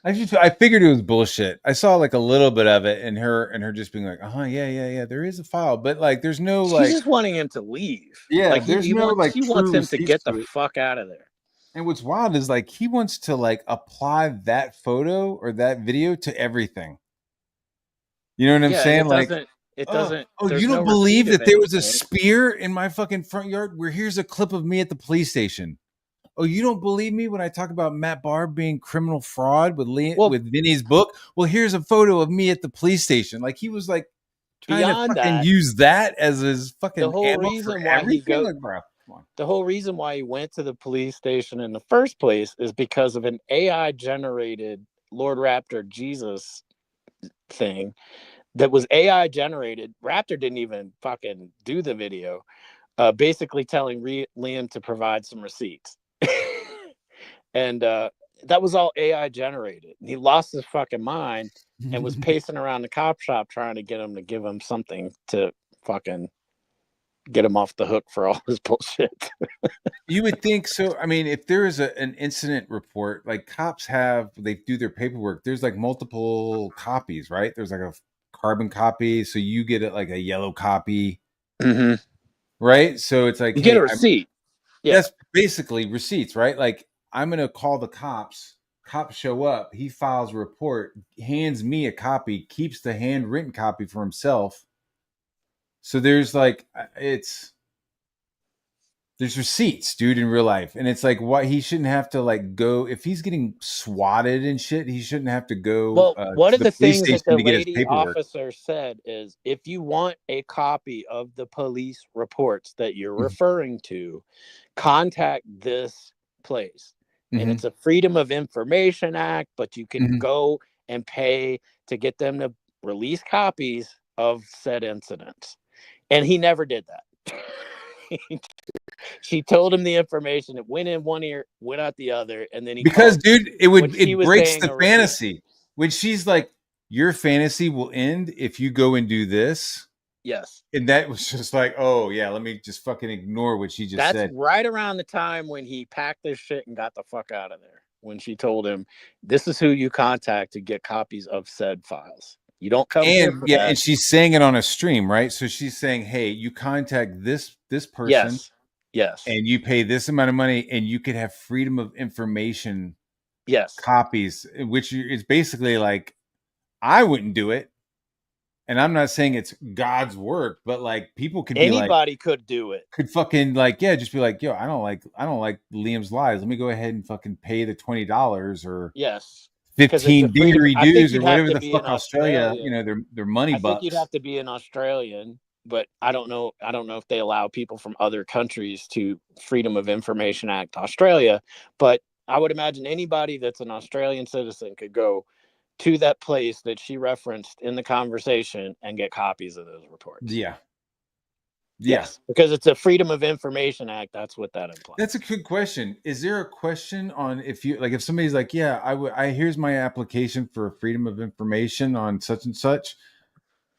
Speaker 1: I figured it was bullshit. I saw like a little bit of it, and her just being like, yeah. There is a file, but like, there's no like.
Speaker 15: She's just wanting him to leave.
Speaker 1: Yeah,
Speaker 15: like
Speaker 1: there's no like.
Speaker 15: She wants him to get the fuck out of there.
Speaker 1: And what's wild is like he wants to like apply that photo or that video to everything. You know what I'm saying? Like,
Speaker 15: it doesn't.
Speaker 1: Oh, you don't believe that there was a spear in my fucking front yard? Where here's a clip of me at the police station. Oh, you don't believe me when I talk about Matt Barr being criminal fraud with with Vinny's book? Well, here's a photo of me at the police station. Like, he was like trying to fucking use that as his fucking
Speaker 15: the whole reason why he goes.
Speaker 1: Like, bro.
Speaker 15: The whole reason why he went to the police station in the first place is because of an AI generated Lord Raptor Jesus thing that was AI generated. Raptor didn't even fucking do the video, basically telling Liam to provide some receipts. And that was all AI generated. He lost his fucking mind and was pacing around the cop shop trying to get him to give him something to fucking get him off the hook for all his bullshit.
Speaker 1: You would think so. I mean, if there is an incident report, like cops they do their paperwork, there's like multiple copies, right? There's like a carbon copy, so you get it like a yellow copy, right? So it's like
Speaker 15: you get a receipt.
Speaker 1: That's basically receipts, right? Like, I'm gonna call the cops. Cops show up. He files a report, hands me a copy, keeps the handwritten copy for himself. So there's like there's receipts, dude, in real life. And it's like, why he shouldn't have to like go if he's getting swatted and shit, he shouldn't have to go.
Speaker 15: Well, one of the things that the lady officer said is, if you want a copy of the police reports that you're referring to, contact this place. And it's a Freedom of Information Act, but you can go and pay to get them to release copies of said incidents. And he never did that. She told him the information. It went in one ear, went out the other, and then
Speaker 1: dude, it breaks the fantasy. When she's like, your fantasy will end if you go and do this.
Speaker 15: Yes.
Speaker 1: And that was just like, oh yeah, let me just fucking ignore what she just said.
Speaker 15: That's right around the time when he packed his shit and got the fuck out of there. When she told him, this is who you contact to get copies of said files. You don't come here for that.
Speaker 1: And she's saying it on a stream, right? So she's saying, hey, you contact this person,
Speaker 15: yes,
Speaker 1: and you pay this amount of money, and you could have freedom of information copies, which is basically like, I wouldn't do it. And I'm not saying it's God's work, but like people could be like,
Speaker 15: anybody could do it.
Speaker 1: could fucking like, yeah, just be like, yo, I don't like Liam's lies. Let me go ahead and fucking pay the $20 or 15 deanery dues or whatever the fuck Australia, you know, their money
Speaker 15: I
Speaker 1: bucks.
Speaker 15: think you'd have to be an Australian, but I don't know if they allow people from other countries to Freedom of Information Act Australia, but I would imagine anybody that's an Australian citizen could go to that place that she referenced in the conversation and get copies of those reports.
Speaker 1: Yeah.
Speaker 15: Yes, because it's a Freedom of Information Act. That's what that implies.
Speaker 1: That's a good question. Is there a question on if somebody's like, yeah, I here's my application for Freedom of Information on such and such,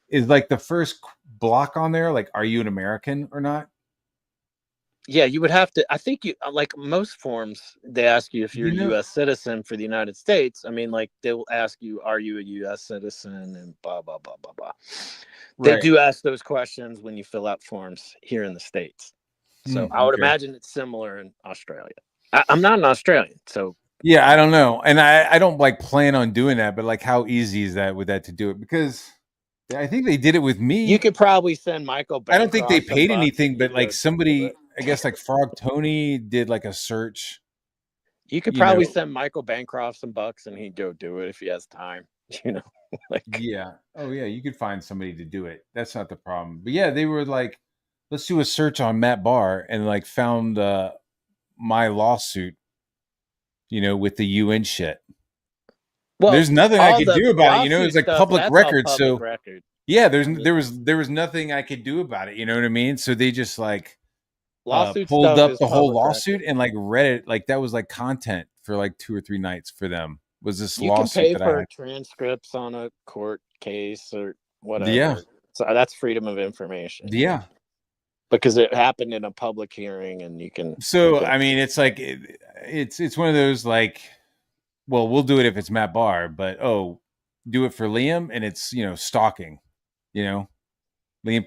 Speaker 1: is like the first block on there, like, are you an American or not?
Speaker 15: Yeah, you would have to. I think you like most forms. They ask you if you're a U.S. citizen for the United States. I mean, like they will ask you, "Are you a U.S. citizen?" and blah blah blah blah blah. They do ask those questions when you fill out forms here in the States. So I would imagine it's similar in Australia. I'm not an Australian, so
Speaker 1: yeah, I don't know, and I don't like plan on doing that. But like, how easy is that to do it? Because I think they did it with me.
Speaker 15: You could probably send Michael Bancroft.
Speaker 1: I don't think they paid anything, but like somebody, I guess like Frog Tony did like a search.
Speaker 15: You could probably send Michael Bancroft some bucks and he'd go do it if he has time, you know? Like,
Speaker 1: yeah. Oh yeah. You could find somebody to do it. That's not the problem. But yeah, they were like, let's do a search on Matt Barr and like found my lawsuit, you know, with the UN shit. Well, there's nothing I could do about it. You know, it's like public record. So yeah, there was nothing I could do about it. You know what I mean? So they just like pulled up the whole lawsuit and like read it. Like that was like content for like 2 or 3 nights for them. Was this lawsuit?
Speaker 15: You can pay for transcripts on a court case or whatever. Yeah, so that's freedom of information.
Speaker 1: Yeah,
Speaker 15: because it happened in a public hearing, and you can.
Speaker 1: So I mean, it's like it's one of those like. Well, we'll do it if it's Matt Barr, but do it for Liam, and it's stalking. Liam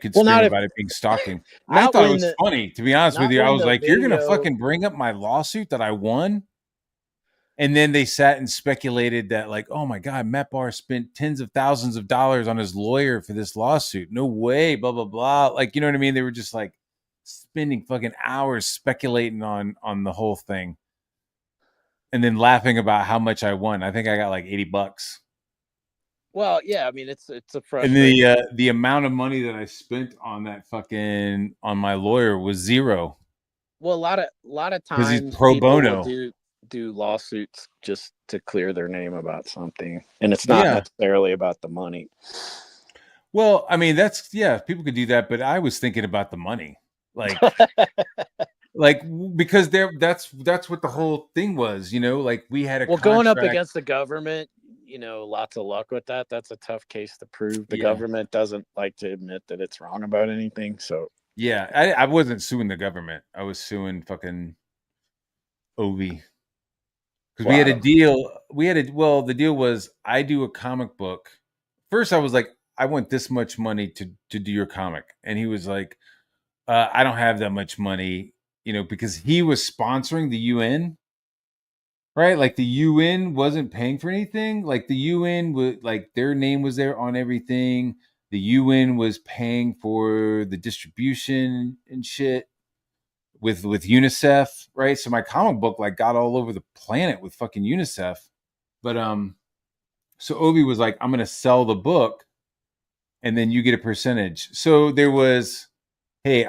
Speaker 1: could scream about it being stalking. I thought it was funny, to be honest with you. I was like, you're gonna fucking bring up my lawsuit that I won, and then they sat and speculated that like, oh my god, Matt Barr spent tens of thousands of dollars on his lawyer for this lawsuit. No way, blah blah blah. Like, you know what I mean? They were just like spending fucking hours speculating on the whole thing. And then laughing about how much I won. I think I got like $80.
Speaker 15: Well, yeah, I mean it's a frustrating.
Speaker 1: And the amount of money that I spent on that fucking on my lawyer was zero.
Speaker 15: Well, a lot of times
Speaker 1: he's pro bono.
Speaker 15: Do lawsuits just to clear their name about something, and it's not necessarily about the money.
Speaker 1: Well, I mean people could do that, but I was thinking about the money, like. Like because that's what the whole thing was, like we had a
Speaker 15: going up against the government, lots of luck with that. That's a tough case to prove. The government doesn't like to admit that it's wrong about anything. So
Speaker 1: yeah, I wasn't suing the government. I was suing fucking Ovi because we had a deal. The deal was I do a comic book. First, I was like, I want this much money to do your comic, and he was like, I don't have that much money. Because he was sponsoring the UN, right? Like the UN wasn't paying for anything. Like the UN would, like their name was there on everything. The UN was paying for the distribution and shit with UNICEF, right? So my comic book like got all over the planet with fucking UNICEF. But so Obi was like, I'm gonna sell the book, and then you get a percentage. So there was, hey,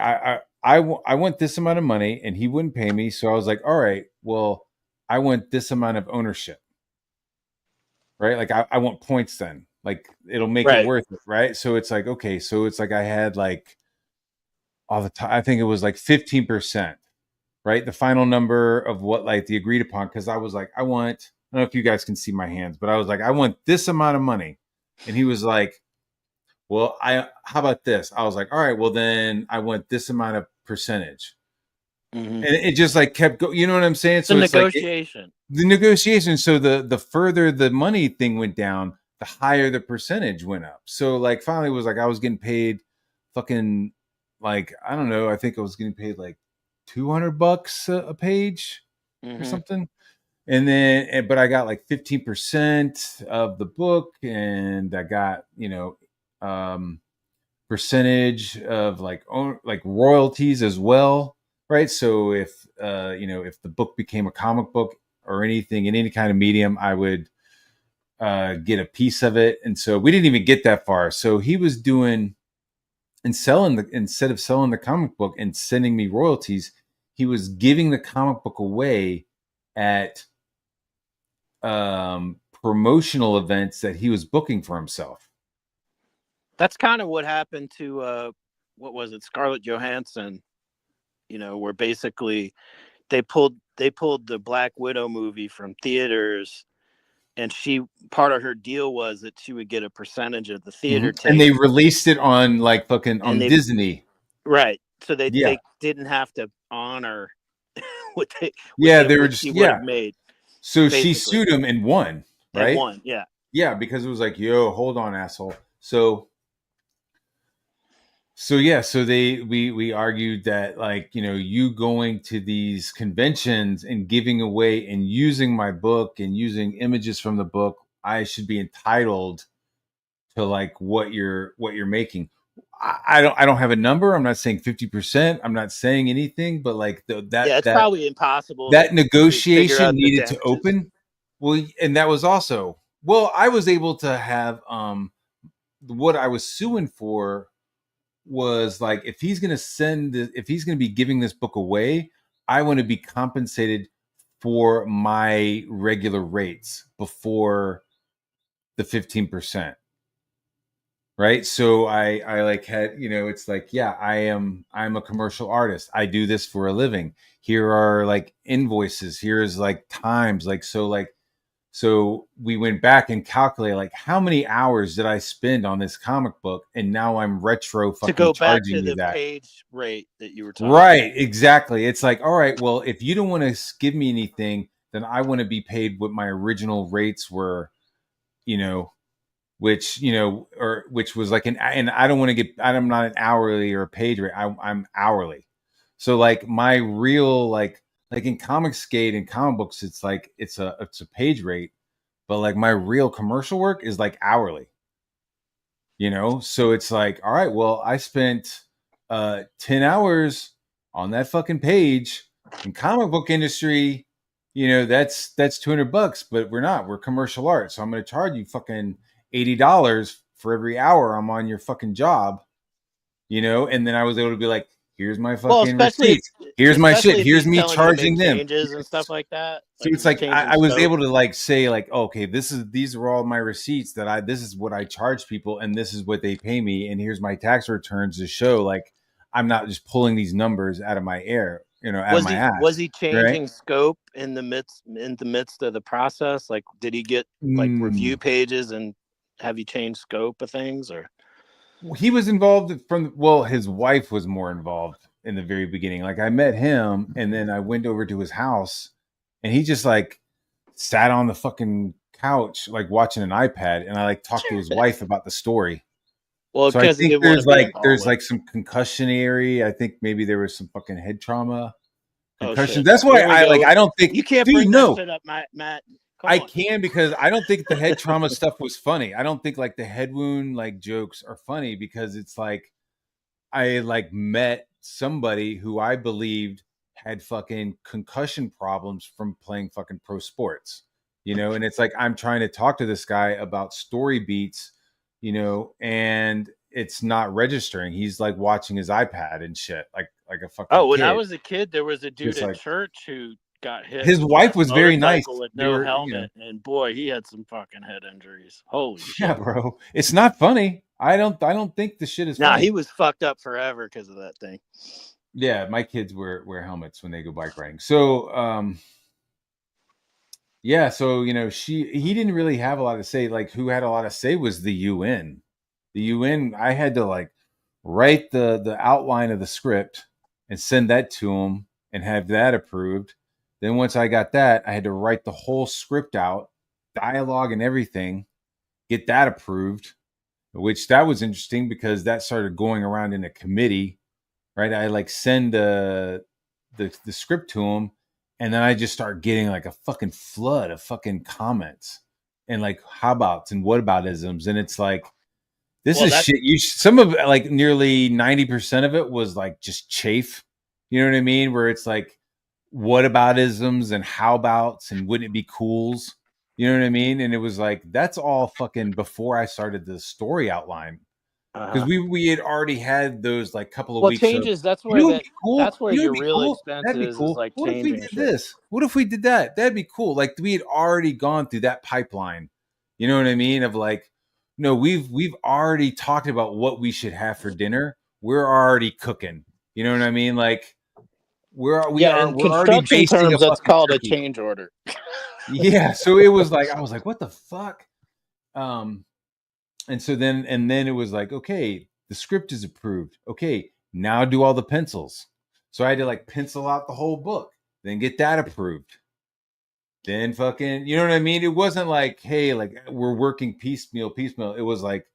Speaker 1: I want this amount of money, and he wouldn't pay me. So I was like, all right, well, I want this amount of ownership, right? Like I want points then, like it'll make it worth it, right? So it's like, okay, so it's like I had like all the time. I think it was like 15%, right? The final number of what like the agreed upon. Cause I was like, I don't know if you guys can see my hands, but I was like, I want this amount of money. And he was like, well, how about this? I was like, all right, well then I want this amount of percentage. Mm-hmm. And it just like kept going, you know what I'm saying? So
Speaker 15: it's negotiation.
Speaker 1: The negotiation. So the further the money thing went down, the higher the percentage went up. So like finally it was like I was getting paid fucking like I don't know, I think I was getting paid like $200 a page or something. And then but I got like 15% of the book, and I got, percentage of like royalties as well, right? So if if the book became a comic book or anything in any kind of medium, I would get a piece of it. And so we didn't even get that far. So he was doing and instead of selling the comic book and sending me royalties, he was giving the comic book away at promotional events that he was booking for himself.
Speaker 15: That's kind of what happened to what was it, Scarlett Johansson? Where basically they pulled the Black Widow movie from theaters, and part of her deal was that she would get a percentage of the theater take.
Speaker 1: And they released it on like fucking on Disney,
Speaker 15: right? So they didn't have to honor what they
Speaker 1: were just
Speaker 15: would have made.
Speaker 1: So
Speaker 15: basically.
Speaker 1: she sued him and won, right?
Speaker 15: And won,
Speaker 1: yeah, because it was like, yo, hold on, asshole. So we argued that like, you going to these conventions and giving away and using my book and using images from the book, I should be entitled to like what you're making. I don't have a number. I'm not saying 50%. I'm not saying anything, but like
Speaker 15: it's probably impossible.
Speaker 1: That negotiation needed to open. Well, and that was also, I was able to have what I was suing for was like, if he's going to be giving this book away, I want to be compensated for my regular rates before the 15%. Right. So I like had, it's like, I'm a commercial artist. I do this for a living. Here are like invoices. Here's like times. So we went back and calculated like how many hours did I spend on this comic book, and now I'm retro fucking
Speaker 15: to go back
Speaker 1: charging
Speaker 15: to the
Speaker 1: that
Speaker 15: page rate that you were talking
Speaker 1: right
Speaker 15: about.
Speaker 1: Exactly. It's like, all right, well, if you don't want to give me anything, then I want to be paid what my original rates were, which was like and I don't want to I'm not an hourly or a page rate. I'm hourly. So like my real like in Comicsgate and comic books, it's like it's a page rate, but like my real commercial work is like hourly. So it's like, all right, well, I spent 10 hours on that fucking page. In comic book industry, that's $200, but we're commercial art, so I'm going to charge you fucking $80 for every hour I'm on your fucking job. And then I was able to be like, here's my fucking receipts. Here's my shit. Here's me charging them
Speaker 15: changes and stuff like that.
Speaker 1: So it's like I was able to like say like, okay, these are all my receipts that this is what I charge people, and this is what they pay me, and here's my tax returns to show like I'm not just pulling these numbers out of my air, out of my ass.
Speaker 15: Was he changing scope in the midst of the process? Like, did he get like review pages and have you changed scope of things, or?
Speaker 1: He was involved his wife was more involved in the very beginning. Like I met him and then I went over to his house and he just like sat on the fucking couch, like watching an iPad. And I like talked to his wife about the story.
Speaker 15: Well,
Speaker 1: so I think there's like some concussionary. I think maybe there was some fucking head trauma. Concussion. That's why I don't think
Speaker 15: you can't bring that shit up, Matt.
Speaker 1: I can, because I don't think the head trauma stuff was funny. I don't think like the head wound like jokes are funny, because it's like I like met somebody who I believed had fucking concussion problems from playing fucking pro sports, and it's like I'm trying to talk to this guy about story beats, and it's not registering. He's like watching his iPad and shit like a fucking
Speaker 15: when
Speaker 1: kid.
Speaker 15: I was a kid, there was a dude
Speaker 1: Just
Speaker 15: at
Speaker 1: like,
Speaker 15: church who got hit.
Speaker 1: His wife was very nice.
Speaker 15: With no helmet, and boy, he had some fucking head injuries. Holy shit.
Speaker 1: Yeah, bro. It's not funny. I don't think the shit is funny.
Speaker 15: He was fucked up forever because of that thing.
Speaker 1: Yeah, my kids wear helmets when they go bike riding. So he didn't really have a lot to say. Like, who had a lot to say was the UN. The UN, I had to like write the outline of the script and send that to him and have that approved. Then once I got that, I had to write the whole script out, dialogue and everything, get that approved, which that was interesting because that started going around in a committee, right? I like send the script to them, and then I just start getting like a fucking flood of fucking comments and like how abouts and what aboutisms, and it's like, this is shit. Some of like nearly 90% of it was like just chafe. You know what I mean? Where it's like whataboutisms and how abouts and wouldn't it be cools? You know what I mean? And it was like, that's all fucking before I started the story outline. Because we had already had those like couple of weeks.
Speaker 15: Changes. That's where that's where your real expense
Speaker 1: That'd be
Speaker 15: is.
Speaker 1: cool.
Speaker 15: Is like
Speaker 1: what if we
Speaker 15: changing
Speaker 1: did
Speaker 15: shit.
Speaker 1: this? What if we did that? That'd be cool. Like we had already gone through that pipeline. You know what I mean? Of like, no, we've already talked about what we should have for dinner. We're already cooking. You know what I mean? Like we're
Speaker 15: in
Speaker 1: we're already
Speaker 15: construction
Speaker 1: basting
Speaker 15: terms, that's
Speaker 1: fucking
Speaker 15: called
Speaker 1: turkey.
Speaker 15: a change order.
Speaker 1: Yeah. So it was like, I was like, what the fuck? And so then it was like, okay, the script is approved. Okay, now do all the pencils. So I had to like pencil out the whole book, then get that approved. Then fucking, you know what I mean? It wasn't like, hey, like we're working piecemeal. It was like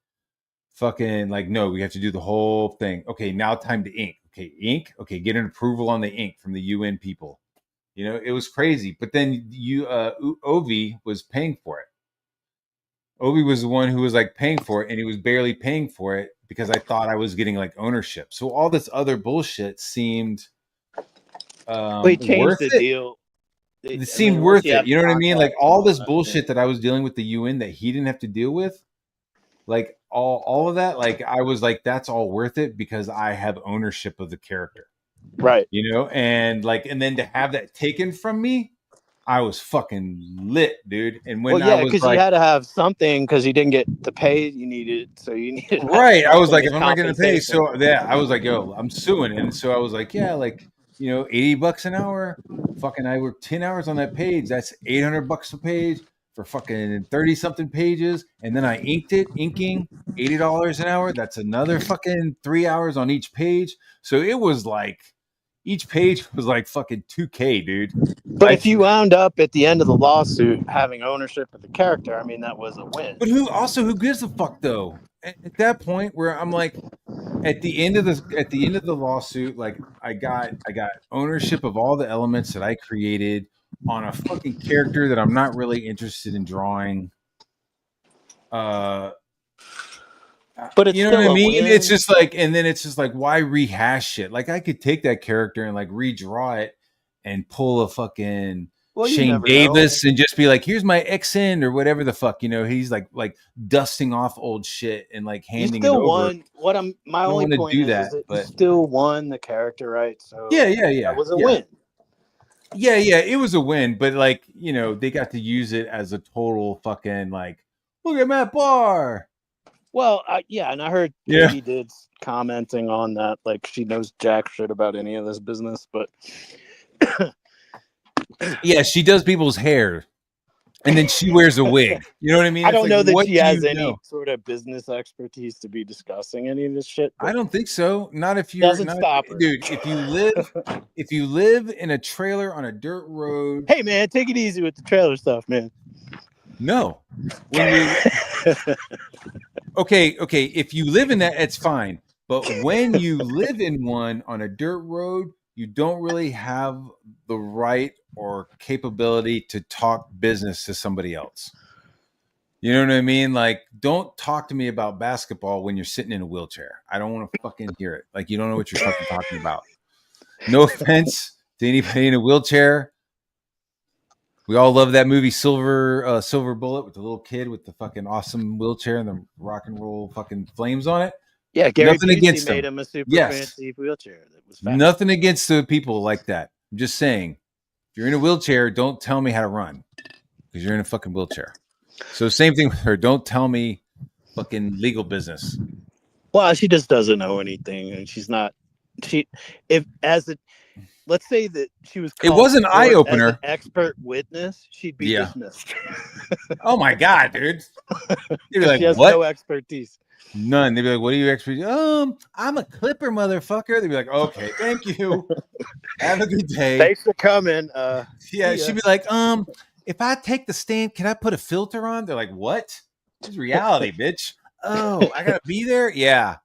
Speaker 1: fucking like, no, we have to do the whole thing. Okay, now time to ink. Okay, ink. Okay, get an approval on the ink from the UN people. You know, it was crazy. But then Ovi was paying for it. Ovi was the one who was like paying for it, and he was barely paying for it because I thought I was getting like ownership. So all this other bullshit seemed
Speaker 15: changed the deal.
Speaker 1: It seemed worth it. You know what I mean? Like all this bullshit that I was dealing with the UN that he didn't have to deal with, like all of that, like I was like, that's all worth it because I have ownership of the character.
Speaker 15: Right.
Speaker 1: You know, and like, and then to have that taken from me, I was fucking lit, dude. And when I was
Speaker 15: because
Speaker 1: like,
Speaker 15: you had to have something because you didn't get the pay you needed, so you needed.
Speaker 1: Right. I was like, if I'm not going to pay, so yeah, I was like, yo, I'm suing. And so I was like, yeah, like, you know, $80 an hour. Fucking, I worked 10 hours on that page. That's $800 a page for fucking 30 something pages. And then I inked it, inking $80 an hour. That's another fucking 3 hours on each page. So it was like, each page was like fucking 2K, dude.
Speaker 15: But if you wound up at the end of the lawsuit having ownership of the character, I mean, that was a win.
Speaker 1: But who gives a fuck though? At that point where I'm like, at the end of the lawsuit, like I got ownership of all the elements that I created on a fucking character that I'm not really interested in drawing.
Speaker 15: But it's
Speaker 1: you know
Speaker 15: still
Speaker 1: what I
Speaker 15: a
Speaker 1: mean?
Speaker 15: win.
Speaker 1: It's just like, and then it's just like, why rehash shit? Like I could take that character and like redraw it and pull a fucking Shane Davis and just be like, here's my XN or whatever the fuck, you know, he's like dusting off old shit and like handing it over.
Speaker 15: Won. My only point is that you still won the character, right? So
Speaker 1: yeah.
Speaker 15: That was a win.
Speaker 1: Yeah, it was a win, but like, you know, they got to use it as a total fucking like, look at Matt Barr.
Speaker 15: Well, and I heard Katie did commenting on that, like she knows jack shit about any of this business, but
Speaker 1: yeah, she does people's hair, and then she wears a wig. You know what I mean?
Speaker 15: I don't know that she has
Speaker 1: do
Speaker 15: any sort of business expertise to be discussing any of this shit.
Speaker 1: I don't think so. Not if you
Speaker 15: doesn't stop her.
Speaker 1: Dude. If you live in a trailer on a dirt road.
Speaker 15: Hey man, take it easy with the trailer stuff, man.
Speaker 1: No. Okay. If you live in that, it's fine. But when you live in one on a dirt road, you don't really have the right or capability to talk business to somebody else. You know what I mean? Like, don't talk to me about basketball when you're sitting in a wheelchair. I don't want to fucking hear it. Like, you don't know what you're fucking talking about. No offense to anybody in a wheelchair. We all love that movie Silver Bullet with the little kid with the fucking awesome wheelchair and the rock and roll fucking flames on it.
Speaker 15: Yeah, Gary
Speaker 1: Nothing against
Speaker 15: made
Speaker 1: them.
Speaker 15: him a super fancy wheelchair. That was fast.
Speaker 1: Nothing against the people like that. I'm just saying, if you're in a wheelchair, don't tell me how to run because you're in a fucking wheelchair. So same thing with her. Don't tell me fucking legal business.
Speaker 15: Well, she just doesn't know anything, and she's not. Let's say that she was.
Speaker 1: It was an eye opener.
Speaker 15: As an expert witness, she'd be dismissed.
Speaker 1: Oh my god, dude! You'd be like,
Speaker 15: she has
Speaker 1: what?
Speaker 15: No expertise.
Speaker 1: None. They'd be like, "What are you expert?" I'm a clipper, motherfucker. They'd be like, "Okay, thank you. Have a good day.
Speaker 15: Thanks for coming."
Speaker 1: Yeah, she'd be like, if I take the stand, can I put a filter on? They're like, what? This is reality, bitch. Oh, I gotta be there. Yeah,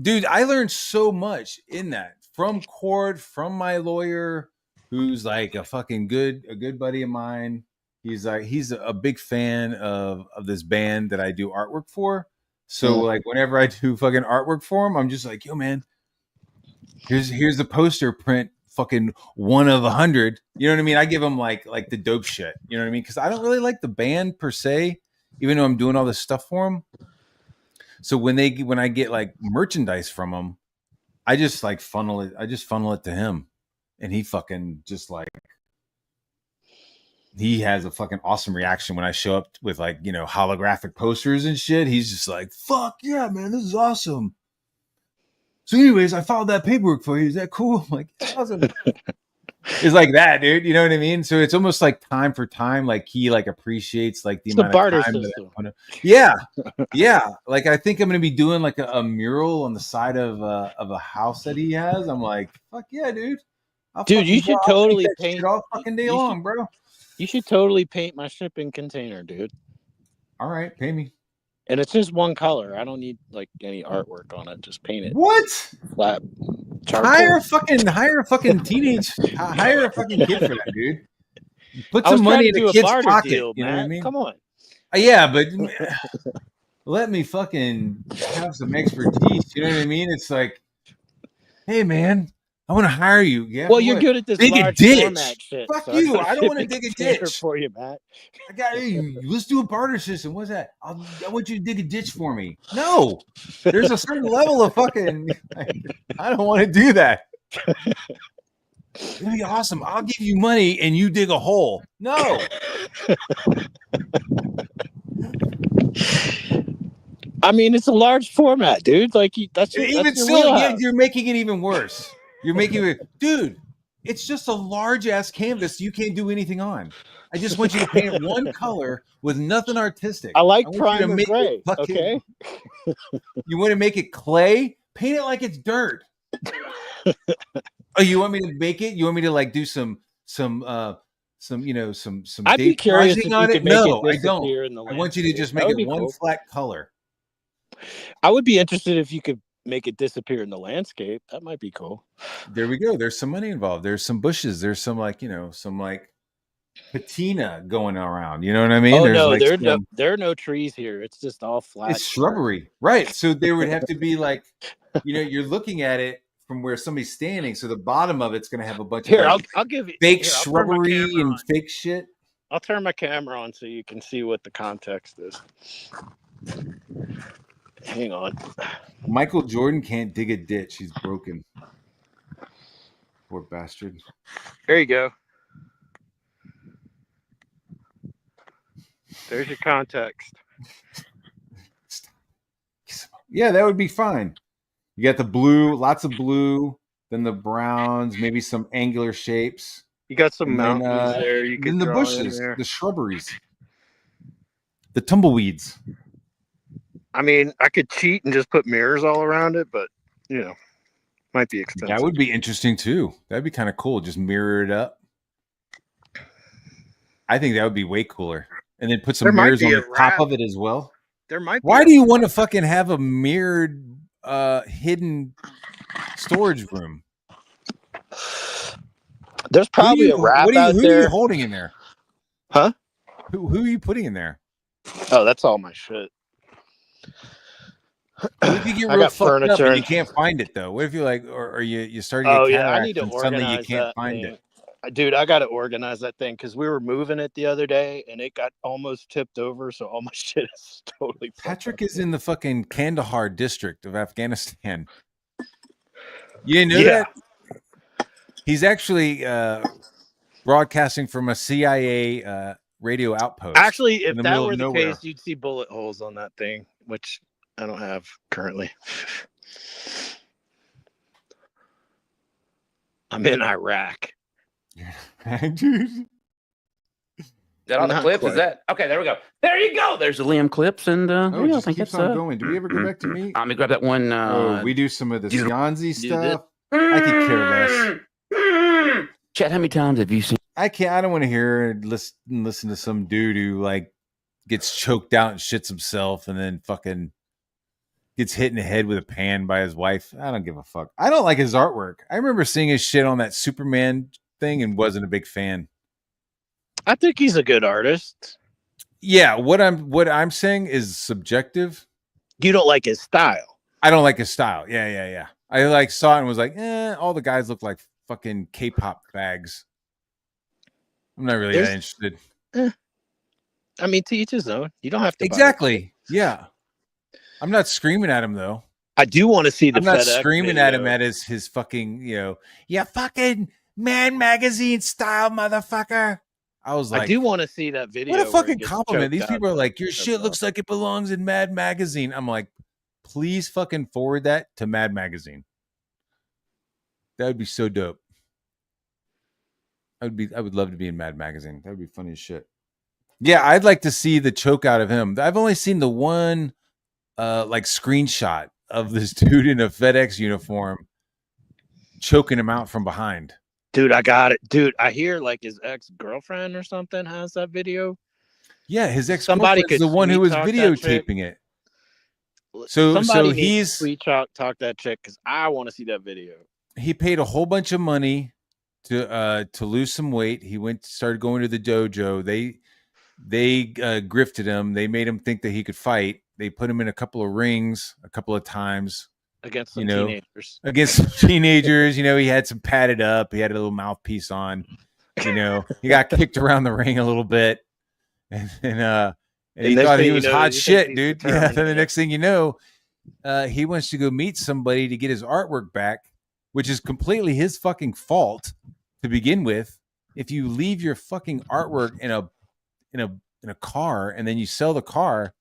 Speaker 1: dude. I learned so much in that from court, from my lawyer, who's like a good buddy of mine. He's a big fan of this band that I do artwork for. So like whenever I do fucking artwork for him, I'm just like, yo, man, here's the poster print. Fucking 1 of 100. You know what I mean? I give them like the dope shit. You know what I mean? Because I don't really like the band per se, even though I'm doing all this stuff for them. So when I get like merchandise from them, I just like funnel it. I just funnel it to him, and he fucking just like he has a fucking awesome reaction when I show up with like holographic posters and shit. He's just like, "Fuck yeah, man, this is awesome." So, anyways, I filed that paperwork for you. Is that cool? I'm like, it's awesome. It's like that, dude. You know what I mean? So it's almost like time for time. Like he like appreciates like the amount of time that yeah. Like I think I'm gonna be doing like a mural on the side of a house that he has. I'm like, fuck yeah, dude.
Speaker 15: Dude, you should totally paint
Speaker 1: all fucking day long, bro.
Speaker 15: You should totally paint my shipping container, dude.
Speaker 1: All right, pay me.
Speaker 15: And it's just one color. I don't need like any artwork on it. Just paint it.
Speaker 1: What?
Speaker 15: Flat.
Speaker 1: Hire a fucking teenage. Hire a fucking kid for that, dude. Put some money in the kid's pocket.
Speaker 15: Deal,
Speaker 1: you know what I mean?
Speaker 15: Come on.
Speaker 1: Yeah, but let me fucking have some expertise. You know what I mean? It's like, hey, man, I want to hire you. Yeah.
Speaker 15: Well, you're good at this
Speaker 1: dig a
Speaker 15: large
Speaker 1: ditch.
Speaker 15: format shit.
Speaker 1: Fuck
Speaker 15: so
Speaker 1: you. I don't want to dig a ditch
Speaker 15: for you, Matt.
Speaker 1: I got you. Let's do a barter system. What's that? I want you to dig a ditch for me. No, there's a certain level of fucking. I don't want to do that. It'd be awesome. I'll give you money and you dig a hole. No.
Speaker 15: I mean, it's a large format, dude. Like that's
Speaker 1: even still, you're making it even worse. You're making it, dude. It's just a large ass canvas you can't do anything on. I just want you to paint it one color with nothing artistic.
Speaker 15: I like primer gray. Okay.
Speaker 1: You want to make it clay? Paint it like it's dirt. Oh, you want me to make it? You want me to like do some
Speaker 15: I'd be curious if
Speaker 1: on
Speaker 15: you
Speaker 1: it?
Speaker 15: could make
Speaker 1: No,
Speaker 15: it
Speaker 1: I don't.
Speaker 15: disappear in the
Speaker 1: I want you to just make it one flat color.
Speaker 15: I would be interested if you could make it disappear in the landscape. That might be cool.
Speaker 1: There we go. There's some money involved. There's some bushes. There's some some patina going around. You know what I mean?
Speaker 15: Oh,
Speaker 1: There's
Speaker 15: no, there are no trees here. It's just all flat.
Speaker 1: It's shrubbery. Right. So there would have to be like, you're looking at it from where somebody's standing. So the bottom of it's going to have a bunch of
Speaker 15: I'll give you
Speaker 1: fake shrubbery and fake shit.
Speaker 15: I'll turn my camera on so you can see what the context is. Hang on.
Speaker 1: Michael Jordan can't dig a ditch. He's broken. Poor bastard.
Speaker 15: There you go. There's your context.
Speaker 1: Yeah, that would be fine. You got the blue, lots of blue, then the browns, maybe some angular shapes.
Speaker 15: You got some mountains there. You can
Speaker 1: the bushes, the shrubberies, the tumbleweeds.
Speaker 15: I mean, I could cheat and just put mirrors all around it, but might be expensive.
Speaker 1: That would be interesting too. That'd be kind of cool. Just mirror it up. I think that would be way cooler. And then put some mirrors on the top of it as well.
Speaker 15: There might be.
Speaker 1: Why do you want to fucking have a mirrored hidden storage room?
Speaker 15: There's probably a wrap out
Speaker 1: who
Speaker 15: there.
Speaker 1: Are you holding in there?
Speaker 15: Huh?
Speaker 1: Who are you putting in there?
Speaker 15: Oh, that's all my shit.
Speaker 1: What if you get real fucked up and you can't find it though? What if you're like, or you start to get cataracts
Speaker 15: I need to
Speaker 1: and suddenly you
Speaker 15: organize
Speaker 1: can't
Speaker 15: that
Speaker 1: find
Speaker 15: thing.
Speaker 1: it?
Speaker 15: Dude, I got to organize that thing because we were moving it the other day and it got almost tipped over. So all my shit is totally.
Speaker 1: Patrick is in the fucking Kandahar district of Afghanistan. You didn't know that? He's actually broadcasting from a CIA radio outpost.
Speaker 15: Actually, if that were the case, you'd see bullet holes on that thing, which I don't have currently. I'm in Iraq.
Speaker 1: Dude.
Speaker 12: Is that on the clip? Is that okay? There we go. There you go.
Speaker 2: There's the Liam clips, and
Speaker 1: it
Speaker 2: I
Speaker 1: just
Speaker 2: think
Speaker 1: keeps
Speaker 2: it's
Speaker 1: on going. Do we ever go back to me?
Speaker 2: Let me grab that one.
Speaker 1: We do some of the Cianzi
Speaker 2: do
Speaker 1: stuff. I could care less.
Speaker 2: Chat, how many times have you seen?
Speaker 1: I don't want to hear listen to some dude who like gets choked out and shits himself, and then fucking gets hit in the head with a pan by his wife. I don't give a fuck. I don't like his artwork. I remember seeing his shit on that Superman thing and wasn't a big fan.
Speaker 15: I think he's a good artist.
Speaker 1: Yeah, what I'm saying is subjective.
Speaker 15: You don't like his style.
Speaker 1: I don't like his style. Yeah. I like saw it and was like, all the guys look like fucking K-pop fags. I'm not really that interested.
Speaker 15: I mean, to each his own. You don't have to.
Speaker 1: Exactly. Yeah. I'm not screaming at him though.
Speaker 15: I do want to see the.
Speaker 1: I'm not
Speaker 15: FedEx
Speaker 1: screaming
Speaker 15: video.
Speaker 1: at him at his fucking, fucking Man Magazine style motherfucker. I was like,
Speaker 15: I do want to see that video.
Speaker 1: What a
Speaker 15: where
Speaker 1: fucking
Speaker 15: he gets
Speaker 1: compliment. These
Speaker 15: choked
Speaker 1: people
Speaker 15: out.
Speaker 1: are like, your shit looks like it belongs in Mad Magazine. I'm like, please fucking forward that to Mad Magazine. That would be so dope. I would love to be in Mad Magazine. That would be funny as shit. Yeah, I'd like to see the choke out of him. I've only seen the one screenshot of this dude in a FedEx uniform choking him out from behind.
Speaker 15: Dude, I got it. Dude, I hear like his ex-girlfriend or something has that video.
Speaker 1: Yeah, his ex-girlfriend is the one who was videotaping it. So he's
Speaker 15: sweet talk that chick because I want to see that video.
Speaker 1: He paid a whole bunch of money to lose some weight. He started going to the dojo. They grifted him. They made him think that he could fight. They put him in a couple of rings a couple of times
Speaker 15: against some teenagers.
Speaker 1: Against some teenagers, he had some padded up. He had a little mouthpiece on. He got kicked around the ring a little bit, and he thought he was hot shit, dude. Yeah. Then the next thing you know, he wants to go meet somebody to get his artwork back, which is completely his fucking fault to begin with. If you leave your fucking artwork in a car and then you sell the car,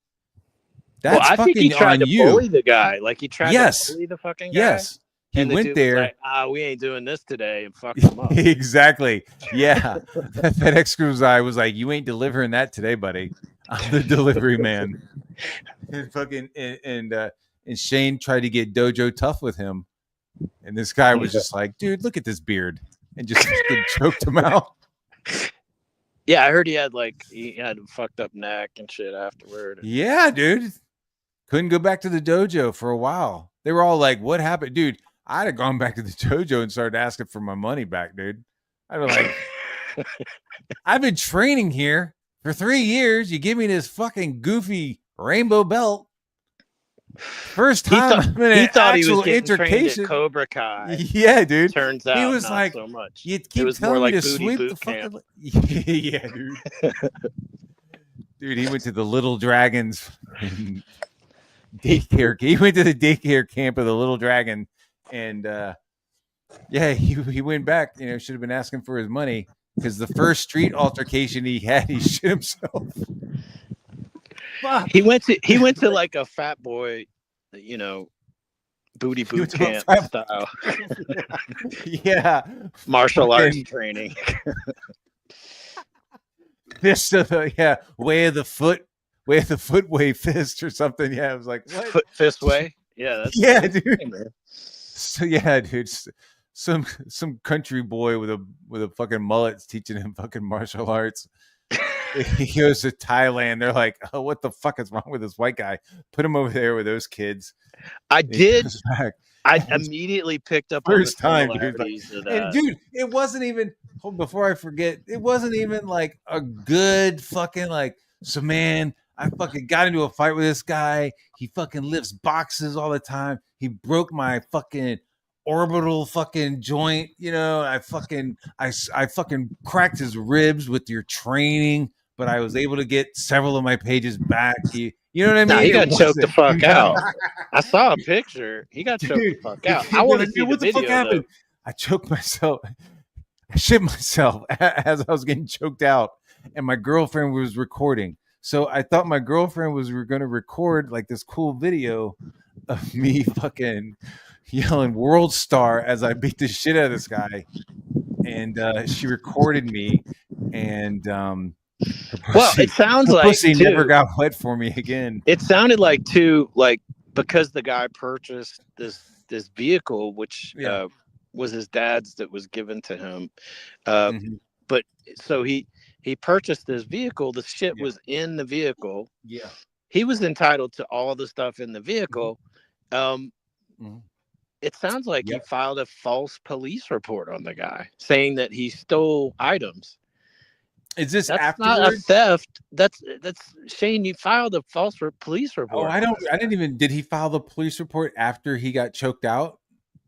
Speaker 1: that's
Speaker 15: I
Speaker 1: fucking
Speaker 15: think he tried
Speaker 1: on
Speaker 15: to
Speaker 1: you.
Speaker 15: bully the guy. Like he tried to bully the fucking guy.
Speaker 1: Yes. He
Speaker 15: and the
Speaker 1: went
Speaker 15: dude
Speaker 1: there.
Speaker 15: was like, we ain't doing this today, and fucked him up.
Speaker 1: Exactly. Yeah. That FedEx guy was like, you ain't delivering that today, buddy. I'm the delivery man. And fucking and Shane tried to get Dojo tough with him. And this guy was just like, dude, look at this beard. And just choked him out.
Speaker 15: Yeah, I heard he had a fucked up neck and shit afterward.
Speaker 1: Yeah, dude. Couldn't go back to the dojo for a while. They were all like, what happened? Dude, I'd have gone back to the dojo and started asking for my money back, dude. I'd be like, I've been training here for 3 years. You give me this fucking goofy rainbow belt. First time
Speaker 15: he thought he was getting
Speaker 1: altercation.
Speaker 15: trained at Cobra Kai.
Speaker 1: Yeah, dude.
Speaker 15: Turns out
Speaker 1: he was
Speaker 15: not
Speaker 1: like,
Speaker 15: so much.
Speaker 1: You
Speaker 15: It
Speaker 1: keep
Speaker 15: was
Speaker 1: telling
Speaker 15: more
Speaker 1: me
Speaker 15: like
Speaker 1: to
Speaker 15: booty
Speaker 1: sweep
Speaker 15: boot
Speaker 1: the fucking.
Speaker 15: camp.
Speaker 1: Yeah, dude. Dude, he went to the Little Dragons daycare. He went to the daycare camp of the Little Dragon, and he went back. Should have been asking for his money because the first street altercation he had, he shit himself. Fuck.
Speaker 15: He went to like a fat boy, booty boot camp style.
Speaker 1: Yeah,
Speaker 15: martial arts training.
Speaker 1: This way of the foot way fist or something. Yeah, it was like what?
Speaker 15: Fist way. Yeah, that's
Speaker 1: dude.
Speaker 15: Man.
Speaker 1: So yeah, dude, some country boy with a fucking mullet's teaching him fucking martial arts. He goes to Thailand. They're like, oh, what the fuck is wrong with this white guy? Put him over there with those kids.
Speaker 15: I immediately picked up
Speaker 1: first
Speaker 15: on
Speaker 1: time, dude.
Speaker 15: And
Speaker 1: dude, it wasn't even. Before I forget, it wasn't even like a good fucking like. So man, I fucking got into a fight with this guy. He fucking lifts boxes all the time. He broke my fucking orbital fucking joint. I fucking cracked his ribs with your training, but I was able to get several of my pages back. You know what I mean?
Speaker 15: Nah, he got choked the fuck out. I saw a picture. He got choked the fuck out. I want to see
Speaker 1: what the
Speaker 15: video,
Speaker 1: fuck happened.
Speaker 15: Though.
Speaker 1: I choked myself. I shit myself as I was getting choked out, and my girlfriend was recording. So I thought my girlfriend was going to record like this cool video of me fucking yelling "World Star" as I beat the shit out of this guy, and she recorded me. And
Speaker 15: it sounds like
Speaker 1: pussy never got wet for me again.
Speaker 15: It sounded like because the guy purchased this vehicle, which was his dad's that was given to him. But so he He purchased this vehicle. The shit was in the vehicle.
Speaker 1: Yeah.
Speaker 15: He was entitled to all the stuff in the vehicle. It sounds like he filed a false police report on the guy, saying that he stole items.
Speaker 1: Is this
Speaker 15: That's
Speaker 1: afterwards?
Speaker 15: not a theft. That's Shane. You filed a false police
Speaker 1: Oh,
Speaker 15: report.
Speaker 1: I didn't even. Did he file the police report after he got choked out?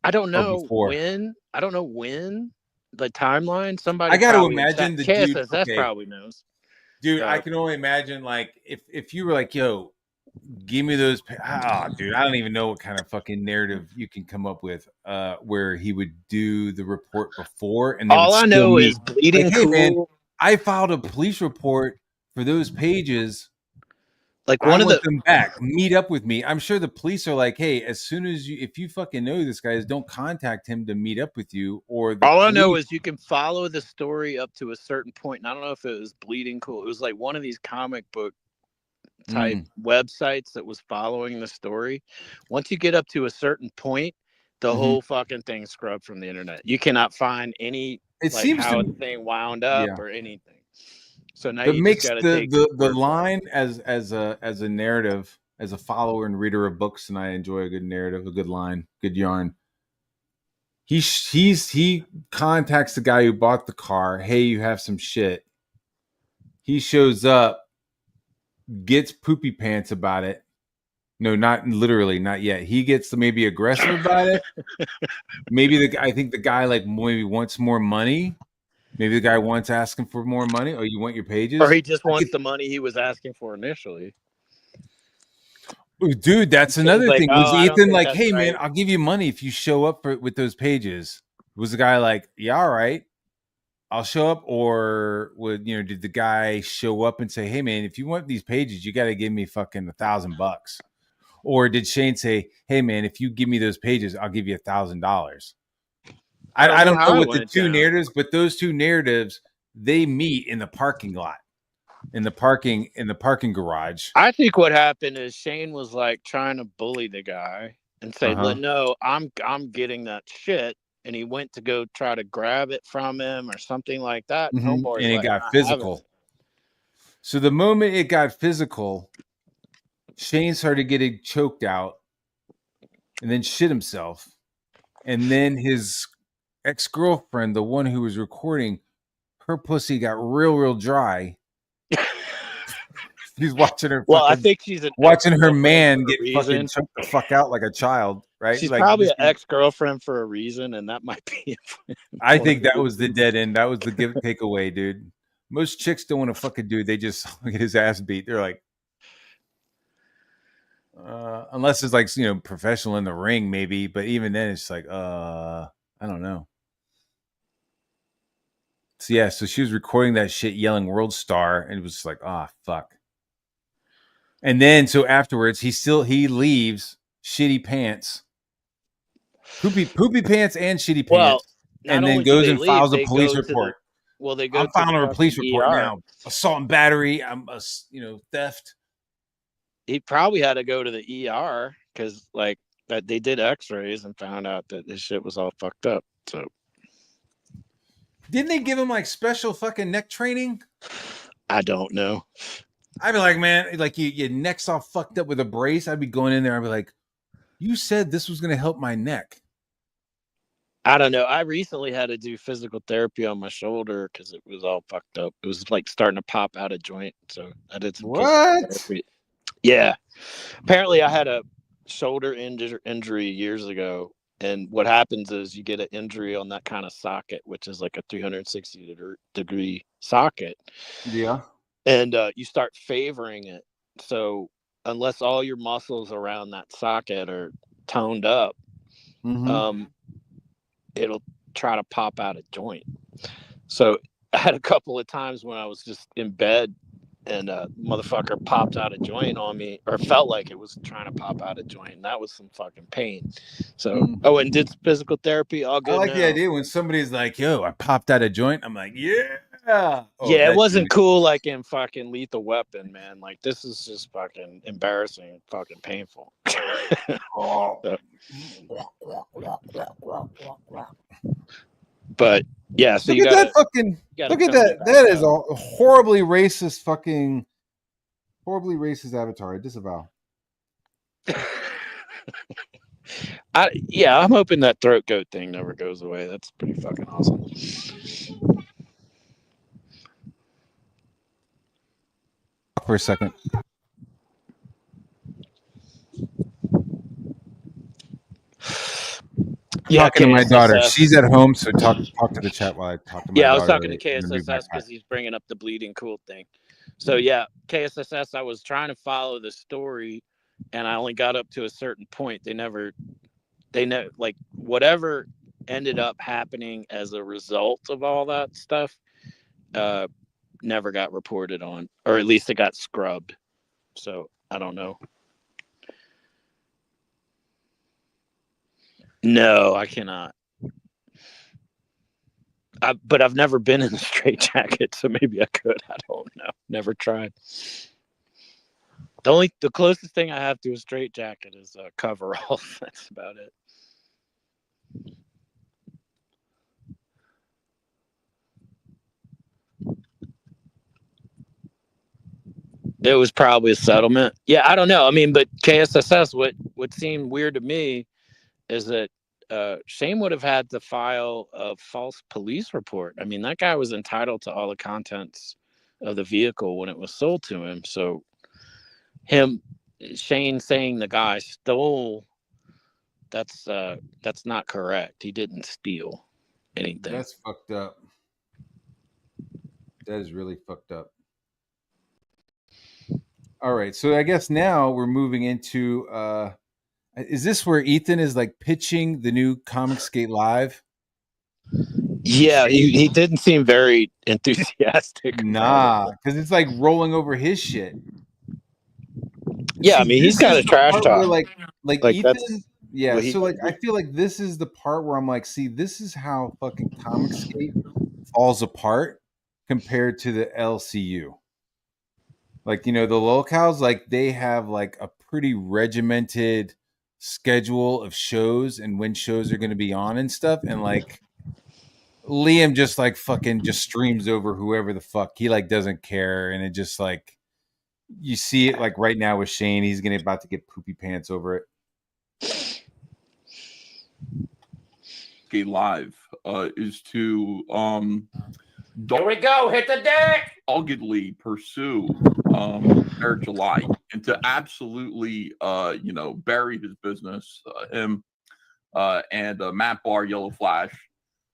Speaker 15: I don't
Speaker 1: Or
Speaker 15: know
Speaker 1: before?
Speaker 15: when. I don't know when. The timeline. Somebody.
Speaker 1: I got to
Speaker 15: probably in
Speaker 1: imagine
Speaker 15: chat-
Speaker 1: the dude.
Speaker 15: KSSS
Speaker 1: Okay.
Speaker 15: probably knows.
Speaker 1: Dude,
Speaker 15: So-
Speaker 1: I can only imagine like if you were like, yo, give me those. Dude, I don't even know what kind of fucking narrative you can come up with where he would do the report before. And they
Speaker 15: All
Speaker 1: would
Speaker 15: I
Speaker 1: still
Speaker 15: know
Speaker 1: meet.
Speaker 15: is bleeding
Speaker 1: Like, hey, man,
Speaker 15: cool.
Speaker 1: I filed a police report for those pages.
Speaker 15: Like
Speaker 1: I
Speaker 15: one of
Speaker 1: want
Speaker 15: the
Speaker 1: them back. Meet up with me. I'm sure the police are like, hey, as soon as if you fucking know who this guy is, don't contact him to meet up with you. Or the
Speaker 15: all I know
Speaker 1: police-
Speaker 15: is you can follow the story up to a certain point. And I don't know if it was bleeding cool. It was like one of these comic book type websites that was following the story. Once you get up to a certain point, the whole fucking thing scrubbed from the internet. You cannot find any
Speaker 1: It
Speaker 15: like
Speaker 1: seems
Speaker 15: how
Speaker 1: to-
Speaker 15: the thing wound up
Speaker 1: Yeah.
Speaker 15: or anything. So now
Speaker 1: that
Speaker 15: you
Speaker 1: makes
Speaker 15: just got to
Speaker 1: the
Speaker 15: take
Speaker 1: the line as a narrative, as a follower and reader of books, and I enjoy a good narrative, a good line, good yarn. He contacts the guy who bought the car. Hey, you have some shit. He shows up, gets poopy pants about it. No, not literally, not yet. He gets maybe aggressive about it. Maybe I think the guy like maybe wants more money. Maybe the guy wants asking for more money. Oh, you want your pages?
Speaker 15: or he just wants the money he was asking for initially.
Speaker 1: Ooh, dude, that's
Speaker 15: He
Speaker 1: another
Speaker 15: was like,
Speaker 1: thing. Was
Speaker 15: "Oh, I don't
Speaker 1: Ethan
Speaker 15: think
Speaker 1: like,
Speaker 15: that's
Speaker 1: hey man,
Speaker 15: right."
Speaker 1: I'll give you money if you show up with those pages? Was the guy like, yeah, all right, I'll show up? Or did the guy show up and say, hey man, if you want these pages, you got to give me fucking $1,000? Or did Shane say, hey man, if you give me those pages, I'll give you $1,000? I don't know what the two narratives, but those two narratives, they meet in the parking lot, in the parking garage.
Speaker 15: I think what happened is Shane was like trying to bully the guy and say,
Speaker 1: Uh-huh.
Speaker 15: "No, I'm getting that shit," and he went to go try to grab it from him or something like that. And
Speaker 1: Mhm.
Speaker 15: homeboy's
Speaker 1: And it
Speaker 15: like,
Speaker 1: got
Speaker 15: "Not
Speaker 1: physical.
Speaker 15: having it."
Speaker 1: So the moment it got physical, Shane started getting choked out and then shit himself. And then his ex-girlfriend, the one who was recording, her pussy got real dry. He's watching her.
Speaker 15: Well, I think she's
Speaker 1: watching her
Speaker 15: ex-girlfriend
Speaker 1: man
Speaker 15: for a
Speaker 1: get fucking
Speaker 15: reason.
Speaker 1: choked the fuck out like a child, right?
Speaker 15: She's
Speaker 1: Like,
Speaker 15: probably an ex-girlfriend for a reason, and that might be.
Speaker 1: I think that was the dead end. That was the takeaway, dude. Most chicks don't want to fucking do. They just get his ass beat. They're like, unless it's like professional in the ring, maybe. But even then, it's like, I don't know. So yeah, so she was recording that shit, yelling "World Star," and it was just like, fuck. And then so afterwards, he leaves shitty pants, poopy pants, and shitty
Speaker 15: Well,
Speaker 1: pants,
Speaker 15: not
Speaker 1: and then
Speaker 15: only do
Speaker 1: goes
Speaker 15: they
Speaker 1: and
Speaker 15: leave,
Speaker 1: files a
Speaker 15: they
Speaker 1: police
Speaker 15: go to the-
Speaker 1: report.
Speaker 15: Well, they go.
Speaker 1: I'm
Speaker 15: to
Speaker 1: filing
Speaker 15: the
Speaker 1: a police
Speaker 15: fucking
Speaker 1: report
Speaker 15: ER.
Speaker 1: now. Assault and battery. I'm a theft.
Speaker 15: He probably had to go to the ER because like that they did X-rays and found out that this shit was all fucked up. So
Speaker 1: Didn't they give him like special fucking neck training?
Speaker 15: I don't know.
Speaker 1: I'd be like, man, like your neck's all fucked up with a brace. I'd be going in there. I'd be like, you said this was going to help my neck.
Speaker 15: I don't know. I recently had to do physical therapy on my shoulder because it was all fucked up. It was like starting to pop out of joint. So I did some physical therapy. Yeah. Apparently I had a shoulder injury years ago. And what happens is you get an injury on that kind of socket, which is like a 360-degree socket.
Speaker 1: Yeah.
Speaker 15: And you start favoring it. So unless all your muscles around that socket are toned up, it'll try to pop out a joint. So I had a couple of times when I was just in bed and a motherfucker popped out a joint on me, or felt like it was trying to pop out a joint, and that was some fucking pain. So and did physical therapy, all good.
Speaker 1: I like
Speaker 15: now.
Speaker 1: the idea when somebody's like, yo, I popped out a joint. I'm like, yeah. Oh,
Speaker 15: Yeah,
Speaker 1: that
Speaker 15: it wasn't
Speaker 1: dude.
Speaker 15: cool like in fucking Lethal Weapon, man. Like this is just fucking embarrassing and fucking painful. So, but Yeah, so
Speaker 1: look
Speaker 15: you
Speaker 1: at
Speaker 15: gotta,
Speaker 1: that fucking.
Speaker 15: you gotta
Speaker 1: Look at
Speaker 15: tone
Speaker 1: that.
Speaker 15: it back
Speaker 1: That is
Speaker 15: down.
Speaker 1: a horribly racist fucking. Horribly racist avatar. I disavow.
Speaker 15: I'm hoping that throat goat thing never goes away. That's pretty fucking awesome.
Speaker 1: For a second.
Speaker 15: Yeah,
Speaker 1: Talking to my daughter.
Speaker 15: KSSS.
Speaker 1: She's at home, so talk to the chat while I talk to my daughter.
Speaker 15: Yeah, I was talking to
Speaker 1: in the new
Speaker 15: KSSS
Speaker 1: backpack.
Speaker 15: because he's bringing up the bleeding cool thing. So yeah, KSSS. I was trying to follow the story, and I only got up to a certain point. They never like whatever ended up happening as a result of all that stuff. Never got reported on, or at least it got scrubbed. So I don't know. No, I cannot. But I've never been in a straitjacket, so maybe I could. I don't know. Never tried. The closest thing I have to a straitjacket is coveralls. That's about it. It was probably a settlement. Yeah, I don't know. I mean, but KSSS, what seemed weird to me is that Shane would have had to file a false police report. I mean, that guy was entitled to all the contents of the vehicle when it was sold to him. So Shane saying the guy stole, that's not correct. He didn't steal anything.
Speaker 1: That's fucked up. That is really fucked up. All right, so I guess now we're moving into is this where Ethan is like pitching the new Comicsgate Live?
Speaker 15: Yeah, he didn't seem very enthusiastic.
Speaker 1: Nah, because it's like rolling over his shit.
Speaker 15: Yeah,
Speaker 1: See,
Speaker 15: I mean, he's
Speaker 1: this
Speaker 15: got
Speaker 1: is
Speaker 15: a
Speaker 1: the
Speaker 15: trash
Speaker 1: part
Speaker 15: talk.
Speaker 1: where, like
Speaker 15: Like,
Speaker 1: Ethan.
Speaker 15: that's
Speaker 1: Yeah,
Speaker 15: what he
Speaker 1: so like
Speaker 15: does.
Speaker 1: I feel like this is the part where I'm like, see, this is how fucking Comicsgate falls apart compared to the LCU. Like, you know, the locales, like they have like a pretty regimented schedule of shows and when shows are going to be on and stuff. And like Liam just like fucking just streams over whoever the fuck he like doesn't care. And it just like, you see it like right now with Shane, he's about to get poopy pants over it.
Speaker 3: Live is to
Speaker 12: Here we go, hit the deck.
Speaker 3: doggedly pursue Eric July and to absolutely bury his business, him and Matt Barr, Yellow Flash, a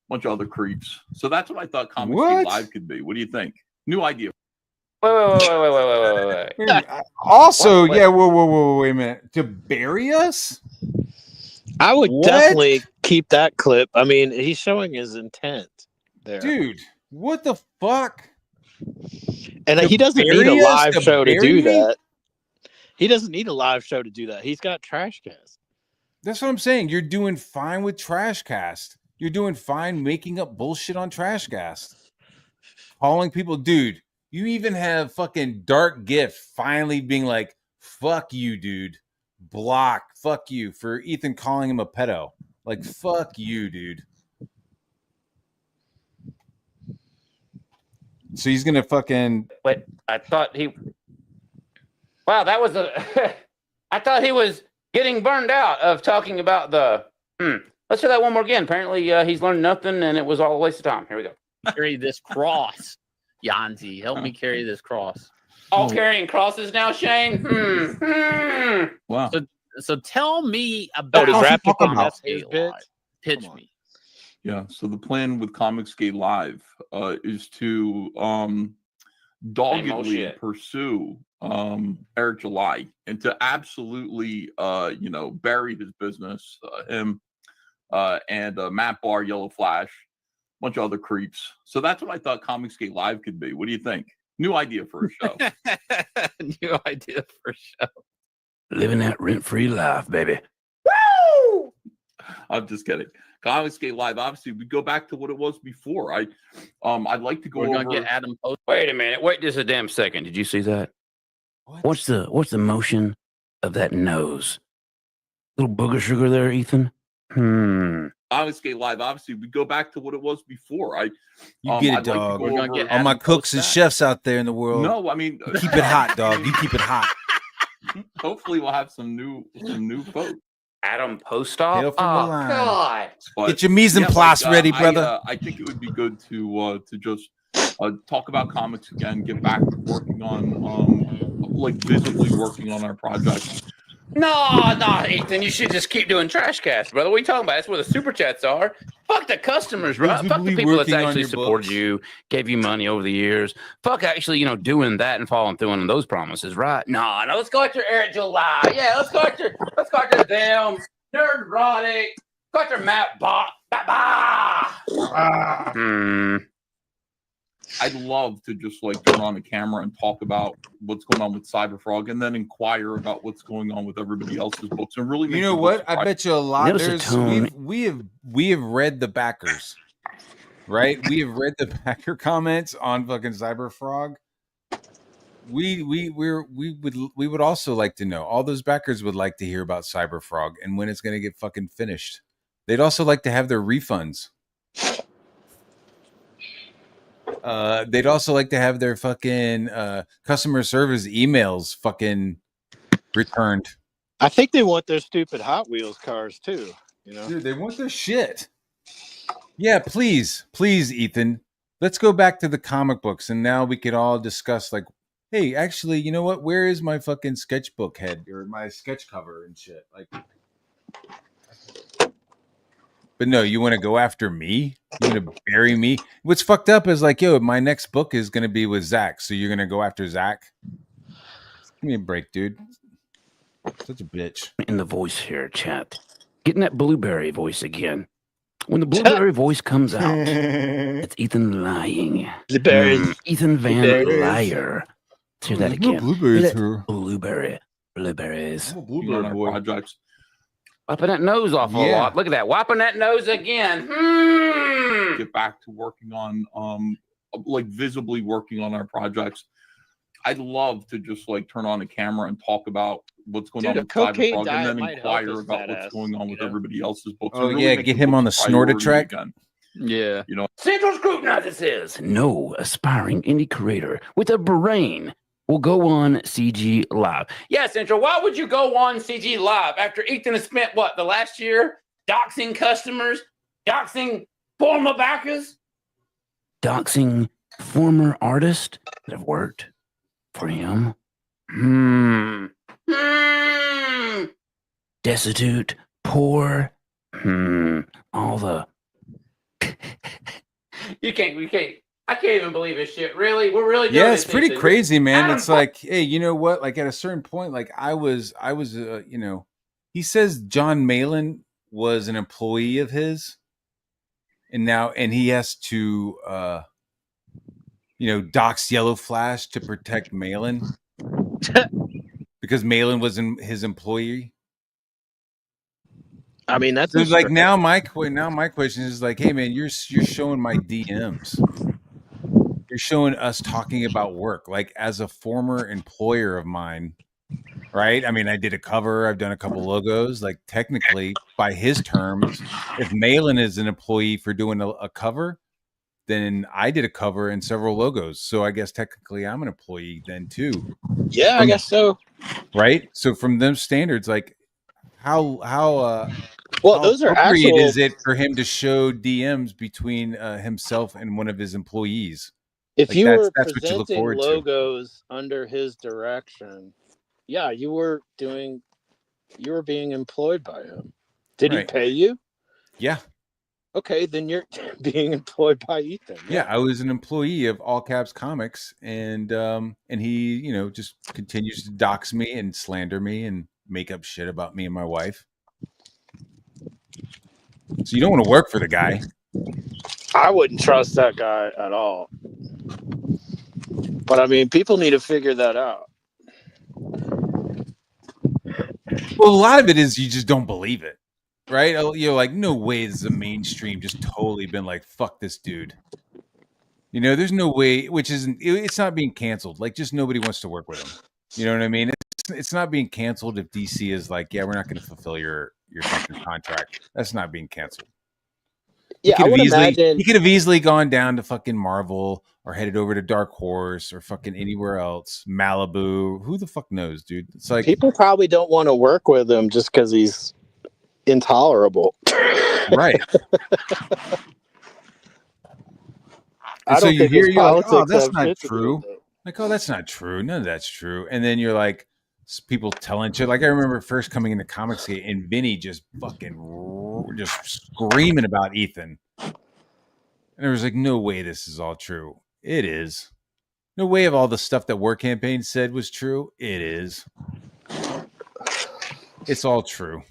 Speaker 3: bunch of other creeps. So that's what I thought Comicsgate Live could be. What do you think? New idea.
Speaker 12: Wait.
Speaker 1: Also, yeah, whoa, wait a minute. To bury us?
Speaker 15: I would definitely keep that clip. I mean, he's showing his intent there.
Speaker 1: Dude, what the fuck?
Speaker 15: And he doesn't need a live show to do that. He doesn't need a live show to do that. He's got Trashcast.
Speaker 1: That's what I'm saying. You're doing fine with Trashcast. You're doing fine making up bullshit on Trashcast. Calling people, dude. You even have fucking Dark Gift finally being like, fuck you, dude. Block. Fuck you for Ethan calling him a pedo. Like, fuck you, dude. So he's gonna fucking
Speaker 12: wait. I thought he. Wow, that was I thought he was getting burned out of talking about the. Let's do that one more again. Apparently, he's learned nothing, and it was all a waste of time. Here we go.
Speaker 2: Carry this cross, Yanzi. Help me carry this cross.
Speaker 12: All carrying crosses now, Shane.
Speaker 3: Wow.
Speaker 2: So tell me about
Speaker 3: his
Speaker 2: bit. Pitch me.
Speaker 3: Yeah. So the plan with Comicsgate Live is to doggedly pursue Eric July and to absolutely bury his business, him and Matt Barr, Yellow Flash, a bunch of other creeps. So that's what I thought Comicsgate Live could be. What do you think? New idea for a show.
Speaker 2: New idea for a show. Living that rent-free life, baby.
Speaker 12: Woo!
Speaker 3: I'm just kidding. Comicsgate Live, obviously, we go back to what it was before. I'd like to go
Speaker 2: We're
Speaker 3: over.
Speaker 2: gonna get Adam.
Speaker 12: Wait a minute. Wait just a damn second. Did you see that? What's the motion of that nose? Little booger sugar there, Ethan.
Speaker 3: Comicsgate Live, obviously, we go back to what it was before.
Speaker 1: You get it,
Speaker 3: I'd like to
Speaker 1: dog.
Speaker 3: go over-
Speaker 1: All my cooks and chefs out there in the world.
Speaker 3: No, I mean,
Speaker 1: keep it hot, dog. You keep it hot.
Speaker 3: Hopefully, we'll have some new folks.
Speaker 12: Adam Postop.
Speaker 1: Hail from the line.
Speaker 12: God.
Speaker 3: But,
Speaker 1: Get your mise en place ready, brother.
Speaker 3: I think it would be good to just talk about comics again, get back to working on like visibly working on our projects.
Speaker 12: No, Ethan, you should just keep doing trash cast, brother. What are you talking about? That's where the super chats are. Fuck the customers, bro. Fuck the
Speaker 1: Visibly
Speaker 12: people that's
Speaker 1: working on
Speaker 12: actually
Speaker 1: your
Speaker 12: supported
Speaker 1: books.
Speaker 12: you, gave you money over the years. Fuck actually, doing that and following through on those promises, right? No, let's go after Eric July. Yeah, let's go after them. Nerdrotic. Go after Matt Bot.
Speaker 3: I'd love to just like turn on the camera and talk about what's going on with Cyberfrog, and then inquire about what's going on with everybody else's books, and really.
Speaker 1: You know what? I bet you a lot.
Speaker 12: Notice the tone.
Speaker 1: We have read the backers, right? We have read the backer comments on fucking Cyberfrog. We would also like to know. All those backers would like to hear about Cyberfrog and when it's going to get fucking finished. They'd also like to have their refunds. They'd also like to have their fucking customer service emails fucking returned.
Speaker 15: I think they want their stupid Hot Wheels cars too.
Speaker 1: Dude, they want their shit. Yeah, please, Ethan. Let's go back to the comic books, and now we could all discuss like, hey, actually, you know what? Where is my fucking sketchbook head or my sketch cover and shit? Like, but no, you want to go after me? You want to bury me? What's fucked up is like, yo, my next book is going to be with Zach. So you're going to go after Zach? Give me a break, dude. Such a bitch.
Speaker 2: In the voice here, chat. Getting that blueberry voice again. When the blueberry voice comes out, it's Ethan lying.
Speaker 15: Blueberries.
Speaker 2: Ethan Van
Speaker 15: Blueberries.
Speaker 2: Liar. Let's hear that
Speaker 1: There's no
Speaker 2: again.
Speaker 1: blueberries
Speaker 2: Hear that?
Speaker 1: here.
Speaker 2: Blueberries.
Speaker 3: Blueberry projects.
Speaker 12: Wiping that nose off a
Speaker 1: Yeah.
Speaker 12: lot. Look at that. Wiping that nose again.
Speaker 3: Get back to working on like visibly working on our projects. I'd love to just like turn on the camera and talk about what's going on
Speaker 15: Dude,
Speaker 3: with
Speaker 15: a cocaine
Speaker 3: Cyberpunk,
Speaker 15: diet
Speaker 3: and then
Speaker 15: might
Speaker 3: inquire
Speaker 15: help his
Speaker 3: about
Speaker 15: fat
Speaker 3: what's
Speaker 15: ass,
Speaker 3: going on with everybody else's books.
Speaker 1: Oh,
Speaker 3: and really
Speaker 1: yeah,
Speaker 3: make
Speaker 1: get
Speaker 3: the
Speaker 1: him on
Speaker 3: books
Speaker 1: the snorter
Speaker 3: priority
Speaker 1: track.
Speaker 3: again.
Speaker 5: Yeah.
Speaker 12: Central Scrutinizer says,
Speaker 2: No aspiring indie creator with a brain will go on CG Live.
Speaker 12: yeah, Central, why would you go on CG Live after Ethan has spent, the last year doxing customers, doxing former backers?
Speaker 2: Doxing former artists that have worked for him. Destitute, poor, all the
Speaker 12: We can't. I can't even believe this shit. Really? We're really doing
Speaker 1: Yeah,
Speaker 12: this,
Speaker 1: it's pretty
Speaker 12: Ethan.
Speaker 1: crazy, man.
Speaker 12: Adam,
Speaker 1: It's like, hey, you know what? Like at a certain point, like I was, he says John Malin was an employee of his, and he has to, dox Yellow Flash to protect Malin because Malin was his employee.
Speaker 15: I mean, that's
Speaker 1: So
Speaker 15: a
Speaker 1: it's like
Speaker 15: stretch.
Speaker 1: now my question is like, hey man, you're showing my DMs. You're showing us talking about work. Like as a former employer of mine, right? I mean, I did a cover, I've done a couple logos. Like technically, by his terms, if Malin is an employee for doing a cover, then I did a cover and several logos. So I guess technically I'm an employee then too.
Speaker 15: Yeah, I guess so.
Speaker 1: Right? So from them standards, like how
Speaker 15: those are
Speaker 1: appropriate
Speaker 15: actual.
Speaker 1: is it for him to show DMs between himself and one of his employees?
Speaker 15: If
Speaker 1: Like,
Speaker 15: you
Speaker 1: that's
Speaker 15: were
Speaker 1: what you look
Speaker 15: presenting
Speaker 1: forward to.
Speaker 15: logos under his direction, yeah, you were being employed by him. Did he
Speaker 1: Right.
Speaker 15: pay you?
Speaker 1: Yeah.
Speaker 15: Okay, then you're being employed by Ethan.
Speaker 1: Yeah, I was an employee of All Caps Comics, and he, just continues to dox me and slander me and make up shit about me and my wife. So you don't want to work for the guy.
Speaker 15: I wouldn't trust that guy at all. But I mean, people need to figure that out.
Speaker 1: Well, a lot of it is you just don't believe it, right? You're like, no way is the mainstream just totally been like, fuck this dude. There's no way, it's not being canceled. Like, just nobody wants to work with him. You know what I mean? It's not being canceled if DC is like, yeah, we're not going to fulfill your fucking contract. That's not being canceled.
Speaker 15: Yeah, I would imagine
Speaker 1: he could have easily gone down to fucking Marvel or headed over to Dark Horse or fucking anywhere else, Malibu. Who the fuck knows, dude? It's like
Speaker 15: people probably don't want to work with him just because he's intolerable.
Speaker 1: Right.
Speaker 15: I
Speaker 1: so
Speaker 15: don't
Speaker 1: you
Speaker 15: think
Speaker 1: hear
Speaker 15: his
Speaker 1: you're like, oh,
Speaker 15: politics
Speaker 1: that's
Speaker 15: have
Speaker 1: not
Speaker 15: shit to do
Speaker 1: true.
Speaker 15: with it.
Speaker 1: Like, oh, that's not true. None of that's true. And then you're like, people telling shit. Like I remember first coming into Comicsgate and Vinny just fucking just screaming about Ethan. And there was like, no way this is all true. It is. No way of all the stuff that War Campaign said was true. It is. It's all true.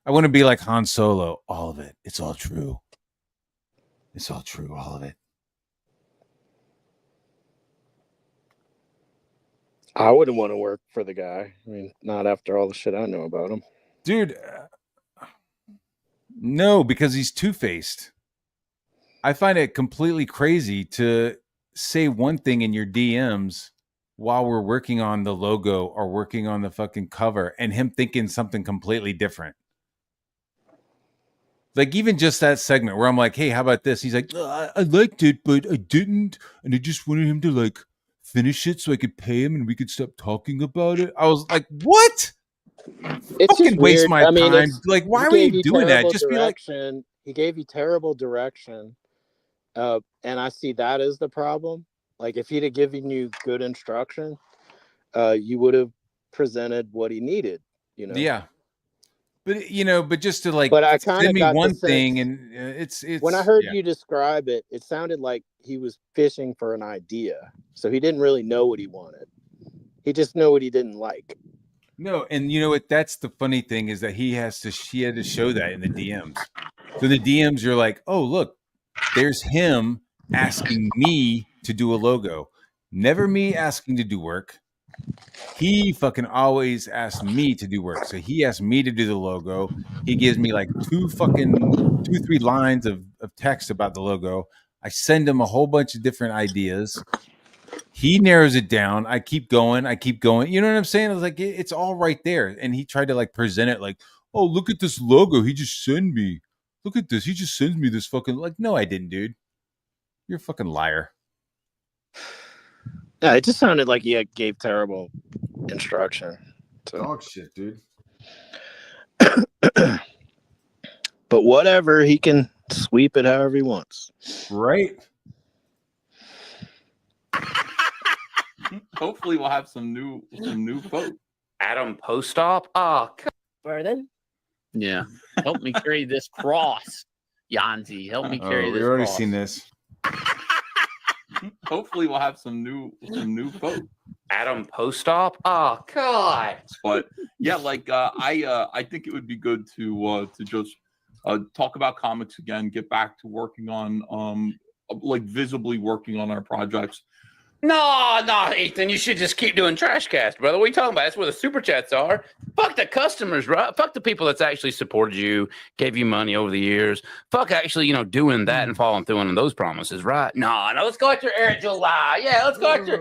Speaker 1: I want to be like Han Solo. All of it. It's all true. It's all true. All of it.
Speaker 15: I wouldn't want to work for the guy. I mean, not after all the shit I know about him.
Speaker 1: Dude, no, because he's two-faced. I find it completely crazy to say one thing in your DMs while we're working on the logo or working on the fucking cover and him thinking something completely different. Like even just that segment where I'm like, hey, how about this? He's like, I liked it, but I didn't. And I just wanted him to like finish it so I could pay him and we could stop talking about it. I was like, what?
Speaker 15: It's
Speaker 1: Fucking
Speaker 15: just
Speaker 1: waste
Speaker 15: weird.
Speaker 1: my
Speaker 15: I mean,
Speaker 1: time. Like, why were you doing that? Just be like,
Speaker 15: he gave you terrible direction. And I see that as the problem. Like if he'd have given you good instruction, you would have presented what he needed, you know?
Speaker 1: yeah. But you know, but just to like
Speaker 15: But I kind
Speaker 1: send
Speaker 15: of
Speaker 1: me
Speaker 15: got
Speaker 1: one
Speaker 15: the
Speaker 1: thing
Speaker 15: sense,
Speaker 1: and it's
Speaker 15: when I heard
Speaker 1: yeah.
Speaker 15: you describe it, it sounded like he was fishing for an idea. So he didn't really know what he wanted. He just knew what he didn't like.
Speaker 1: No, and you know what? That's the funny thing is that she had to show that in the DMs. So the DMs, you're like, oh look, there's him asking me to do a logo. Never me asking to do work. He fucking always asked me to do work. So he asked me to do the logo. He gives me like 3 lines of text about the logo. I send him a whole bunch of different ideas. He narrows it down. I keep going. You know what I'm saying? I was like, it's all right there. And he tried to like present it like, oh, look at this logo. He just sent me. Look at this. He just sends me this fucking like, no, I didn't, dude. You're a fucking liar.
Speaker 15: Yeah, it just sounded like he gave terrible instruction. So.
Speaker 1: Dog shit, dude.
Speaker 15: But whatever, he can sweep it however he wants.
Speaker 1: Right?
Speaker 3: Hopefully we'll have some new folks.
Speaker 12: Adam Postop. Oh,
Speaker 10: Burden.
Speaker 2: Yeah. Help me carry this cross. Yanzi, help me carry this
Speaker 1: We've already
Speaker 2: cross.
Speaker 1: seen this.
Speaker 3: Hopefully we'll have some new folks.
Speaker 12: Adam Postop. Oh God.
Speaker 3: But yeah, like I think it would be good to just talk about comics again, get back to working on like visibly working on our projects.
Speaker 12: No, Ethan, you should just keep doing Trashcast, brother. What are you talking about? That's where the super chats are. Fuck the customers, right? Fuck the people that's actually supported you, gave you money over the years. Fuck actually, doing that and following through on those promises, right? No, let's go after Eric July. Yeah, let's go after.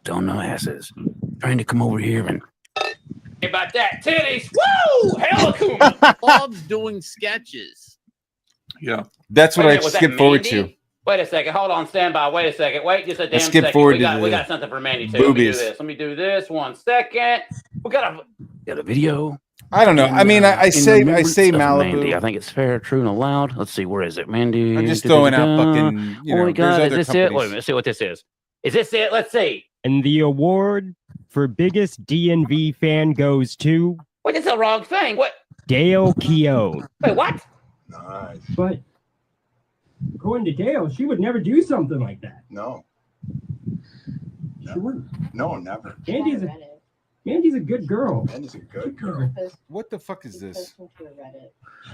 Speaker 12: Don't know asses trying to come over here and about that titties. Woo! Helicum.
Speaker 2: Loves doing sketches.
Speaker 3: Yeah,
Speaker 1: that's what I skip forward to.
Speaker 12: Wait a second. Hold on. Stand by. Wait a second. Wait just a damn
Speaker 1: skip
Speaker 12: second.
Speaker 1: forward
Speaker 12: We got something for Mandy too.
Speaker 1: Boobies.
Speaker 12: Let me do this. 1 second. We got a video.
Speaker 1: I don't know. I mean, I say Malibu.
Speaker 12: Mandy. I think it's fair, true, and allowed. Let's see. Where is it, Mandy?
Speaker 1: I'm just throwing out fucking.
Speaker 12: Oh my God! Is this
Speaker 1: companies.
Speaker 12: it? Wait a minute. Let's see what this is. Is this it? Let's see.
Speaker 22: And the award for biggest DNV fan goes to.
Speaker 12: Wait, it's the wrong thing. What?
Speaker 22: Dale Keown.
Speaker 12: Wait, what?
Speaker 23: Nice.
Speaker 22: But according to Dale, she would never do something like that.
Speaker 23: No.
Speaker 22: She wouldn't.
Speaker 23: No, never.
Speaker 22: Mandy's a good girl.
Speaker 23: Mandy's a good girl.
Speaker 1: What the fuck is this?
Speaker 22: She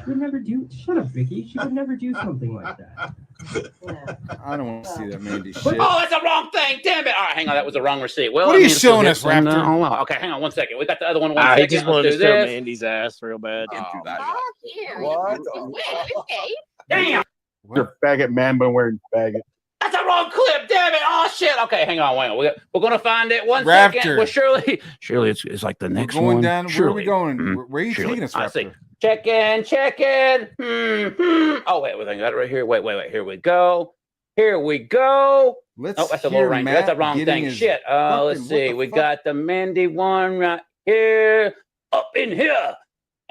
Speaker 22: would never do. Shut up, Vicky. She would never do something like that.
Speaker 1: I don't want to see that Mandy shit.
Speaker 12: Oh, that's the wrong thing. Damn it. All right, hang on. That was the wrong receipt. Well,
Speaker 1: What are you showing us, Raptor?
Speaker 12: Hold on. Okay, hang on 1 second. We got the other one. 1 second.
Speaker 15: He just wanted
Speaker 12: Let's
Speaker 15: to
Speaker 12: do
Speaker 15: show
Speaker 12: this.
Speaker 15: Mandy's ass real bad.
Speaker 17: Damn.
Speaker 23: What?
Speaker 12: Damn.
Speaker 23: You're a faggot man, but wearing faggot.
Speaker 12: That's the wrong clip. Damn it. Oh, shit. Okay, hang on. Wait. We're going to find it. One
Speaker 1: Raptor.
Speaker 12: second. Well, surely it's like the next
Speaker 1: We're going
Speaker 12: one.
Speaker 1: down.
Speaker 12: Surely.
Speaker 1: Where are we going?
Speaker 12: Mhm.
Speaker 1: Where are you
Speaker 12: Surely.
Speaker 1: taking us,
Speaker 12: I see.
Speaker 1: Raptor?
Speaker 12: Check in. Oh, wait. I got it right here. Wait. Here we go.
Speaker 1: Let's
Speaker 12: oh, that's a
Speaker 1: hear
Speaker 12: little rank. That's the
Speaker 1: Matt
Speaker 12: wrong
Speaker 1: getting
Speaker 12: thing.
Speaker 1: his
Speaker 12: Shit. Let's see. We got the Mandy one right here. Up in here.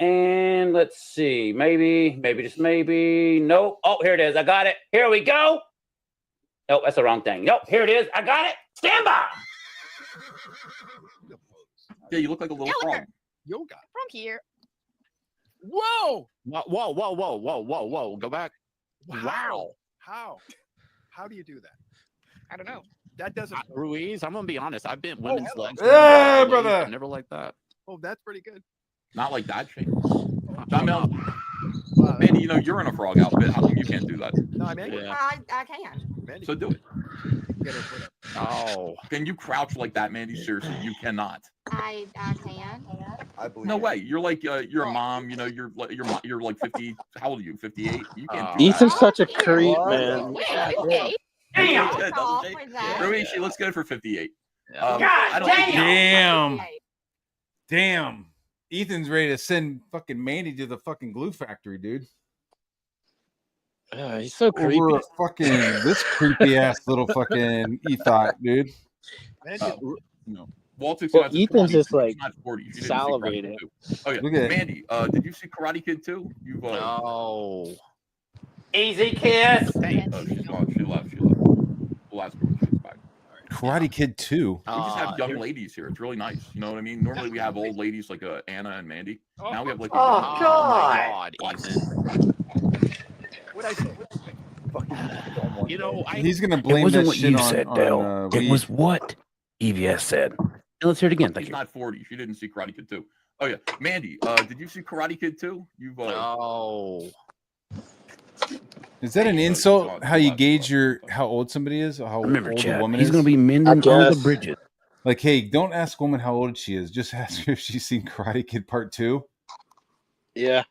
Speaker 12: And let's see. Maybe, just maybe. Nope. Oh, here it is. I got it. Here we go. Nope, that's the wrong thing. Nope, here it is. I got it. Stand by.
Speaker 3: Yeah, you look like a little frog.
Speaker 6: Yoga.
Speaker 10: From here.
Speaker 6: Whoa!
Speaker 2: Whoa! Go back.
Speaker 6: Wow. How do you do that?
Speaker 10: I don't know.
Speaker 6: That doesn't.
Speaker 2: Ruiz, I'm gonna be honest. I've been women's
Speaker 6: hello.
Speaker 2: legs.
Speaker 1: Yeah, brother.
Speaker 2: I never like that.
Speaker 6: Oh, that's pretty good.
Speaker 3: Not like that, Shane. John Mel. Mandy, you're in a frog outfit. How come you can't do that?
Speaker 6: No, I mean,
Speaker 10: I can.
Speaker 6: Mandy,
Speaker 3: So do it.
Speaker 6: get her foot up.
Speaker 2: Oh.
Speaker 3: Can you crouch like that, Mandy? Seriously, you cannot.
Speaker 10: I can.
Speaker 23: I believe.
Speaker 3: No way. You're like you're a mom. You're like 50. How old are you? 58. You can't. Do
Speaker 15: Ethan's
Speaker 3: that.
Speaker 15: such a creep, man.
Speaker 10: Wait.
Speaker 3: Damn.
Speaker 10: Oh, what is that?
Speaker 3: Ruby, she looks good for 58.
Speaker 12: God
Speaker 3: I don't think-
Speaker 1: Damn. Ethan's ready to send fucking Mandy to the fucking glue factory, dude.
Speaker 15: He's so creepy.
Speaker 1: Over a fucking this creepy ass little fucking ethot, dude.
Speaker 3: No. Walter,
Speaker 15: Well, Ethan's just like
Speaker 3: salivating. Oh yeah,
Speaker 1: Look at it.
Speaker 3: Mandy. Did you see Karate Kid 2? You've
Speaker 2: No.
Speaker 12: Easy kiss.
Speaker 3: Oh, she's gone. She left. We'll ask her when she gets back.
Speaker 1: Karate Kid 2.
Speaker 3: We just have young ladies here. It's really nice. You know what I mean? Normally we have old ladies like Anna and Mandy. Now we have like.
Speaker 12: Oh, God.
Speaker 2: Ethan.
Speaker 6: What I say?
Speaker 2: You know,
Speaker 1: He's gonna
Speaker 12: It
Speaker 1: blame
Speaker 12: wasn't
Speaker 1: that
Speaker 12: what
Speaker 1: shit
Speaker 12: you
Speaker 1: on,
Speaker 12: said,
Speaker 1: on
Speaker 12: Dale. It
Speaker 1: weed.
Speaker 12: was what EVS said. And let's hear it again. Thank
Speaker 3: She's
Speaker 12: you.
Speaker 3: not 40. She didn't see Karate Kid 2. Oh yeah, Mandy. Did you see Karate Kid 2? You've.
Speaker 2: No.
Speaker 1: Is that an insult? How you gauge how old somebody is? Or how
Speaker 12: Remember,
Speaker 1: old a
Speaker 12: Chad,
Speaker 1: woman
Speaker 12: he's
Speaker 1: is?
Speaker 12: going to be mending all the bridges.
Speaker 1: Like, hey, don't ask a woman how old she is. Just ask her if she's seen Karate Kid Part 2.
Speaker 15: Yeah.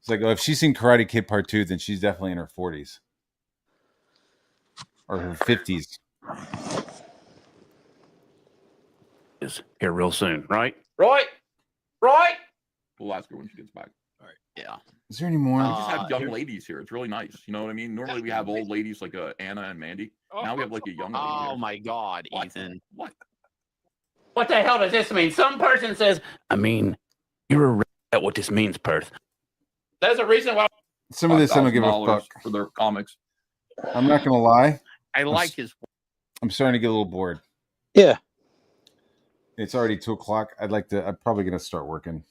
Speaker 1: It's like, oh, if she's seen Karate Kid Part 2, then she's definitely in her 40s. Or her 50s.
Speaker 12: Is here real soon, right?
Speaker 3: Roy. We'll ask her when she gets back.
Speaker 6: All right.
Speaker 2: Yeah.
Speaker 1: Is there any more?
Speaker 3: We just have young ladies here. It's really nice. You know what I mean? Normally we have old ladies like Anna and Mandy. Now we have like a young lady.
Speaker 2: Oh my God, Ethan.
Speaker 3: What?
Speaker 12: What the hell does this mean? Some person says, I mean, you're at what this means, Perth. There's a reason why.
Speaker 1: Some of this I don't give a
Speaker 3: $1,000
Speaker 1: fuck.
Speaker 3: for their comics.
Speaker 1: I'm not going to lie.
Speaker 2: I like his.
Speaker 1: I'm starting to get a little bored.
Speaker 15: Yeah.
Speaker 1: It's already 2:00. I'm probably going to start working.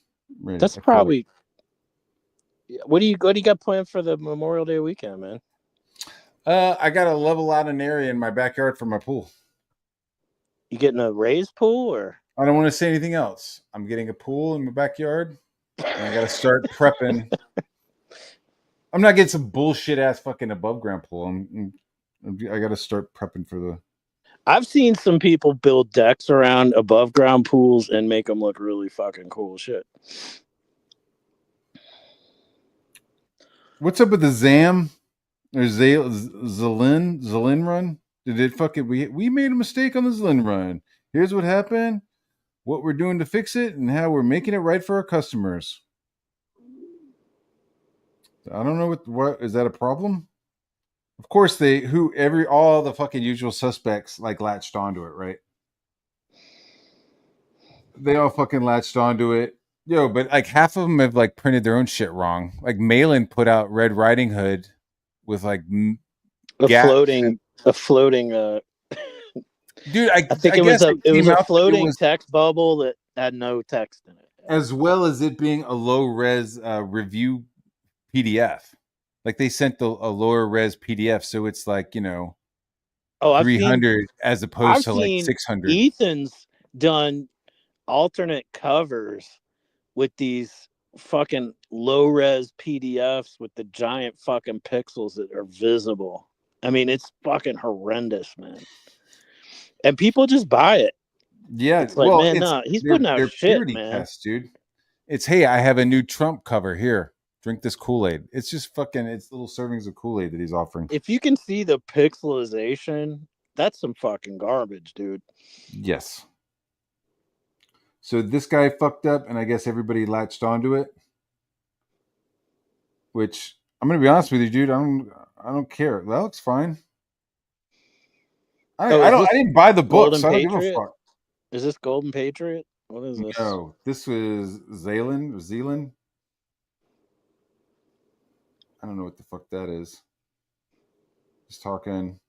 Speaker 1: Really.
Speaker 15: That's probably. What do you got planned for the Memorial Day weekend, man?
Speaker 1: I got to level out an area in my backyard for my pool.
Speaker 15: You getting a raised pool or?
Speaker 1: I don't want to say anything else. I'm getting a pool in my backyard. And I got to start prepping. I'm not getting some bullshit ass fucking above ground pool. I got to start prepping for the.
Speaker 15: I've seen some people build decks around above ground pools and make them look really fucking cool shit.
Speaker 1: What's up with the Zam or Zalin run? Did it fucking we made a mistake on the Zalin run. Here's what happened, what we're doing to fix it, and how we're making it right for our customers. I don't know what is that a problem? Of course all the fucking usual suspects like latched onto it, right? They all fucking latched onto it. Yo, but like half of them have like printed their own shit wrong. Like Malin put out Red Riding Hood with like
Speaker 15: a floating
Speaker 1: dude, I
Speaker 15: think it was a floating text bubble that had no text in it,
Speaker 1: as well as it being a low res review PDF. Like they sent a lower res PDF, so it's like 300 as opposed to like 600.
Speaker 15: Ethan's done alternate covers with these fucking low res PDFs with the giant fucking pixels that are visible. I mean, it's fucking horrendous, man. And people just buy it.
Speaker 1: Yeah,
Speaker 15: it's like, man, no, he's putting out shit, man.
Speaker 1: Tests, dude. It's, hey, I have a new Trump cover here. Drink this Kool-Aid. It's just fucking. It's little servings of Kool-Aid that he's offering.
Speaker 15: If you can see the pixelization, that's some fucking garbage, dude.
Speaker 1: Yes. So this guy fucked up, and I guess everybody latched onto it. Which I'm gonna be honest with you, dude. I don't care. That looks fine. I didn't buy the book,
Speaker 15: Golden
Speaker 1: so I don't
Speaker 15: Patriot?
Speaker 1: give a fuck.
Speaker 15: Is this Golden Patriot? What is this?
Speaker 1: No, this was Zealand. I don't know what the fuck that is. Just talking.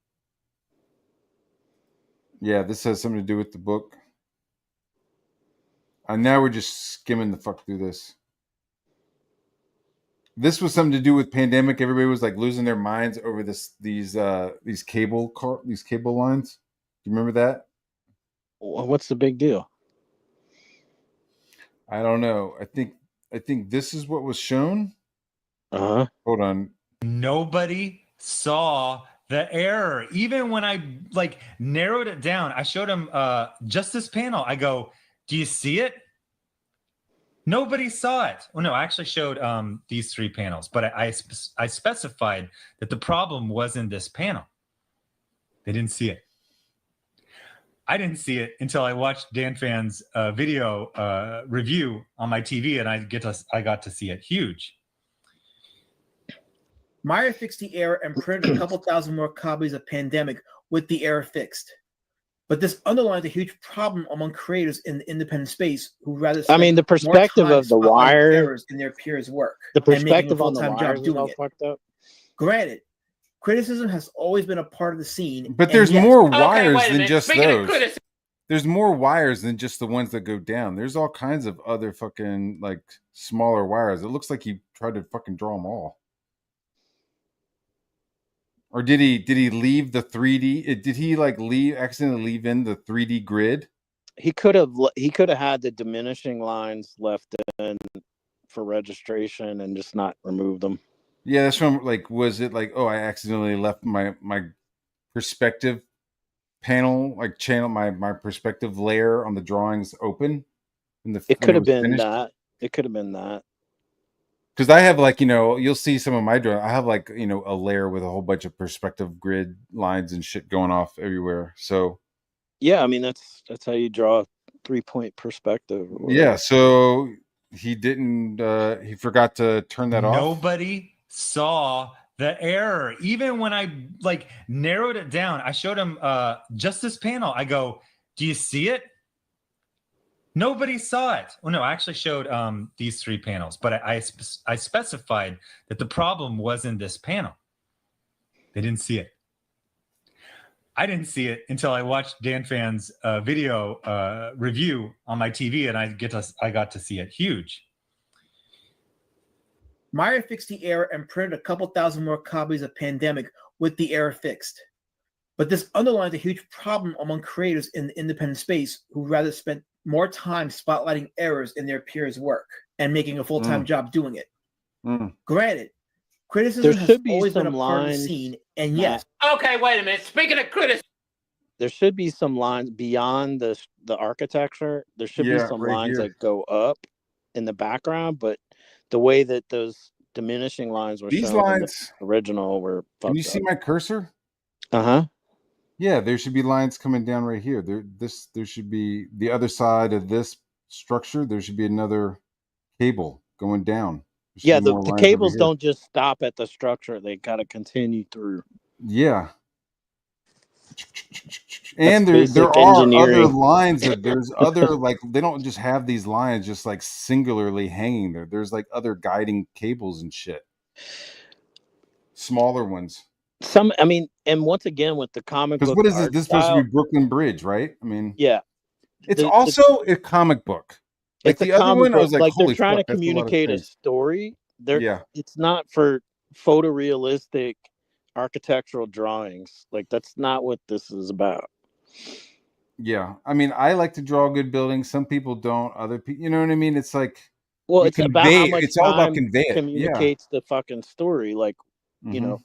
Speaker 1: Yeah, this has something to do with the book. And now we're just skimming the fuck through this. This was something to do with pandemic. Everybody was like losing their minds over these cable lines. Do you remember that?
Speaker 15: What's the big deal?
Speaker 1: I don't know. I think this is what was shown.
Speaker 15: Uh-huh.
Speaker 1: Hold on.
Speaker 4: Nobody saw the error. Even when I like narrowed it down, I showed him just this panel. I go, do you see it? Nobody saw it. Well, no, I actually showed these 3 panels, but I specified that the problem was in this panel. They didn't see it. I didn't see it until I watched Dan Fan's video review on my TV, and I got to see it. Huge.
Speaker 19: Meyer fixed the error and printed a couple thousand more copies of Pandemic with the error fixed. But this underlines a huge problem among creators in the independent space who rather spend
Speaker 15: the perspective
Speaker 19: more time
Speaker 15: of the
Speaker 19: spotlighting
Speaker 15: wire,
Speaker 19: errors in their peers' work,
Speaker 15: the
Speaker 19: and making a
Speaker 15: perspective on the
Speaker 19: full-time
Speaker 15: wires
Speaker 19: job
Speaker 15: is all
Speaker 19: doing it.
Speaker 15: fucked up.
Speaker 19: Granted, criticism has always been a part of the scene,
Speaker 1: But
Speaker 19: and
Speaker 1: there's
Speaker 19: yes,
Speaker 1: more wires than just those. There's more wires than just the ones that go down. There's all kinds of other fucking like smaller wires. It looks like he tried to fucking draw them all. Or did he leave the 3D? Did he like accidentally leave in the 3D grid?
Speaker 15: He could have had the diminishing lines left in for registration and just not remove them.
Speaker 1: Yeah, that's from like, was it like, oh, I accidentally left my perspective panel, like channel, my perspective layer on the drawings open?
Speaker 15: It could have been that. It could have been that.
Speaker 1: Because I have like, you'll see some of my drawing. I have like, a layer with a whole bunch of perspective grid lines and shit going off everywhere. So
Speaker 15: yeah, I mean that's how you draw a 3-point perspective.
Speaker 1: Yeah, so he didn't. He forgot to turn that off.
Speaker 4: Nobody saw the error. Even when I like narrowed it down, I showed him just this panel. I go, do you see it? Nobody saw it. Well, no, I actually showed these 3 panels, but I specified that the problem was in this panel. They didn't see it. I didn't see it until I watched Dan Fan's video review on my TV, and I got to see it. Huge.
Speaker 19: Meyer fixed the error and printed a couple thousand more copies of Pandemic with the error fixed. But this underlines a huge problem among creators in the independent space who rather spend more time spotlighting errors in their peers' work and making a full-time job doing it. Granted, criticism has always been a part of the scene, and yes.
Speaker 12: Okay, wait a minute. Speaking of criticism,
Speaker 15: there should be some lines beyond the architecture. There should be some lines that go up in the background, but the way that those diminishing lines were
Speaker 1: These
Speaker 15: shown
Speaker 1: lines,
Speaker 15: in the original were fucked
Speaker 1: can you
Speaker 15: up.
Speaker 1: see my cursor?
Speaker 15: Uh-huh.
Speaker 1: Yeah, there should be lines coming down right here. There should be the other side of this structure. There should be another cable going down.
Speaker 15: Yeah, the cables don't just stop at the structure. They got to continue through.
Speaker 1: Yeah. And there are other lines there's other like they don't just have these lines just like singularly hanging there. There's like other guiding cables and shit. Smaller ones.
Speaker 15: And once again with the comic book.
Speaker 1: Because what is this? This is supposed to be Brooklyn Bridge, right? I mean,
Speaker 15: yeah.
Speaker 1: It's also a comic book. Like
Speaker 15: it's
Speaker 1: the
Speaker 15: a
Speaker 1: other
Speaker 15: comic
Speaker 1: one,
Speaker 15: book.
Speaker 1: I was like,
Speaker 15: they're
Speaker 1: holy
Speaker 15: trying
Speaker 1: fuck,
Speaker 15: to communicate a story. It's not for photorealistic architectural drawings. Like that's not what this is about.
Speaker 1: Yeah, I mean, I like to draw good buildings. Some people don't. Other people, you know what I mean? It's like,
Speaker 15: well, it's about how much
Speaker 1: it's all about convey it.
Speaker 15: Communicates the fucking story. Like, you know,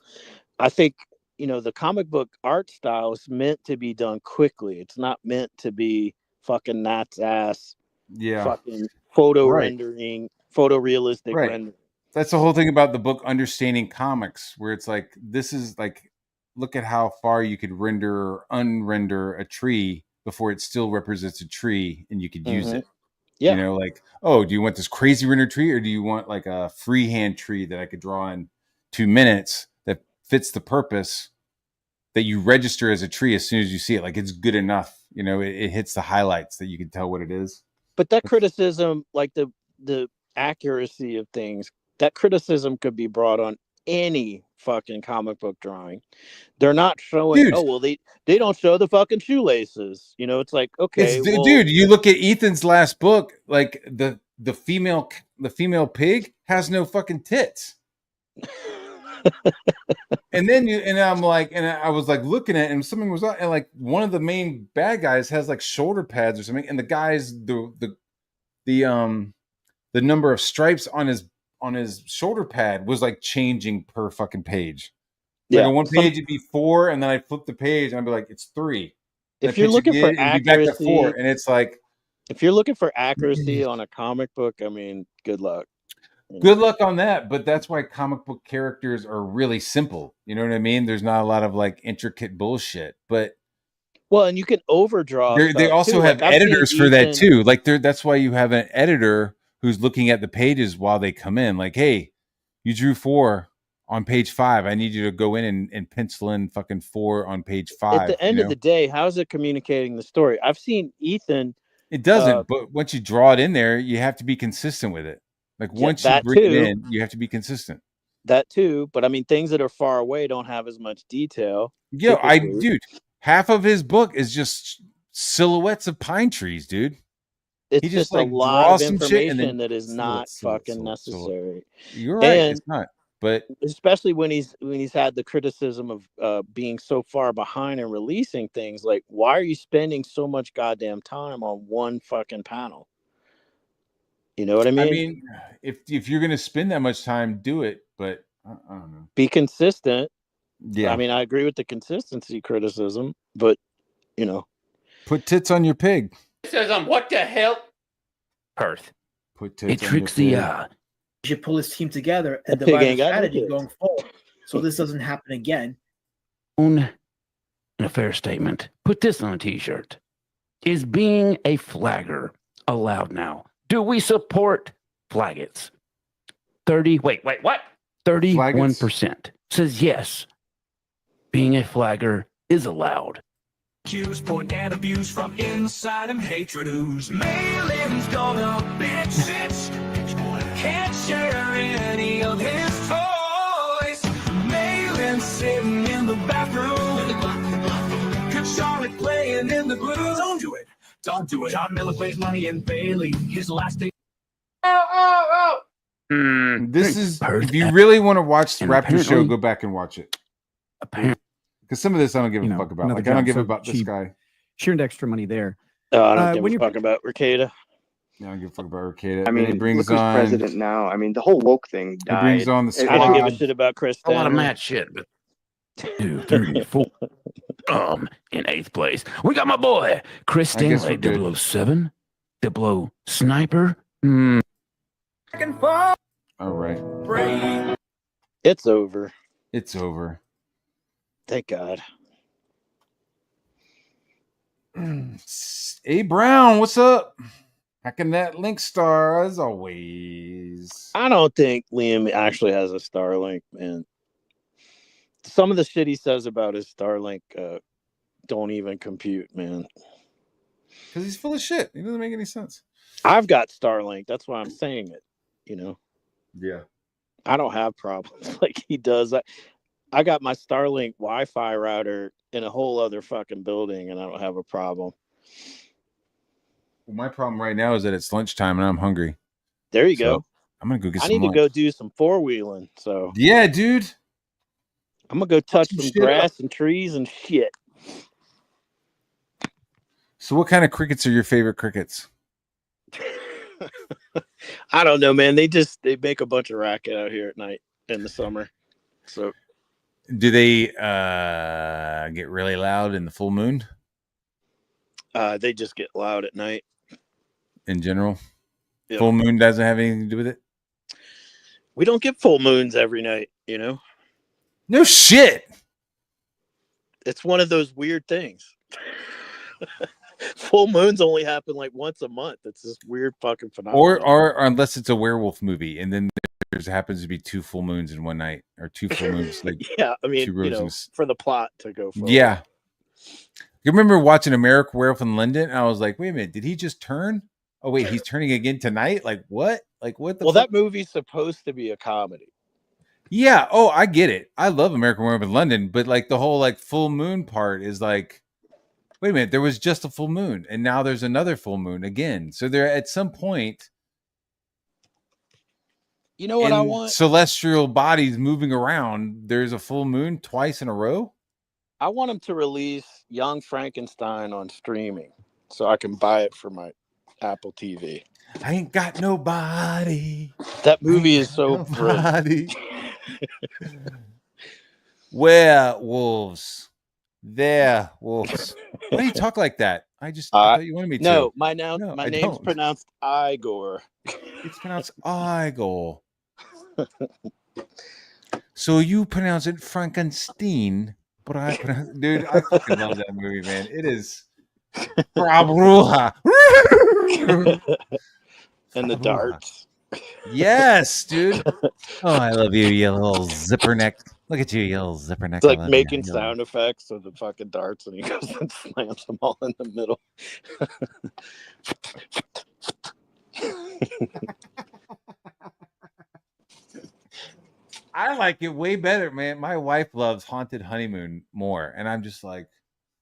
Speaker 15: I think the comic book art style is meant to be done quickly. It's not meant to be fucking Nat's ass.
Speaker 1: Yeah.
Speaker 15: Fucking photo rendering, photorealistic rendering.
Speaker 1: That's the whole thing about the book Understanding Comics, where it's like, this is like, look at how far you could render or unrender a tree before it still represents a tree and you could use it.
Speaker 15: Yeah.
Speaker 1: You know, like, oh, do you want this crazy render tree, or do you want like a freehand tree that I could draw in 2 minutes that fits the purpose that you register as a tree as soon as you see it? Like, it's good enough. You know, it hits the highlights that you can tell what it is.
Speaker 15: But that criticism, like the accuracy of things, that criticism could be brought on any fucking comic book drawing. They're not showing.
Speaker 1: Dude.
Speaker 15: Oh well, they don't show the fucking shoelaces. You know, it's like, okay, well,
Speaker 1: Dude, you look at Ethan's last book, like the female pig has no fucking tits. And then I'm like, and I was like looking at it, and something was and like one of the main bad guys has like shoulder pads or something, and the guy's the number of stripes on his shoulder pad was like changing per fucking page. Like on one page it'd be 4, and then I'd flip the page and I'd be like, it's 3.
Speaker 15: If you're looking for accuracy,
Speaker 1: 4, and it's like,
Speaker 15: if you're looking for accuracy on a comic book, I mean, good luck.
Speaker 1: Good luck on that, but that's why comic book characters are really simple. You know what I mean? There's not a lot of like intricate bullshit, but
Speaker 15: well, and you can overdraw.
Speaker 1: They also
Speaker 15: too.
Speaker 1: have
Speaker 15: Like,
Speaker 1: editors for that too. Like that's why you have an editor who's looking at the pages while they come in. Like, hey, you drew 4 on page 5. I need you to go in and pencil in fucking 4 on page 5.
Speaker 15: At the end of the day, how's it communicating the story? I've seen Ethan.
Speaker 1: It doesn't, but once you draw it in there, you have to be consistent with it. Like once you bring it in, you have to be consistent.
Speaker 15: That too, but I mean, things that are far away don't have as much detail.
Speaker 1: Yeah, dude, half of his book is just silhouettes of pine trees, dude.
Speaker 15: It's
Speaker 1: he
Speaker 15: just
Speaker 1: like
Speaker 15: a lot of information
Speaker 1: then,
Speaker 15: that is not fucking necessary.
Speaker 1: You're right,
Speaker 15: and
Speaker 1: it's not. But
Speaker 15: especially when he's had the criticism of being so far behind and releasing things, like, why are you spending so much goddamn time on one fucking panel? You know what I mean?
Speaker 1: I mean, if you're gonna spend that much time, do it. But I don't know.
Speaker 15: Be consistent.
Speaker 1: Yeah.
Speaker 15: I mean, I agree with the consistency criticism, but you know,
Speaker 1: put tits on your pig.
Speaker 12: Criticism. What the hell?
Speaker 2: Perth.
Speaker 1: Put tits
Speaker 2: It tricks the eye.
Speaker 7: You should pull his team together and
Speaker 15: That pig
Speaker 7: devise a
Speaker 15: ain't got no
Speaker 7: strategy
Speaker 15: tits.
Speaker 7: going forward, so this doesn't happen again.
Speaker 2: In a fair statement. Put this on a t-shirt. Is being a flagger allowed now? Do we support faggots? 31% says yes. Being a flagger is allowed.
Speaker 13: Accuse, point, and abuse from inside and hatred ooze. Malin's gonna bitch it. Can't share any of his toys. Malin sitting in the bathroom. Good Charlotte playing in the blues. Don't do it. Don't do it. John Miller plays Money and Bailey. His last day.
Speaker 1: This is if you really want to watch the
Speaker 11: And
Speaker 1: Raptor show,
Speaker 11: apparently-
Speaker 1: go back and watch it. Because some of this I don't give a fuck about.
Speaker 11: another
Speaker 1: Like I don't
Speaker 11: job.
Speaker 1: give a
Speaker 11: So
Speaker 1: about this
Speaker 11: she
Speaker 1: guy.
Speaker 11: She earned extra money there.
Speaker 15: I don't give
Speaker 11: when
Speaker 15: a
Speaker 11: you're
Speaker 15: fuck about Ricada.
Speaker 1: I don't give a fuck about Arcada.
Speaker 18: I mean,
Speaker 1: he brings
Speaker 18: look who's
Speaker 1: on
Speaker 18: president now. I mean, the whole woke thing
Speaker 1: he
Speaker 18: died.
Speaker 1: brings on the
Speaker 15: I don't give a
Speaker 1: squad.
Speaker 15: shit about Chris.
Speaker 2: A lot of
Speaker 15: Stanley.
Speaker 2: mad shit, but 234. In 8th place, we got my boy Chris
Speaker 1: I guess
Speaker 2: Stanley,
Speaker 1: we're good.
Speaker 2: 007, 00 Sniper.
Speaker 1: All right,
Speaker 15: It's over.
Speaker 1: it's over.
Speaker 15: Thank God.
Speaker 1: Hey Brown, what's up? Hacking that link star as always.
Speaker 15: I don't think Liam actually has a Starlink, man. Some of the shit he says about his Starlink don't even compute, man.
Speaker 1: Because he's full of shit. He doesn't make any sense.
Speaker 15: I've got Starlink. That's why I'm saying it. You know,
Speaker 1: Yeah.
Speaker 15: I don't have problems like he does. I got my Starlink Wi-Fi router in a whole other fucking building, and I don't have a problem.
Speaker 1: Well, my problem right now is that it's lunchtime and I'm hungry.
Speaker 15: There you
Speaker 1: So,
Speaker 15: go.
Speaker 1: I'm gonna go get
Speaker 15: I
Speaker 1: some
Speaker 15: need to
Speaker 1: lunch.
Speaker 15: go do some four-wheeling. So
Speaker 1: Yeah, dude.
Speaker 15: I'm gonna go touch
Speaker 1: some
Speaker 15: some
Speaker 1: shit
Speaker 15: grass and trees and shit.
Speaker 1: So what kind of crickets are your favorite crickets?
Speaker 15: I don't know, man. They make a bunch of racket out here at night in the summer. So
Speaker 1: Do they get really loud in the full moon
Speaker 15: they just get loud at night.
Speaker 1: in general?
Speaker 15: Yeah.
Speaker 1: Full moon doesn't have anything to do with it?
Speaker 15: We don't get full moons every night, you know?
Speaker 1: No shit.
Speaker 15: It's one of those weird things. Full moons only happen like once a month. It's this weird fucking phenomenon.
Speaker 1: Or unless it's a werewolf movie, and then there happens to be 2 full moons in one night, or 2 full moons. Like
Speaker 15: yeah, I mean,
Speaker 1: 2
Speaker 15: you know,
Speaker 1: roses.
Speaker 15: for the plot to go forward.
Speaker 1: Yeah. You remember watching American Werewolf in London? And I was like, wait a minute, did he just turn? Oh wait, he's turning again tonight? Like what? Like what the
Speaker 15: Well,
Speaker 1: fuck?
Speaker 15: that movie's supposed to be a comedy.
Speaker 1: Yeah. Oh, I get it. I love American Werewolf in London, but like the whole like full moon part is like, wait a minute, there was just a full moon, and now there's another full moon again. So there, at some point,
Speaker 15: you know what I want?
Speaker 1: Celestial bodies moving around. There's a full moon twice in a row.
Speaker 15: I want them to release Young Frankenstein on streaming so I can buy it for my Apple TV.
Speaker 1: I ain't got nobody.
Speaker 15: That movie is so brilliant.
Speaker 1: Werewolves. They're wolves. Why do you talk like that? I thought you wanted me to.
Speaker 15: No, my name's pronounced Igor.
Speaker 1: It's pronounced Igor. So you pronounce it Frankenstein, but I pronounce, dude, I fucking love that movie, man. It is Brabruha.
Speaker 15: And the darts.
Speaker 1: Yes, dude. Oh, I love you, you little zipper neck. Look at you, you little zipper neck.
Speaker 15: It's like making sound effects of the fucking darts, and he goes and slams them all in the middle.
Speaker 1: I like it way better, man. My wife loves Haunted Honeymoon more, and I'm just like,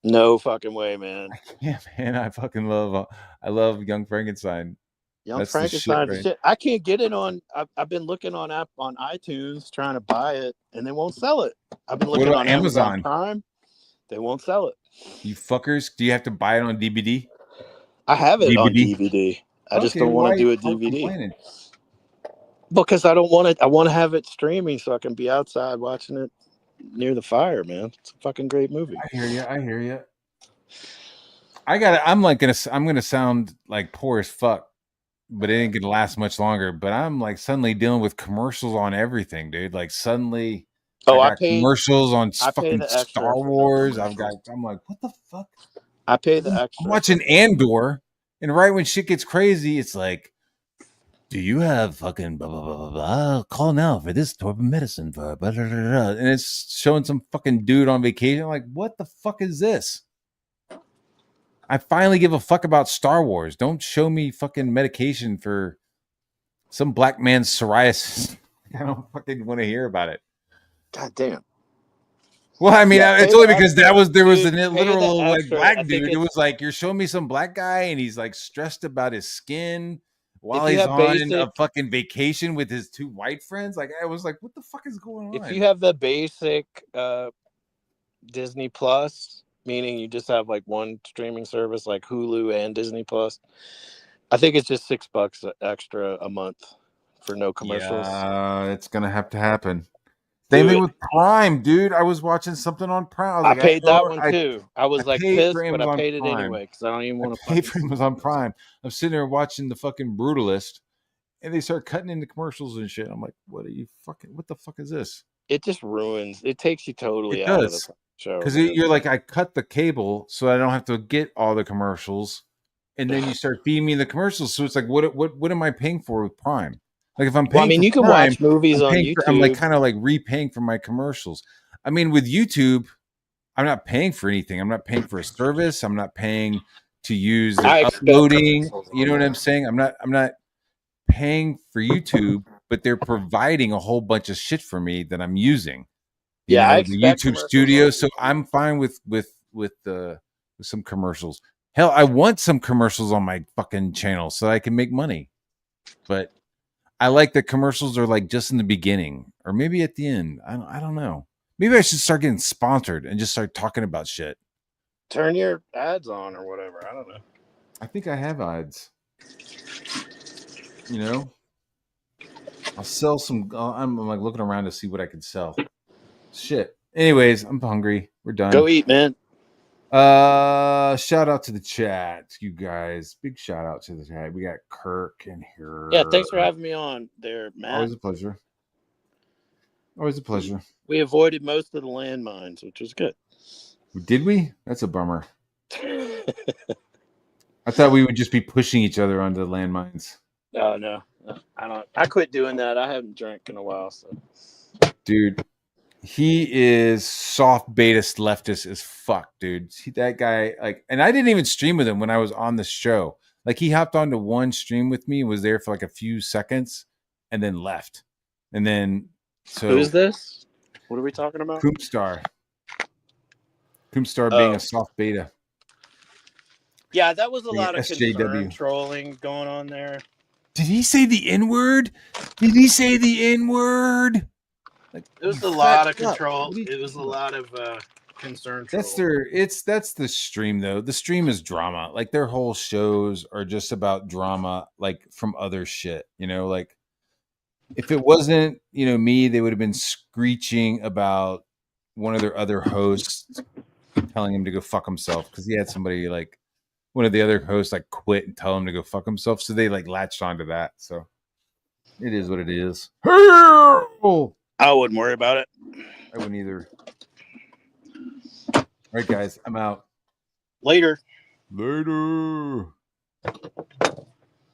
Speaker 15: no fucking way, man.
Speaker 1: Yeah, man. I love Young Frankenstein.
Speaker 15: Young Frankenstein. Shit. I can't get it on. I've been looking on iTunes trying to buy it, and they won't sell it. I've been looking on Amazon Prime. They won't sell it.
Speaker 1: You fuckers! Do you have to buy it on DVD?
Speaker 15: I have it on DVD. I just don't want to do a DVD. Because I don't want it. I want to have it streaming so I can be outside watching it near the fire, man. It's a fucking great movie.
Speaker 1: I hear you. I'm gonna sound like poor as fuck, but it ain't gonna last much longer. But I'm like suddenly dealing with commercials on everything, dude. Like suddenly, I pay commercials on fucking Star Wars. I'm like, what the fuck?
Speaker 15: I pay the extra.
Speaker 1: I'm watching Andor, and right when shit gets crazy, it's like, do you have fucking blah blah blah blah blah? Call now for this type of medicine for blah, blah, blah, blah. And it's showing some fucking dude on vacation. I'm like, what the fuck is this? I finally give a fuck about Star Wars. Don't show me fucking medication for some black man's psoriasis. I don't fucking want to hear about it.
Speaker 15: God damn.
Speaker 1: Well, I mean, it's only because there was a literal like black dude. It was like, you're showing me some black guy and he's like stressed about his skin while he's on a fucking vacation with his 2 white friends. Like, I was like, what the fuck is going on?
Speaker 15: If you have the basic Disney Plus, meaning you just have like one streaming service like Hulu and Disney Plus, I think it's just $6 extra a month for no commercials.
Speaker 1: Yeah, it's gonna have to happen. Same thing with Prime, dude. I was watching something on Prime.
Speaker 15: I paid that one too. I was like pissed, but I paid it anyway because I don't even want to
Speaker 1: pay for Amazon Prime. I'm sitting there watching the fucking Brutalist, and they start cutting into commercials and shit. I'm like, what the fuck is this?
Speaker 15: It just ruins. It takes you totally out of the show.
Speaker 1: Because you're like, I cut the cable so I don't have to get all the commercials, and then you start feeding me the commercials. So it's like, what am I paying for with Prime? Like if I'm paying,
Speaker 15: you can
Speaker 1: Prime,
Speaker 15: watch movies on YouTube.
Speaker 1: I'm like kind of like repaying for my commercials. I mean, with YouTube, I'm not paying for anything. I'm not paying for a service. I'm not paying to use the uploading. You know what I'm saying? I'm not paying for YouTube, but they're providing a whole bunch of shit for me that I'm using. The YouTube Studio. So I'm fine with some commercials. Hell, I want some commercials on my fucking channel so I can make money. But I like that commercials are like just in the beginning or maybe at the end. I don't know. Maybe I should start getting sponsored and just start talking about shit.
Speaker 15: Turn your ads on or whatever. I don't know.
Speaker 1: I think I have ads. You know, I'll sell some. I'm like looking around to see what I can sell. Shit. Anyways, I'm hungry. We're done.
Speaker 15: Go eat, man.
Speaker 1: Shout out to the chat, you guys. Big shout out to the chat. We got Kirk in here.
Speaker 15: Yeah, thanks for having me on there, Matt.
Speaker 1: Always a pleasure. Always a pleasure.
Speaker 15: We avoided most of the landmines, which was good.
Speaker 1: Did we? That's a bummer. I thought we would just be pushing each other onto the landmines.
Speaker 15: Oh no, I don't. I quit doing that. I haven't drank in a while. So,
Speaker 1: Dude, he is soft beta leftist as fuck, dude. That guy, like, and I didn't even stream with him when I was on the show. Like, he hopped onto one stream with me, was there for like a few seconds, and then left. And then, so
Speaker 15: who's this? What are we talking about?
Speaker 1: Koomstar being a soft beta.
Speaker 15: Yeah, that was a lot of
Speaker 1: SJW.
Speaker 15: concern trolling going on there.
Speaker 1: Did he say the N-word? Did he say the N-word? Like,
Speaker 15: It was a lot of control. It was a lot of concern.
Speaker 1: That's
Speaker 15: troll.
Speaker 1: that's the stream though. The stream is drama. Like, their whole shows are just about drama, like from other shit. You know, like if it wasn't, me, they would have been screeching about one of their other hosts telling him to go fuck himself because he had somebody like one of the other hosts like quit and tell him to go fuck himself. So they like latched onto that. So it is what it is.
Speaker 15: I wouldn't worry about it.
Speaker 1: I wouldn't either. All right, guys, I'm out.
Speaker 15: Later.
Speaker 1: Later.